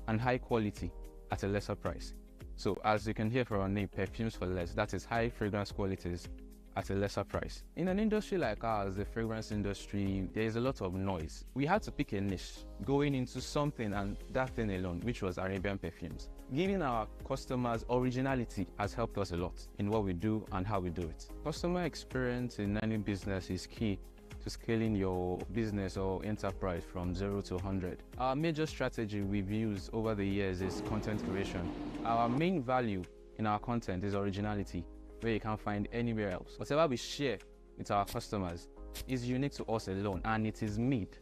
and high quality at a lesser price. So as you can hear from our name, Perfumes for Less, that is high fragrance qualities at a lesser price. In an industry like ours, the fragrance industry, there is a lot of noise. We had to pick a niche, going into something and that thing alone, which was Arabian perfumes. Giving our customers originality has helped us a lot in what we do and how we do it. Customer experience in any business is key to scaling your business or enterprise from 0 to 100. Our major strategy we've used over the years is content creation. Our main value in our content is originality, where you can't find anywhere else. Whatever we share with our customers is unique to us alone, and it is made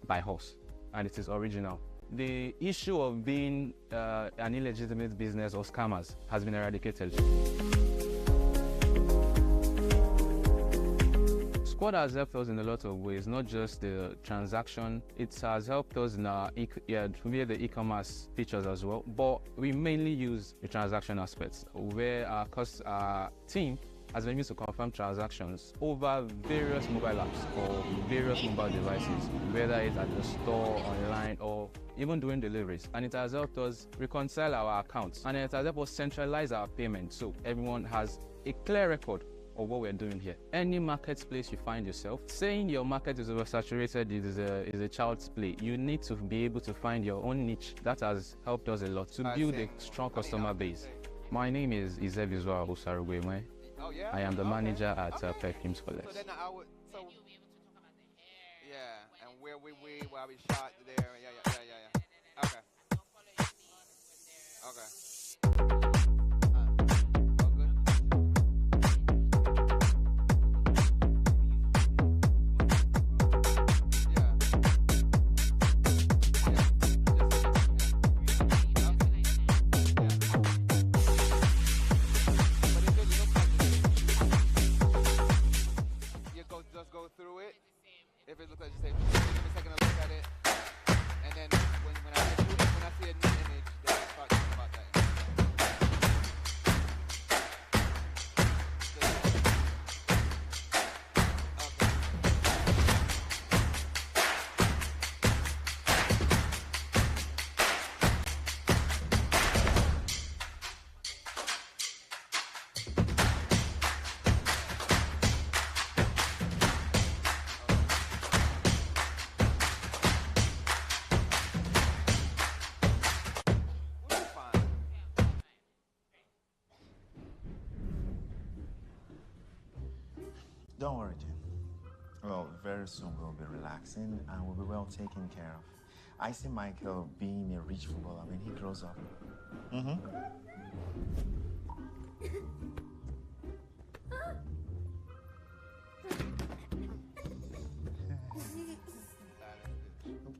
by us, and it is original. The issue of being an illegitimate business or scammers has been eradicated. Squad has helped us in a lot of ways, not just the transaction. It has helped us in our the e-commerce features as well, but we mainly use the transaction aspects, where our team has been used to confirm transactions over various mobile apps or various mobile devices, whether it's at the store, online, or even doing deliveries. And it has helped us reconcile our accounts, and it has helped us centralize our payments so everyone has a clear record of what we're doing here. Any marketplace you find yourself, saying your market is oversaturated is a child's play. You need to be able to find your own niche. That has helped us a lot to build a strong customer base. My name is Ejiro. I am the manager at Perfumes for Less. So then and where we shot there. Yeah. Okay. If it looks like, just say, taking a look at it, and then when I see a new image, then I start thinking about that. Don't worry, Jen. Well, very soon we'll be relaxing and we'll be well taken care of. I see Michael being a rich footballer when he grows up.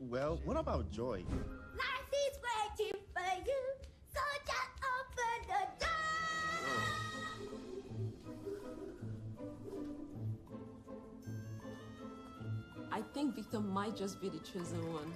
Well, what about Joy? Life is waiting for you, so just open the door. I think Victor might just be the chosen one.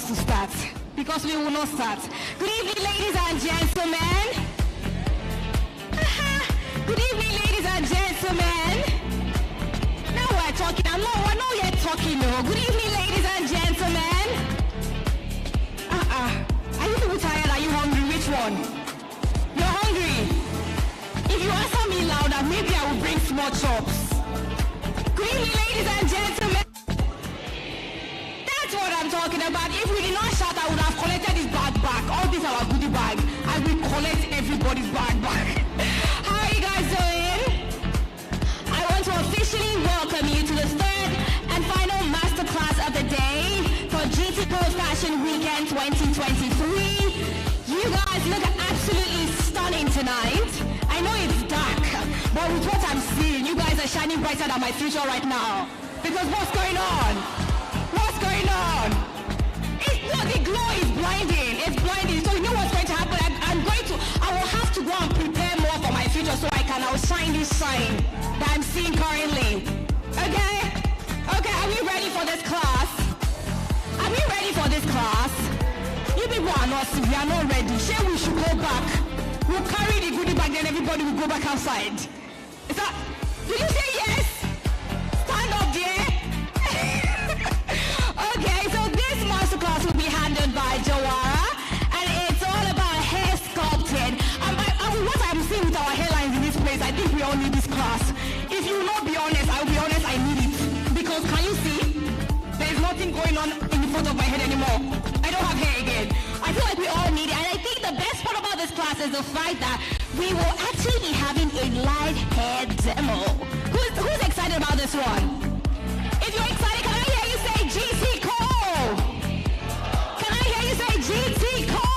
us to start, because we will not start. Good evening, ladies and gentlemen. Good evening, ladies and gentlemen. Now we're talking. We're not yet talking, no. Good evening, ladies and gentlemen. Are you people tired? Are you hungry? Which one? You're hungry? If you answer me louder, maybe I will bring small chops. Good evening, ladies and gentlemen. That's what I'm talking about. If we did not shout, I would have collected this bag back. All this our goodie bag. I will collect everybody's bag back. How are you guys doing? I want to officially welcome you to the third and final masterclass of the day for GTCO Fashion Weekend 2023. You guys look absolutely stunning tonight. I know it's dark, but with what I'm seeing, you guys are shining brighter than my future right now. Because what's going on? What's going on? Look, the glow is blinding. It's blinding. So you know what's going to happen? I will have to go and prepare more for my future so I can outshine this shine that I'm seeing currently. Okay? Okay, are we ready for this class? Are we ready for this class? You people are not, we are not ready. Sure, we should go back. We'll carry the goodie bag, then everybody will go back outside. Is that, did you say yes? Stand up there. Okay, so this masterclass will be handled by Jawara, and it's all about hair sculpting. What I'm seeing with our hairlines in this place, I think we all need this class. If you will not be honest, I'll be honest, I need it. Because can you see? There's nothing going on in the front of my head anymore. I don't have hair again. I feel like we all need it, and I think the best part about this class is the fact that we will actually be having a live hair demo. Who's excited about this one? If you're excited, can I hear you say GTCO? Can I hear you say GTCO?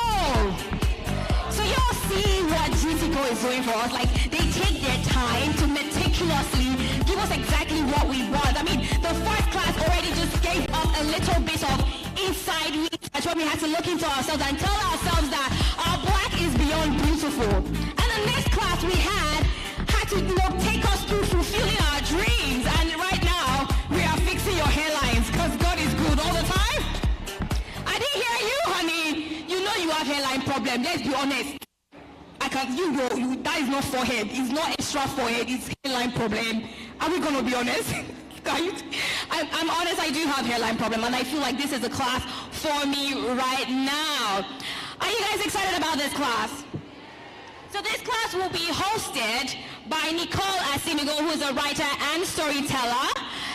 So y'all see what GTCO is doing for us. Like, they take their time to meticulously give us exactly what we want. I mean, the first class already just gave us a little bit of inside research where we had to look into ourselves and tell ourselves that our black is beyond beautiful. And the next class we had to take us through fulfilling our dreams. And right now, we are fixing your hairlines because God is good all the time. I didn't hear you, honey. You know you have hairline problem. Let's be honest. That is not forehead. It's not extra forehead. It's hairline problem. Are we going to be honest? I'm honest, I do have hairline problem, and I feel like this is a class for me right now. Are you guys excited about this class? So this class will be hosted by Nicole Asimigo, who is a writer and storyteller,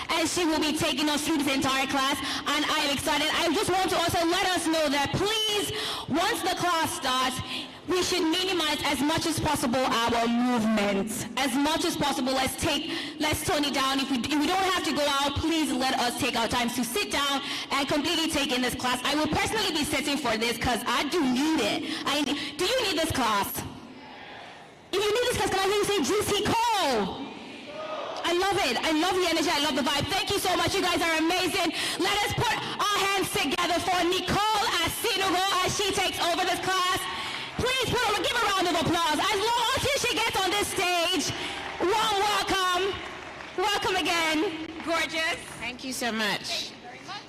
and she will be taking us through this entire class, and I am excited. I just want to also let us know that please, once the class starts, we should minimize as much as possible our movement. As much as possible, let's tone it down. If we don't have to go out, please let us take our time to sit down and completely take in this class. I will personally be sitting for this because I do need it. Do you need this class? If you need this class, can I hear you say GTCO? I love it. I love the energy. I love the vibe. Thank you so much. You guys are amazing. Let us put our hands together for Nicole Asinogo as she takes over this class. Please give a round of applause as long as she gets on this stage. Warm welcome. Welcome again. Gorgeous. Thank you so much.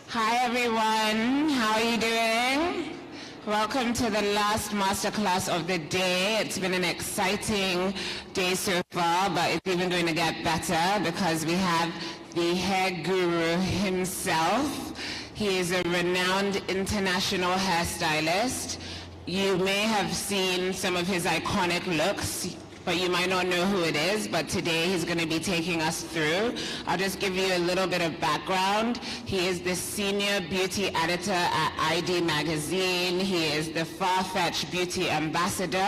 Hi everyone. How are you doing? Welcome to the last masterclass of the day. It's been an exciting day so far, but it's even going to get better because we have the hair guru himself. He is a renowned international hairstylist. You may have seen some of his iconic looks, but you might not know who it is, but today he's going to be taking us through. I'll just give you a little bit of background. He is the senior beauty editor at ID Magazine. He is the Farfetch beauty ambassador.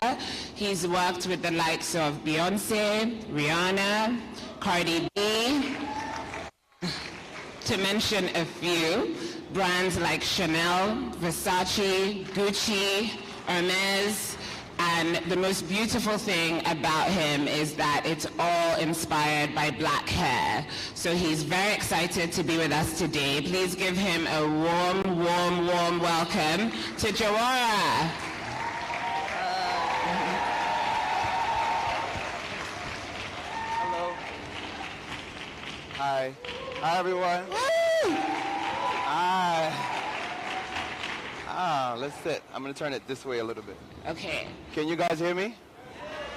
He's worked with the likes of Beyonce, Rihanna, Cardi B, to mention a few. Brands like Chanel, Versace, Gucci, Hermes, and the most beautiful thing about him is that it's all inspired by black hair. So he's very excited to be with us today. Please give him a warm, warm, warm welcome to Jawara. Hello. Hi. Hi, everyone. Let's sit. I'm going to turn it this way a little bit. Okay. Can you guys hear me?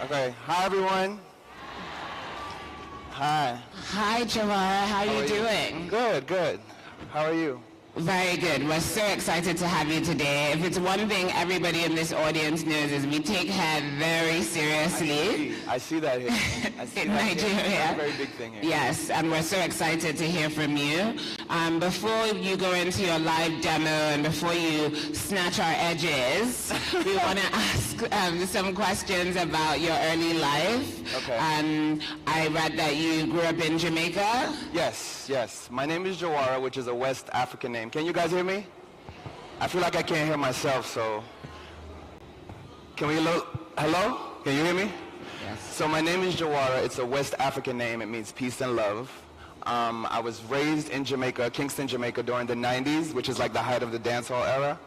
Okay. Hi, everyone. Hi. Hi, Jawara. How are you doing? Good, good. How are you? Very good. We're so excited to have you today. If it's one thing everybody in this audience knows is we take hair very seriously. I see that here. I see in that Nigeria. Here. That's a very big thing here. Yes, and we're so excited to hear from you. Before you go into your live demo and before you snatch our edges, we want to ask some questions about your early life. Okay. I read that you grew up in Jamaica. Yes, yes. My name is Jawara, which is a West African name. Can you guys hear me? I feel like I can't hear myself, so... Can we... Hello? Can you hear me? Yes. So my name is Jawara. It's a West African name. It means peace and love. I was raised in Jamaica, Kingston, Jamaica, during the 90s, which is like the height of the dancehall era.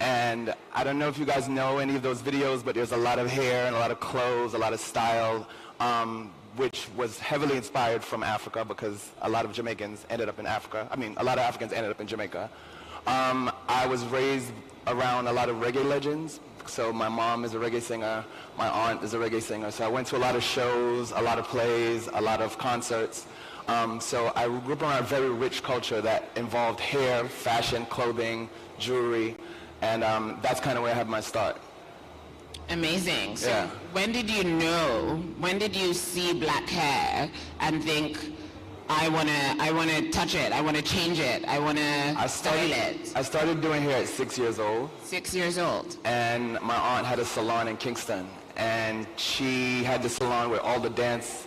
And I don't know if you guys know any of those videos, but there's a lot of hair and a lot of clothes, a lot of style, which was heavily inspired from Africa because a lot of Jamaicans ended up in Africa. I mean, a lot of Africans ended up in Jamaica. I was raised around a lot of reggae legends. So my mom is a reggae singer, my aunt is a reggae singer. So I went to a lot of shows, a lot of plays, a lot of concerts. So I grew up around a very rich culture that involved hair, fashion, clothing, jewelry, and that's kind of where I had my start. Amazing. So yeah. When did you see black hair and think, I wanna touch it, I wanna change it, I wanna style it? I started doing hair at 6 years old. 6 years old. And my aunt had a salon in Kingston, and she had the salon where all the dance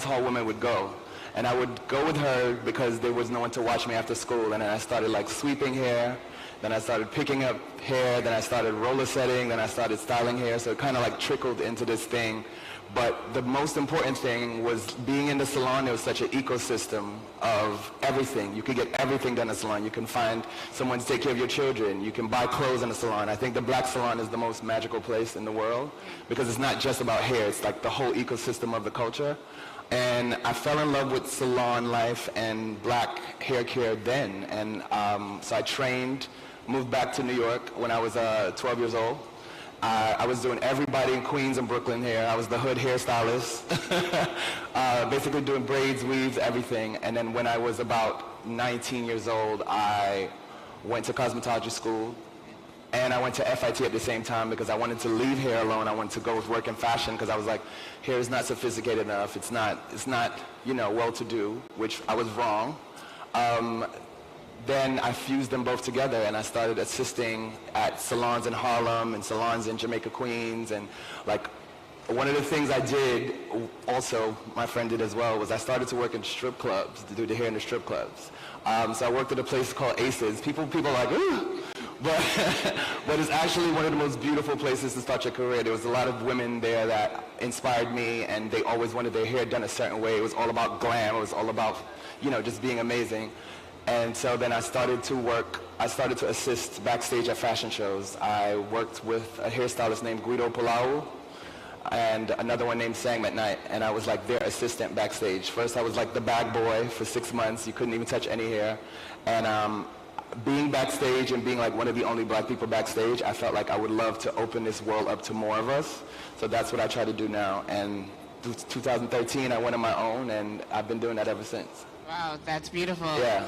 hall women would go. And I would go with her because there was no one to watch me after school, and then I started like sweeping hair, then I started picking up hair, then I started roller setting, then I started styling hair, so it kind of like trickled into this thing. But the most important thing was being in the salon. There was such an ecosystem of everything. You could get everything done in the salon. You can find someone to take care of your children. You can buy clothes in the salon. I think the black salon is the most magical place in the world because it's not just about hair. It's like the whole ecosystem of the culture. And I fell in love with salon life and black hair care then. And so I trained, moved back to New York when I was 12 years old. I was doing everybody in Queens and Brooklyn hair. I was the hood hairstylist, basically doing braids, weaves, everything. And then when I was about 19 years old, I went to cosmetology school, and I went to FIT at the same time because I wanted to leave hair alone. I wanted to go work in fashion because I was like, hair is not sophisticated enough. It's not, you know, well-to-do, which I was wrong. Then I fused them both together, and I started assisting at salons in Harlem and salons in Jamaica, Queens, and like one of the things I did, also my friend did as well, was I started to work in strip clubs, to do the hair in the strip clubs. So I worked at a place called Aces. People are like, ooh, but it's actually one of the most beautiful places to start your career. There was a lot of women there that inspired me, and they always wanted their hair done a certain way. It was all about glam. It was all about, you know, just being amazing. And so then I started to assist backstage at fashion shows. I worked with a hairstylist named Guido Palau and another one named Sang McKnight, and I was like their assistant backstage. First I was like the bag boy for 6 months. You couldn't even touch any hair. And being backstage and being like one of the only black people backstage, I felt like I would love to open this world up to more of us. So that's what I try to do now. And 2013 I went on my own, and I've been doing that ever since. Wow, that's beautiful. Yeah.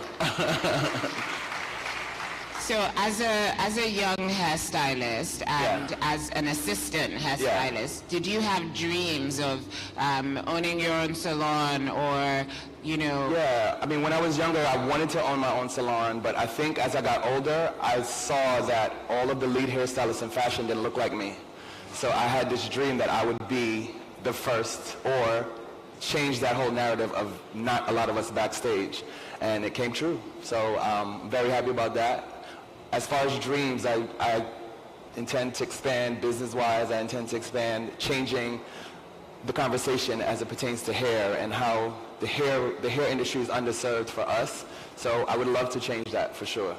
So as a young hairstylist and as an assistant hairstylist, did you have dreams of owning your own salon or, you know? Yeah, I mean, when I was younger, I wanted to own my own salon, but I think as I got older, I saw that all of the lead hairstylists in fashion didn't look like me. So I had this dream that I would be the first or change that whole narrative of not a lot of us backstage, and it came true. So I'm very happy about that. As far as dreams, I intend to expand business-wise. I intend to expand changing the conversation as it pertains to hair and how the hair industry is underserved for us. So I would love to change that for sure.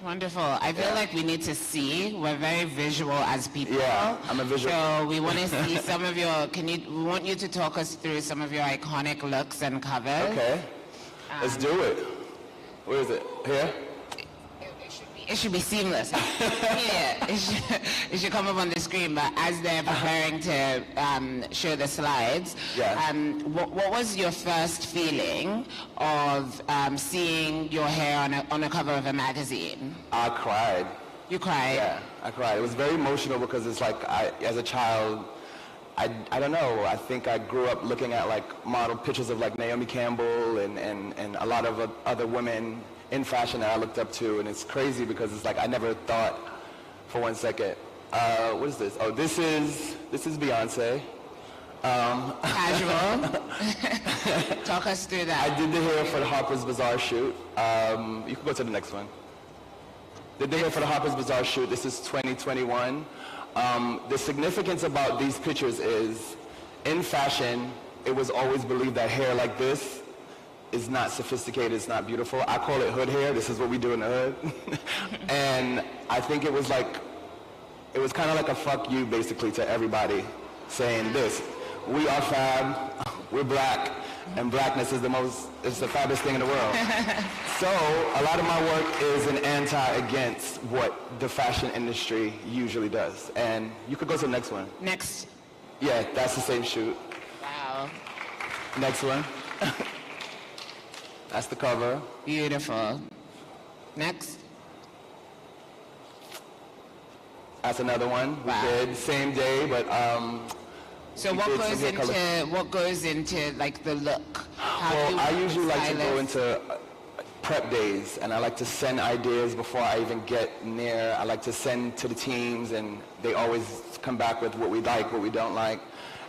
Wonderful. I feel like we need to see. We're very visual as people. Yeah, I'm a visual. So we want to see some of your, we want you to talk us through some of your iconic looks and covers. Okay. Let's do it. Where is it? Here? It should be seamless. Yeah, it should come up on the screen, but as they're preparing to show the slides, what was your first feeling of seeing your hair on a cover of a magazine? I cried. You cried? Yeah, I cried. It was very emotional because it's like, as a child, I don't know, I think I grew up looking at like model pictures of like Naomi Campbell and a lot of other women in fashion that I looked up to, and it's crazy because it's like I never thought for 1 second. What is this? Oh, this is Beyonce. Casual. Talk us through that. I did the hair for the Harper's Bazaar shoot. You can go to the next one. Did the hair for the Harper's Bazaar shoot. This is 2021. The significance about these pictures is, in fashion, it was always believed that hair like this is not sophisticated, it's not beautiful. I call it hood hair. This is what we do in the hood. And I think it was kind of like a fuck you basically to everybody saying this. We are fab, we're black, and blackness is the fabbest thing in the world. So a lot of my work is an against what the fashion industry usually does. And you could go to the next one. Next. Yeah, that's the same shoot. Wow. Next one. That's the cover. Beautiful. Next. That's another one. Wow. We did same day, but so what goes into like the look? Well, I usually like to go into prep days, and I like to send ideas before I even get near. I like to send to the teams, and they always come back with what we like, what we don't like.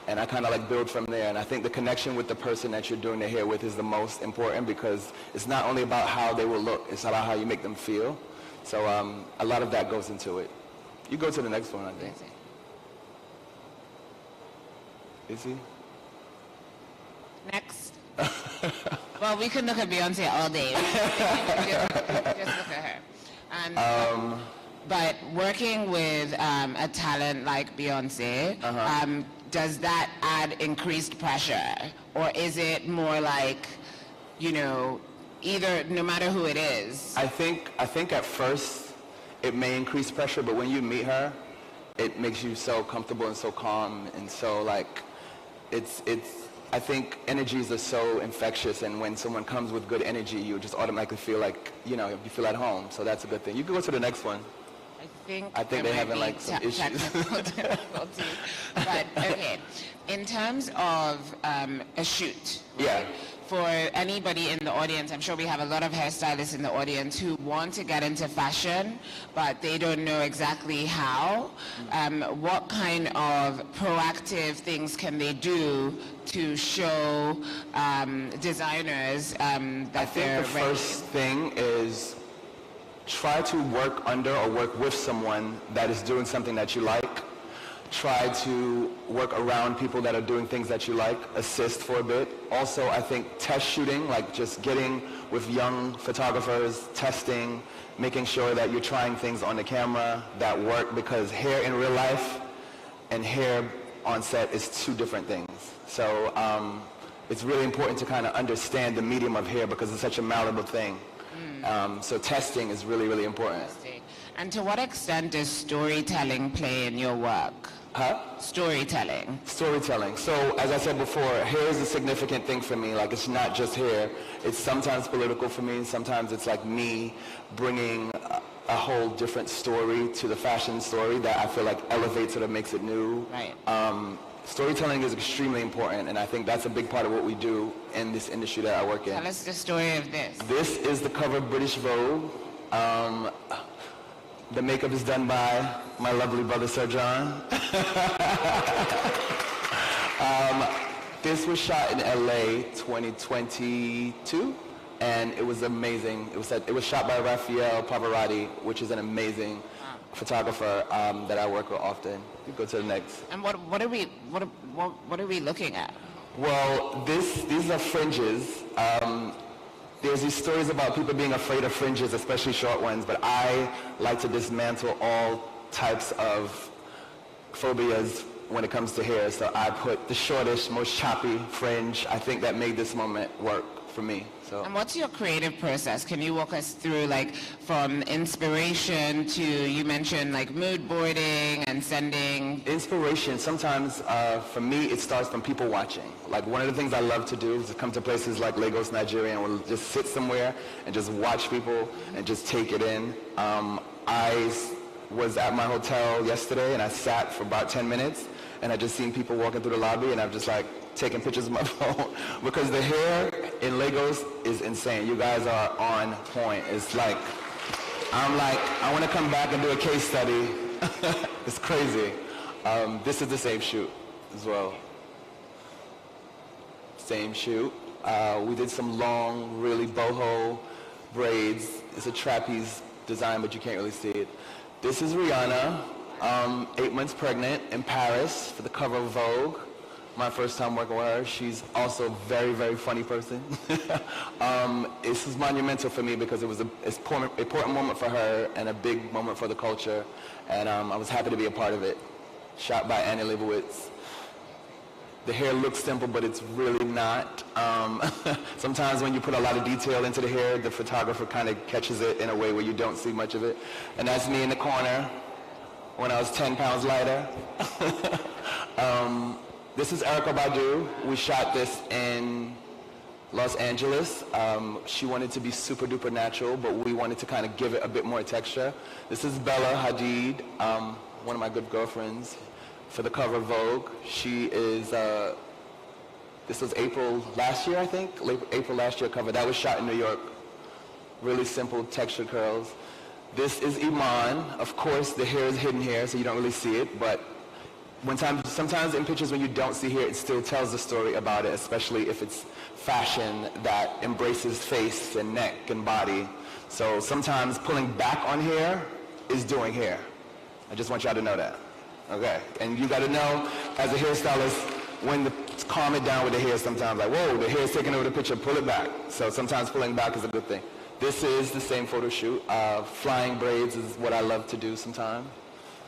And I kind of like build from there. And I think the connection with the person that you're doing the hair with is the most important, because it's not only about how they will look, it's about how you make them feel. So a lot of that goes into it. You go to the next one, I think. Is he? Next. Well, we can look at Beyonce all day. Just look at her. And, but working with a talent like Beyonce, does that add increased pressure? Or is it more like, you know, either, no matter who it is? I think at first it may increase pressure, but when you meet her, it makes you so comfortable and so calm and so like, I think energies are so infectious, and when someone comes with good energy, you just automatically feel like, you know, you feel at home. So that's a good thing. You can go to the next one. I think they're having like some issues. Technical difficulties. But okay, in terms of a shoot, yeah. For anybody in the audience, I'm sure we have a lot of hairstylists in the audience who want to get into fashion, but they don't know exactly how. What kind of proactive things can they do to show designers that I think the first thing is try to work under or work with someone that is doing something that you like. Try to work around people that are doing things that you like, assist for a bit. Also, I think test shooting, like just getting with young photographers, testing, making sure that you're trying things on the camera that work, because hair in real life and hair on set is two different things. So it's really important to kind of understand the medium of hair because it's such a malleable thing. So testing is really, really important. And to what extent does storytelling play in your work? Storytelling. Storytelling. So, as I said before, hair is a significant thing for me. Like, it's not just hair. It's sometimes political for me. Sometimes it's like me bringing a whole different story to the fashion story that I feel like elevates it or makes it new. Right. Storytelling is extremely important, and I think that's a big part of what we do in this industry that I work in. Tell us the story of this. This is the cover of British Vogue. The makeup is done by my lovely brother, Sergio. This was shot in LA 2022, and it was amazing. It was shot by Raphael Pavarotti, which is an amazing photographer that I work with often. You go to the next. And what are we looking at? Well, these are fringes. There's these stories about people being afraid of fringes, especially short ones, but I like to dismantle all types of phobias when it comes to hair. So I put the shortest, most choppy fringe. I think that made this moment work for me. So. And what's your creative process? Can you walk us through, like, from inspiration to, you mentioned, like, mood boarding and sending? Inspiration, sometimes for me, it starts from people watching. Like, one of the things I love to do is to come to places like Lagos, Nigeria, and we'll just sit somewhere and just watch people and just take it in. I was at my hotel yesterday, and I sat for about 10 minutes, and I just seen people walking through the lobby, and I'm just like, taking pictures of my phone because the hair in Lagos is insane. You guys are on point. It's like, I'm like, I want to come back and do a case study. It's crazy. This is the same shoot as well. Same shoot. We did some long, really boho braids. It's a trapeze design, but you can't really see it. This is Rihanna, 8 months pregnant in Paris for the cover of Vogue. My first time working with her. She's also a very, very funny person. This is monumental for me because it was an important moment for her and a big moment for the culture. And I was happy to be a part of it. Shot by Annie Leibovitz. The hair looks simple, but it's really not. Sometimes when you put a lot of detail into the hair, the photographer kind of catches it in a way where you don't see much of it. And that's me in the corner when I was 10 pounds lighter. This is Erykah Badu. We shot this in Los Angeles. She wanted to be super duper natural, but we wanted to kind of give it a bit more texture. This is Bella Hadid, one of my good girlfriends, for the cover of Vogue. She is, this was April last year, I think? April last year cover. That was shot in New York. Really simple textured curls. This is Iman. Of course, the hair is hidden here, so you don't really see it, but sometimes in pictures when you don't see hair, it still tells the story about it, especially if it's fashion that embraces face and neck and body. So sometimes pulling back on hair is doing hair. I just want y'all to know that. Okay? And you got to know, as a hairstylist, when to calm it down with the hair sometimes. Like, whoa, the hair's taking over the picture, pull it back. So sometimes pulling back is a good thing. This is the same photo shoot. Flying braids is what I love to do sometimes.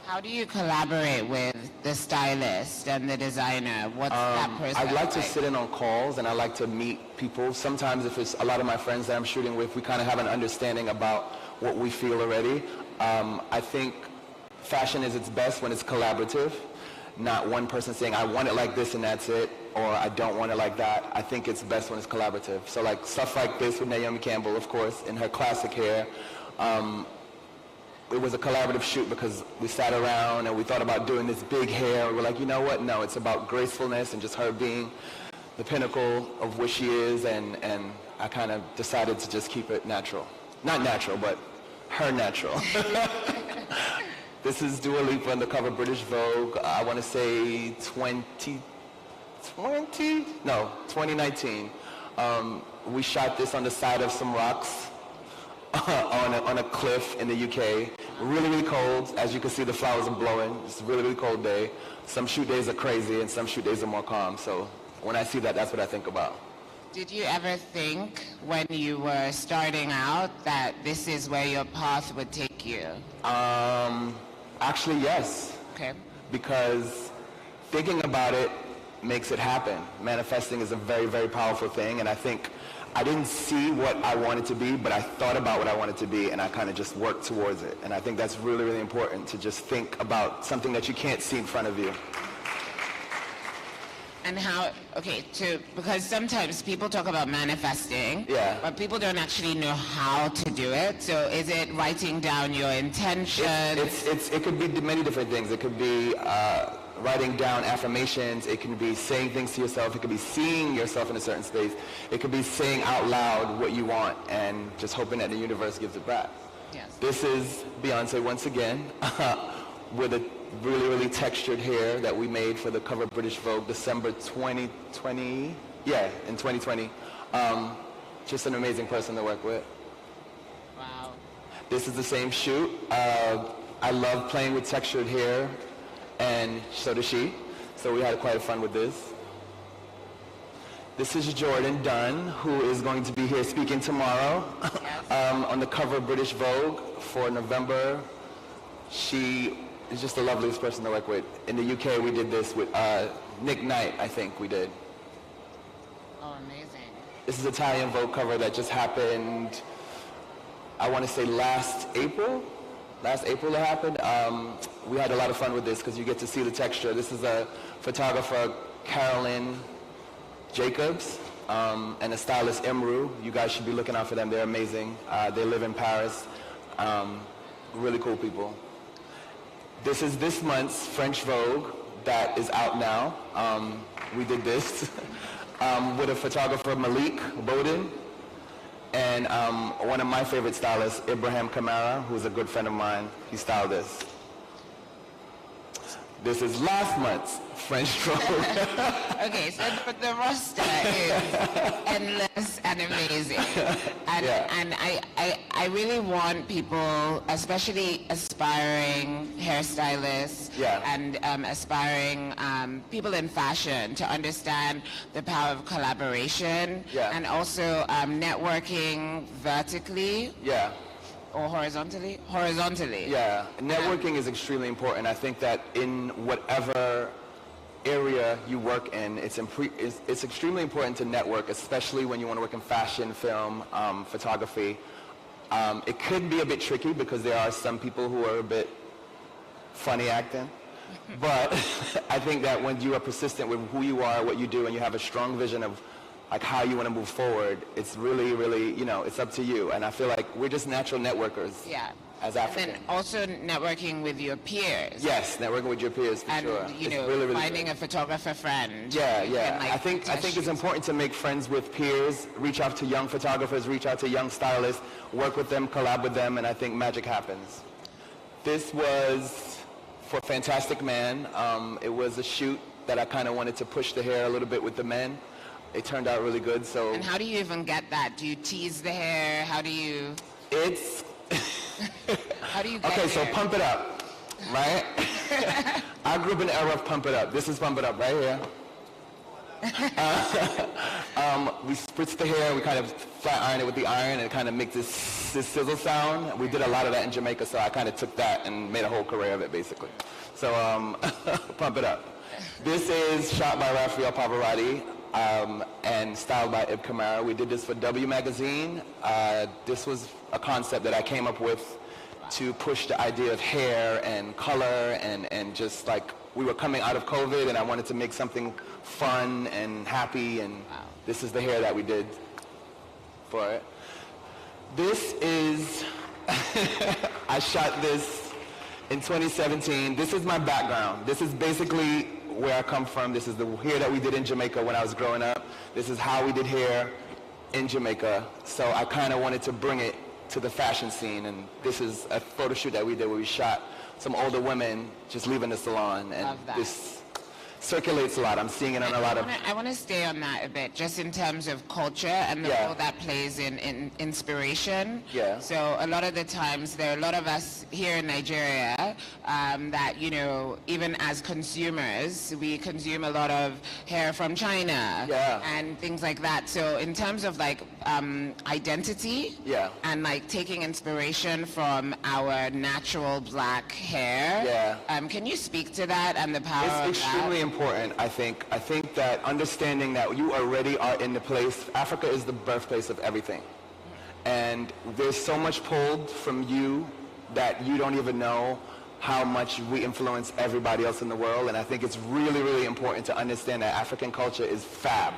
How do you collaborate with the stylist and the designer? What's that process I'd like to sit in on calls, and I like to meet people. Sometimes if it's a lot of my friends that I'm shooting with, we kind of have an understanding about what we feel already. I think fashion is its best when it's collaborative. not one person saying, I want it like this and that's it, or I don't want it like that. I think it's best when it's collaborative. So like stuff like this with Naomi Campbell, of course, in her classic hair. It was a collaborative shoot because we sat around and we thought about doing this big hair. We're like, you know what? No, it's about gracefulness and just her being the pinnacle of what she is, and I kind of decided to just keep it natural. Not natural, but her natural. This is Dua Lipa on the cover of British Vogue. I want to say 2019. We shot this on the side of some rocks on a cliff in the UK. Really, really cold. As you can see, the flowers are blowing. It's a really, really cold day. Some shoot days are crazy and some shoot days are more calm. So when I see that, that's what I think about. Did you ever think when you were starting out that this is where your path would take you? Actually, yes. Okay. Because thinking about it makes it happen. Manifesting is a very, very powerful thing, and I think I didn't see what I wanted to be, but I thought about what I wanted to be, and I kind of just worked towards it. And I think that's really, really important, to just think about something that you can't see in front of you. And how, because sometimes people talk about manifesting, but people don't actually know how to do it. So is it writing down your intention? It could be many different things. It could be writing down affirmations. It can be saying things to yourself. It could be seeing yourself in a certain space. It could be saying out loud what you want and just hoping that the universe gives it back. Yes. This is Beyonce once again with a really, really textured hair that we made for the cover of British Vogue, December 2020. Yeah, in 2020. Just an amazing person to work with. Wow. This is the same shoot. I love playing with textured hair, and so does she. So we had quite fun with this. This is Jordan Dunn, who is going to be here speaking tomorrow on the cover of British Vogue for November. She is just the loveliest person to work with. In the UK, we did this with Nick Knight, I think we did. Oh, amazing. This is Italian Vogue cover that just happened, I want to say last April. Last April it happened. We had a lot of fun with this because you get to see the texture. This is a photographer, Carolyn Jacobs, and a stylist, Emru. You guys should be looking out for them. They're amazing. They live in Paris. Really cool people. This is this month's French Vogue that is out now. We did this with a photographer, Malik Bowden, and one of my favorite stylists, Ibrahim Kamara, who's a good friend of mine. He styled this. This is last month's French Vogue. Okay, so the roster is endless and amazing. And I really want people, especially aspiring hairstylists and aspiring people in fashion, to understand the power of collaboration and also networking vertically. Or horizontally? Horizontally. Yeah, networking is extremely important. I think that in whatever area you work in, it's extremely important to network, especially when you want to work in fashion, film, photography. It could be a bit tricky because there are some people who are a bit funny acting. But I think that when you are persistent with who you are, what you do, and you have a strong vision of like how you want to move forward, it's really, really, it's up to you. And I feel like we're just natural networkers as Africans. And then also networking with your peers. Yes, networking with your peers for sure. And, really finding a photographer friend. Yeah. I think it's important to make friends with peers, reach out to young photographers, reach out to young stylists, work with them, collab with them, and I think magic happens. This was for Fantastic Man. It was a shoot that I kind of wanted to push the hair a little bit with the men. It turned out really good, so... And how do you even get that? Do you tease the hair? How do you... It's... How do you get Okay, there? so pump it up, right? I grew up in the era of pump it up. This is pump it up right here. We spritz the hair, we kind of flat iron it with the iron, and it kind of makes this sizzle sound. We did a lot of that in Jamaica, so I kind of took that and made a whole career of it, basically. So, pump it up. This is shot by Raphael Pavarotti. And styled by Ib Kamara. We did this for W Magazine. This was a concept that I came up with to push the idea of hair and color and just like we were coming out of COVID and I wanted to make something fun and happy, and this is the hair that we did for it. This is, I shot this in 2017. This is my background. This is basically where I come from. This is the hair that we did in Jamaica when I was growing up. This is how we did hair in Jamaica. So I kind of wanted to bring it to the fashion scene, and this is a photo shoot that we did where we shot some older women just leaving the salon, and this circulates a lot. I'm seeing it on a lot of... I want to stay on that a bit, just in terms of culture and the role that plays in inspiration. Yeah. So a lot of the times, there are a lot of us here in Nigeria that, you know, even as consumers, we consume a lot of hair from China and things like that. So in terms of like identity and like taking inspiration from our natural black hair, can you speak to that and the power of that? It's extremely important, I think. I think that understanding that you already are in the place, Africa is the birthplace of everything. And there's so much pulled from you that you don't even know how much we influence everybody else in the world. And I think it's really, really important to understand that African culture is fab.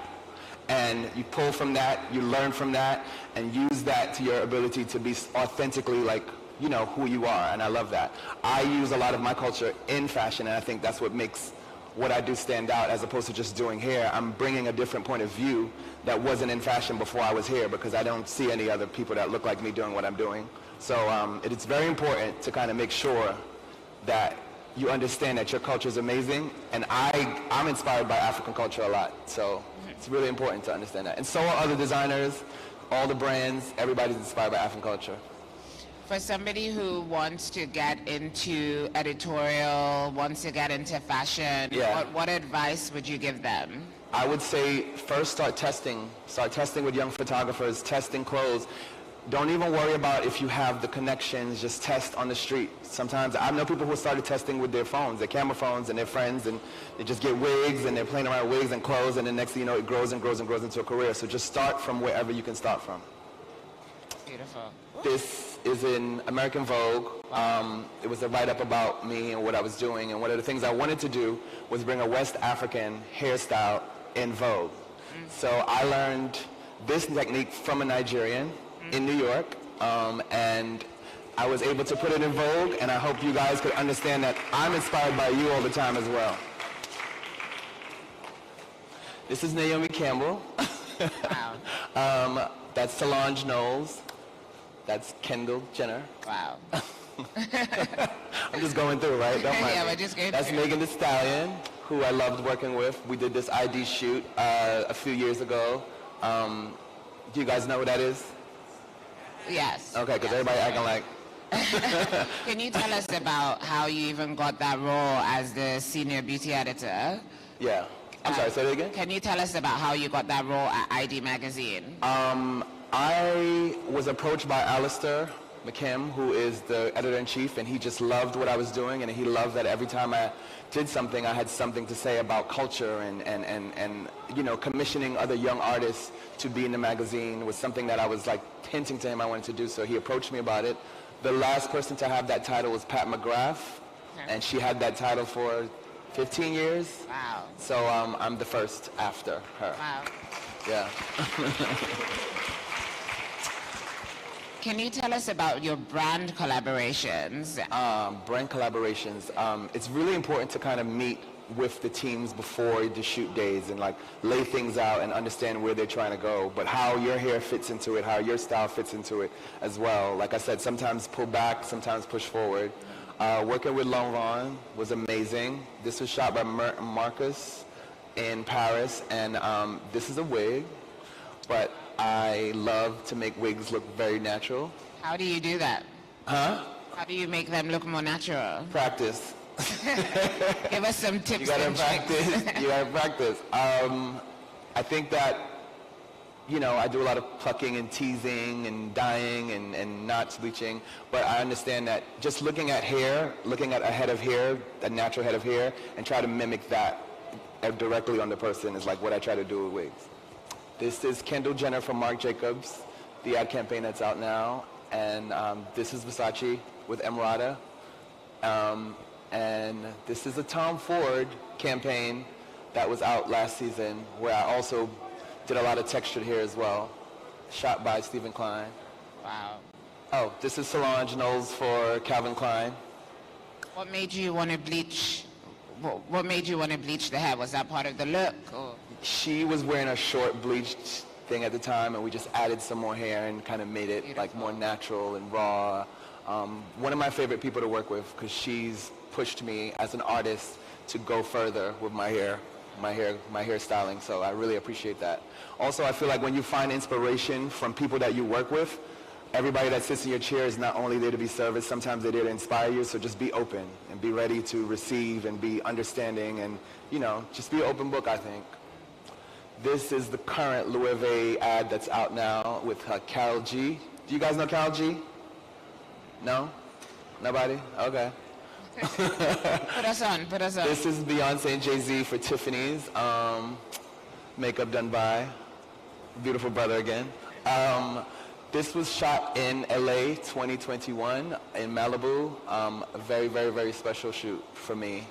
And you pull from that, you learn from that, and use that to your ability to be authentically like, you know, who you are. And I love that. I use a lot of my culture in fashion, and I think that's what makes what I do stand out, as opposed to just doing hair. I'm bringing a different point of view that wasn't in fashion before I was here, because I don't see any other people that look like me doing what I'm doing. So it's very important to kind of make sure that you understand that your culture is amazing, and I'm inspired by African culture a lot. So it's really important to understand that. And so are other designers, all the brands, everybody's inspired by African culture. For somebody who wants to get into editorial, wants to get into fashion, what advice would you give them? I would say first start testing. Start testing with young photographers, testing clothes. Don't even worry about if you have the connections, just test on the street. Sometimes I know people who started testing with their phones, their camera phones, and their friends, and they just get wigs and they're playing around with wigs and clothes, and the next thing you know, it grows and grows and grows into a career. So just start from wherever you can start from. Beautiful. This is in American Vogue. It was a write-up about me and what I was doing, and one of the things I wanted to do was bring a West African hairstyle in Vogue. So I learned this technique from a Nigerian in New York, and I was able to put it in Vogue, and I hope you guys could understand that I'm inspired by you all the time as well. This is Naomi Campbell. Wow. That's Solange Knowles. That's Kendall Jenner. Wow. I'm just going through, right? Don't mind. Yeah, we're just going That's through. Megan Thee Stallion, who I loved working with. We did this ID shoot a few years ago. Do you guys know what that is? Yes. Okay, because everybody acting like... Can you tell us about how you even got that role as the senior beauty editor? Yeah. I'm sorry, say that again? Can you tell us about how you got that role at ID Magazine? I was approached by Alistair McKim, who is the editor-in-chief, and he just loved what I was doing, and he loved that every time I did something, I had something to say about culture, and you know, commissioning other young artists to be in the magazine was something that I was like hinting to him I wanted to do, so he approached me about it. The last person to have that title was Pat McGrath, and she had that title for 15 years. Wow. So I'm the first after her. Wow. Yeah. Can you tell us about your brand collaborations? Brand collaborations. It's really important to kind of meet with the teams before the shoot days and like lay things out and understand where they're trying to go, but how your hair fits into it, how your style fits into it as well. Like I said, sometimes pull back, sometimes push forward. Working with Laurent was amazing. This was shot by Marcus in Paris, and this is a wig, but I love to make wigs look very natural. How do you do that? Huh? How do you make them look more natural? Practice. Give us some tips. You gotta and practice. tricks. You gotta practice. I think that, you know, I do a lot of plucking and teasing and dyeing and knots bleaching, but I understand that just looking at hair, looking at a head of hair, a natural head of hair, and try to mimic that directly on the person is like what I try to do with wigs. This is Kendall Jenner from Marc Jacobs, the ad campaign that's out now, and this is Versace with Emerada. And this is a Tom Ford campaign that was out last season, where I also did a lot of textured hair as well, shot by Stephen Klein. Wow. Oh, this is Solange Knowles for Calvin Klein. What made you want to bleach? What made you want to bleach the hair? Was that part of the look? Or? She was wearing a short bleached thing at the time, and we just added some more hair and kind of made it like more natural and raw. One of my favorite people to work with, because she's pushed me as an artist to go further with my hair styling. So I really appreciate that. Also, I feel like when you find inspiration from people that you work with, everybody that sits in your chair is not only there to be service, sometimes they're there to inspire you. So just be open and be ready to receive and be understanding, and just be an open book, I think. This is the current Louis Vuitton ad that's out now with Carol G. Do you guys know Carol G? No? Nobody? Okay. Put us on. This is Beyonce and Jay-Z for Tiffany's. Makeup done by beautiful brother again. This was shot in LA 2021 in Malibu. A very, very, very special shoot for me.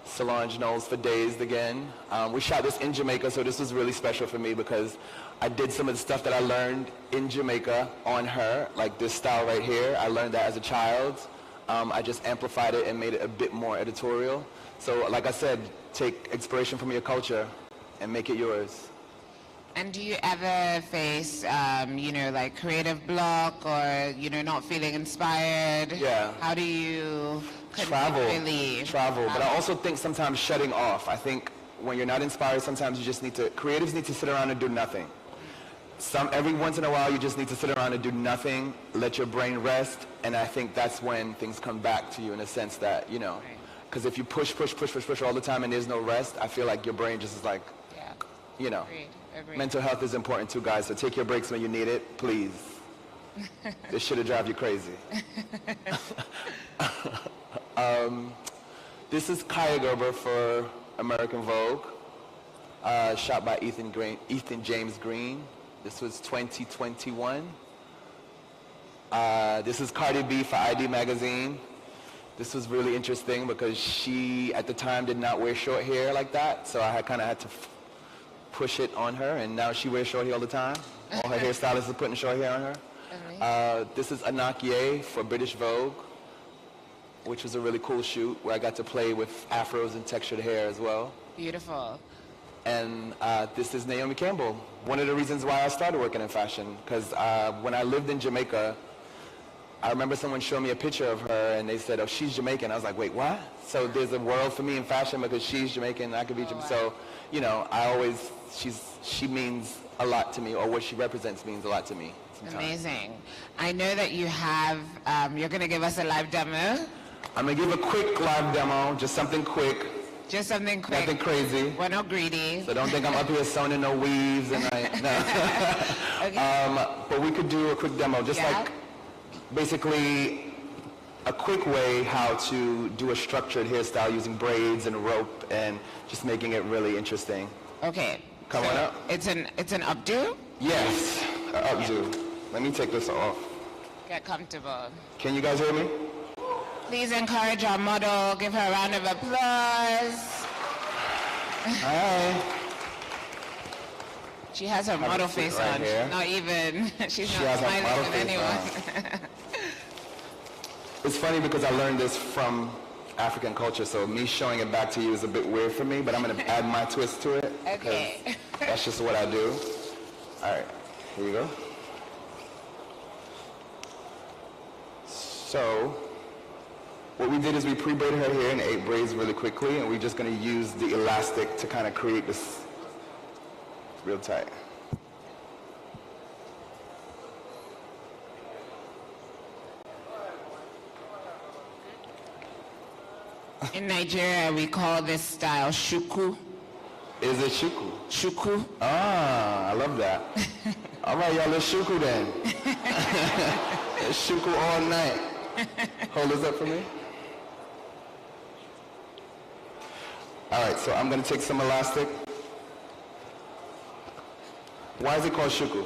Solange Knowles for Dazed again. We shot this in Jamaica, so this was really special for me because I did some of the stuff that I learned in Jamaica on her, like this style right here. I learned that as a child. I just amplified it and made it a bit more editorial. So like I said, take inspiration from your culture and make it yours. And do you ever face, like creative block or, not feeling inspired? Yeah. How do you Travel. But I also think sometimes shutting off. I think when you're not inspired, sometimes you just creatives need to sit around and do nothing. Every once in a while, you just need to sit around and do nothing, let your brain rest, and I think that's when things come back to you in a sense that, because if you push all the time and there's no rest, I feel like your brain just is like, Agreed. Mental health is important too, guys, so take your breaks when you need it, please. This should have drive you crazy. This is Kaya Gerber for American Vogue, shot by Ethan James Green. This was 2021. This is Cardi B for ID Magazine. This was really interesting because she, at the time, did not wear short hair like that, so I kind of had to push it on her, and now she wears short hair all the time. All her hairstylists are putting short hair on her. This is Anak Ye for British Vogue, which was a really cool shoot where I got to play with afros and textured hair as well. Beautiful. And this is Naomi Campbell. One of the reasons why I started working in fashion, because when I lived in Jamaica, I remember someone showing me a picture of her and they said, oh, she's Jamaican. I was like, wait, what? So there's a world for me in fashion because she's Jamaican and I could be Jamaican. So, she means a lot to me, or what she represents means a lot to me. Sometimes. Amazing. I know that you have, you're going to give us a live demo. I'm going to give a quick live demo, just something quick. Just something quick. Nothing crazy. We're not greedy. So don't think I'm up here sewing in no weaves and no. Okay. But we could do a quick demo, just like basically a quick way how to do a structured hairstyle using braids and rope and just making it really interesting. Okay. Come on up. It's an updo? Yes, an updo. Let me take this off. Get comfortable. Can you guys hear me? Please encourage our model. Give her a round of applause. Hi. She has her model face right on. Here. Not even. She's not smiling with anyone. It's funny because I learned this from African culture, so me showing it back to you is a bit weird for me, but I'm going to add my twist to it. Okay. That's just what I do. All right, here you go. So, what we did is we pre-braided her hair in 8 braids really quickly, and we're just going to use the elastic to kind of create this real tight. In Nigeria, we call this style shuku. Is it shuku? Shuku. Ah, I love that. All right, y'all, let's shuku then. Let's shuku all night. Hold this up for me. All right, so I'm going to take some elastic. Why is it called shuku?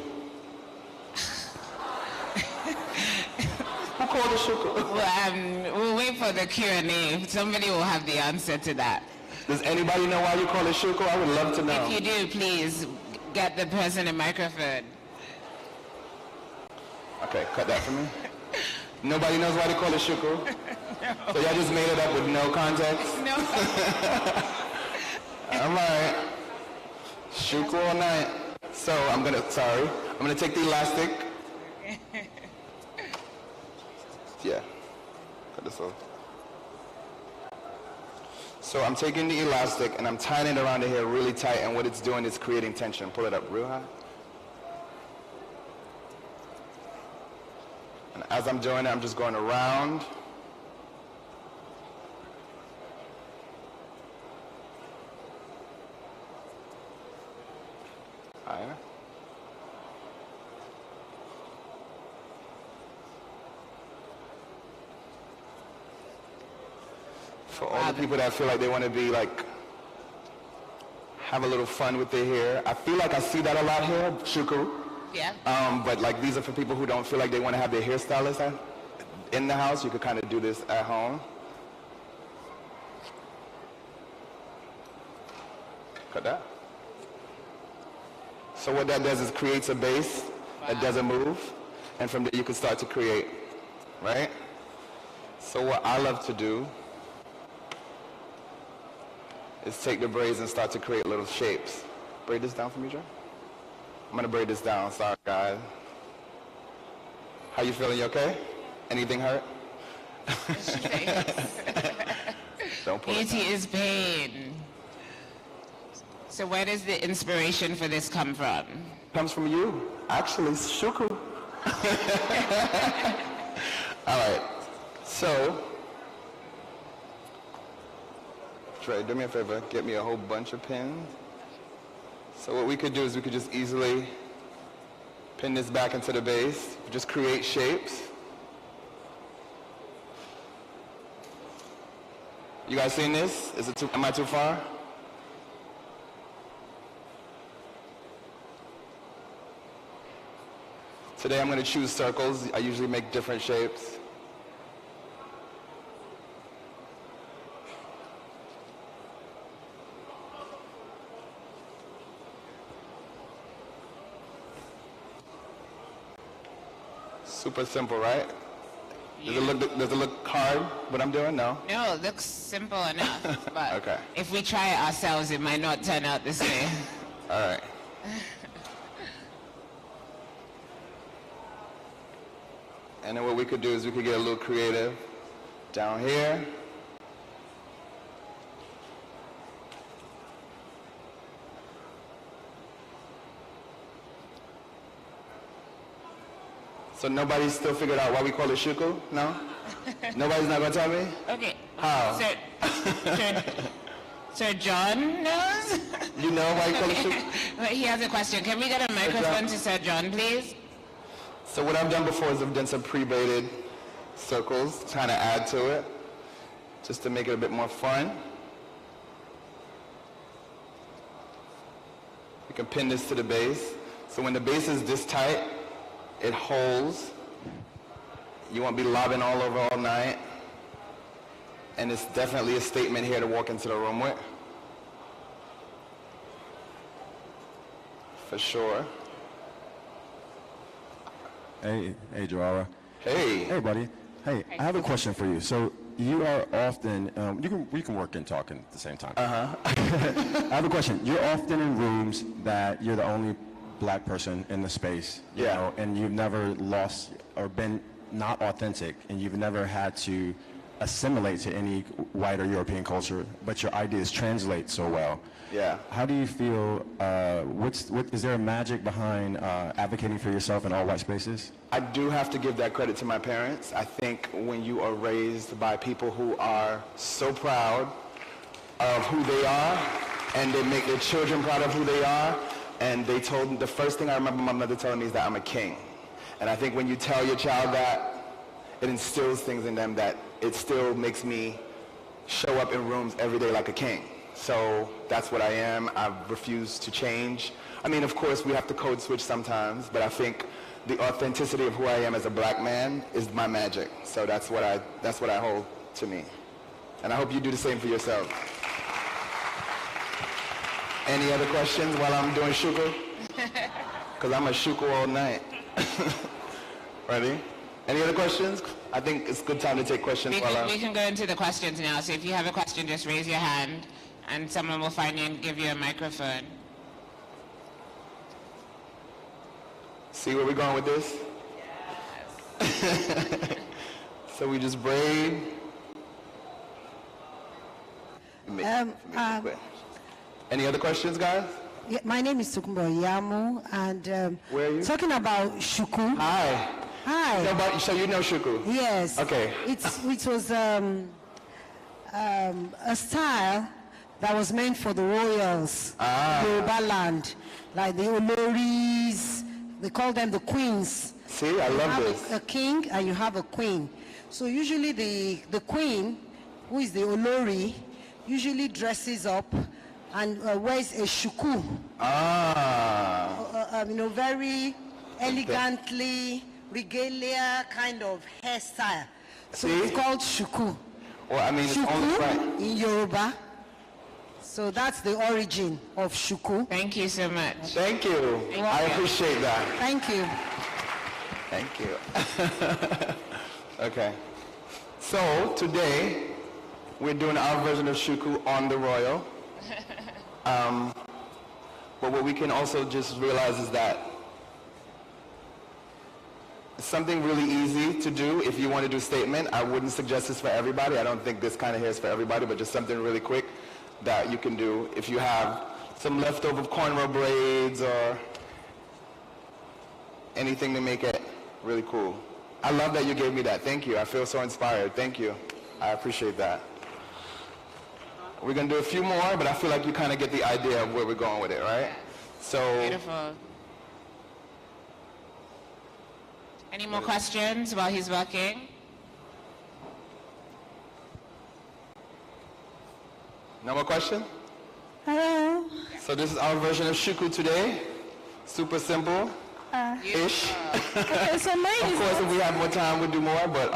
Who called call it shuku? Well, we'll wait for the Q&A. Somebody will have the answer to that. Does anybody know why you call it shuku? I would love to know. If you do, please get the person a microphone. Okay, cut that for me. Nobody knows why they call it shuku? No. So y'all just made it up with no context? No. All right. Shuku all night. So I'm gonna take the elastic. Yeah, cut this off. So I'm taking the elastic and I'm tying it around the hair really tight, and what it's doing is creating tension. Pull it up real high. And as I'm doing it, I'm just going around. Higher. For all the people that feel like they want to be like, have a little fun with their hair. I feel like I see that a lot here, shuku. Yeah. But like these are for people who don't feel like they want to have their hairstylist in the house. You could kind of do this at home. Cut that. So what that does is creates a base that doesn't move, and from there you can start to create, right? So what I love to do is take the braids and start to create little shapes. Braid this down for me, Joe. I'm gonna braid this down, sorry guys. How you feeling, you okay? Anything hurt? Don't pull it Beauty is pain. So where does the inspiration for this come from? Comes from you, actually, shuku. All right, so, Trey, do me a favor, get me a whole bunch of pins. So what we could do is we could just easily pin this back into the base, just create shapes. You guys seen this? Am I too far? Today I'm going to choose circles. I usually make different shapes. Super simple, right? Yeah. Does it look hard, what I'm doing? No? No, it looks simple enough. But okay. If we try it ourselves, it might not turn out this way. All right. And then what we could do is we could get a little creative down here. So nobody's still figured out why we call it shuku? No? Nobody's not gonna tell me? Okay. How? Sir John knows? You know why you call it shuku? But he has a question. Can we get a microphone to Sir John, please? So what I've done before is I've done some pre-braided circles, trying to add to it, just to make it a bit more fun. You can pin this to the base. So when the base is this tight, it holds. You won't be lobbing all over all night. And it's definitely a statement here to walk into the room with. For sure. Hey, Jawara. Hey. Hey, buddy. Hey, I have a question for you. So you are often, we can work and talk at the same time. Uh-huh. I have a question. You're often in rooms that you're the only black person in the space, you know, and you've never lost or been not authentic, and you've never had to assimilate to any white or European culture, but your ideas translate so well. Yeah. How do you feel, is there a magic behind advocating for yourself in all white spaces? I do have to give that credit to my parents. I think when you are raised by people who are so proud of who they are, and they make their children proud of who they are, and they told, the first thing I remember my mother telling me is that I'm a king. And I think when you tell your child that, it instills things in them that it still makes me show up in rooms every day like a king. So that's what I am. I refuse to change. I mean, of course, we have to code switch sometimes, but I think the authenticity of who I am as a black man is my magic. So that's what I hold to me. And I hope you do the same for yourself. Any other questions while I'm doing shuku? Because I'm a shuku all night. Ready? Any other questions? I think it's a good time to take questions. We can go into the questions now. So if you have a question, just raise your hand and someone will find you and give you a microphone. See where we're going with this? Yes. So we just braid. Any other questions, guys? Yeah, my name is Tukumbo Yamu, and where are you? Talking about shuku. Hi. Hi. So you know shuku? Yes. Okay. It was a style that was meant for the royals, Yoruba land, like the Oloris. They call them the queens. See, I love this. You have a king and you have a queen. So usually the queen, who is the Olori, usually dresses up and wears a shuku. Very elegantly, regalia kind of hairstyle. So it's called shuku. Well, I mean, it's only right. In Yoruba. So that's the origin of shuku. Thank you so much. Thank you. I appreciate that. Thank you. Thank you. Okay. So today we're doing our version of shuku on the royal. But what we can also just realize is that it's something really easy to do if you want to do statement. I wouldn't suggest this for everybody. I don't think this kind of hair is for everybody, but just something really quick that you can do if you have some leftover cornrow braids or anything to make it really cool. I love that you gave me that. Thank you. I feel so inspired. Thank you. I appreciate that. We're going to do a few more, but I feel like you kind of get the idea of where we're going with it, right? So. Beautiful. Any more questions while he's working? No more question? Hello. So this is our version of shuku today. Super simple. Ish. Okay, so mine of course, if we have more time, we'll do more, but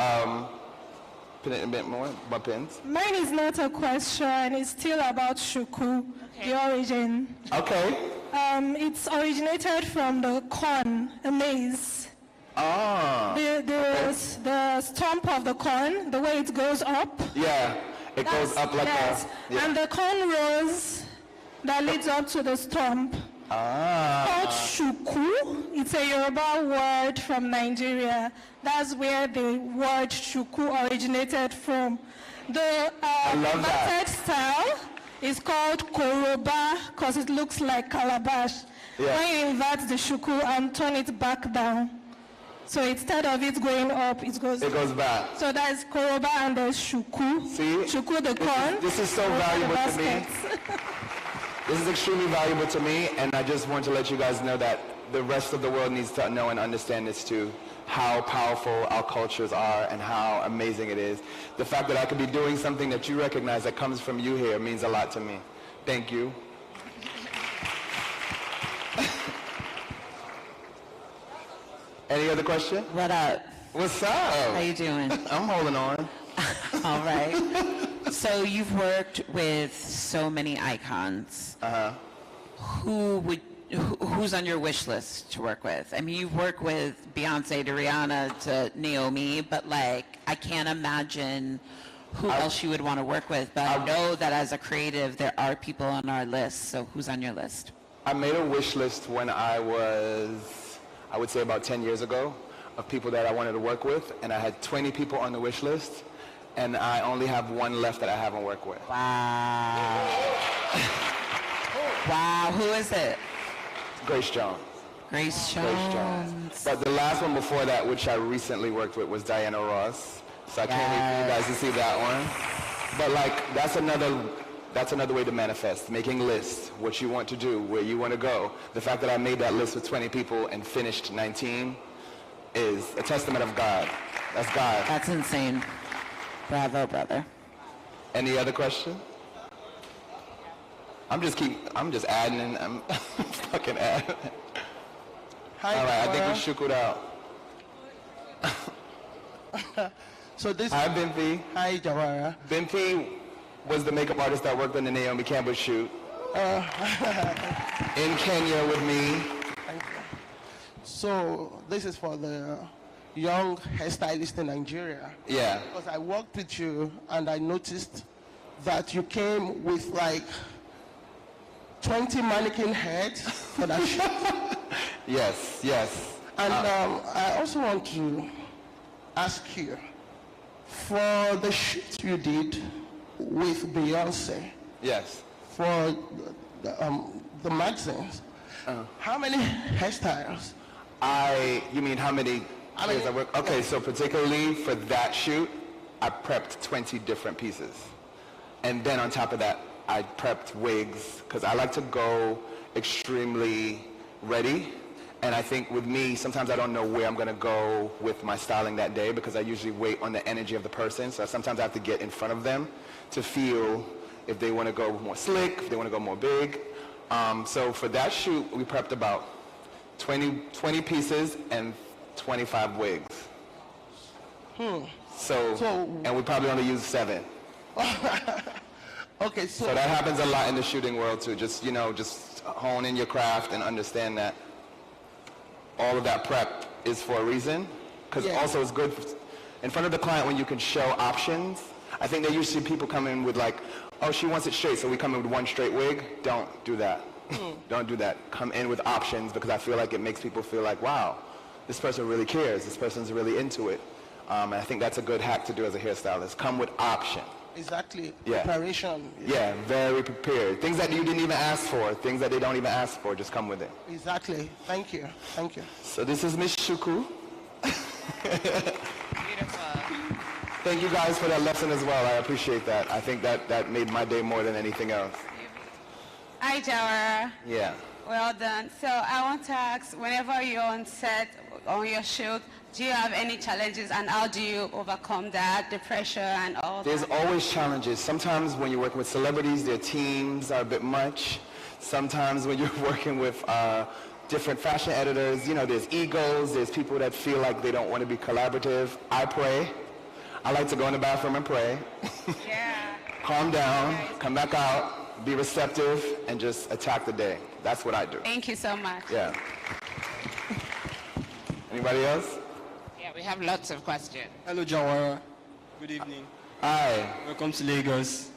pin it a bit more, my pins. Mine is not a question. It's still about shuku, the origin. Okay. It's originated from the corn, a maize. The stump of the corn, the way it goes up. Yeah, it goes up like that. Yeah. And the corn rows that leads up to the stump. Called shuku. It's a Yoruba word from Nigeria. That's where the word shuku originated from. The inverted style is called koroba because it looks like calabash. Yeah. When you invert the shuku and turn it back down. So instead of it going up, it goes back. So that's koroba and there's shuku. See? Shuku the corn. This is so valuable to me. This is extremely valuable to me, and I just want to let you guys know that the rest of the world needs to know and understand this too, how powerful our cultures are and how amazing it is. The fact that I could be doing something that you recognize that comes from you here means a lot to me. Thank you. Any other question? What up? What's up? How you doing? I'm holding on. All right. So you've worked with so many icons. Who's on your wish list to work with? I mean, you've worked with Beyonce to Rihanna to Naomi, but like, I can't imagine who else you would want to work with. But I know that as a creative, there are people on our list. So who's on your list? I made a wish list when I was, I would say about 10 years ago, of people that I wanted to work with, and I had 20 people on the wish list. And I only have one left that I haven't worked with. Wow. Wow, who is it? Grace Jones. Grace Jones. But the last one before that, which I recently worked with, was Diana Ross. So I can't wait for you guys to see that one. But like, that's another way to manifest, making lists, what you want to do, where you want to go. The fact that I made that list with 20 people and finished 19 is a testament of God. That's God. That's insane. Bravo, brother. Any other question? I'm just adding, I'm fucking adding. Hi, all right, I think we Jawara. shook it out. So this. Hi, Banke. Hi, Jawara. Banke was the makeup artist that worked on the Naomi Campbell shoot in Kenya with me. Thank you. So this is for the young hairstylist in Nigeria. Yeah. Because I worked with you and I noticed that you came with like 20 mannequin heads for that shoot. Yes, yes. And I also want to ask you, for the shoot you did with Beyonce, yes, for the magazines, how many hairstyles? You mean how many days I work? Okay, so particularly for that shoot, I prepped 20 different pieces. And then on top of that, I prepped wigs, because I like to go extremely ready. And I think with me, sometimes I don't know where I'm going to go with my styling that day, because I usually wait on the energy of the person. So sometimes I have to get in front of them to feel if they want to go more slick, if they want to go more big. So for that shoot, we prepped about 20 pieces and 25 wigs. So and we probably only used 7. Okay, so that happens a lot in the shooting world too. Just, just hone in your craft and understand that all of that prep is for a reason. Because also it's good in front of the client when you can show options. I think they usually people come in with like, oh, she wants it straight, so we come in with one straight wig. Don't do that. Don't do that. Come in with options, because I feel like it makes people feel like, wow, this person really cares. This person's really into it. And I think that's a good hack to do as a hairstylist. Come with option. Exactly. Yeah. Preparation. Yeah, very prepared. Things that you didn't even ask for, things that they don't even ask for, just come with it. Exactly. Thank you. Thank you. So this is Miss Shuku. Beautiful. Thank you guys for that lesson as well. I appreciate that. I think that made my day more than anything else. Hi, Jawara. Yeah. Well done. So I want to ask, whenever you're on set, on your shoot, do you have any challenges, and how do you overcome that, the pressure and all There's that? always challenges. Sometimes when you're working with celebrities, their teams are a bit much. Sometimes when you're working with different fashion editors, there's egos, there's people that feel like they don't want to be collaborative. I pray. I like to go in the bathroom and pray. Yeah. Calm down, come back out, be receptive, and just attack the day. That's what I do. Thank you so much. Yeah. Anybody else? Yeah, we have lots of questions. Hello, Jawara. Good evening. Hi. Welcome to Lagos.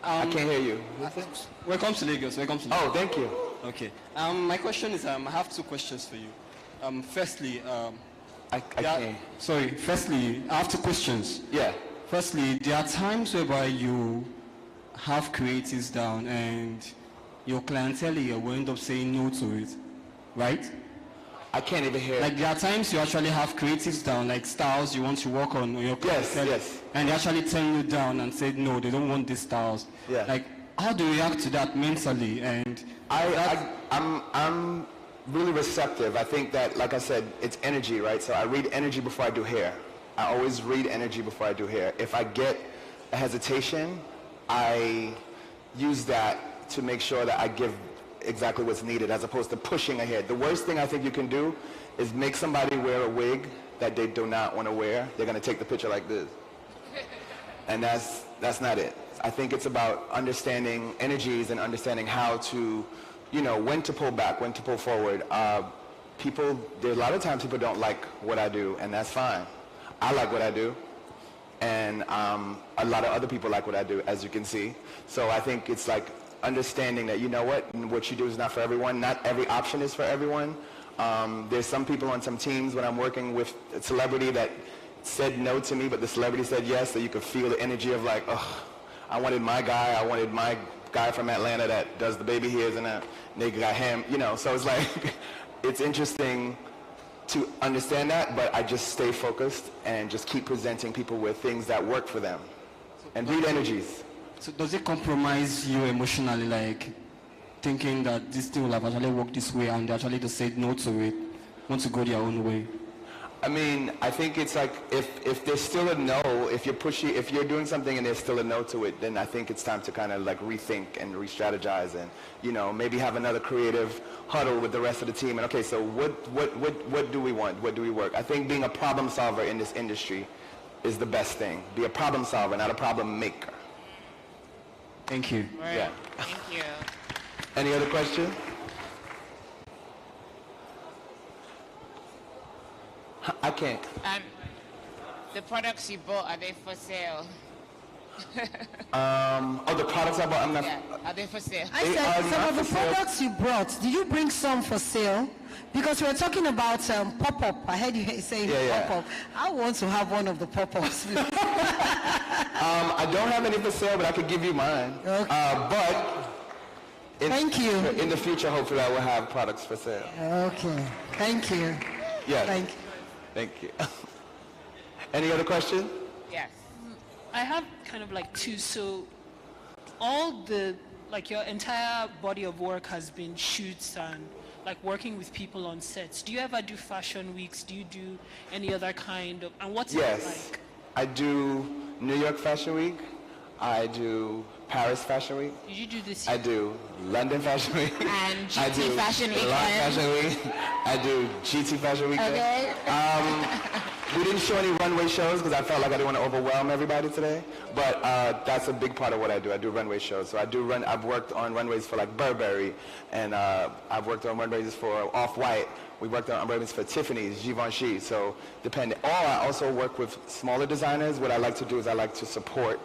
I can't hear you. Welcome to Lagos. Welcome to Lagos. Oh, thank you. Okay. My question is, I have 2 questions for you. Firstly, Firstly, I have 2 questions. Yeah. Firstly, there are times whereby you have creatives down and your clientele will end up saying no to it, right? I can't even hear. Like there are times you actually have creatives down, like styles you want to work on your clientele, yes. and they actually turn you down and say no, they don't want these styles. Yeah. Like how do you react to that mentally? And I'm really receptive. I think that, like I said, it's energy, right? So I read energy before I do hair. I always read energy before I do hair. If I get a hesitation, I use that to make sure that I give exactly what's needed as opposed to pushing ahead. The worst thing I think you can do is make somebody wear a wig that they do not want to wear. They're going to take the picture like this. And that's not it. I think it's about understanding energies and understanding how to, when to pull back, when to pull forward. There's a lot of times people don't like what I do, and that's fine. I like what I do, and a lot of other people like what I do, as you can see. So I think it's like understanding that, what you do is not for everyone. Not every option is for everyone. There's some people on some teams when I'm working with a celebrity that said no to me, but the celebrity said yes, so you could feel the energy of like, oh, I wanted my guy from Atlanta that does the baby hairs, and that nigga got him, so it's like, it's interesting to understand that, but I just stay focused and just keep presenting people with things that work for them and read energies. So does it compromise you emotionally, like thinking that this thing will have actually worked this way and they actually just said no to it, want to go their own way? I mean, I think it's like if there's still a no, if you're doing something and there's still a no to it, then I think it's time to kind of like rethink and re-strategize and, you know, maybe have another creative huddle with the rest of the team. And okay, so what do we want? What do we work? I think being a problem solver in this industry is the best thing. Be a problem solver, not a problem maker. Thank you. Right. Yeah. Thank you. Any other question? I can't. The products you bought, are they for sale? The products I bought, I'm not. Yeah. Are they for sale? I said some of the products you brought, did you bring some for sale? Because we were talking about pop-up. I heard you saying pop-up. I want to have one of the pop-ups. I don't have any for sale, but I could give you mine. Okay. But thank you. In the future, hopefully, I will have products for sale. Okay. Thank you. Yes. Thank you. Thank you. Any other question? Yes. I have kind of like two. So all the, like your entire body of work has been shoots and like working with people on sets. Do you ever do fashion weeks? Do you do any other kind of, and what's it like? I do New York Fashion Week. I do Paris Fashion Week. Did you do this? I do London Fashion Week. And I GT do Fashion Week. Milan Fashion Week. I do GT Fashion Week. Okay. We didn't show any runway shows because I felt like I didn't want to overwhelm everybody today. But that's a big part of what I do. I do runway shows. So I've worked on runways for like Burberry, and I've worked on runways for Off-White. We worked on runways for Tiffany's, Givenchy. So depending. Or I also work with smaller designers. What I like to do is I like to support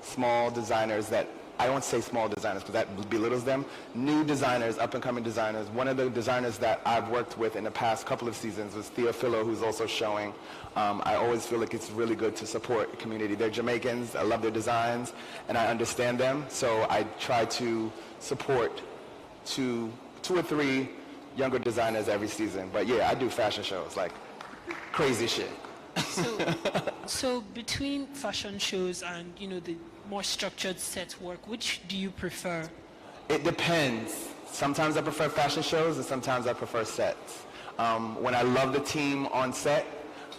small designers that, I won't say small designers because that belittles them, new designers, up-and-coming designers. One of the designers that I've worked with in the past couple of seasons was Theophilio, who's also showing. I always feel like it's really good to support the community. They're Jamaicans, I love their designs, and I understand them, so I try to support two or three younger designers every season. But yeah, I do fashion shows, like crazy shit. So between fashion shows and, you know, the more structured set work, which do you prefer? It depends. Sometimes I prefer fashion shows and sometimes I prefer sets. When I love the team on set,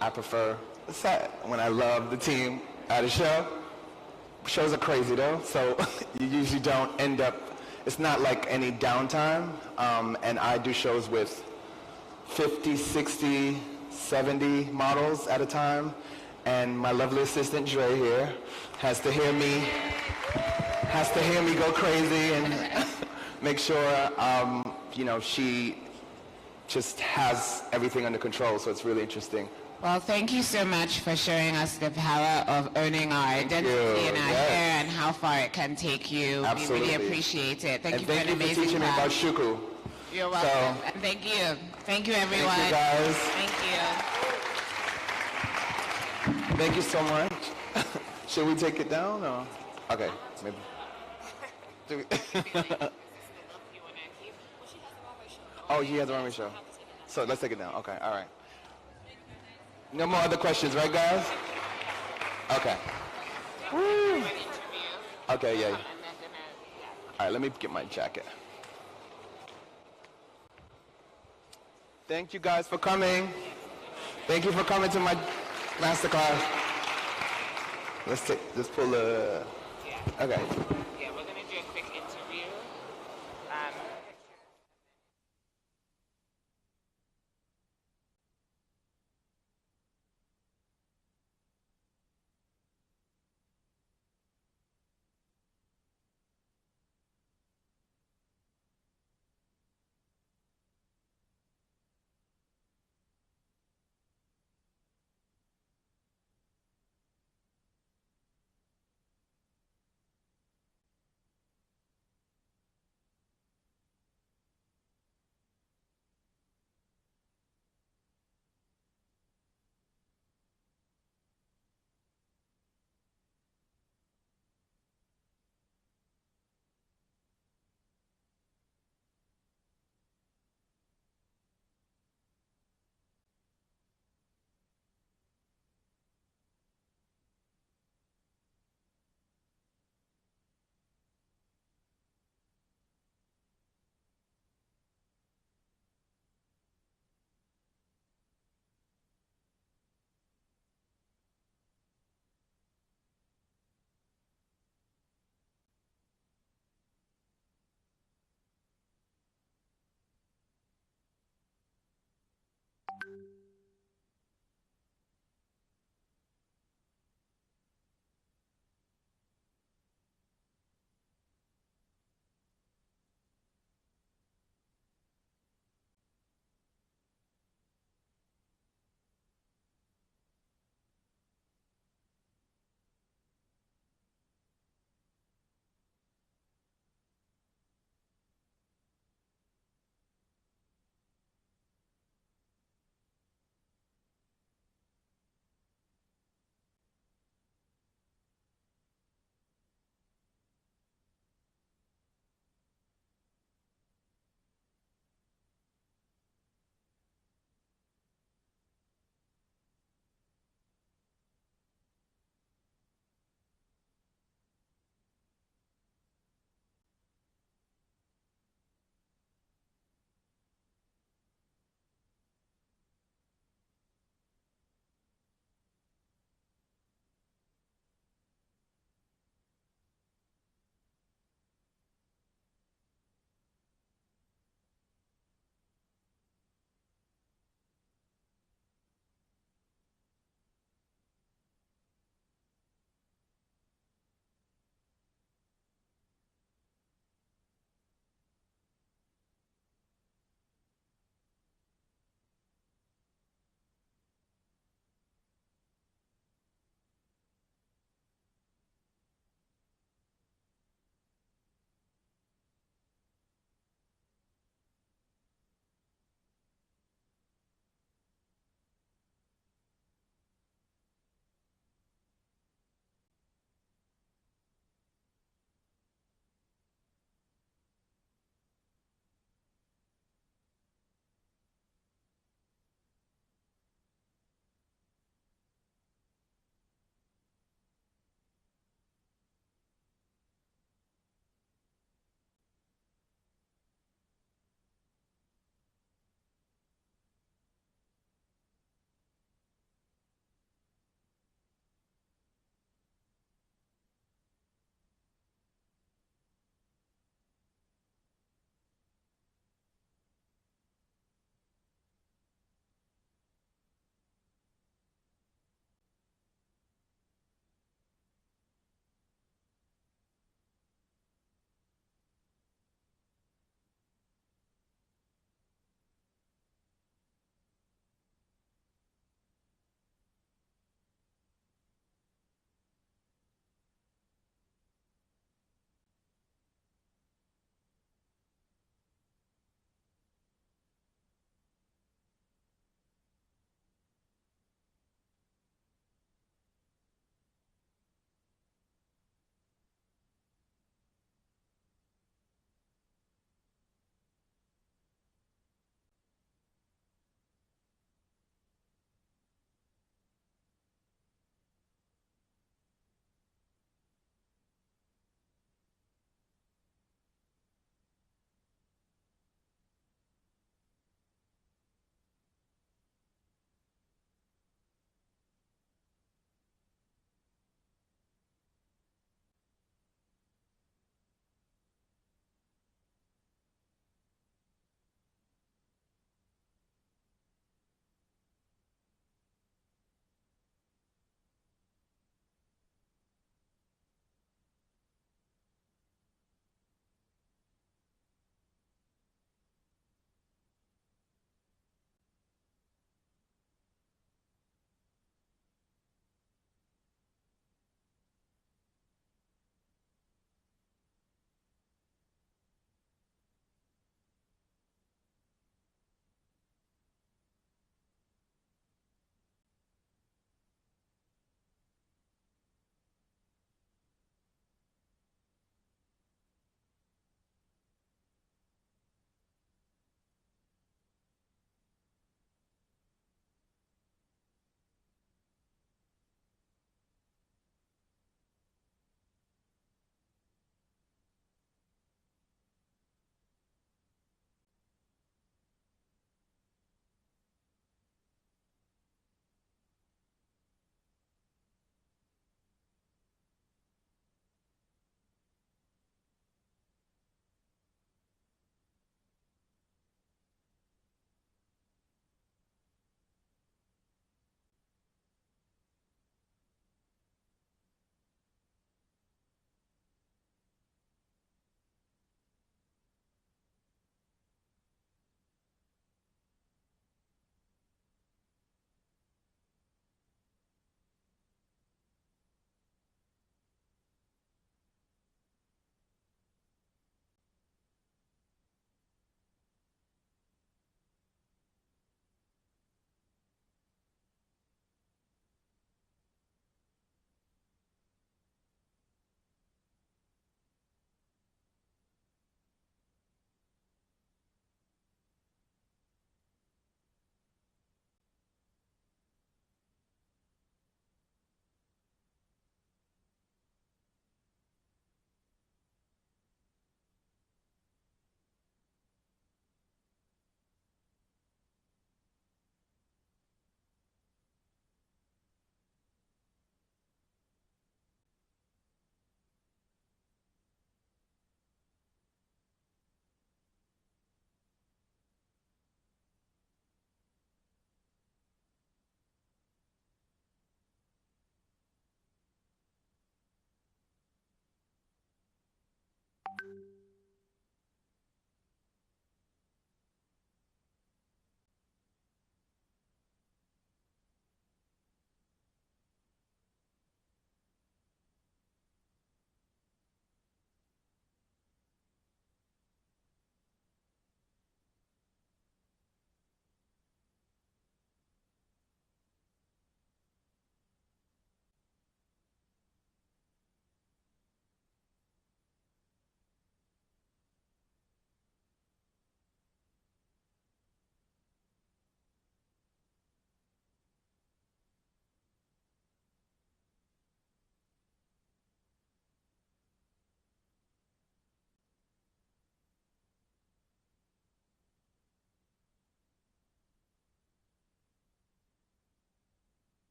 I prefer the set. When I love the team at a show, shows are crazy though, so you usually don't end up, it's not like any downtime, and I do shows with 50, 60, 70 models at a time, and my lovely assistant Dre here has to hear me go crazy and make sure you know, she just has everything under control, so it's really interesting. Well, thank you so much for showing us the power of owning our identity and our hair and how far it can take you. Absolutely. We really appreciate it. Thank you for an thank you amazing for teaching me about Shuku. You're welcome. And thank you. Thank you, everyone. Thank you, guys. Thank you. Thank you so much. Should we take it down or? Okay, maybe. Oh, he has a runway show. So let's take it down. Okay, all right. No more other questions, right, guys? Okay. Woo. Okay, yeah. All right, let me get my jacket. Thank you guys for coming. Thank you for coming to my masterclass. Let's pull the, okay. Yeah, we're going to do a quick interview.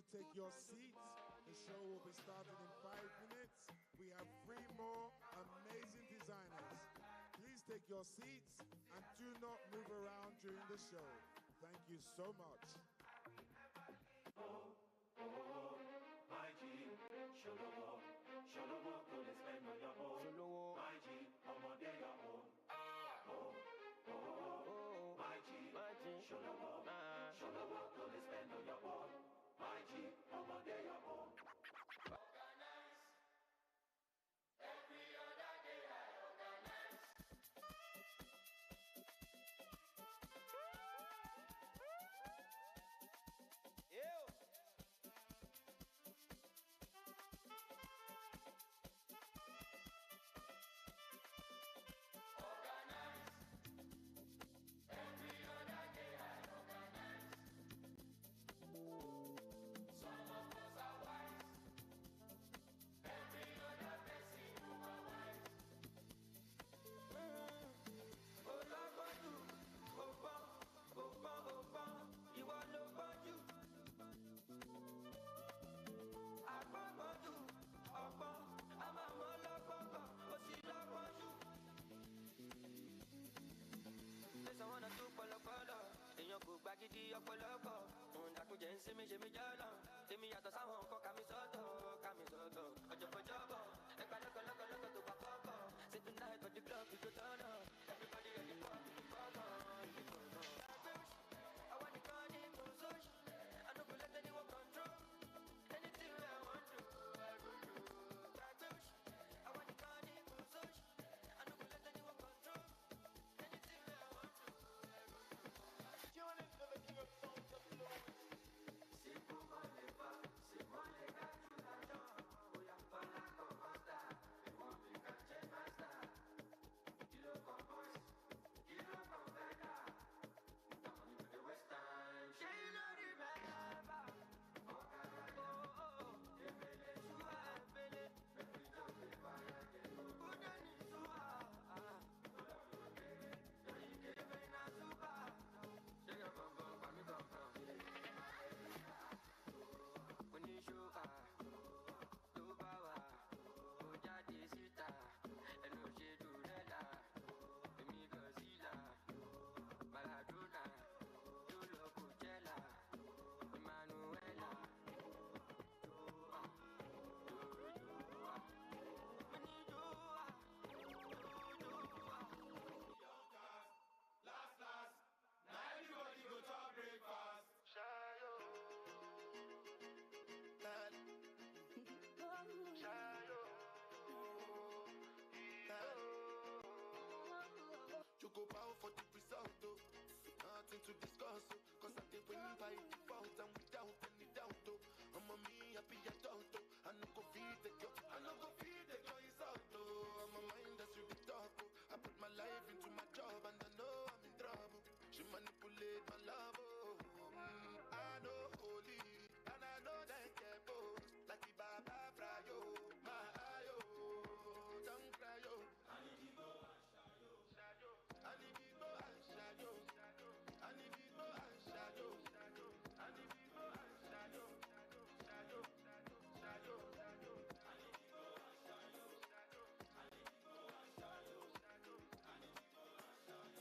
take your seats. The show will be starting in 5 minutes. We have 3 more amazing designers. Please take your seats and do not move around during the show. Thank you so much. My G, Sholowo, Sholowo, don't spend on your own. Sholowo, my G, I'm on your own. My G, Sholowo, Sholowo, don't spend on your own. My G, I'm on your own. Organize. Every other day I organize. Ew. Wanna do polo èèyàn kò gba gidi ọ̀pọ̀lọpọ̀ òun dàkúnjẹ ń sinmi ṣe mí jọ́lọ̀ èmi yàtọ̀ sáwọn nǹkan kàmí sọ́tọ̀ ọjọ́bọ̀ ẹgbà lọ́kọ̀lọ́kọ̀ tó bá fọ́kọ̀ say tonight for the club we go turn up everybody ready for the fọ́kọ̀ àwọn nìkan ní kò sóṣù I no go let anyone control anything I want to I go do àwọn nìkan ní kò sóṣù I no go let anyone control anything I want to I go do. Tune into the king of songs of Lord. C'est pour moi les pas, c'est moi les gars tu l'adore. Oh y'a pas la commanda, et moi les gars j'ai master. Kilo compose, kilo conveda. Down in the West End, she no remember. Oh oh, ebele suwa ebele, every time we fire get go. Udani suwa, no you give me na suwa. She a bum bum, bami bum bum. When you show tó bá wà, ó jáde síta, ẹnu ṣe dùrẹ́là, èmi Godzilla, Maradona, yóò lọ Coachella, Emmanuela. Last, now everybody go to breakfast. Shayo. You go bow for the result, oh. Nothing to discuss, oh. Cause I did win by default and without any doubt, oh. I'm a me happy adult, oh. I no go feed the girl, I no go feed the girl insult, oh. I'm a mind that's really talk, oh. I put my life into my job and I know I'm in trouble. She manipulate my love, oh. I know holy, and I know that get both. Like the Baba Frayo, my ayo, don't cry, yo. I need to go and shadow. I need to go and shadow. I need to go and shadow. I need to go and shadow. Shadow. I need to go and shadow. I need to go and shadow. I need to go and shadow.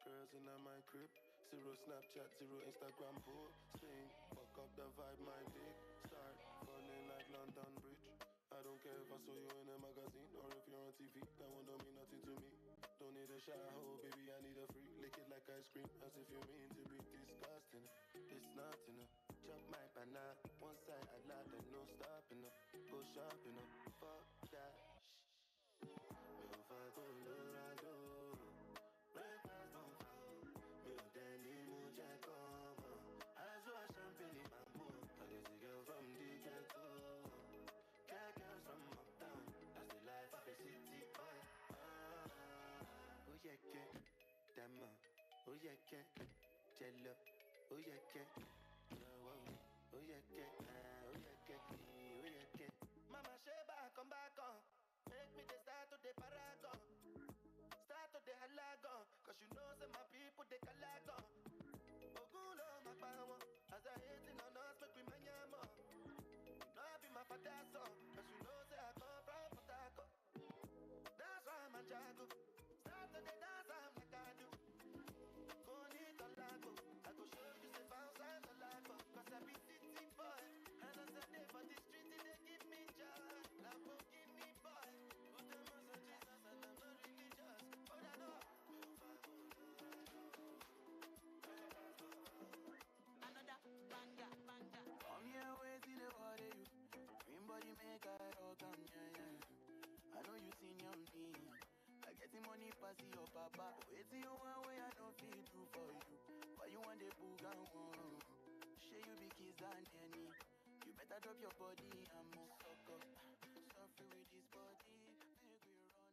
Girls in my crib, 0 Snapchat, 0 Instagram posting. Fuck up the vibe, my dick start falling like London Bridge. I don't care if I saw you in a magazine or if you're on TV, that one don't mean nothing to me. Don't need a shower, baby, I need a freak. Lick it like ice cream, as if you mean to be disgusting. It's not enough. Chop my banana, one side I lie, then no stopping up. Go shopping up, fuck that. If I go Colorado, breakfast don't fall. Me Danny Muja come. As well champagne in my mood. I guess a girl from the ghetto. Girls from uptown. That's the life of a city boy. Oh yeah, Dama. Oh yeah, Jello. Oh yeah, oh yeah, oh yeah, Mama Sheba, come back on. Make me the start to the paragon. Start to the halagon. Cause you know say my people they calagon. for that song. Cause you know say I come from Potako. That's why I'm a jago. Start to the dance, I'm like I do. Go need to lago. I go show you say bounce and the lago. Cause I be city boy. And I said they for the street, they give me joy. Lamborghini boy. Put them on some Jesus and I'm not religious. But I know. Another banga, banga. Come here, wait till the water you. Green body make I all come, yeah. I know you seen your me. I get the money pass your papa. Wait till you one way I don't feel do for you. Why you want the boogan one? Share you be kids than any. You better drop your body and move sucker. Suffer with this body. Make we run, I'm on a low.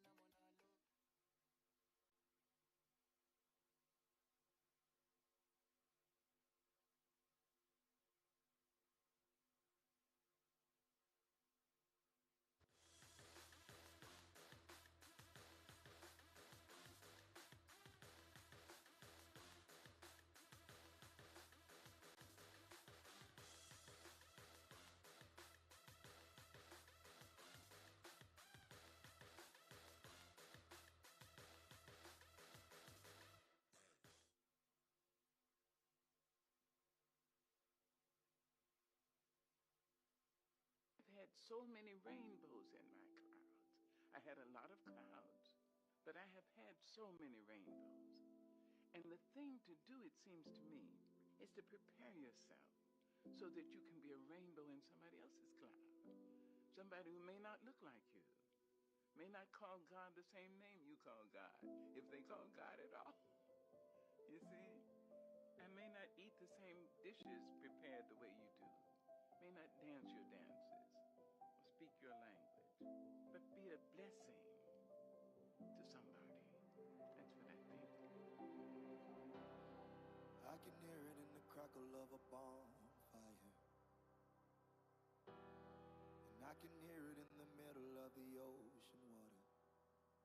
I've had so many rainbows in my clouds. I had a lot of clouds, but I have had so many rainbows. And the thing to do, it seems to me, is to prepare yourself so that you can be a rainbow in somebody else's cloud. Somebody who may not look like you, may not call God the same name you call God, if they call God at all. You see? And may not eat the same dishes prepared the way you do, may not dance your dances, or speak your language, but be a blessing to somebody. That's what I think. I can hear it in the crackle of a bonfire. And I can hear it in the middle of the ocean water.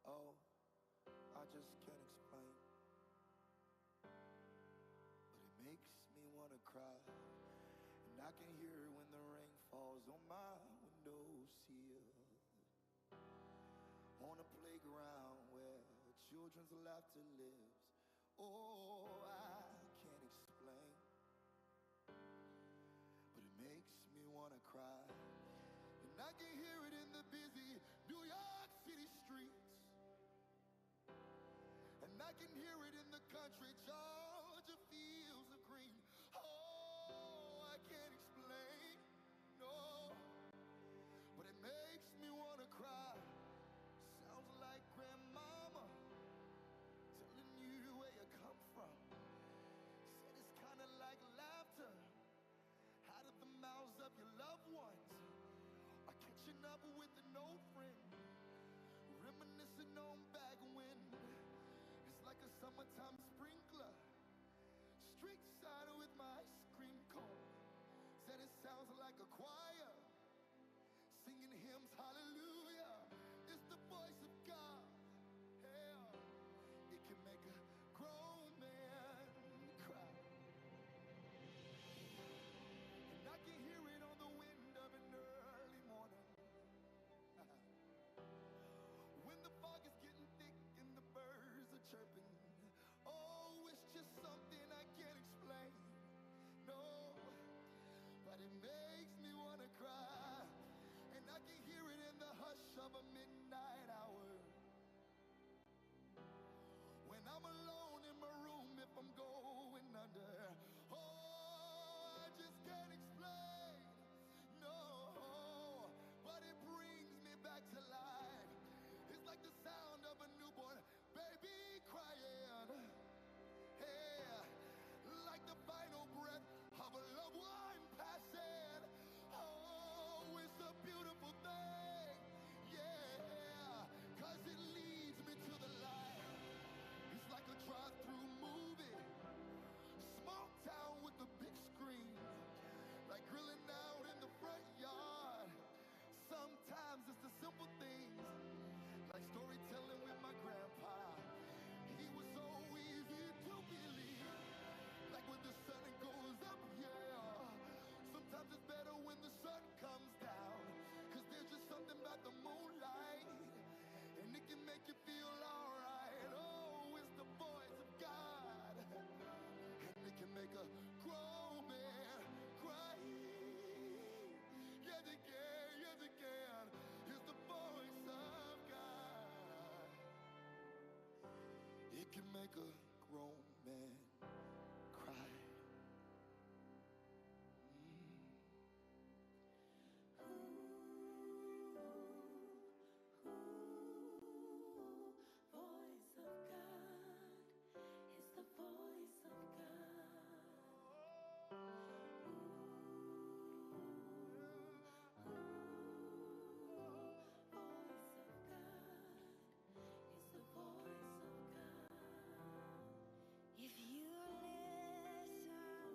Oh, I just can't explain. But it makes me wanna cry. And I can hear it when the rain falls on my windowsill. On a playground where children's laughter lives. Oh, I can't explain, but it makes me wanna cry. And I can hear it in the busy New York City streets. And I can hear it in the country Georgia fields of green. Oh, I can't explain, no, but it makes me wanna cry. Sounds like grandmama telling you where you come from. Said it's kinda like laughter out of the mouths of your loved ones, or catching up with an old friend, reminiscing on back when. It's like a summertime sprinkler, street side with my ice cream cone. Said it sounds like a choir singing hymns, hallelujah. It's the voice of God. Hell, it can make a grown man cry. And I can hear it on the wind of an early morning. When the fog is getting thick and the birds are chirping. Oh, can make a grown man cry. Voice of God is the voice of God. Voice of God is the voice of God. If you listen,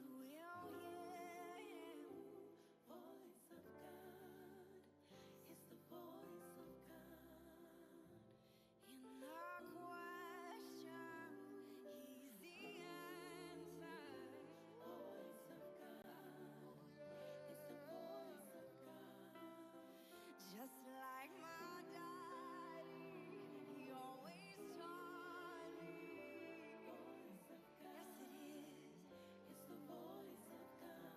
you will hear Him. Voice of God is the voice of God. In the question, He's the answer. Voice of God is the voice of God. Just like my daddy, he always taught me. Voice of God. Yes, it is. It's the voice of God.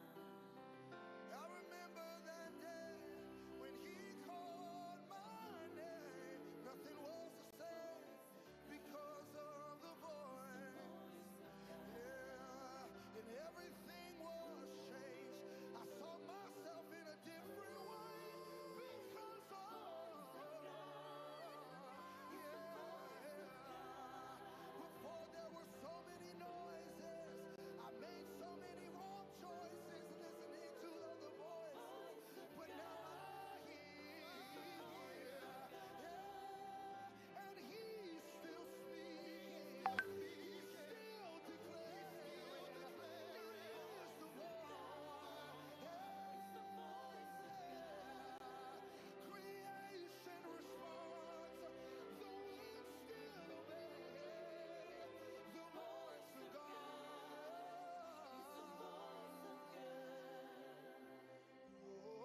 I remember that day when he called my name. Nothing was the same because of the voice. Yeah, and everything was changed. I saw myself in a different way because of before there were so many noises, I made so many wrong choices listening to the voice. But now I hear, and He's still speaking. He still declares. There is the voice. Creation responds. The winds still obey. The voice of God. It's the voice of God. Voice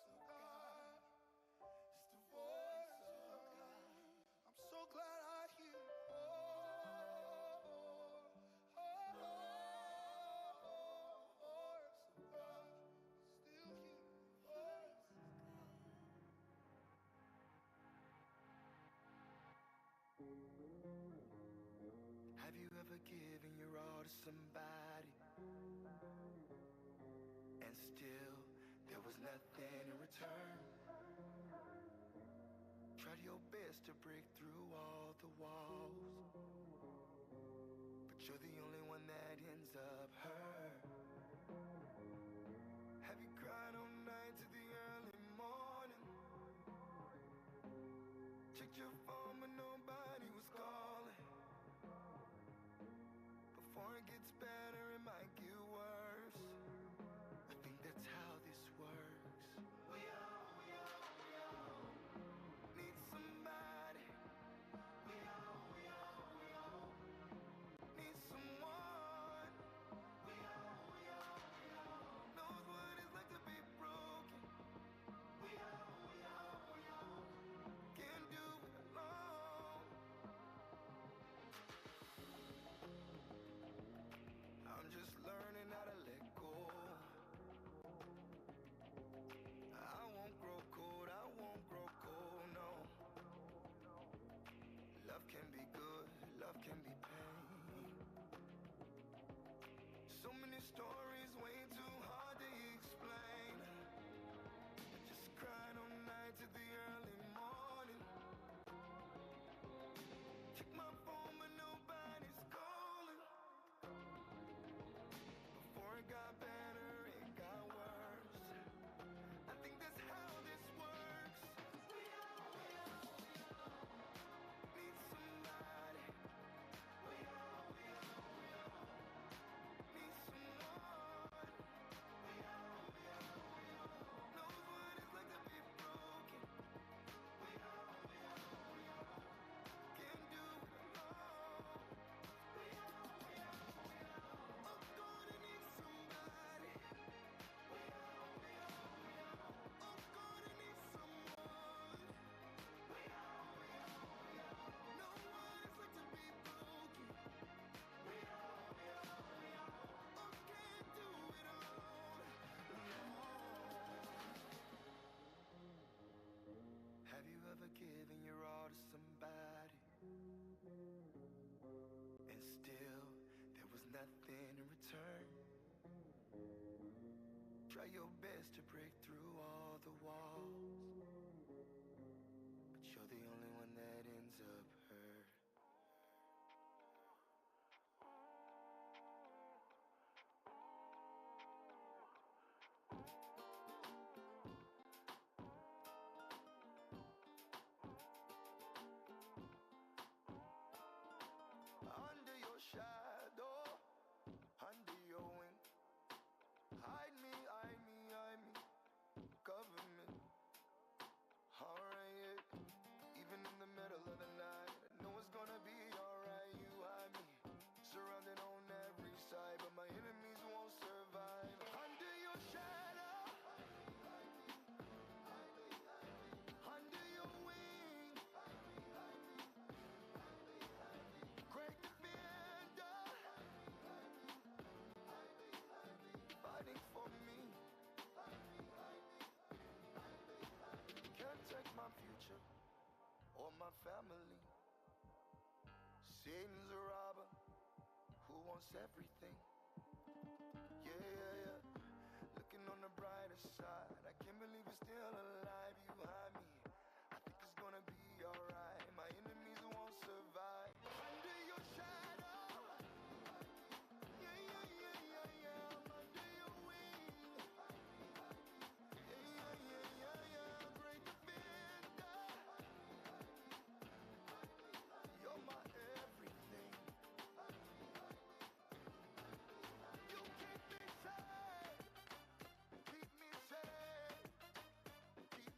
of God. It's the voice of God. I'm so glad I hear. Voice of God. Still hear. Voice of God. Have you ever given your all to somebody and still there was nothing in return? Tried your best to break through all the walls, but you're the only one that ends up hurt. Have you cried all night to the early morning? Checked your phone but nobody was calling. Before it gets better, it might get worse. I think that's how this works. We all need somebody. We all need someone nothing in return. Try your best to break through all the walls, but you're the only one that ends up hurt. Under your shadow, under your wing, hide me, hide me, hide me, cover me. Alright, yeah. Even in the middle of the night, I know it's gonna be alright. You hide me, surrounded on every side, but my enemies won't survive. Under your shadow, under your wing, great defender, fighting for me. Can't take my future or my family. Satan's a robber who wants everything. Yeah, yeah, yeah. Looking on the brighter side, I can't believe you're still alive. You hide me, I think it's gonna be alright. My enemies won't survive. Under your shadow, yeah, yeah, yeah, yeah, yeah. I'm under your wing, yeah, yeah, yeah, yeah, yeah. Great defender, you're my everything. You keep me safe, keep me safe, keep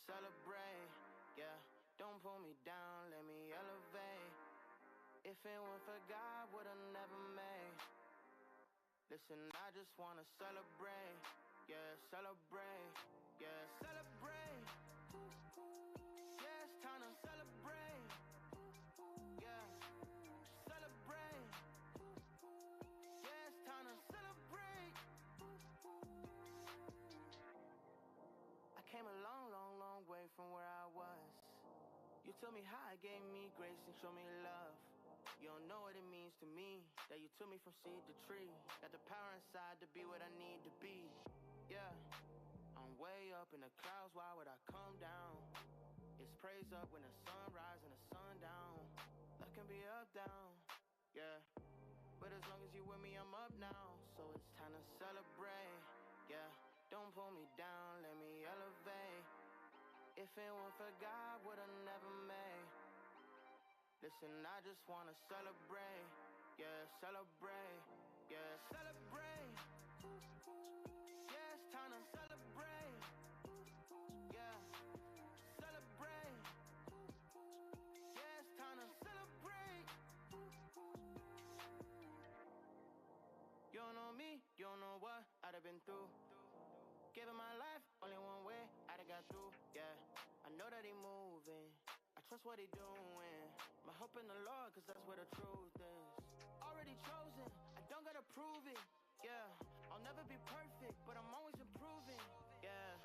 celebrate. Yeah, don't pull me down, let me elevate. If it weren't for God, would've never made. Listen, I just wanna celebrate. Yeah, celebrate. Yeah, celebrate. Yeah, it's time to celebrate. Yeah, celebrate. Yeah, it's time to celebrate. I came a long, long, long way from where I was. You told me how, gave me grace and showed me love. You don't know what it means to me, that you took me from seed to tree. Got the power inside to be what I need to be. Yeah, I'm way up in the clouds, why would I come down? It's praise up when the sun rises and the sun down. Life can be up, down, yeah. But as long as you with me, I'm up now. So it's time to celebrate, yeah. Don't pull me down, let me elevate. If it weren't for God, would've never made. Listen, I just wanna celebrate. Yeah, celebrate. Yeah, celebrate. Yeah, it's time to celebrate. Yeah, celebrate. Yeah, it's time to celebrate. You don't know me, you don't know what I'd have been through. Giving my life only one way, I'd have got through. Yeah, I know that he moving. I trust what he doing. My hope in the Lord, cause that's where the truth is. Already chosen, I don't gotta prove it. Yeah, I'll never be perfect, but I'm always improving. Yeah,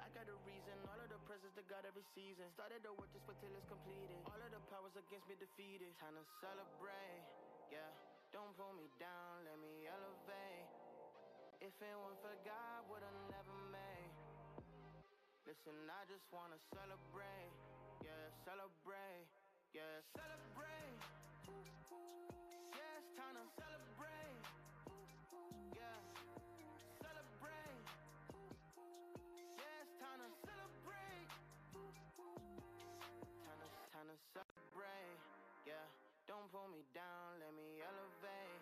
I got a reason, all of the presents to God every season. Started the work just till it's completed. All of the powers against me defeated. Time to celebrate, yeah. Don't pull me down, let me elevate. If it weren't for God, would've never made. Listen, I just wanna celebrate. Yeah, celebrate. Yeah, celebrate. Yeah, it's time to celebrate. Yeah, celebrate. Yeah, it's time to celebrate. Time to celebrate. Yeah, don't pull me down, let me elevate.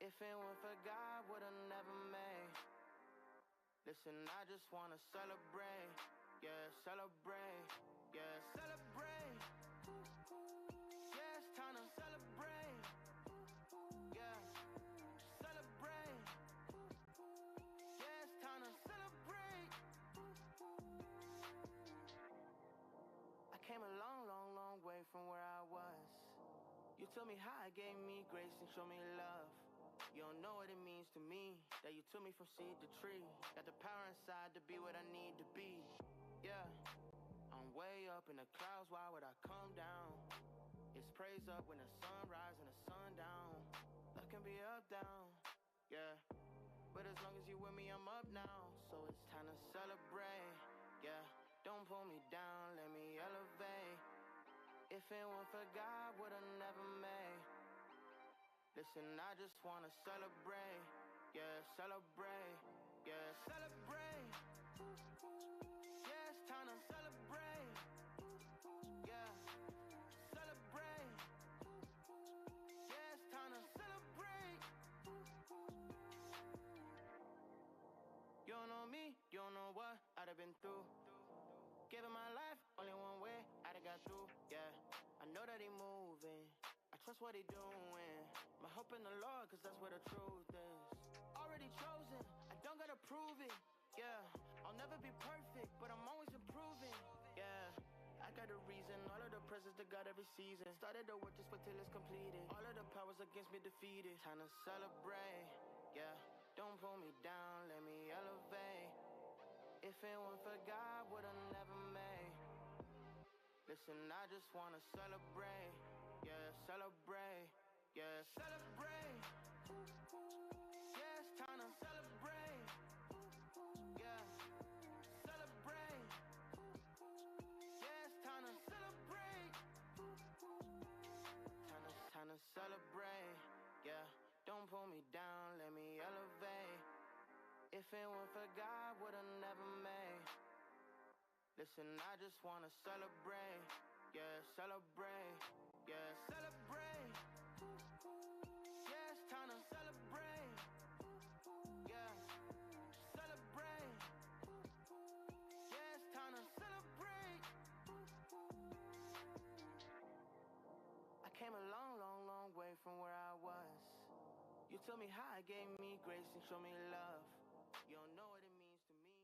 If it weren't for God, would've never made. Listen, I just wanna celebrate. Yeah, celebrate. Yeah, celebrate. Yeah, it's time to celebrate. Yeah, celebrate. Yeah, it's time to celebrate. I came a long, long, long way from where I was. You told me how, gave me grace and showed me love. You don't know what it means to me, that you took me from seed to tree. Got the power inside to be what I need to be. Yeah, I'm way up in the clouds, why would I come down? It's praise up when the sun rises and the sun down. Life can be up, down, yeah. But as long as you with me, I'm up now. So it's time to celebrate, yeah. Don't pull me down, let me elevate. If it weren't for God, would've never made. Listen, I just wanna celebrate. Yeah, celebrate. Yeah, celebrate. Yeah, it's time to celebrate. Yeah, celebrate. Yeah, it's time to celebrate. You don't know me, you don't know what I'd have been through. Giving my life only one way, I'd have got through. Yeah, I know that he moving. I trust what he doing. My hope in the Lord, cause that's where the truth is. Already chosen, I don't gotta prove it. Yeah, I'll never be perfect, but I'm always improving. Yeah, I got a reason, all of the presents to God every season. Started the work just till it's completed. All of the powers against me defeated. Time to celebrate, yeah. Don't pull me down, let me elevate. If it weren't for God, would've never made. Listen, I just wanna celebrate. Yeah, celebrate. Yeah, celebrate. Yeah, it's time to celebrate. Yeah, celebrate. Yeah, it's time to celebrate. Time to celebrate. Yeah, don't pull me down, let me elevate. If it weren't for God, would've never made. Listen, I just wanna celebrate. Yeah, celebrate. Yeah, celebrate. Yeah, it's time to celebrate. Yeah, celebrate. Yeah, it's time to celebrate. told me how, gave me grace and showed me love. You don't know what it means to me.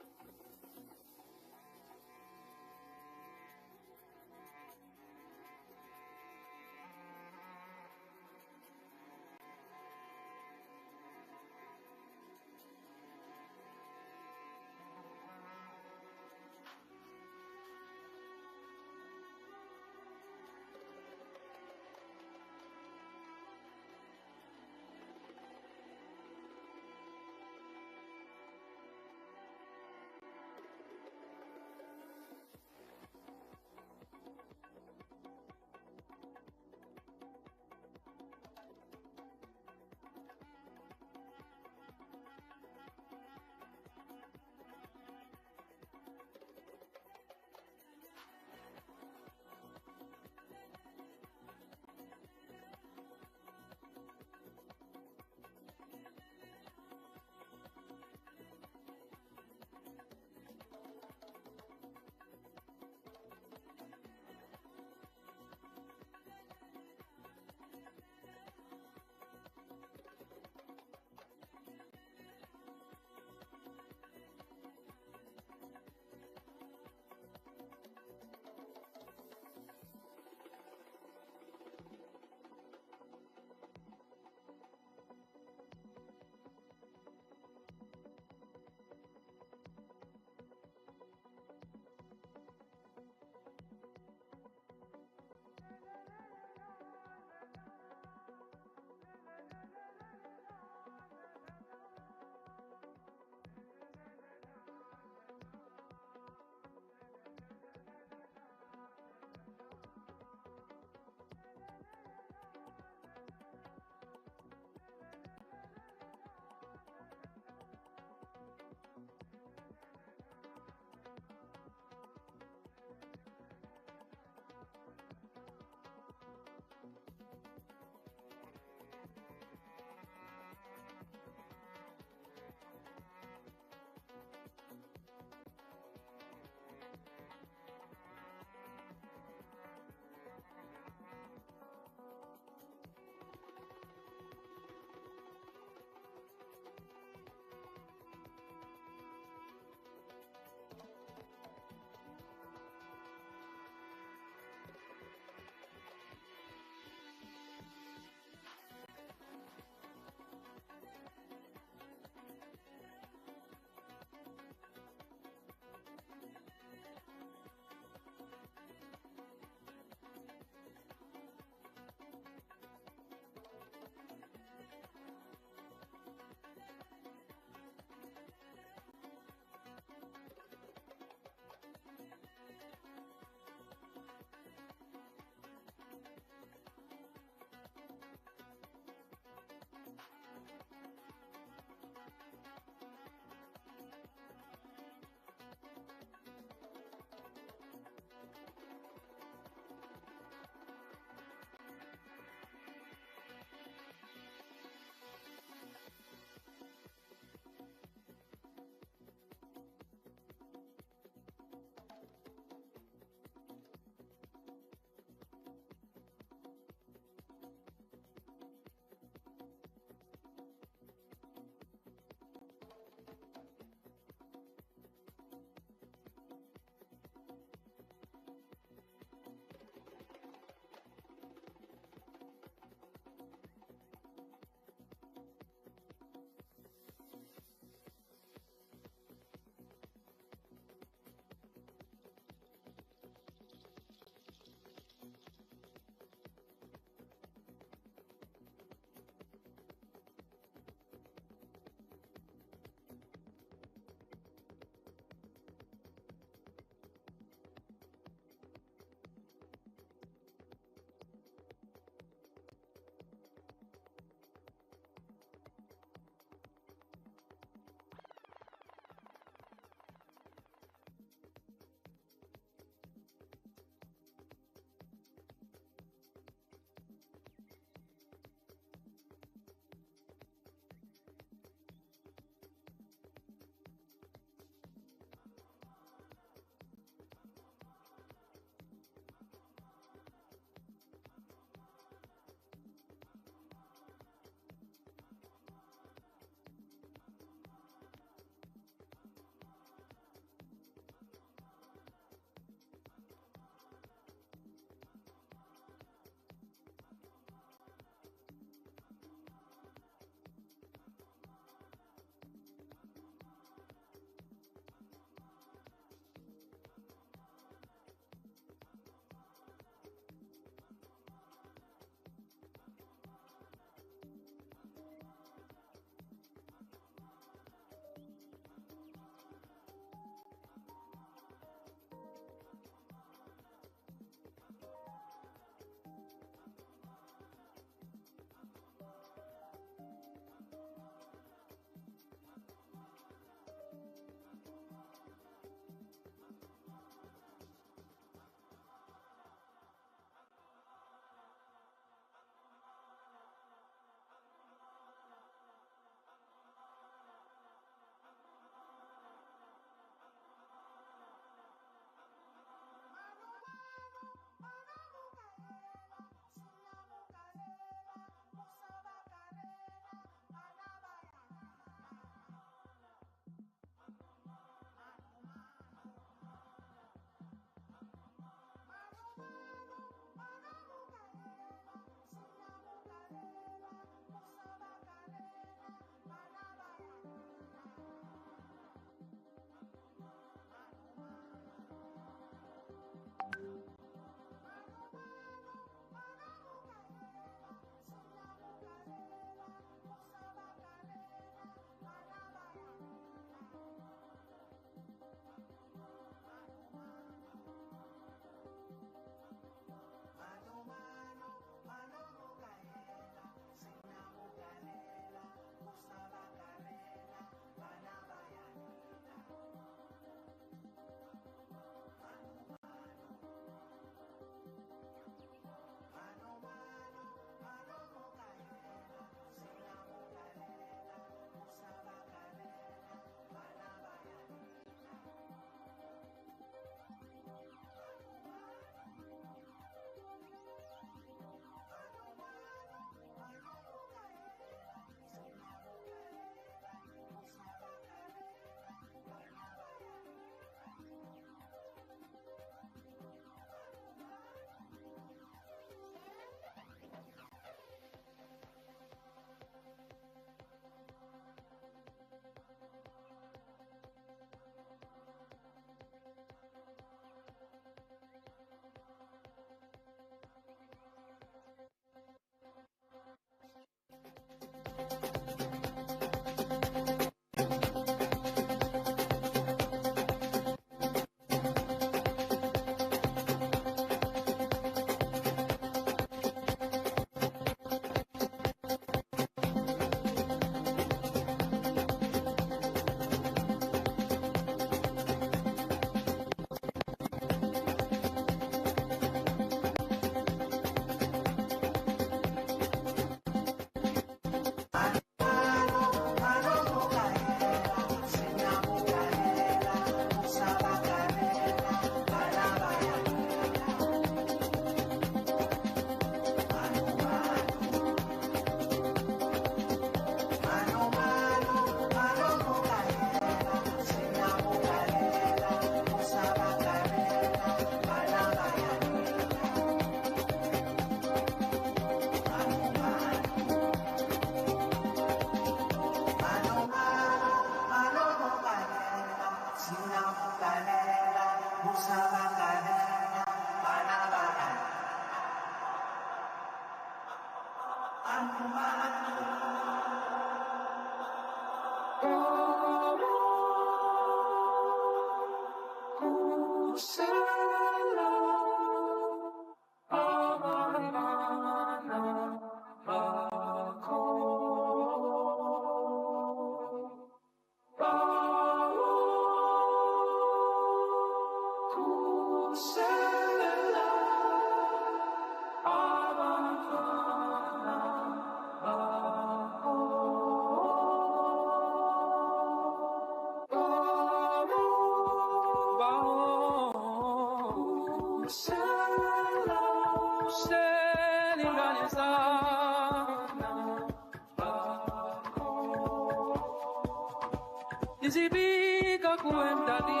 Nizibika kuendani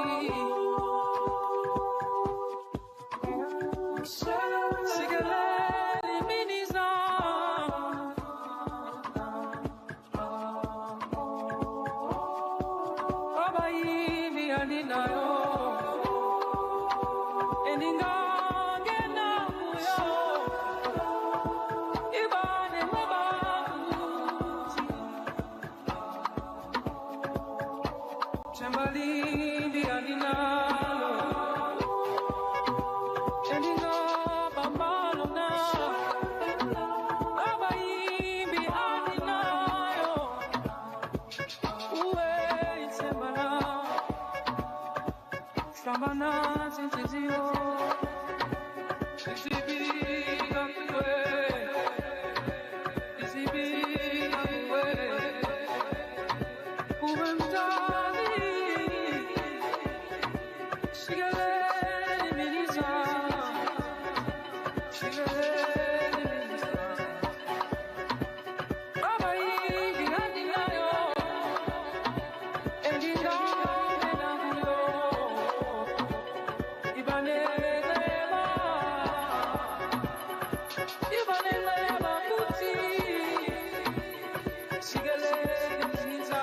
Sigeleni miniza Baba hivi aninayo Eningange na muyo Ibane mababuti Chambalindi aninalo Eninga bambalo na Baba hivi aninayo Uwe itsemana Sambana sintizio Isibika kuwe Isibika kuwe Uwe mtali Sigeleni miniza Sigeleni miniza Baba hivi andinayo Endinga menamuyo Ibanelela Ibanelela kuti Sigeleni miniza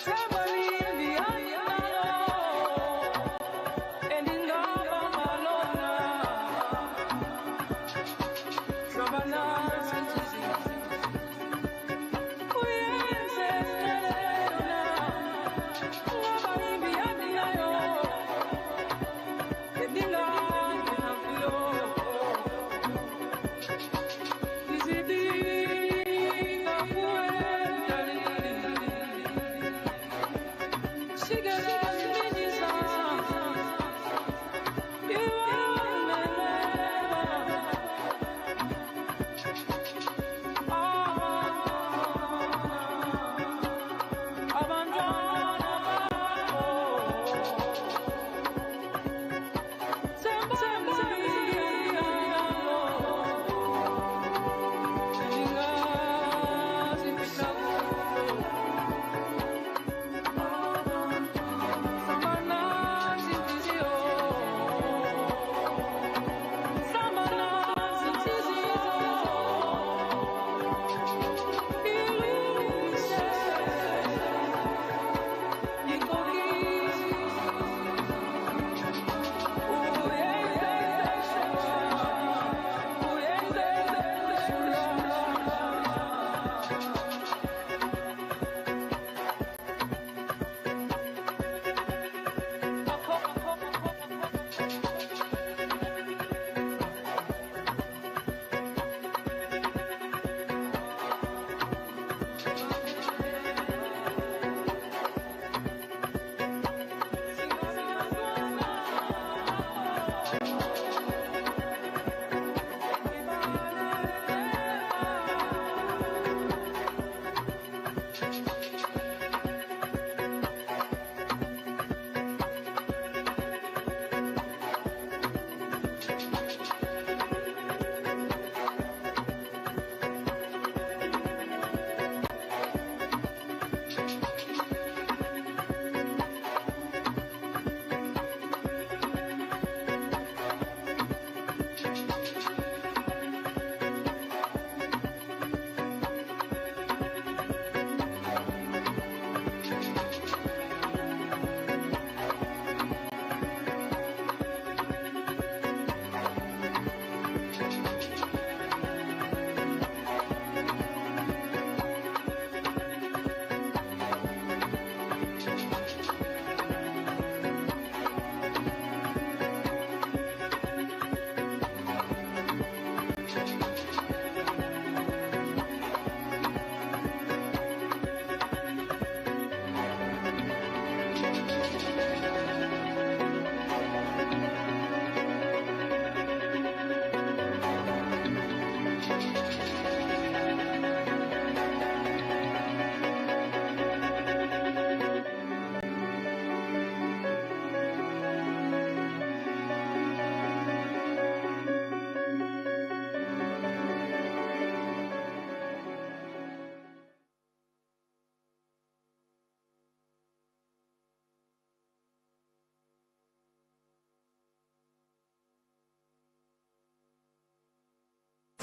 Trabalini andinayo Endinga malona Trabana sentisi Uyenze nelena Wabaimbi andinayo Endinga menakuyo Nizidika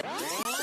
Bye.